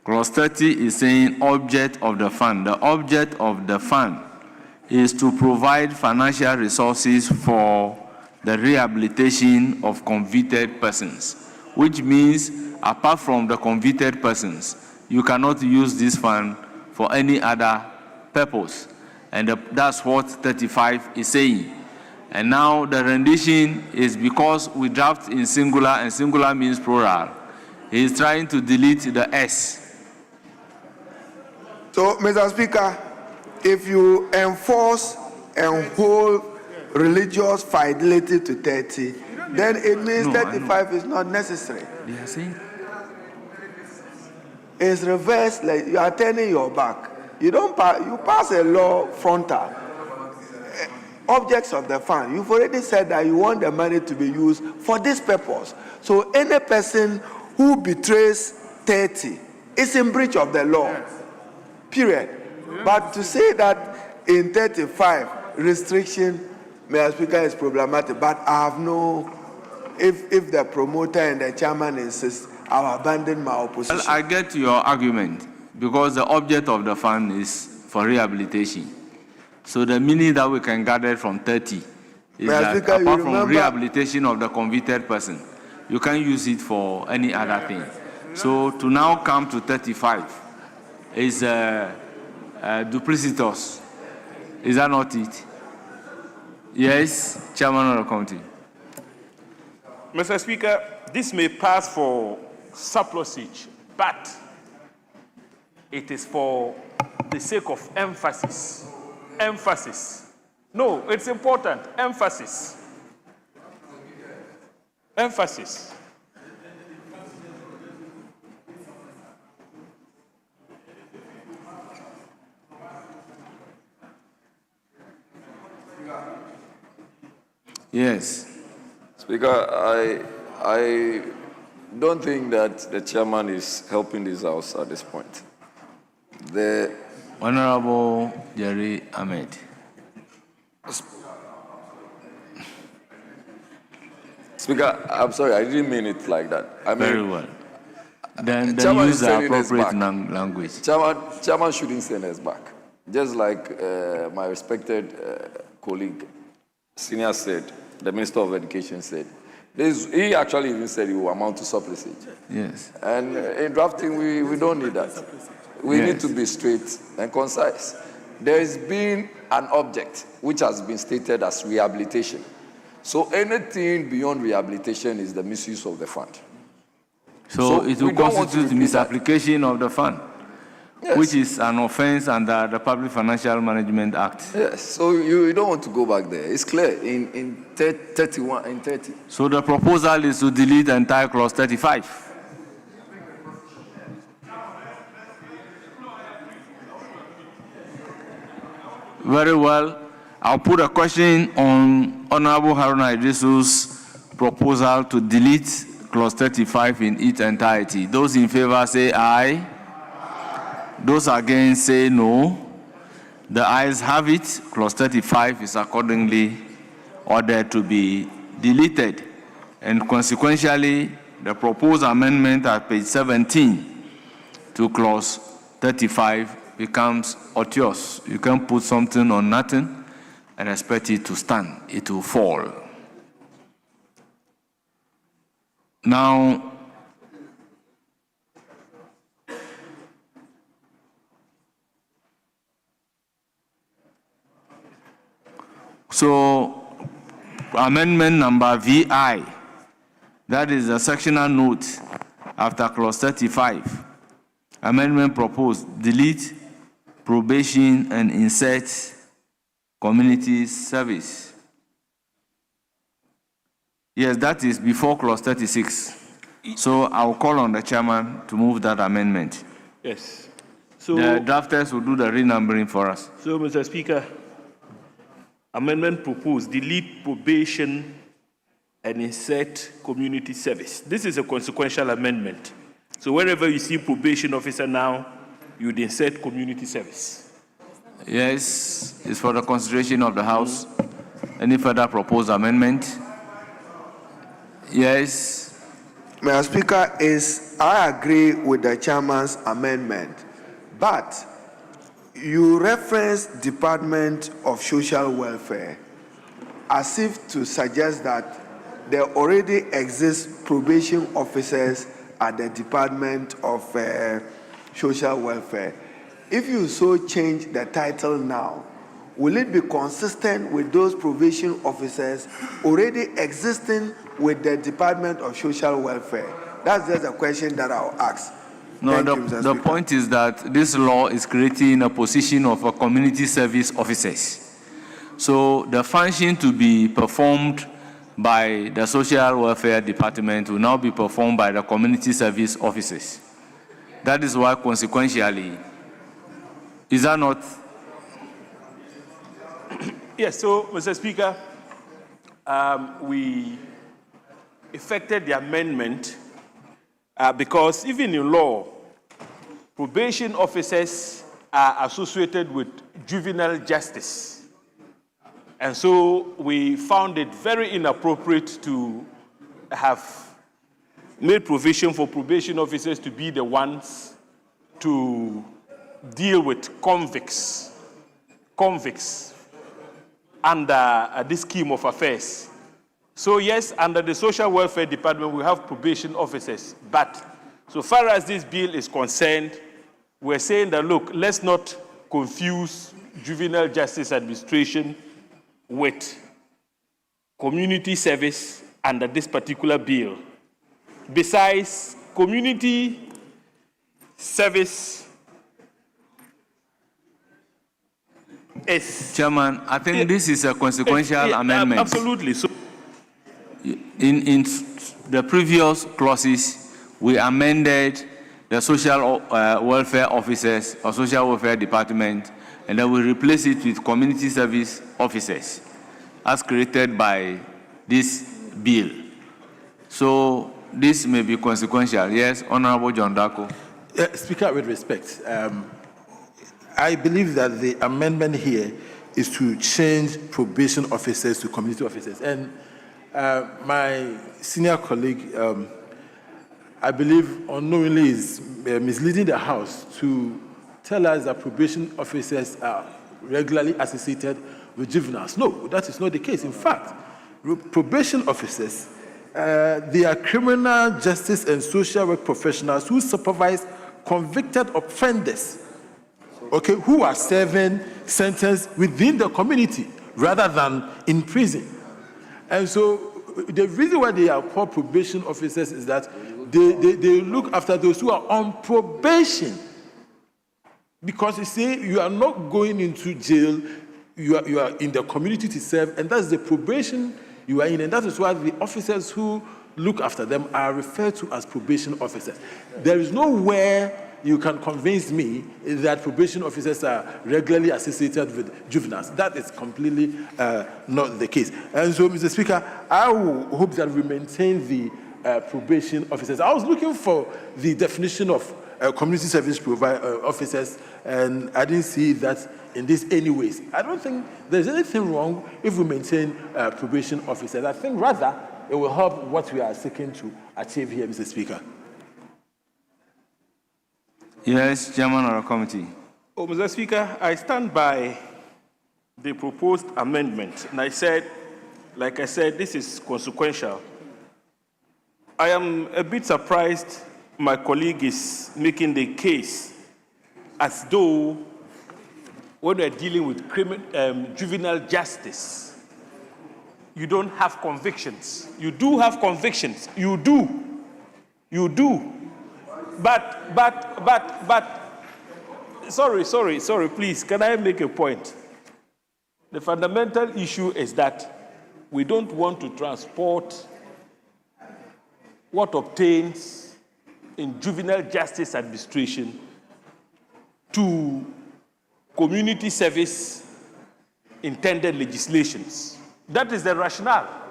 Clause 30 is saying object of the fund. The object of the fund is to provide financial resources for the rehabilitation of convicted persons, which means apart from the convicted persons, you cannot use this fund for any other purpose. And that's what 35 is saying. And now the rendition is because we draft in singular and singular means plural. He is trying to delete the S. So, Mr. Speaker, if you enforce and hold religious fidelity to 30, then it means 35 is not necessary. They are saying it's reverse, like you are turning your back. You don't you pass a law frontal. Objects of the fund. You've already said that you want the money to be used for this purpose. So any person who betrays 30 is in breach of the law. Period. But to say that in 35 restriction, Mr. Speaker, is problematic. But I have no. If the promoter and the chairman insist, I'll abandon my opposition. Well, I get your argument because the object of the fund is for rehabilitation. So the meaning that we can gather from 30 is that Speaker, apart from rehabilitation of the convicted person, you can use it for any other thing. So to now come to 35 is duplicitous. Is that not it? Yes, Chairman of the committee. Mr. Speaker, this may pass for surplusage, but it is for the sake of emphasis. Emphasis. No, it's important. Emphasis. Emphasis. Yes. Speaker, I don't think that the chairman is helping this house at this point. The Honorable Jerry Ahmed. Speaker, I'm sorry, I didn't mean it like that. I mean, very well. Then Chairman use is the turning us appropriate back. language. Chairman shouldn't send us back. Just like my respected colleague, senior said, the Minister of Education said, He actually even said it will amount to surplusage. Yes. And in drafting, we don't need that. We need to be straight and concise. There has been an object which has been stated as rehabilitation. So anything beyond rehabilitation is the misuse of the fund. So it will constitute misapplication of the fund, which is an offense under the Public Financial Management Act. Yes, so you don't want to go back there. It's clear in 31 and 30. So the proposal is to delete the entire clause 35. Very well. I'll put a question on Honorable Haruna Idrisu's proposal to delete clause 35 in its entirety. Those in favor say aye. Those against say no. The ayes have it. Clause 35 is accordingly ordered to be deleted. And consequentially, the proposed amendment at page 17 to clause 35 becomes otious. You can put something on nothing and expect it to stand. It will fall. Now, so amendment number VI, that is a sectional note after clause 35. Amendment proposed, delete probation and insert community service. Yes, that is before clause 36. So I'll call on the chairman to move that amendment. Yes. So the drafters will do the renumbering for us. So, Mr. Speaker, amendment proposed, delete probation and insert community service. This is a consequential amendment. So wherever you see probation officer now, you would insert community service. Yes, it's for the consideration of the House. Any further proposed amendment? Yes. Mr. Speaker, I agree with the chairman's amendment, but you reference Department of Social Welfare as if to suggest that there already exist probation officers at the Department of Social Welfare. If you so change the title now, will it be consistent with those probation officers already existing with the Department of Social Welfare? That's just a question that I'll ask. No, the point is that this law is creating a position of a community service officers. So the function to be performed by the Social Welfare Department will now be performed by the community service officers. That is why consequentially, is that not? Yes, so, Mr. Speaker, we effected the amendment because even in law, probation officers are associated with juvenile justice. And so we found it very inappropriate to have made provision for probation officers to be the ones to deal with convicts under this scheme of affairs. So yes, under the Social Welfare Department, we have probation officers. But so far as this bill is concerned, we're saying that, look, let's not confuse juvenile justice administration with community service under this particular bill. Besides, community service is... Chairman, I think this is a consequential amendment. Absolutely. So, in the previous clauses, we amended the social welfare officers or social welfare department, and then we replace it with community service officers as created by this bill. So this may be consequential. Yes, Honorable John Darko. Speaker, with respect, I believe that the amendment here is to change probation officers to community officers. And my senior colleague, I believe unknowingly is misleading the House to tell us that probation officers are regularly associated with juveniles. No, that is not the case. In fact, probation officers they are criminal justice and social work professionals who supervise convicted offenders, okay, who are serving sentence within the community rather than in prison. And so the reason why they are called probation officers is that they look after those who are on probation. Because you see, you are not going into jail, you are in the community to serve, and that's the probation you are in. And that is why the officers who look after them are referred to as probation officers. There is nowhere you can convince me that probation officers are regularly associated with juveniles. That is completely not the case. And so, Mr. Speaker, I hope that we maintain the probation officers. I was looking for the definition of community service officers, and I didn't see that in this anyways. I don't think there's anything wrong if we maintain probation officers. I think rather it will help what we are seeking to achieve here, Mr. Speaker. Yes, Chairman of the committee. Oh, Mr. Speaker, I stand by the proposed amendment. And like I said, this is consequential. I am a bit surprised my colleague is making the case as though when we're dealing with juvenile justice, you don't have convictions. You do have convictions. You do. You do. But, sorry, please, can I make a point? The fundamental issue is that we don't want to transport what obtains in juvenile justice administration to community service intended legislations. That is the rationale.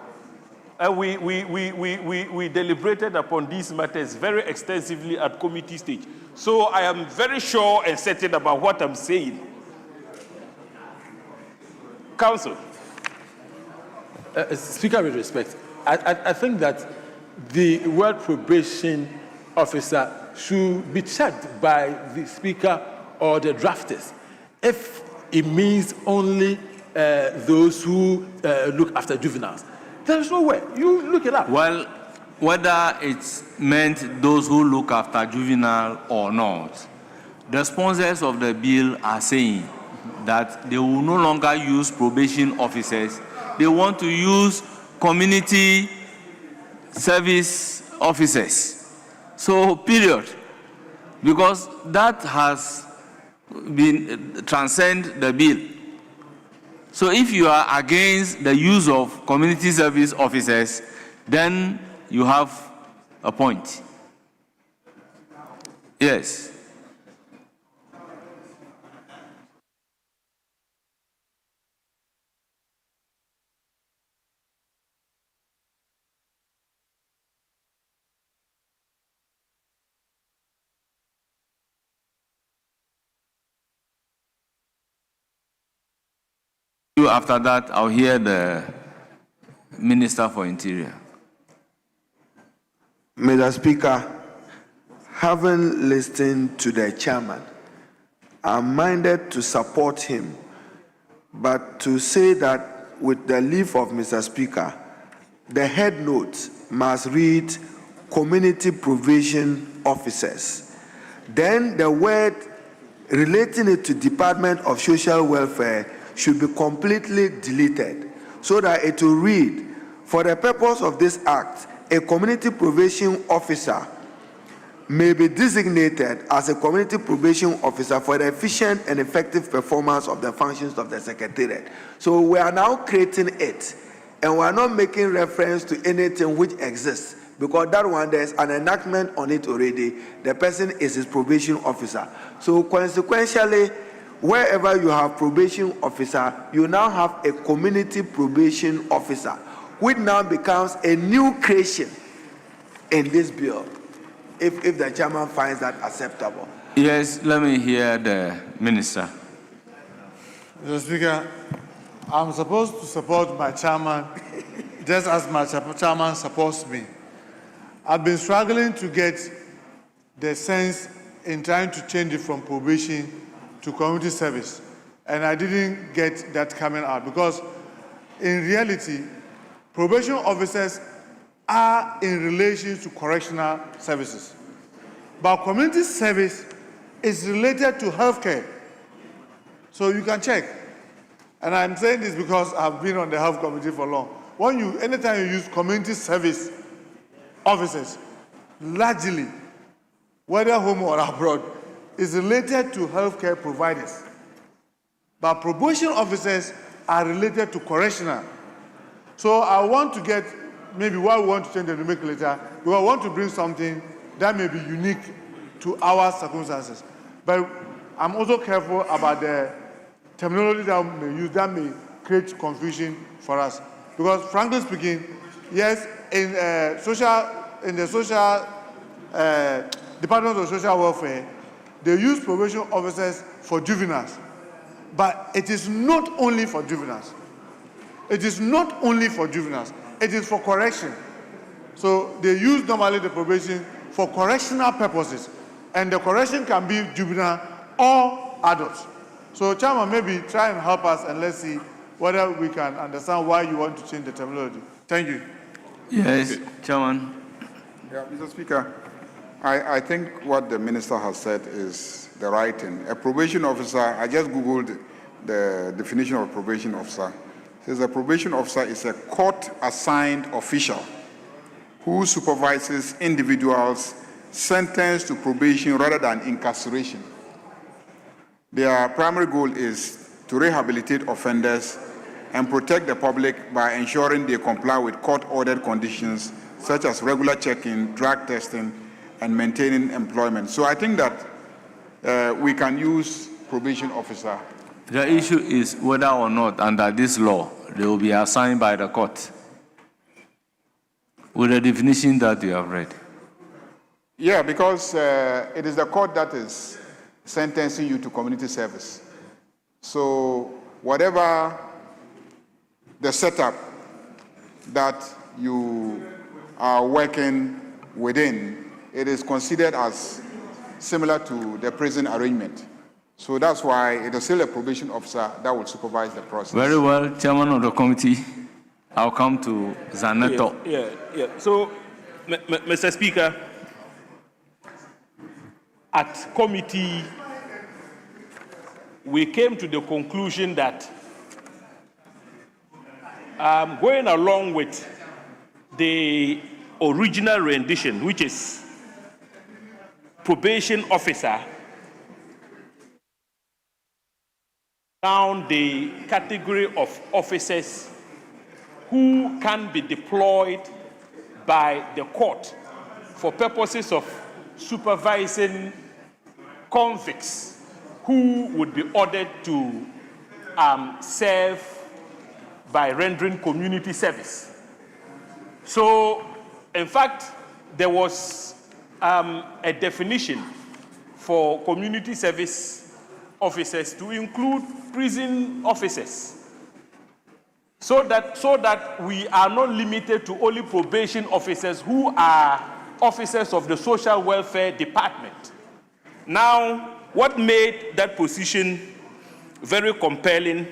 We deliberated upon these matters very extensively at committee stage. So I am very sure and certain about what I'm saying. Council. Speaker, with respect, I think that the word probation officer should be checked by the Speaker or the drafters if it means only those who look after juveniles. There is no way. You look it up. Well, whether it's meant those who look after juvenile or not, the sponsors of the bill are saying that they will no longer use probation officers. They want to use community service officers. So, period. Because that has been transcend the bill. So if you are against the use of community service officers, then you have a point. Yes. After that, I'll hear the Minister for Interior. Mr. Speaker, having listened to the chairman, I'm minded to support him, but to say that with the leave of Mr. Speaker, the head note must read community provision officers. Then the word relating it to Department of Social Welfare should be completely deleted so that it will read, for the purpose of this act, a community probation officer may be designated as a community probation officer for the efficient and effective performance of the functions of the Secretariat. So we are now creating it, and we are not making reference to anything which exists, because that one, there's an enactment on it already. The person is his probation officer. So consequentially, wherever you have probation officer, you now have a community probation officer, which now becomes a new creation in this bill, if the chairman finds that acceptable. Yes, let me hear the minister. Mr. Speaker, I'm supposed to support my chairman just as my chairman supports me. I've been struggling to get the sense in trying to change it from probation to community service, and I didn't get that coming out, because in reality, probation officers are in relation to correctional services. But community service is related to healthcare. So you can check. And I'm saying this because I've been on the health committee for long. Anytime you use community service officers, largely, whether home or abroad, is related to healthcare providers. But probation officers are related to correctional. So I want to get, maybe why we want to change the nomenclature, because I want to bring something that may be unique to our circumstances. But I'm also careful about the terminology that we may use that may create confusion for us. Because frankly speaking, yes, in the social Department of Social Welfare, they use probation officers for juveniles. But it is not only for juveniles. It is not only for juveniles. It is for correction. So they use normally the probation for correctional purposes. And the correction can be juvenile or adults. So Chairman, maybe try and help us and let's see whether we can understand why you want to change the terminology. Thank you. Yes, Chairman. Yeah, Mr. Speaker, I think what the minister has said is the right thing. A probation officer, I just Googled the definition of a probation officer. It says a probation officer is a court-assigned official who supervises individuals sentenced to probation rather than incarceration. Their primary goal is to rehabilitate offenders and protect the public by ensuring they comply with court-ordered conditions such as regular checking, drug testing, and maintaining employment. So I think that we can use probation officer. The issue is whether or not under this law they will be assigned by the court with the definition that you have read. Yeah, because it is the court that is sentencing you to community service. So whatever the setup that you are working within, it is considered as similar to the prison arrangement. So that's why it is still a probation officer that will supervise the process. Very well, Chairman of the committee. I'll come to Zaneto. Yeah. So, Mr. Speaker, at committee, we came to the conclusion that going along with the original rendition, which is probation officer, down the category of officers who can be deployed by the court for purposes of supervising convicts who would be ordered to serve by rendering community service. So, in fact, there was a definition for community service officers to include prison officers, so that we are not limited to only probation officers who are officers of the social welfare department. Now, what made that position very compelling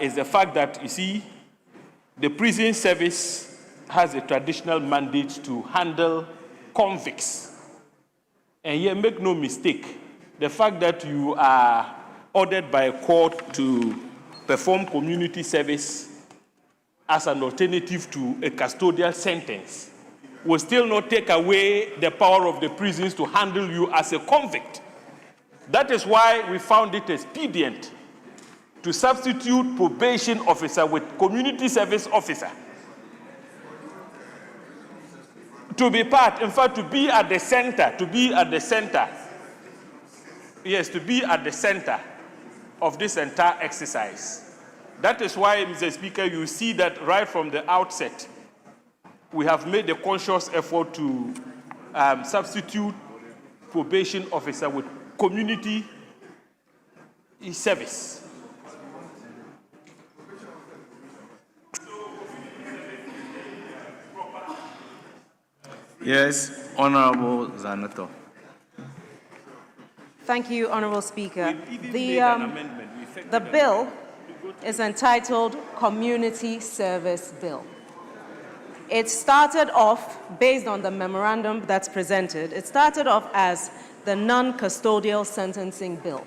is the fact that, you see, the prison service has a traditional mandate to handle convicts. And here, make no mistake, the fact that you are ordered by a court to perform community service as an alternative to a custodial sentence will still not take away the power of the prisons to handle you as a convict. That is why we found it expedient to substitute probation officer with community service officer. To be part, in fact, to be at the center, yes, to be at the center of this entire exercise. That is why, Mr. Speaker, you see that right from the outset, we have made a conscious effort to substitute probation officer with community service. Yes, Honorable Zaneto. Thank you, Honorable Speaker. The bill is entitled Community Service Bill. It started off, based on the memorandum that's presented, it started off as the non-custodial sentencing bill.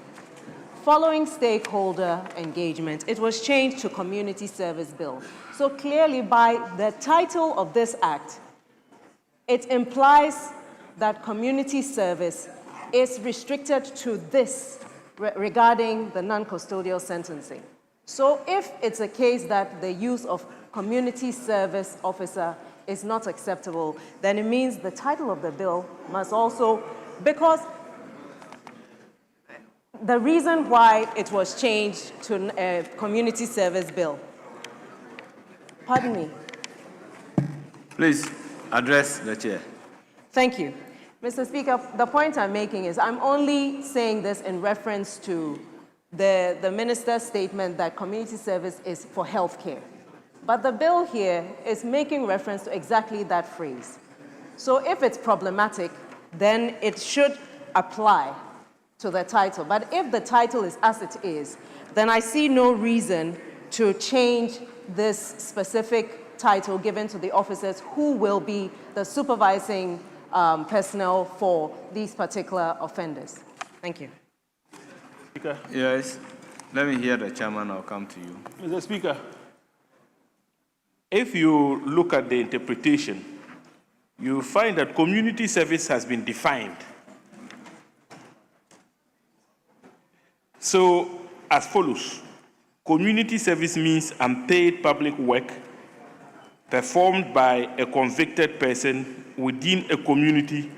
Following stakeholder engagement, it was changed to community service bill. So clearly, by the title of this act, it implies that community service is restricted to this regarding the non-custodial sentencing. So if it's a case that the use of community service officer is not acceptable, then it means the title of the bill must also, because the reason why it was changed to a community service bill. Pardon me. Please address the chair. Thank you. Mr. Speaker, the point I'm making is I'm only saying this in reference to the minister's statement that community service is for healthcare. But the bill here is making reference to exactly that phrase. So if it's problematic, then it should apply to the title. But if the title is as it is, then I see no reason to change this specific title given to the officers who will be the supervising personnel for these particular offenders. Thank you. Speaker. Yes. Let me hear the chairman. I'll come to you. Mr. Speaker, if you look at the interpretation, you find that community service has been defined. So, as follows: community service means unpaid public work performed by a convicted person within a community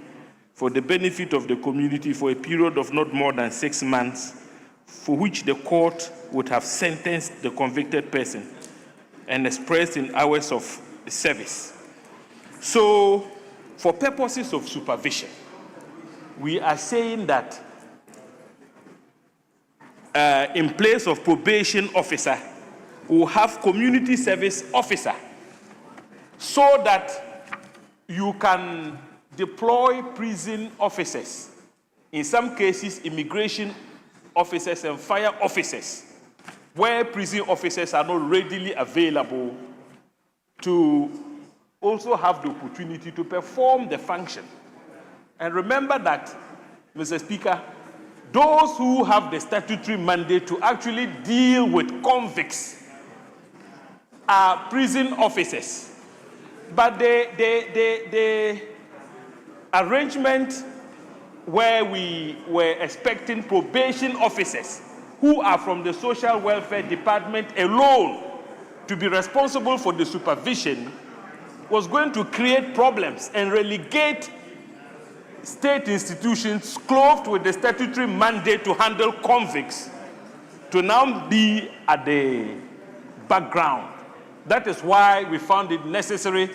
for the benefit of the community for a period of not more than 6 months, for which the court would have sentenced the convicted person and expressed in hours of service. So, for purposes of supervision, we are saying that in place of probation officer, we'll have community service officer, so that you can deploy prison officers, in some cases immigration officers and fire officers, where prison officers are not readily available, to also have the opportunity to perform the function. And remember that, Mr. Speaker, those who have the statutory mandate to actually deal with convicts are prison officers. But the arrangement where we were expecting probation officers who are from the social welfare department alone to be responsible for the supervision was going to create problems and relegate state institutions clothed with the statutory mandate to handle convicts to now be at the background. That is why we found it necessary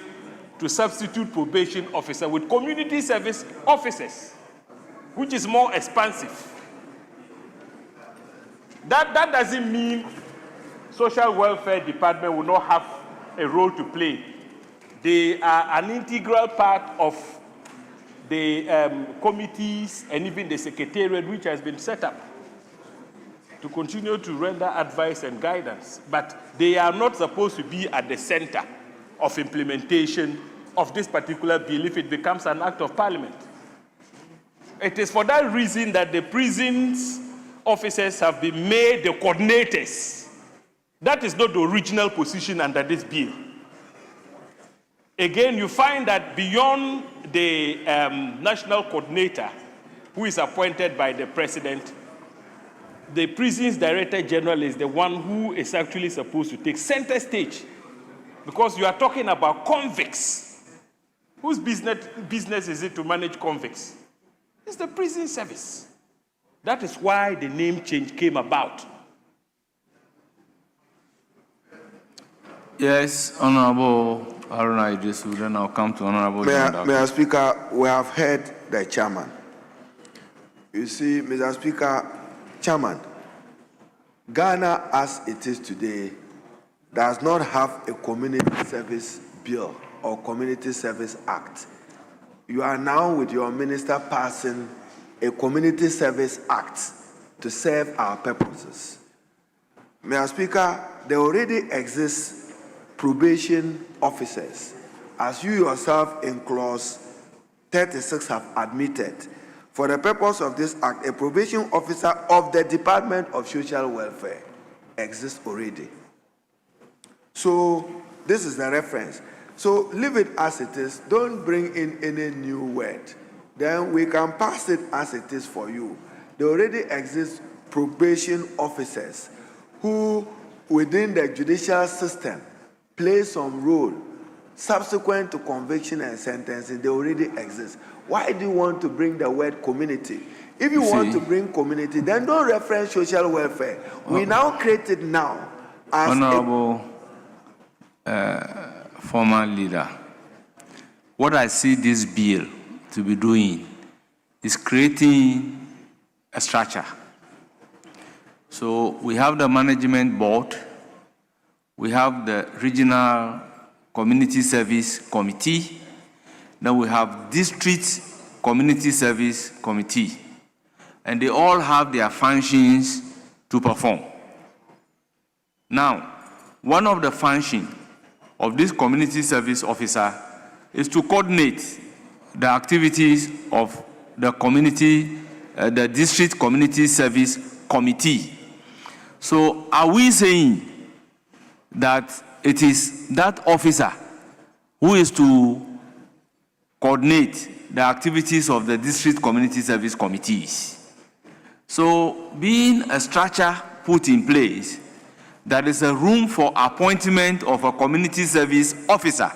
to substitute probation officer with community service officers, which is more expansive. That doesn't mean social welfare department will not have a role to play. They are an integral part of the committees and even the secretariat which has been set up to continue to render advice and guidance. But they are not supposed to be at the center of implementation of this particular bill if it becomes an act of parliament. It is for that reason that the prisons officers have been made the coordinators. That is not the original position under this bill. Again, you find that beyond the national coordinator, who is appointed by the president, the prisons director general is the one who is actually supposed to take center stage, because you are talking about convicts. Whose business is it to manage convicts? It's the prison service. That is why the name change came about. Yes, Honorable Haruna Idrisu, then I'll come to Honorable Mr. Speaker, we have heard the chairman. You see, Mr. Speaker, Chairman, Ghana as it is today does not have a community service bill or community service act. You are now with your minister passing a community service act to serve our purposes. Mr. Speaker, there already exist probation officers as you yourself in clause 36 have admitted, for the purpose of this act, a probation officer of the Department of Social Welfare exists already. So this is the reference. So leave it as it is. Don't bring in any new word. Then we can pass it as it is for you. There already exist probation officers who, within the judicial system, play some role subsequent to conviction and sentencing. They already exist. Why do you want to bring the word community? If you want to bring community, then don't reference social welfare. We now create it now as Honorable former leader, what I see this bill to be doing is creating a structure. So we have the management board, we have the regional community service committee, then we have district community service committee, and they all have their functions to perform. Now, one of the functions of this community service officer is to coordinate the activities of the community, the district community service committee. So are we saying that it is that officer who is to coordinate the activities of the district community service committees? So being a structure put in place, there is a room for appointment of a community service officer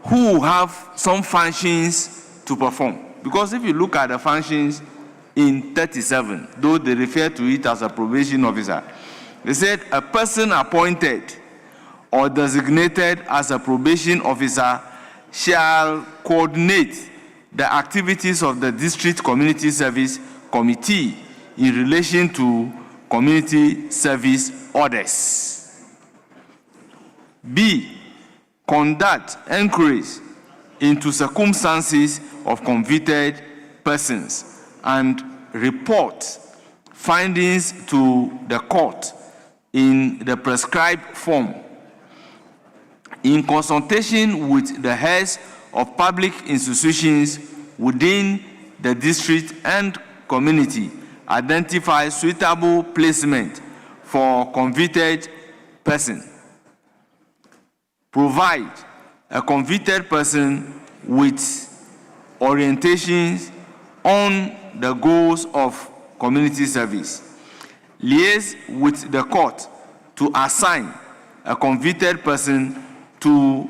who have some functions to perform. Because if you look at the functions in 37, though they refer to it as a probation officer, they said a person appointed or designated as a probation officer shall coordinate the activities of the district community service committee in relation to community service orders. B, conduct inquiries into circumstances of convicted persons and report findings to the court in the prescribed form in consultation with the heads of public institutions within the district and community. Identify suitable placement for convicted person. Provide a convicted person with orientations on the goals of community service. Liaise with the court to assign a convicted person to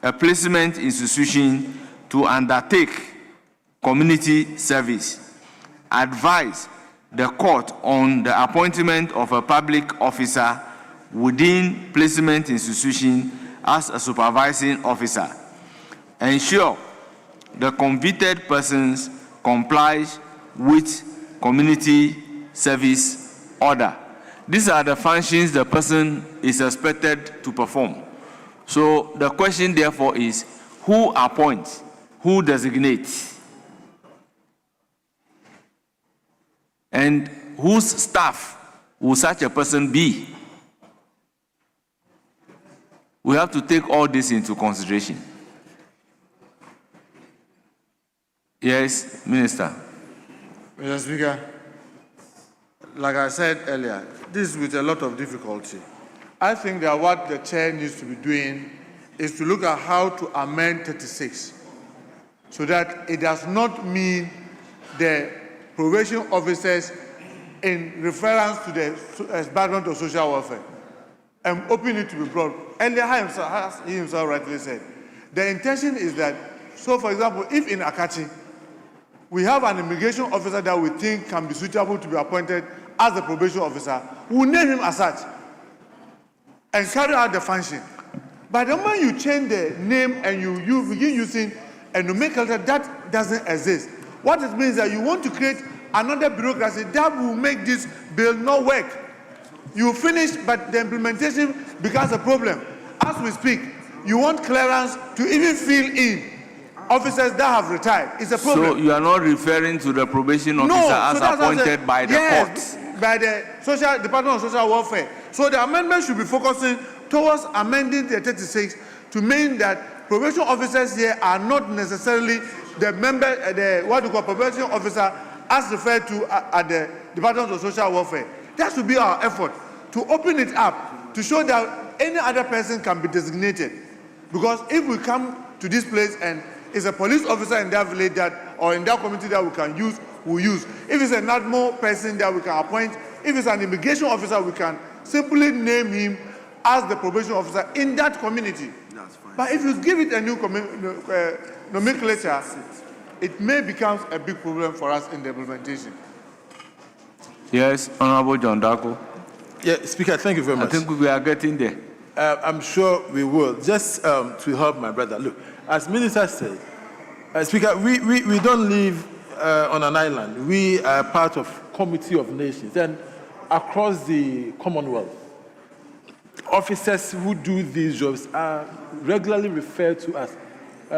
a placement institution to undertake community service. Advise the court on the appointment of a public officer within placement institution as a supervising officer. Ensure the convicted persons complies with community service order. These are the functions the person is expected to perform. So the question therefore is, who appoints, who designates, and whose staff will such a person be? We have to take all this into consideration. Yes, Minister. Mr. Speaker, like I said earlier, this is with a lot of difficulty. I think that what the chair needs to be doing is to look at how to amend 36 so that it does not mean the probation officers in reference to the background of social welfare and open it to be broad. Earlier, he himself rightly said, the intention is that, so for example, if in Akachi, we have an immigration officer that we think can be suitable to be appointed as a probation officer, we'll name him as such and carry out the function. But the moment you change the name and you begin using a nomenclature that doesn't exist, what it means is that you want to create another bureaucracy that will make this bill not work. You finish, but the implementation becomes a problem. As we speak, you want clearance to even fill in officers that have retired. It's a problem. So you are not referring to the probation officer as appointed by the court? By the Department of Social Welfare. So the amendment should be focusing towards amending the 36 to mean that probation officers here are not necessarily the member, what we call probation officer, as referred to at the Department of Social Welfare. That should be our effort, to open it up, to show that any other person can be designated. Because if we come to this place and it's a police officer in that village that, or in that community that we can use, we'll use. If it's a NADMO person that we can appoint, if it's an immigration officer, we can simply name him as the probation officer in that community. That's fine. But if you give it a new nomenclature, it may become a big problem for us in the implementation. Yes, Honorable John Darko. Yeah, Speaker, thank you very much. I think we are getting there. I'm sure we will. Just to help my brother. Look, as Minister said, Speaker, we don't live on an island. We are part of Committee of Nations, and across the Commonwealth, officers who do these jobs are regularly referred to as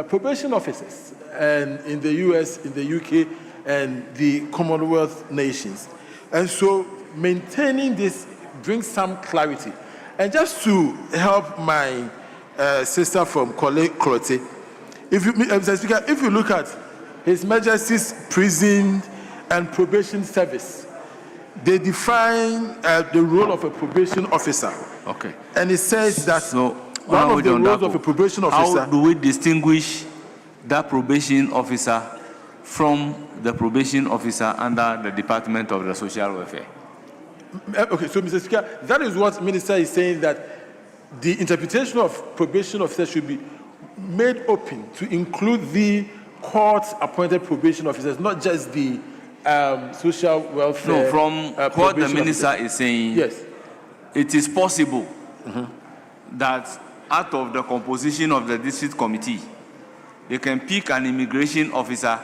probation officers, and in the US, in the UK, and the Commonwealth nations. And so maintaining this brings some clarity. And just to help my sister from Clote, Mr. Speaker, if you look at His Majesty's Prison and Probation Service, they define the role of a probation officer. Okay. And it says that one of the roles of a probation officer... How do we distinguish that probation officer from the probation officer under the Department of the Social Welfare? Okay, so Mr. Speaker, that is what the Minister is saying, that the interpretation of probation officer should be made open to include the court-appointed probation officers, not just the social welfare. No, from what the Minister is saying, yes, it is possible that out of the composition of the district committee, they can pick an immigration officer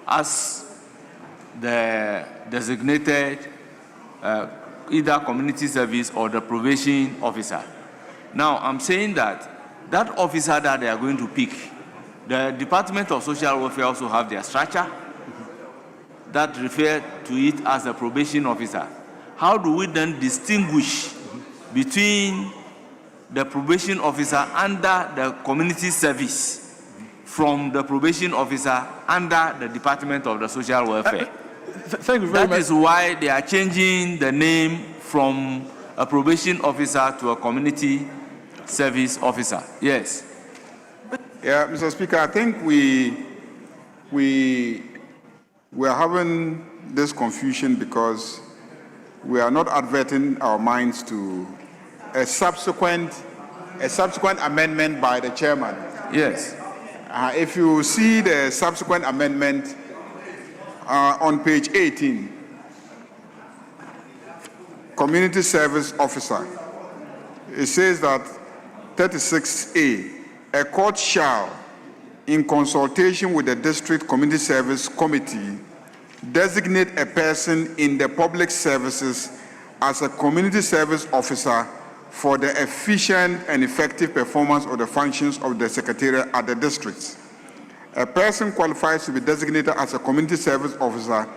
as the designated either community service or the probation officer. Now, I'm saying that that officer that they are going to pick, the Department of Social Welfare also have their structure that refer to it as a probation officer. How do we then distinguish between the probation officer under the community service from the probation officer under the Department of the Social Welfare? Thank you very much. That is why they are changing the name from a probation officer to a community service officer. Yes. Yeah, Mr. Speaker, I think we are having this confusion because we are not adverting our minds to a subsequent amendment by the chairman. Yes. If you see the subsequent amendment on page 18, community service officer, it says that 36A, a court shall, in consultation with the district community service committee, designate a person in the public services as a community service officer for the efficient and effective performance of the functions of the secretariat at the districts. A person qualifies to be designated as a community service officer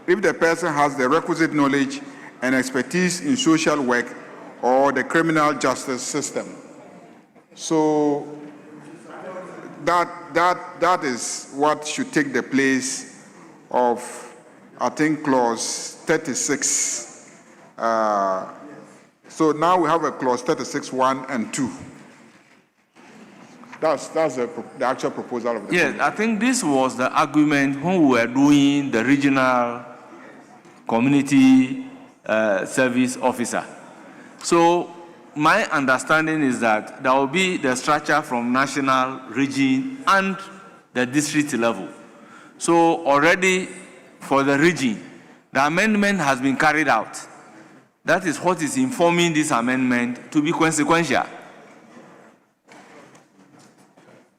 if the person has the requisite knowledge and expertise in social work or the criminal justice system. So that is what should take the place of, I think, clause 36. So now we have a clause 36, 1 and 2. That's the actual proposal of the Yes, committee. I think this was the argument when we were doing the regional community service officer. So my understanding is that there will be the structure from national, region, and the district level. So already for the region, the amendment has been carried out. That is what is informing this amendment to be consequential.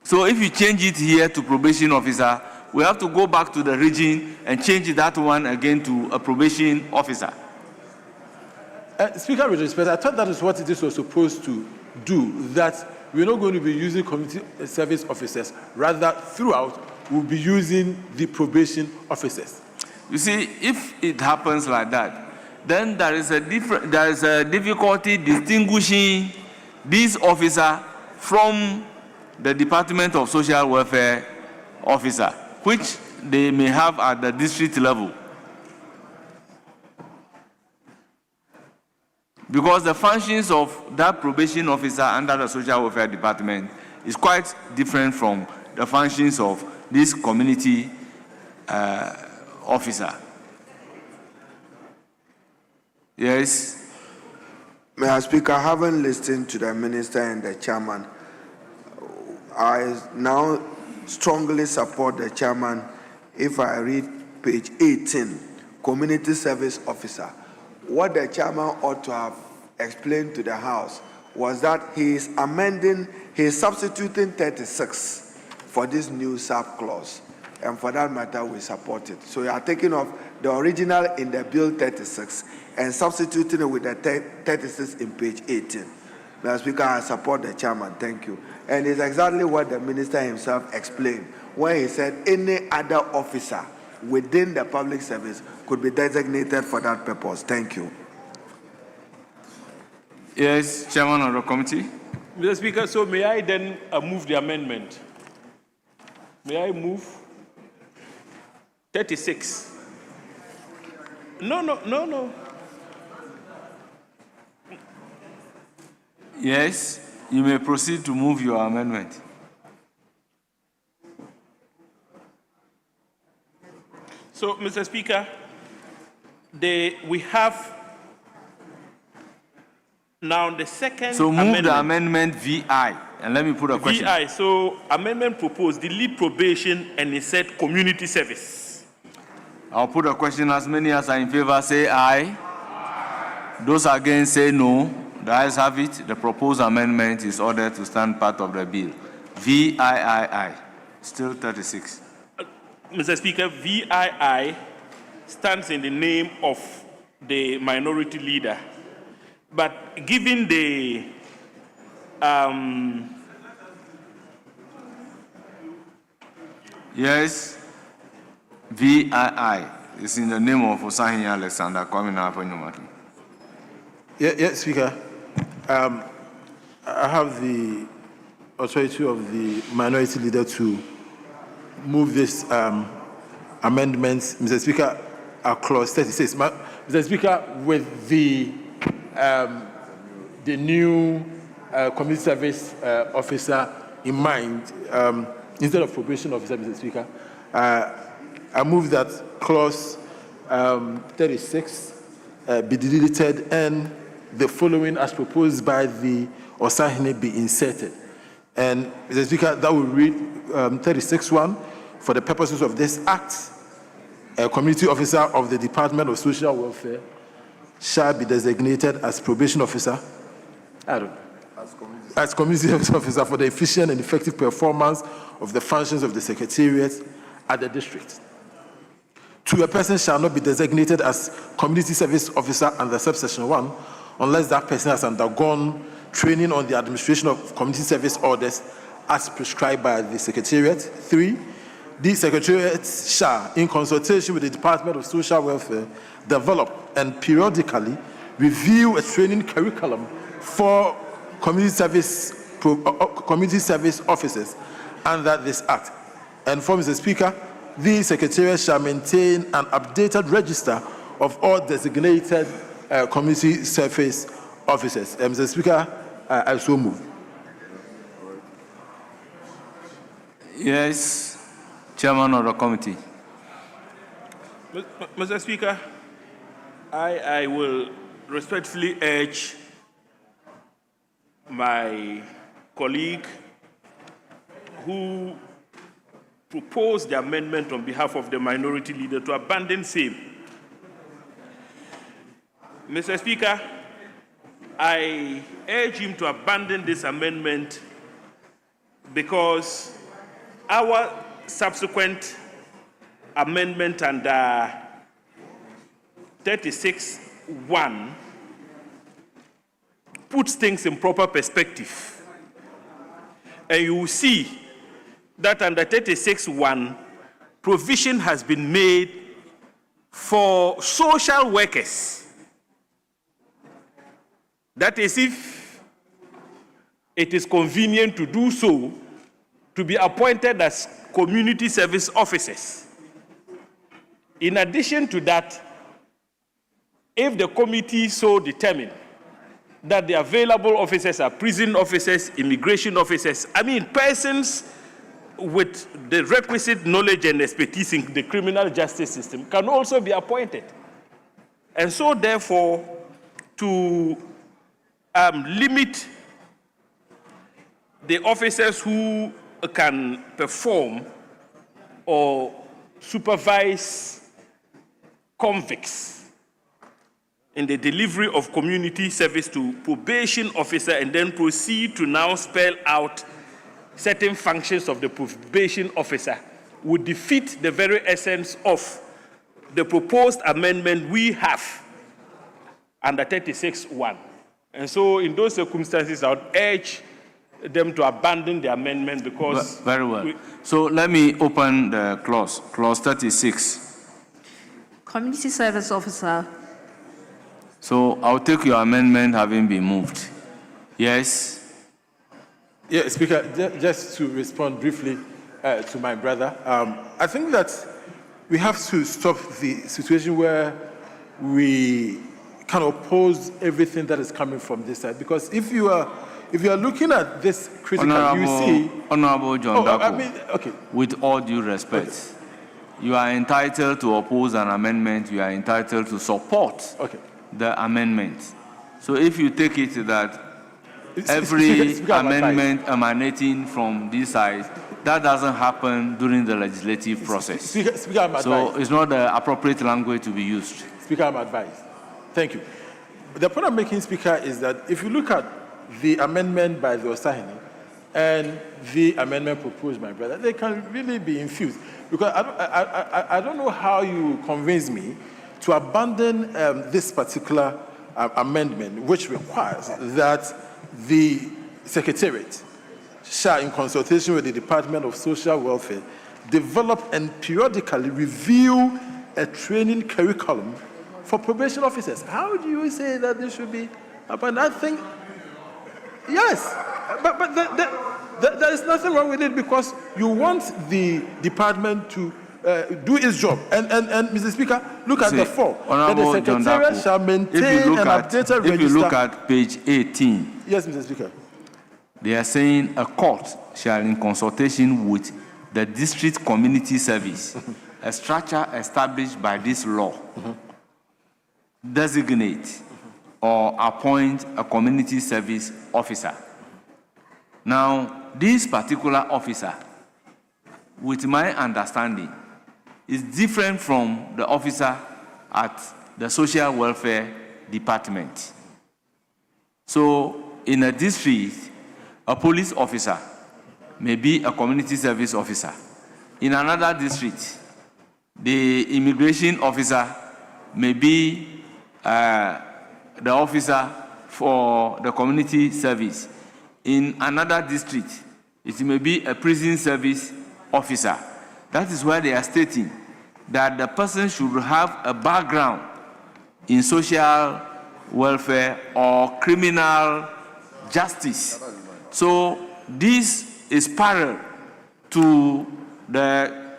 So if you change it here to probation officer, we have to go back to the region and change that one again to a probation officer. Speaker, with respect, I thought that is what this was supposed to do, that we're not going to be using community service officers. Rather, throughout, we'll be using the probation officers. You see, if it happens like that, then there is a difficulty distinguishing this officer from the Department of Social Welfare officer, which they may have at the district level. Because the functions of that probation officer under the Social Welfare Department is quite different from the functions of this community officer. Yes. Mr. Speaker, having listened to the minister and the chairman, I now strongly support the chairman if I read page 18, community service officer. What the chairman ought to have explained to the House was that he is substituting 36 for this new sub-clause. And for that matter, we support it. So you are taking off the original in the bill 36 and substituting it with the 36 in page 18. Mr. Speaker, I support the chairman. Thank you. And it's exactly what the minister himself explained when he said any other officer within the public service could be designated for that purpose. Thank you. Yes, Chairman of the committee. Mr. Speaker, so may I then move the amendment? May I move 36? No. Yes, you may proceed to move your amendment. So, Mr. Speaker, we have now the second So move amendment. the amendment VI, and let me put a question. VI, so amendment proposed, delete probation and insert community service. I'll put a question. As many as are in favor say aye. Those against say no. The ayes have it. The proposed amendment is ordered to stand part of the bill. VIII, still 36. Mr. Speaker, VII stands in the name of the minority leader. But given the Yes, VII is in the name of Osahin Alexander coming up on your matter. Yes, Speaker. I have the authority of the minority leader to move this amendment, Mr. Speaker, clause 36. Mr. Speaker, with the new community service officer in mind, instead of probation officer, Mr. Speaker, I move that clause 36 be deleted and the following as proposed by the Osahene be inserted. And Mr. Speaker, that will read 36.1, for the purposes of this act, a community officer of the Department of Social Welfare shall be designated as probation officer, as community service officer for the efficient and effective performance of the functions of the Secretariat at the district. 2, a person shall not be designated as community service officer under subsection 1 unless that person has undergone training on the administration of community service orders as prescribed by the Secretariat. 3, the Secretariat shall, in consultation with the Department of Social Welfare, develop and periodically review a training curriculum for community service officers under this act. And 4, Mr. Speaker, the Secretariat shall maintain an updated register of all designated community service officers. Mr. Speaker, I so move. Yes, Chairman of the committee. Mr. Speaker, I will respectfully urge my colleague who proposed the amendment on behalf of the minority leader to abandon same. Mr. Speaker, I urge him to abandon this amendment because our subsequent amendment under 36(1) puts things in proper perspective. And you will see that under 36(1), provision has been made for social workers. That is, if it is convenient to do so, to be appointed as community service officers. In addition to that, if the committee so determine that the available officers are prison officers, immigration officers, I mean persons with the requisite knowledge and expertise in the criminal justice system can also be appointed. And so therefore, to limit the officers who can perform or supervise convicts in the delivery of community service to probation officer and then proceed to now spell out certain functions of the probation officer would defeat the very essence of the proposed amendment we have under 36(1). And so in those circumstances, I would urge them to abandon the amendment because... Very well. So let me open the clause 36. Community service officer. So I'll take your amendment having been moved. Yes? Yeah, Speaker, just to respond briefly to my brother, I think that we have to stop the situation where we can oppose everything that is coming from this side. Because if you are looking at this critically, you see... Honorable John Dako, I mean, okay. With all due respect, you are entitled to oppose an amendment, you are entitled to support the amendment. So if you take it that every amendment emanating from this side, that doesn't happen during the legislative process. Speaker, I'm advised. So it's not the appropriate language to be used. Speaker, I'm advised. Thank you. The point I'm making, Speaker, is that if you look at the amendment by the Osahini and the amendment proposed by my brother, they can really be infused. Because I don't know how you convince me to abandon this particular amendment, which requires that the Secretariat shall, in consultation with the Department of Social Welfare, develop and periodically review a training curriculum for probation officers. How do you say that this should be abandoned? I think, yes, but there is nothing wrong with it because you want the department to do its job. And Mr. Speaker, look at the 4. That the Secretariat shall maintain an updated register. If you look at page 18. Yes, Mr. Speaker. They are saying a court shall, in consultation with the district community service, a structure established by this law, designate or appoint a community service officer. Now, this particular officer, with my understanding, is different from the officer at the Social Welfare Department. So, in a district, a police officer may be a community service officer. In another district, the immigration officer may be the officer for the community service. In another district, it may be a prison service officer. That is why they are stating that the person should have a background in social welfare or criminal justice. So this is parallel to the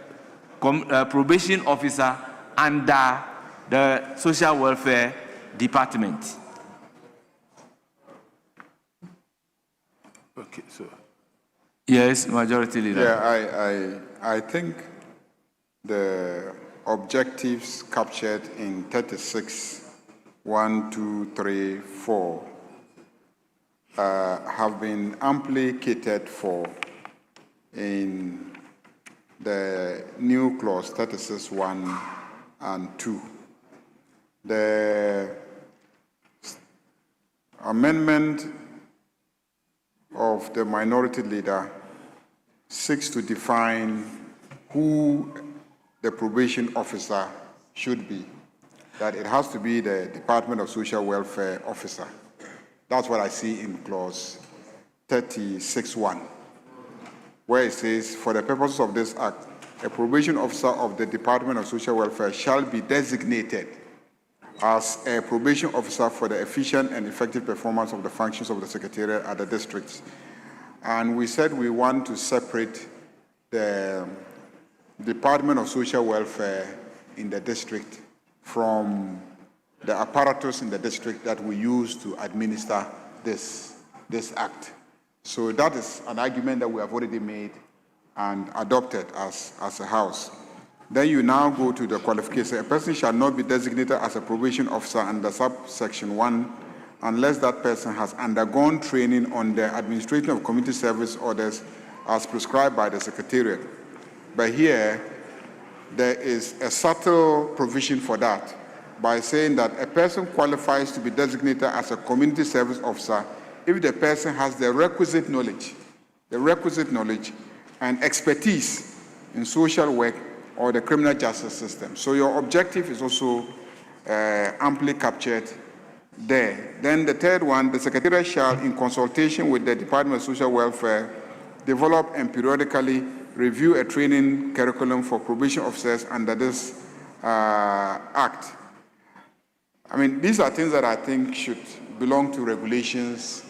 probation officer under the Social Welfare Department. Okay, so. Yes, Majority Leader. Yeah, I think the objectives captured in 36, 1, 2, 3, 4 have been amply catered for in the new clause 36, 1 and 2. The amendment of the minority leader seeks to define who the probation officer should be, that it has to be the Department of Social Welfare officer. That's what I see in clause 36(1), where it says, for the purposes of this act, a probation officer of the Department of Social Welfare shall be designated as a probation officer for the efficient and effective performance of the functions of the Secretariat at the districts And we said we want to separate the Department of Social Welfare in the district from the apparatus in the district that we use to administer this act. So that is an argument that we have already made and adopted as a House. Then you now go to the qualification. A person shall not be designated as a probation officer under subsection 1 unless that person has undergone training on the administration of community service orders as prescribed by the Secretariat. But here, there is a subtle provision for that by saying that a person qualifies to be designated as a community service officer if the person has the requisite knowledge and expertise in social work or the criminal justice system. So your objective is also amply captured there. Then the third one, the Secretariat shall, in consultation with the Department of Social Welfare, develop and periodically review a training curriculum for probation officers under this act. I mean, these are things that I think should belong to regulations.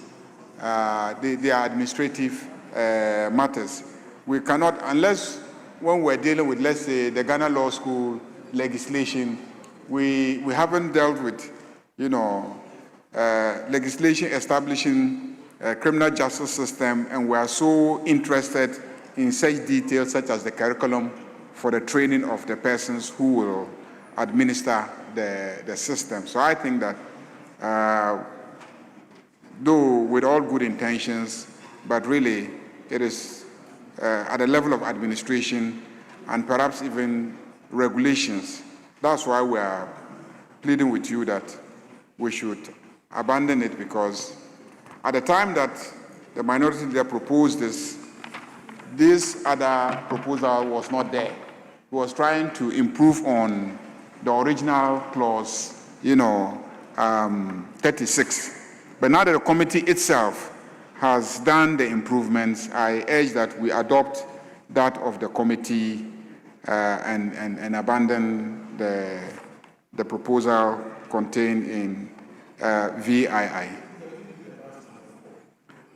They are administrative matters. We cannot, unless when we're dealing with, let's say, the Ghana Law School legislation, we haven't dealt with, legislation establishing a criminal justice system, and we are so interested in such details such as the curriculum for the training of the persons who will administer the system. So I think that, though with all good intentions, but really it is at the level of administration and perhaps even regulations. That's why we are pleading with you that we should abandon it, because at the time that the minority leader proposed this other proposal was not there. He was trying to improve on the original clause, 36. But now that the committee itself has done the improvements, I urge that we adopt that of the committee and abandon the proposal contained in VII.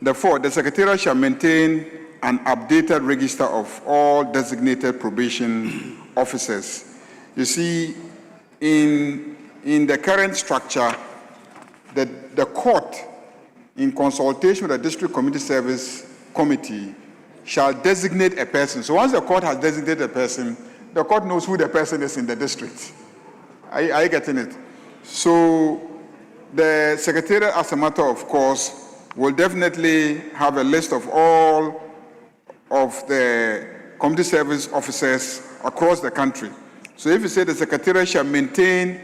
Therefore, the Secretariat shall maintain an updated register of all designated probation officers. You see, in the current structure, the court, in consultation with the District Community Service Committee, shall designate a person. So once the court has designated a person, the court knows who the person is in the district. Are you getting it? So the Secretariat, as a matter of course, will definitely have a list of all of the community service officers across the country. So if you say the Secretariat shall maintain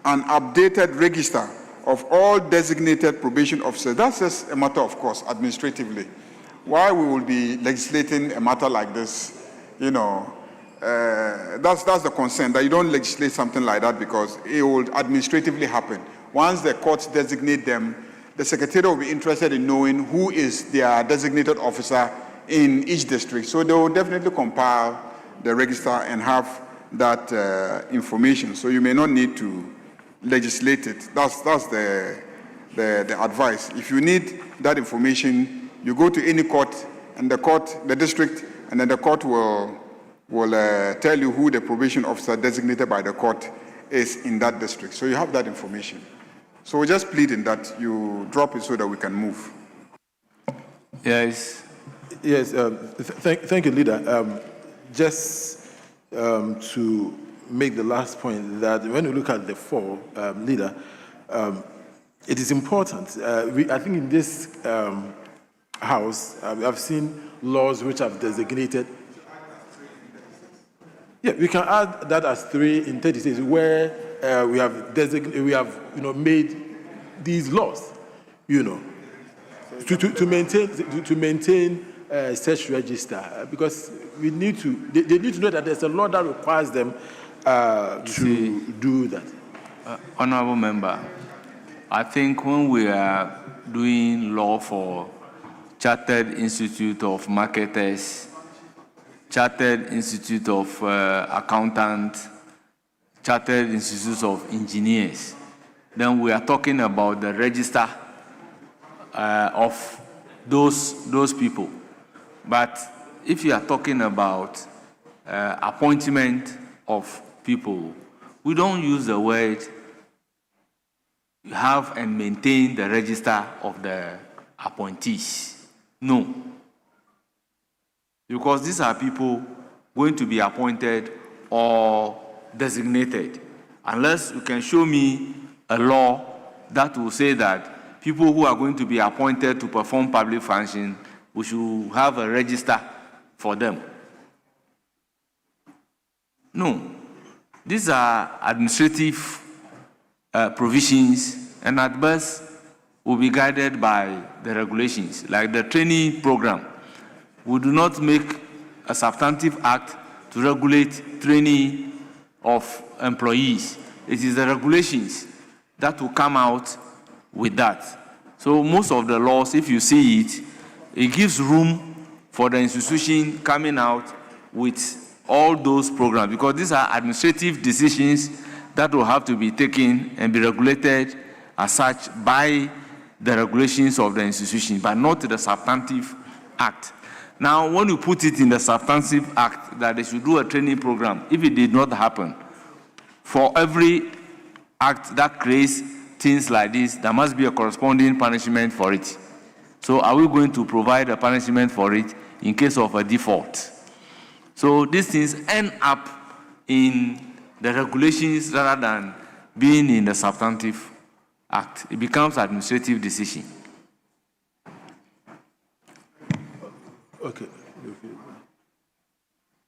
an updated register of all designated probation officers, that's just a matter of course, administratively. Why we will be legislating a matter like this, that's the concern, that you don't legislate something like that because it will administratively happen. Once the courts designate them, the Secretariat will be interested in knowing who is their designated officer in each district. So they will definitely compile the register and have that information. So you may not need to legislate it. That's the advice. If you need that information, you go to any court, and the district, and then the court will tell you who the probation officer designated by the court is in that district. So you have that information. So we're just pleading that you drop it so that we can move. Yes. Yes. Thank you, Leader. Just to make the last point, that when you look at the four, Leader, it is important. I think in this House, I've seen laws which have designated. Yeah, we can add that as 3 in 30 states where we have made these laws, to maintain such register, because they need to know that there's a law that requires them to do that. Honorable Member, I think when we are doing law for Chartered Institute of Marketers, Chartered Institute of Accountants, Chartered Institutes of Engineers, then we are talking about the register of those people. But if you are talking about appointment of people, we don't use the word have and maintain the register of the appointees. No. Because these are people going to be appointed or designated. Unless you can show me a law that will say that people who are going to be appointed to perform public function, we should have a register for them. No. These are administrative provisions, and at best will be guided by the regulations, like the training program. We do not make a substantive act to regulate training of employees. It is the regulations that will come out with that. So most of the laws, if you see it, it gives room for the institution coming out with all those programs, because these are administrative decisions that will have to be taken and be regulated as such by the regulations of the institution, but not the substantive act. Now, when you put it in the substantive act that they should do a training program, if it did not happen, for every act that creates things like this, there must be a corresponding punishment for it. So are we going to provide a punishment for it in case of a default? So these things end up in the regulations rather than being in the substantive act. It becomes administrative decision. Okay.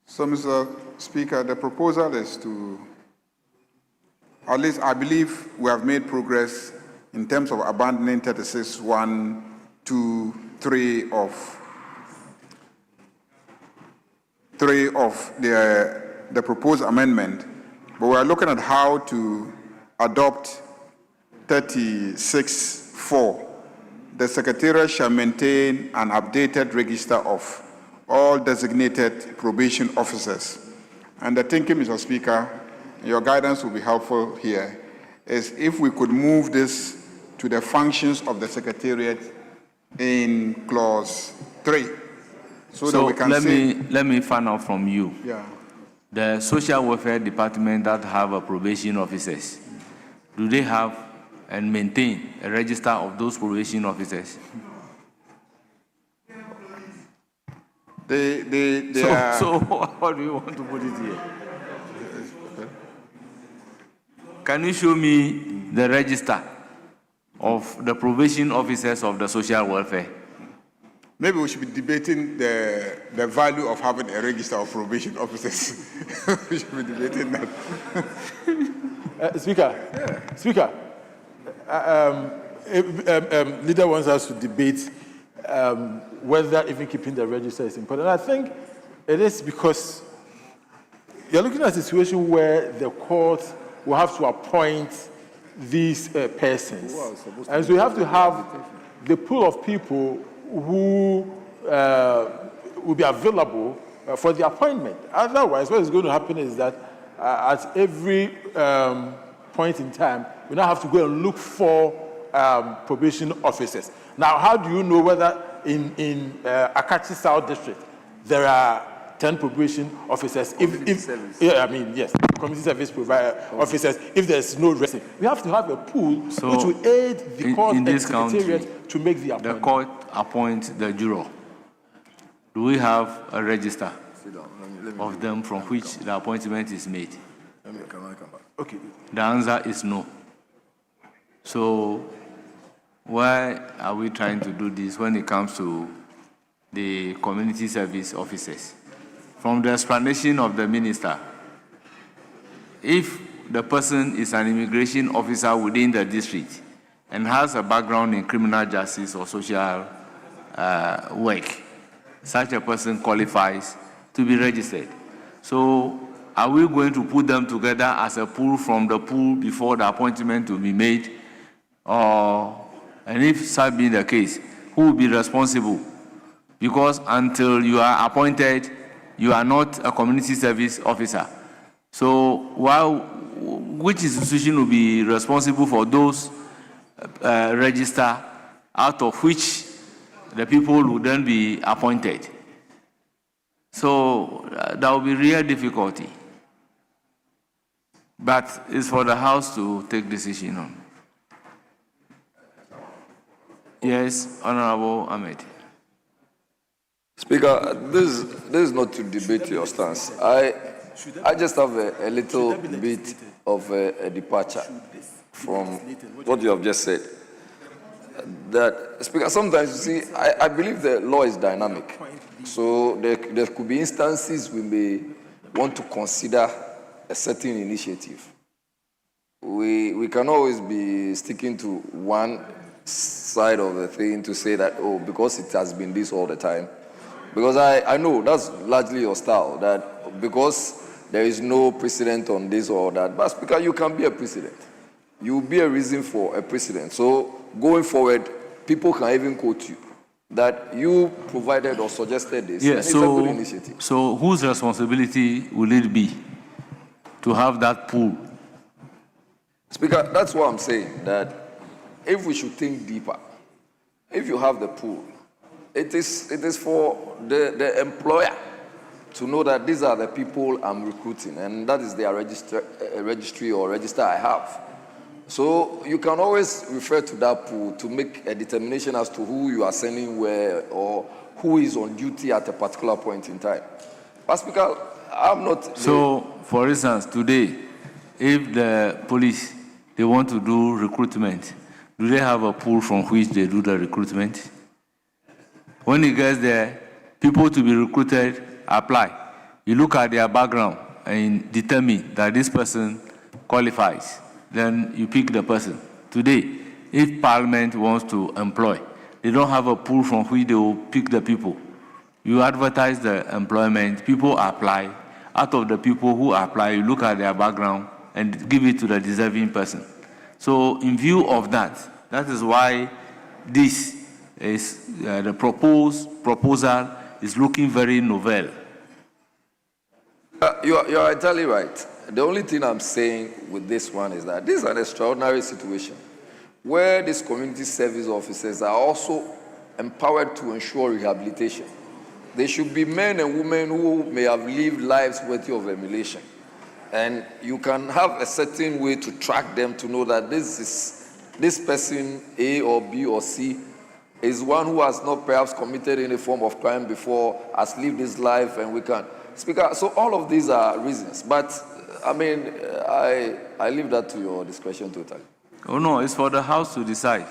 So, Mr. Speaker, the proposal is to, at least I believe we have made progress in terms of abandoning 36, 1, 2, 3 of the proposed amendment, but we are looking at how to adopt 36, 4. The Secretariat shall maintain an updated register of all designated probation officers. And the thinking, Mr. Speaker, your guidance will be helpful here, is if we could move this to the functions of the Secretariat in clause 3. So that we can let me find out from you. Yeah. The social welfare department that have a probation officers, do they have and maintain a register of those probation officers? So how do you want to put it here? Can you show me the register of the probation officers of the social welfare? Maybe we should be debating the value of having a register of probation officers. We should be debating that. Speaker, leader wants us to debate whether even keeping the register is important. I think it is because you're looking at a situation where the court will have to appoint these persons. And so you have to have the pool of people who will be available for the appointment. Otherwise, what is going to happen is that at every point in time, we now have to go and look for probation officers. Now, how do you know whether in Akachi South District there are 10 probation officers? Yes, community service provider officers. If there's no resident, we have to have a pool which will aid the court and the secretariat to make the appointment. The court appoints the juror. Do we have a register of them from which the appointment is made? Okay. The answer is no. So why are we trying to do this when it comes to the community service officers? From the explanation of the minister, if the person is an immigration officer within the district and has a background in criminal justice or social work, such a person qualifies to be registered. So are we going to put them together as a pool from the pool before the appointment to be made? And if such be the case, who will be responsible? Because until you are appointed, you are not a community service officer. So which institution will be responsible for those register out of which the people will then be appointed. So there will be real difficulty. But it's for the House to take decision on. Yes, Honorable Ahmed. Speaker, this is not to debate your stance. I just have a little bit of a departure from what you have just said. That, Speaker, sometimes you see, I believe the law is dynamic. So there could be instances we may want to consider a certain initiative. We can always be sticking to one side of the thing to say that, oh, because it has been this all the time. Because I know that's largely your style, that because there is no precedent on this or that. But Speaker, you can be a precedent. You will be a reason for a precedent. So going forward, people can even quote you that you provided or suggested this. Yeah, It's a good initiative. So whose responsibility will it be to have that pool? Speaker, that's what I'm saying, that if we should think deeper, if you have the pool, it is for the employer to know that these are the people I'm recruiting, and that is their registry or register I have. So you can always refer to that pool to make a determination as to who you are sending where or who is on duty at a particular point in time. But Speaker, I'm not... So, for instance, today, if the police, they want to do recruitment, do they have a pool from which they do the recruitment? When it gets there, people to be recruited apply. You look at their background and determine that this person qualifies. Then you pick the person. Today, if Parliament wants to employ, they don't have a pool from which they will pick the people. You advertise the employment, people apply. Out of the people who apply, you look at their background and give it to the deserving person. So in view of that, that is why this is the proposal is looking very novel. You are entirely right. The only thing I'm saying with this one is that this is an extraordinary situation where these community service officers are also empowered to ensure rehabilitation. They should be men and women who may have lived lives worthy of emulation. And you can have a certain way to track them to know that this person, A or B or C, is one who has not perhaps committed any form of crime before, has lived his life, and we can... Speaker, so all of these are reasons, but I mean, I leave that to your discretion totally. Oh no, it's for the House to decide.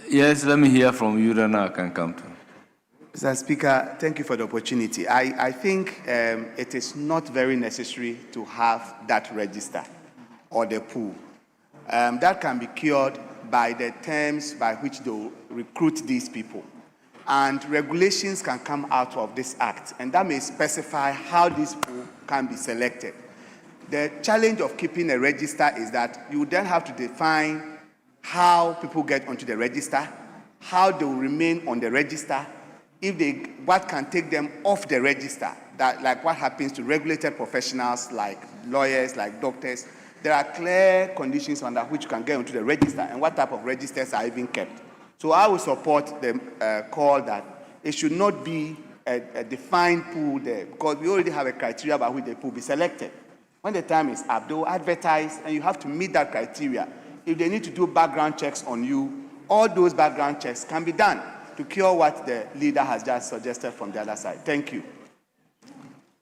Yes, let me hear from you, then I can come to. Mr. Speaker, thank you for the opportunity. I think it is not very necessary to have that register or the pool. That can be cured by the terms by which they recruit these people. And regulations can come out of this act, and that may specify how this pool can be selected. The challenge of keeping a register is that you then have to define how people get onto the register, how they will remain on the register, what can take them off the register, that, like what happens to regulated professionals like lawyers, like doctors. There are clear conditions under which you can get onto the register and what type of registers are even kept. So I will support the call that it should not be a defined pool there, because we already have a criteria by which the pool be selected. When the time is up, they will advertise, and you have to meet that criteria. If they need to do background checks on you, all those background checks can be done to cure what the leader has just suggested from the other side. Thank you.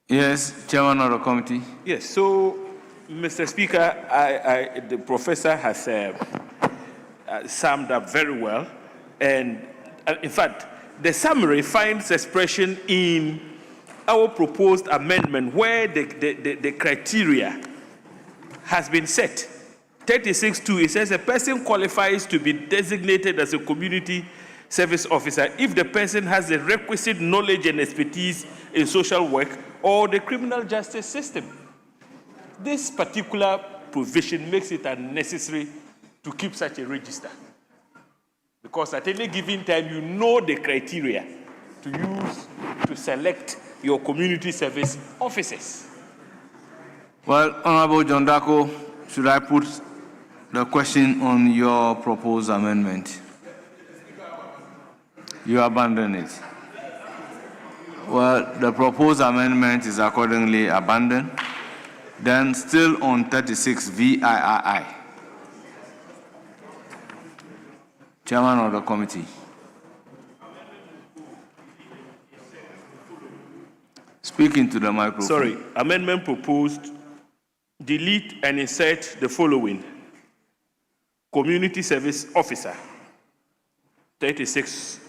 Yes, Chairman of the committee. Yes, so, Mr. Speaker, the professor has summed up very well. And in fact, the summary finds expression in our proposed amendment where the criteria has been set. 36.2, it says a person qualifies to be designated as a community service officer if the person has the requisite knowledge and expertise in social work or the criminal justice system. This particular provision makes it unnecessary to keep such a register, because at any given time, you know the criteria to use to select your community service officers. Well, Honorable John Dako, should I put the question on your proposed amendment? You abandon it. Well, the proposed amendment is accordingly abandoned. Then still on 36 VIII. Chairman of the committee. Speaking to the microphone. Sorry, amendment proposed, delete and insert the following. Community service officer, 36(1).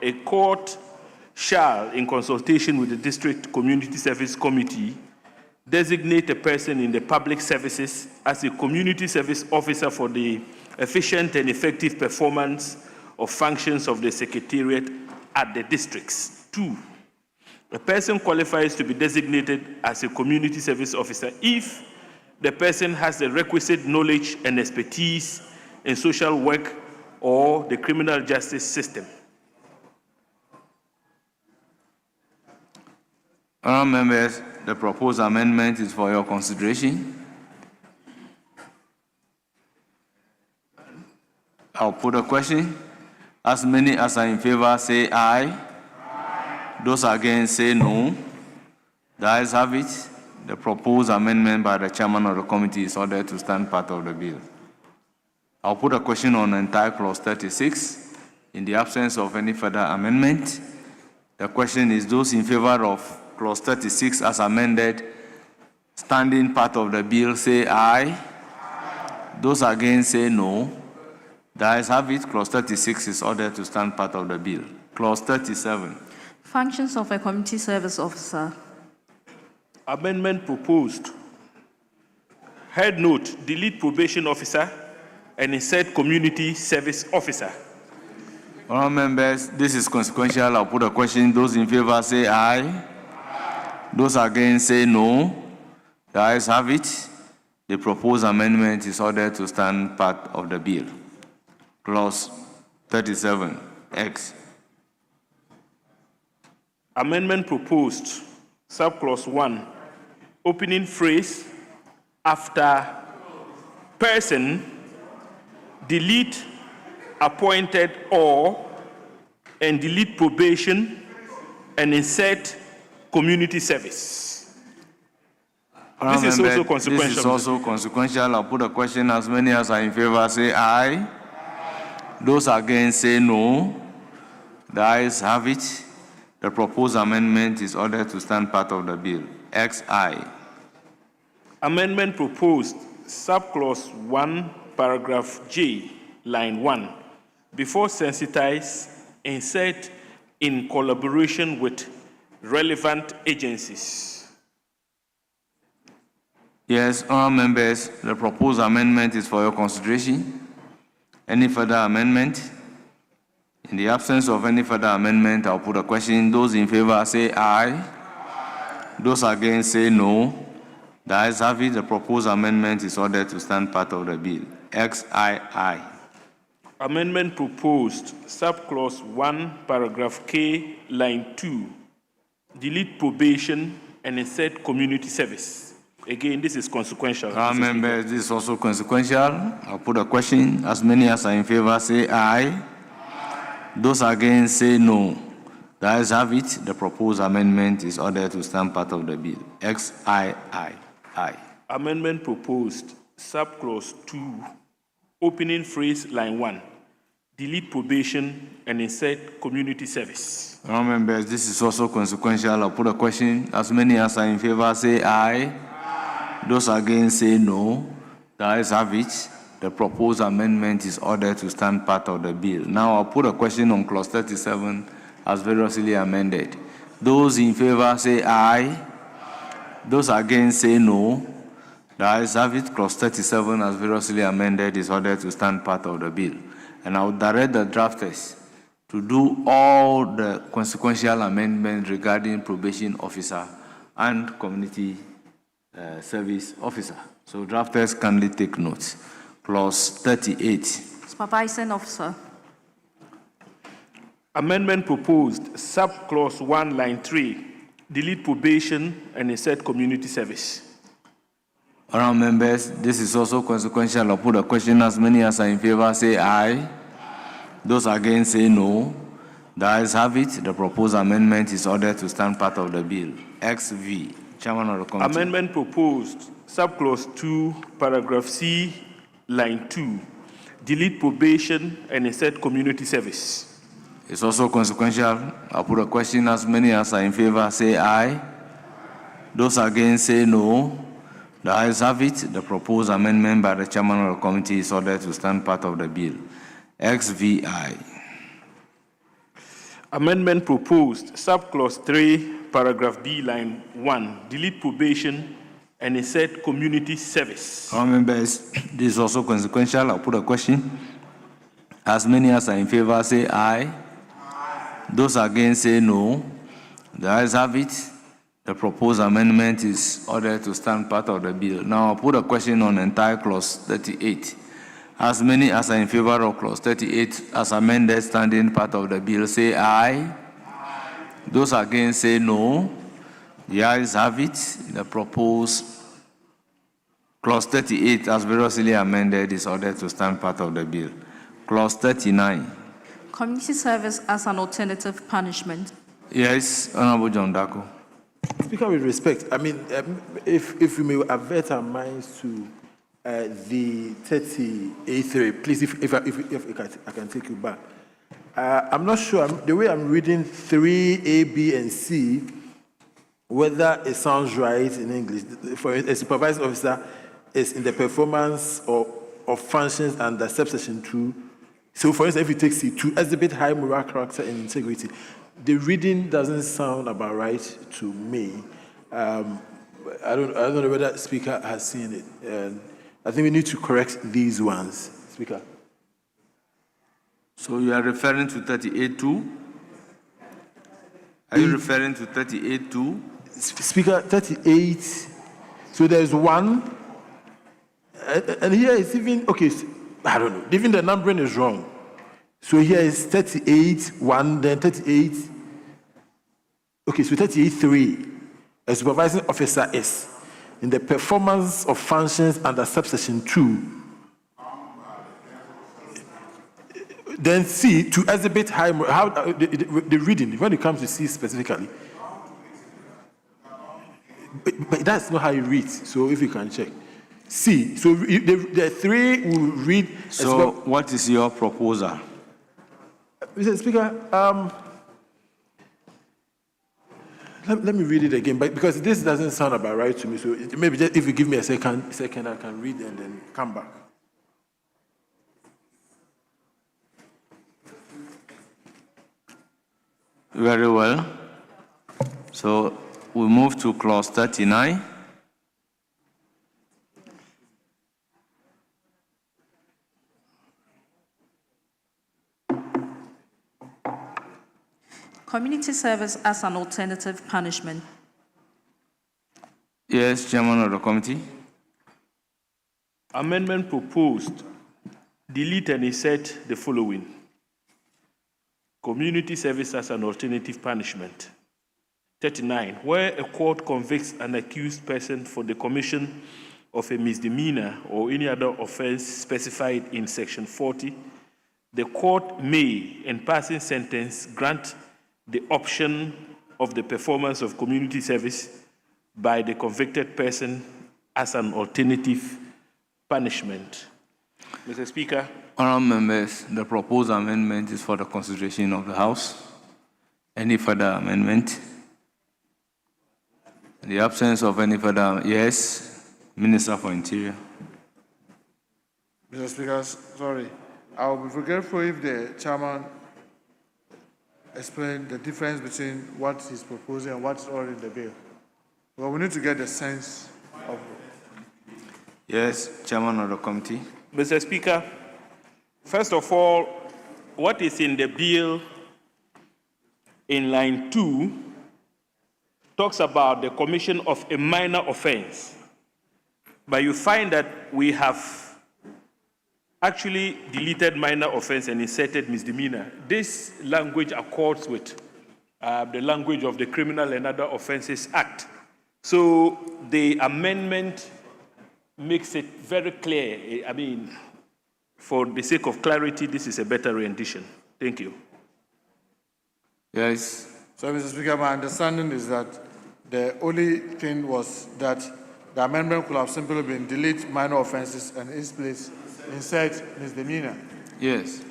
A court shall, in consultation with the district community service committee, designate a person in the public services as a community service officer for the efficient and effective performance of functions of the secretariat at the districts. 2, a person qualifies to be designated as a community service officer if the person has the requisite knowledge and expertise in social work or the criminal justice system. Honourable members, the proposed amendment is for your consideration. I'll put a question. As many as are in favor say aye. Those against say no. The ayes have it. The proposed amendment by the chairman of the committee is ordered to stand part of the bill. I'll put a question on the entire clause 36. In the absence of any further amendment, the question is those in favor of clause 36 as amended, standing part of the bill, say aye. Those against say no. The ayes have it. Clause 36 is ordered to stand part of the bill. Clause 37. Functions of a community service officer. Amendment proposed. Head note, delete probation officer and insert community service officer. Honourable members, this is consequential. I'll put a question. Those in favor say aye. Those against say no. The ayes have it. The proposed amendment is ordered to stand part of the bill. Clause 37, X. Amendment proposed, subclause 1, opening phrase after person, delete appointed or, and delete probation and insert community service. This is also consequential. This is also consequential. I'll put a question. As many as are in favor say aye. Those against say no. The ayes have it. The proposed amendment is ordered to stand part of the bill. XI. Amendment proposed, subclause 1, paragraph J, line 1. Before sensitize, insert in collaboration with relevant agencies. Yes, honourable members, the proposed amendment is for your consideration. Any further amendment? In the absence of any further amendment, I'll put a question. Those in favor say aye. Those against say no. The ayes have it. The proposed amendment is ordered to stand part of the bill. XII. Amendment proposed, subclause 1, paragraph K, line 2. Delete probation and insert community service. Again, this is consequential. Members, this is also consequential. I'll put a question. As many as are in favor say aye. Those against say no. The ayes have it. The proposed amendment is ordered to stand part of the bill. XII. Amendment proposed, subclause 2, opening phrase, line 1. Delete probation and insert community service. Members, this is also consequential. I'll put a question. As many as are in favor say aye. Those against say no. The ayes have it. The proposed amendment is ordered to stand part of the bill. Now I'll put a question on clause 37 as variously amended. Those in favor say aye. Those against say no. The ayes have it. Clause 37 as variously amended is ordered to stand part of the bill. And I will direct the drafters to do all the consequential amendments regarding probation officer and community service officer. So drafters kindly take notes. Clause 38. Supervising officer. Amendment proposed, subclause 1, line 3. Delete probation and insert community service. Honourable members, this is also consequential. I'll put a question. As many as are in favor say aye. Those against say no. The ayes have it. The proposed amendment is ordered to stand part of the bill. XV, Chairman of the Committee. Amendment proposed, subclause 2, paragraph C, line 2. Delete probation and insert community service. It's also consequential. I'll put a question. As many as are in favor, say aye. Those against, say no. The ayes have it. The proposed amendment by the Chairman of the Committee is ordered to stand part of the bill. XVI. Amendment proposed, subclause 3, paragraph D, line 1. Delete probation and insert community service. Honourable members, this is also consequential. I'll put a question. As many as are in favor, say aye. Those against, say no. The ayes have it. The proposed amendment is ordered to stand part of the bill. Now, I'll put a question on entire clause 38. As many as are in favor of clause 38 as amended standing part of the bill, say aye. Those against, say no. The ayes have it. The proposed clause 38 as variously amended is ordered to stand part of the bill. Clause 39. Community service as an alternative punishment. Yes, Honorable John Dako. Speaker, with respect, I mean, if we may avert our minds to the 38.3, please, if I can take you back. I'm not sure, the way I'm reading 3A, B, and C, whether it sounds right in English. For a supervising officer is in the performance of functions under subsection 2. So, for instance, if you take C2, exhibit high moral character and integrity, the reading doesn't sound about right to me. I don't know whether the Speaker has seen it. And I think we need to correct these ones, Speaker. So you are referring to 38.2? Are you referring to 38.2? Speaker, 38. So there's one, and here it's even, okay, I don't know, even the numbering is wrong. So here is 38, 1, then 38. Okay, so 38.3. A supervising officer is in the performance of functions under subsection 2. Then C, to exhibit high, how the reading, when it comes to C specifically. But that's not how you read, so if you can check. C, so the 3 will read. So well. What is your proposal? Mr. Speaker, let me read it again, but because this doesn't sound about right to me, so maybe just if you give me a second, I can read and then come back. Very well. So we move to clause 39. Community service as an alternative punishment. Yes, Chairman of the Committee. Amendment proposed, delete and insert the following. Community service as an alternative punishment. 39, where a court convicts an accused person for the commission of a misdemeanor or any other offense specified in section 40, the court may, in passing sentence, grant the option of the performance of community service by the convicted person as an alternative punishment. Mr. Speaker. Honourable members, the proposed amendment is for the consideration of the House. Any further amendment? In the absence of any further, yes, Minister for Interior. Mr. Speaker, sorry. I will be grateful if the chairman explain the difference between what he's proposing and what's already in the bill. Well, we need to get the sense of. Yes, Chairman of the Committee. Mr. Speaker, first of all, what is in the bill in line 2 talks about the commission of a minor offense. But you find that we have actually deleted minor offense and inserted misdemeanor. This language accords with the language of the Criminal and Other Offences Act. So the amendment makes it very clear. I mean, for the sake of clarity, this is a better rendition. Thank you. Yes. So, Mr. Speaker, my understanding is that the only thing was that the amendment could have simply been delete minor offenses and in its place insert misdemeanor. Yes.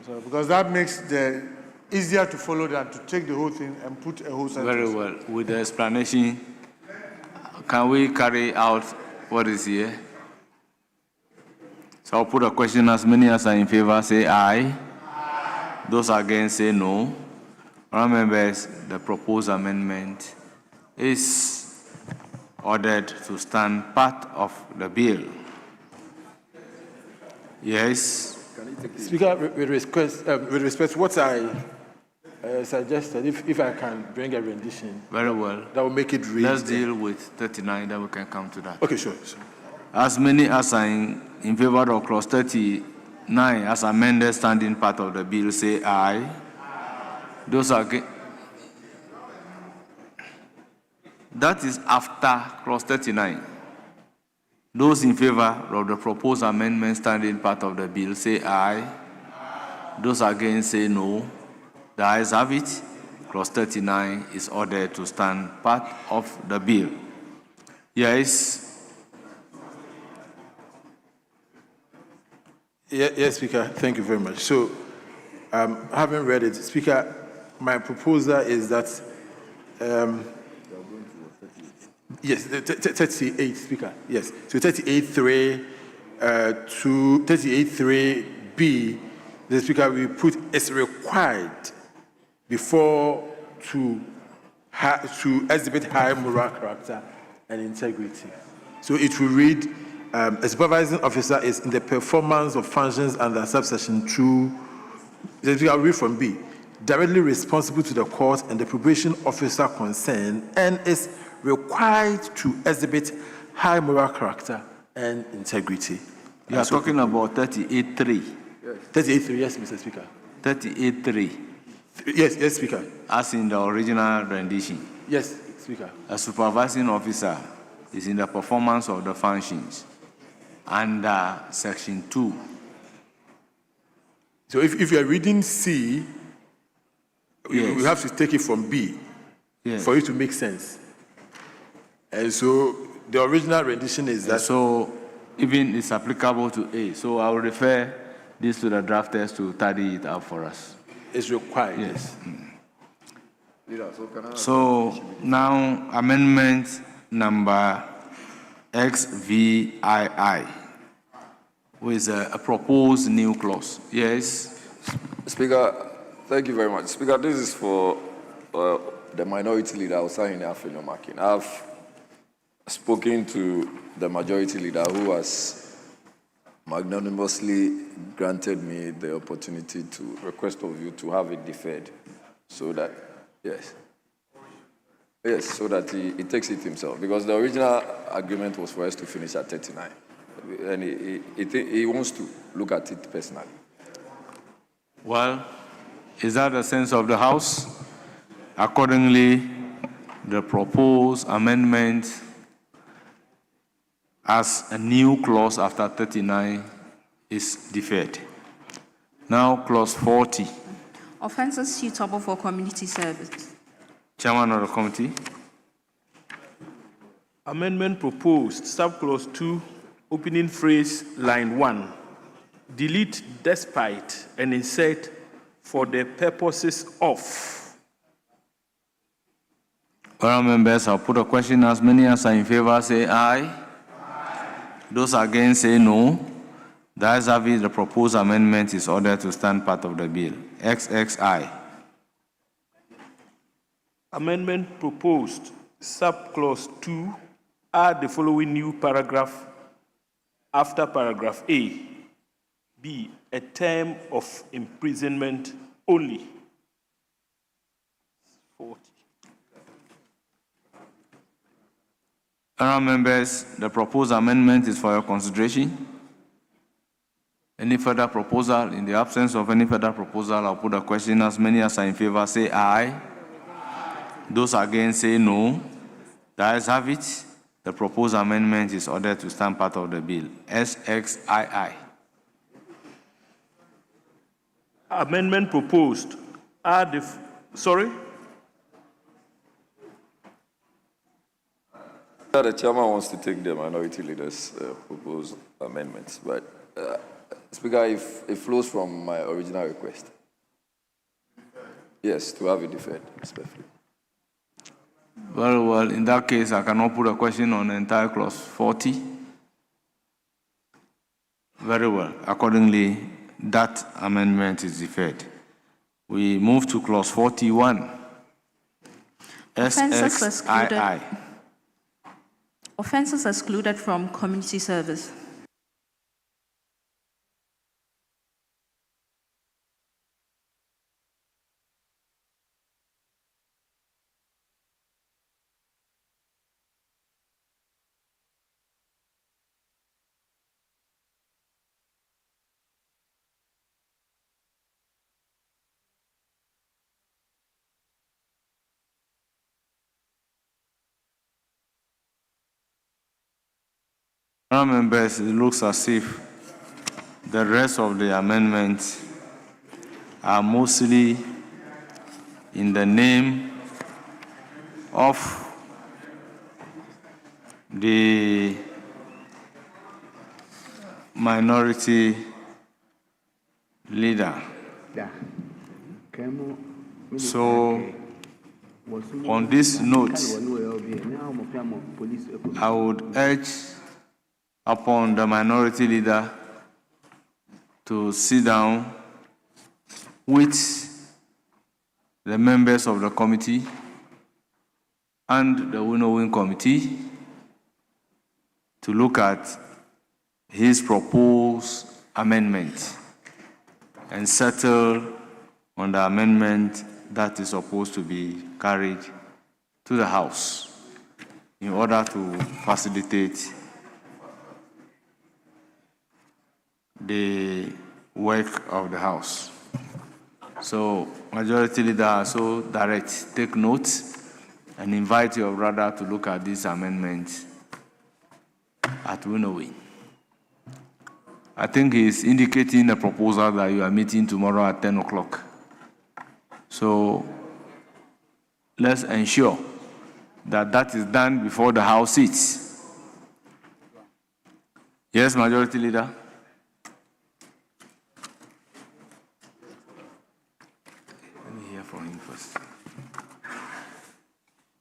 So, because that makes the easier to follow than to take the whole thing and put a whole sentence. Very well. With the explanation, can we carry out what is here? So I'll put a question. As many as are in favor, say aye. Those against, say no. Honourable members, the proposed amendment is ordered to stand part of the bill. Yes. Speaker, with respect to what I suggested, if I can bring a rendition. Very well. That will make it read. Let's deal with 39, then we can come to that. Okay, sure. As many as are in favor of clause 39 as amended standing part of the bill, say aye. Those are that is after clause 39. Those in favor of the proposed amendment standing part of the bill, say aye. Those against, say no. The ayes have it. Clause 39 is ordered to stand part of the bill. Yes. Yes, Speaker. Thank you very much. So, having read it, Speaker, my proposal is that, yes, 38, Speaker, yes. So 38.3 to 38.3b, the Speaker will put is required before to exhibit high moral character and integrity. So it will read, a supervising officer is in the performance of functions under subsection 2, I'll read from B, directly responsible to the court and the probation officer concerned and is required to exhibit high moral character and integrity. You are talking about 38.3. 38.3, yes, Mr. Speaker. 38.3. Yes, Speaker. As in the original rendition. Yes, Speaker. A supervising officer is in the performance of the functions under section 2. So if you are reading C, we have to take it from B for it to make sense. And so the original rendition is that. So even it's applicable to A. So I will refer this to the drafters to tidy it up for us. It's required. Yes. So now amendment number XVII, with a proposed new clause. Yes. Speaker, thank you very much. Speaker, this is for the minority leader, Hussein Afenyo Makin. I've spoken to the majority leader who has magnanimously granted me the opportunity to request of you to have it deferred so that, so that he takes it himself. Because the original agreement was for us to finish at 39. And he wants to look at it personally. Well, is that the sense of the House? Accordingly, the proposed amendment as a new clause after 39 is deferred. Now, clause 40. Offences suitable for community service. Chairman of the committee. Amendment proposed, subclause 2, opening phrase, line 1. Delete despite and insert for the purposes of. Honourable members, I'll put a question. As many as are in favor, say aye. Those against, say no. The ayes have it. The proposed amendment is ordered to stand part of the bill. XXI. Amendment proposed, subclause 2, add the following new paragraph after paragraph A. B, a term of imprisonment only. 40. Honourable members, the proposed amendment is for your consideration. Any further proposal? In the absence of any further proposal, I'll put a question. As many as are in favor, say aye. Those against, say no. The ayes have it. The proposed amendment is ordered to stand part of the bill. SXII. Amendment proposed, add the Sorry? The chairman wants to take the minority leader's proposed amendments, but Speaker, if it flows from my original request. Yes, to have it deferred, respectfully. Very well, in that case, I cannot put a question on the entire clause 40. Very well. Accordingly, that amendment is deferred. We move to clause 41. Offences excluded. SXII. Offences excluded from community service. Members, it looks as if the rest of the amendments are mostly in the name of the minority leader. So, on this note, I would urge upon the minority leader to sit down with the members of the committee and the winnowing committee to look at his proposed amendment and settle on the amendment that is supposed to be carried to the House in order to facilitate the work of the House. So, Majority Leader, so direct, take note and invite your brother to look at this amendment at winnowing. I think he's indicating a proposal that you are meeting tomorrow at 10 o'clock. So, let's ensure that that is done before the House sits. Yes, Majority Leader? From him first.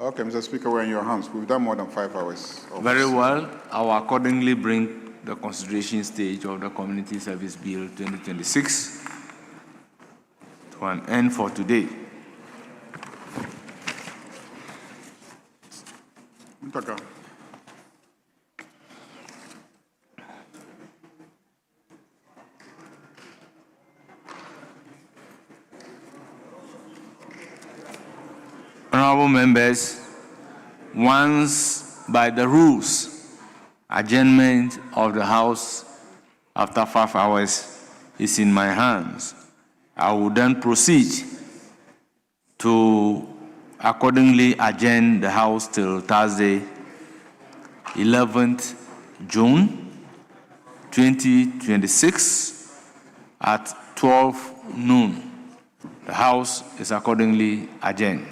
Okay, Mr. Speaker, we're in your hands. We've done more than 5 hours. Very well. I will accordingly bring the consideration stage of the Community Service Bill 2026 to an end for today. Mutaka. Honorable members, once by the rules, adjournment of the House after 5 hours is in my hands. I will then proceed to accordingly adjourn the House till Thursday, 11th June 2026 at 12 noon. The House is accordingly adjourned.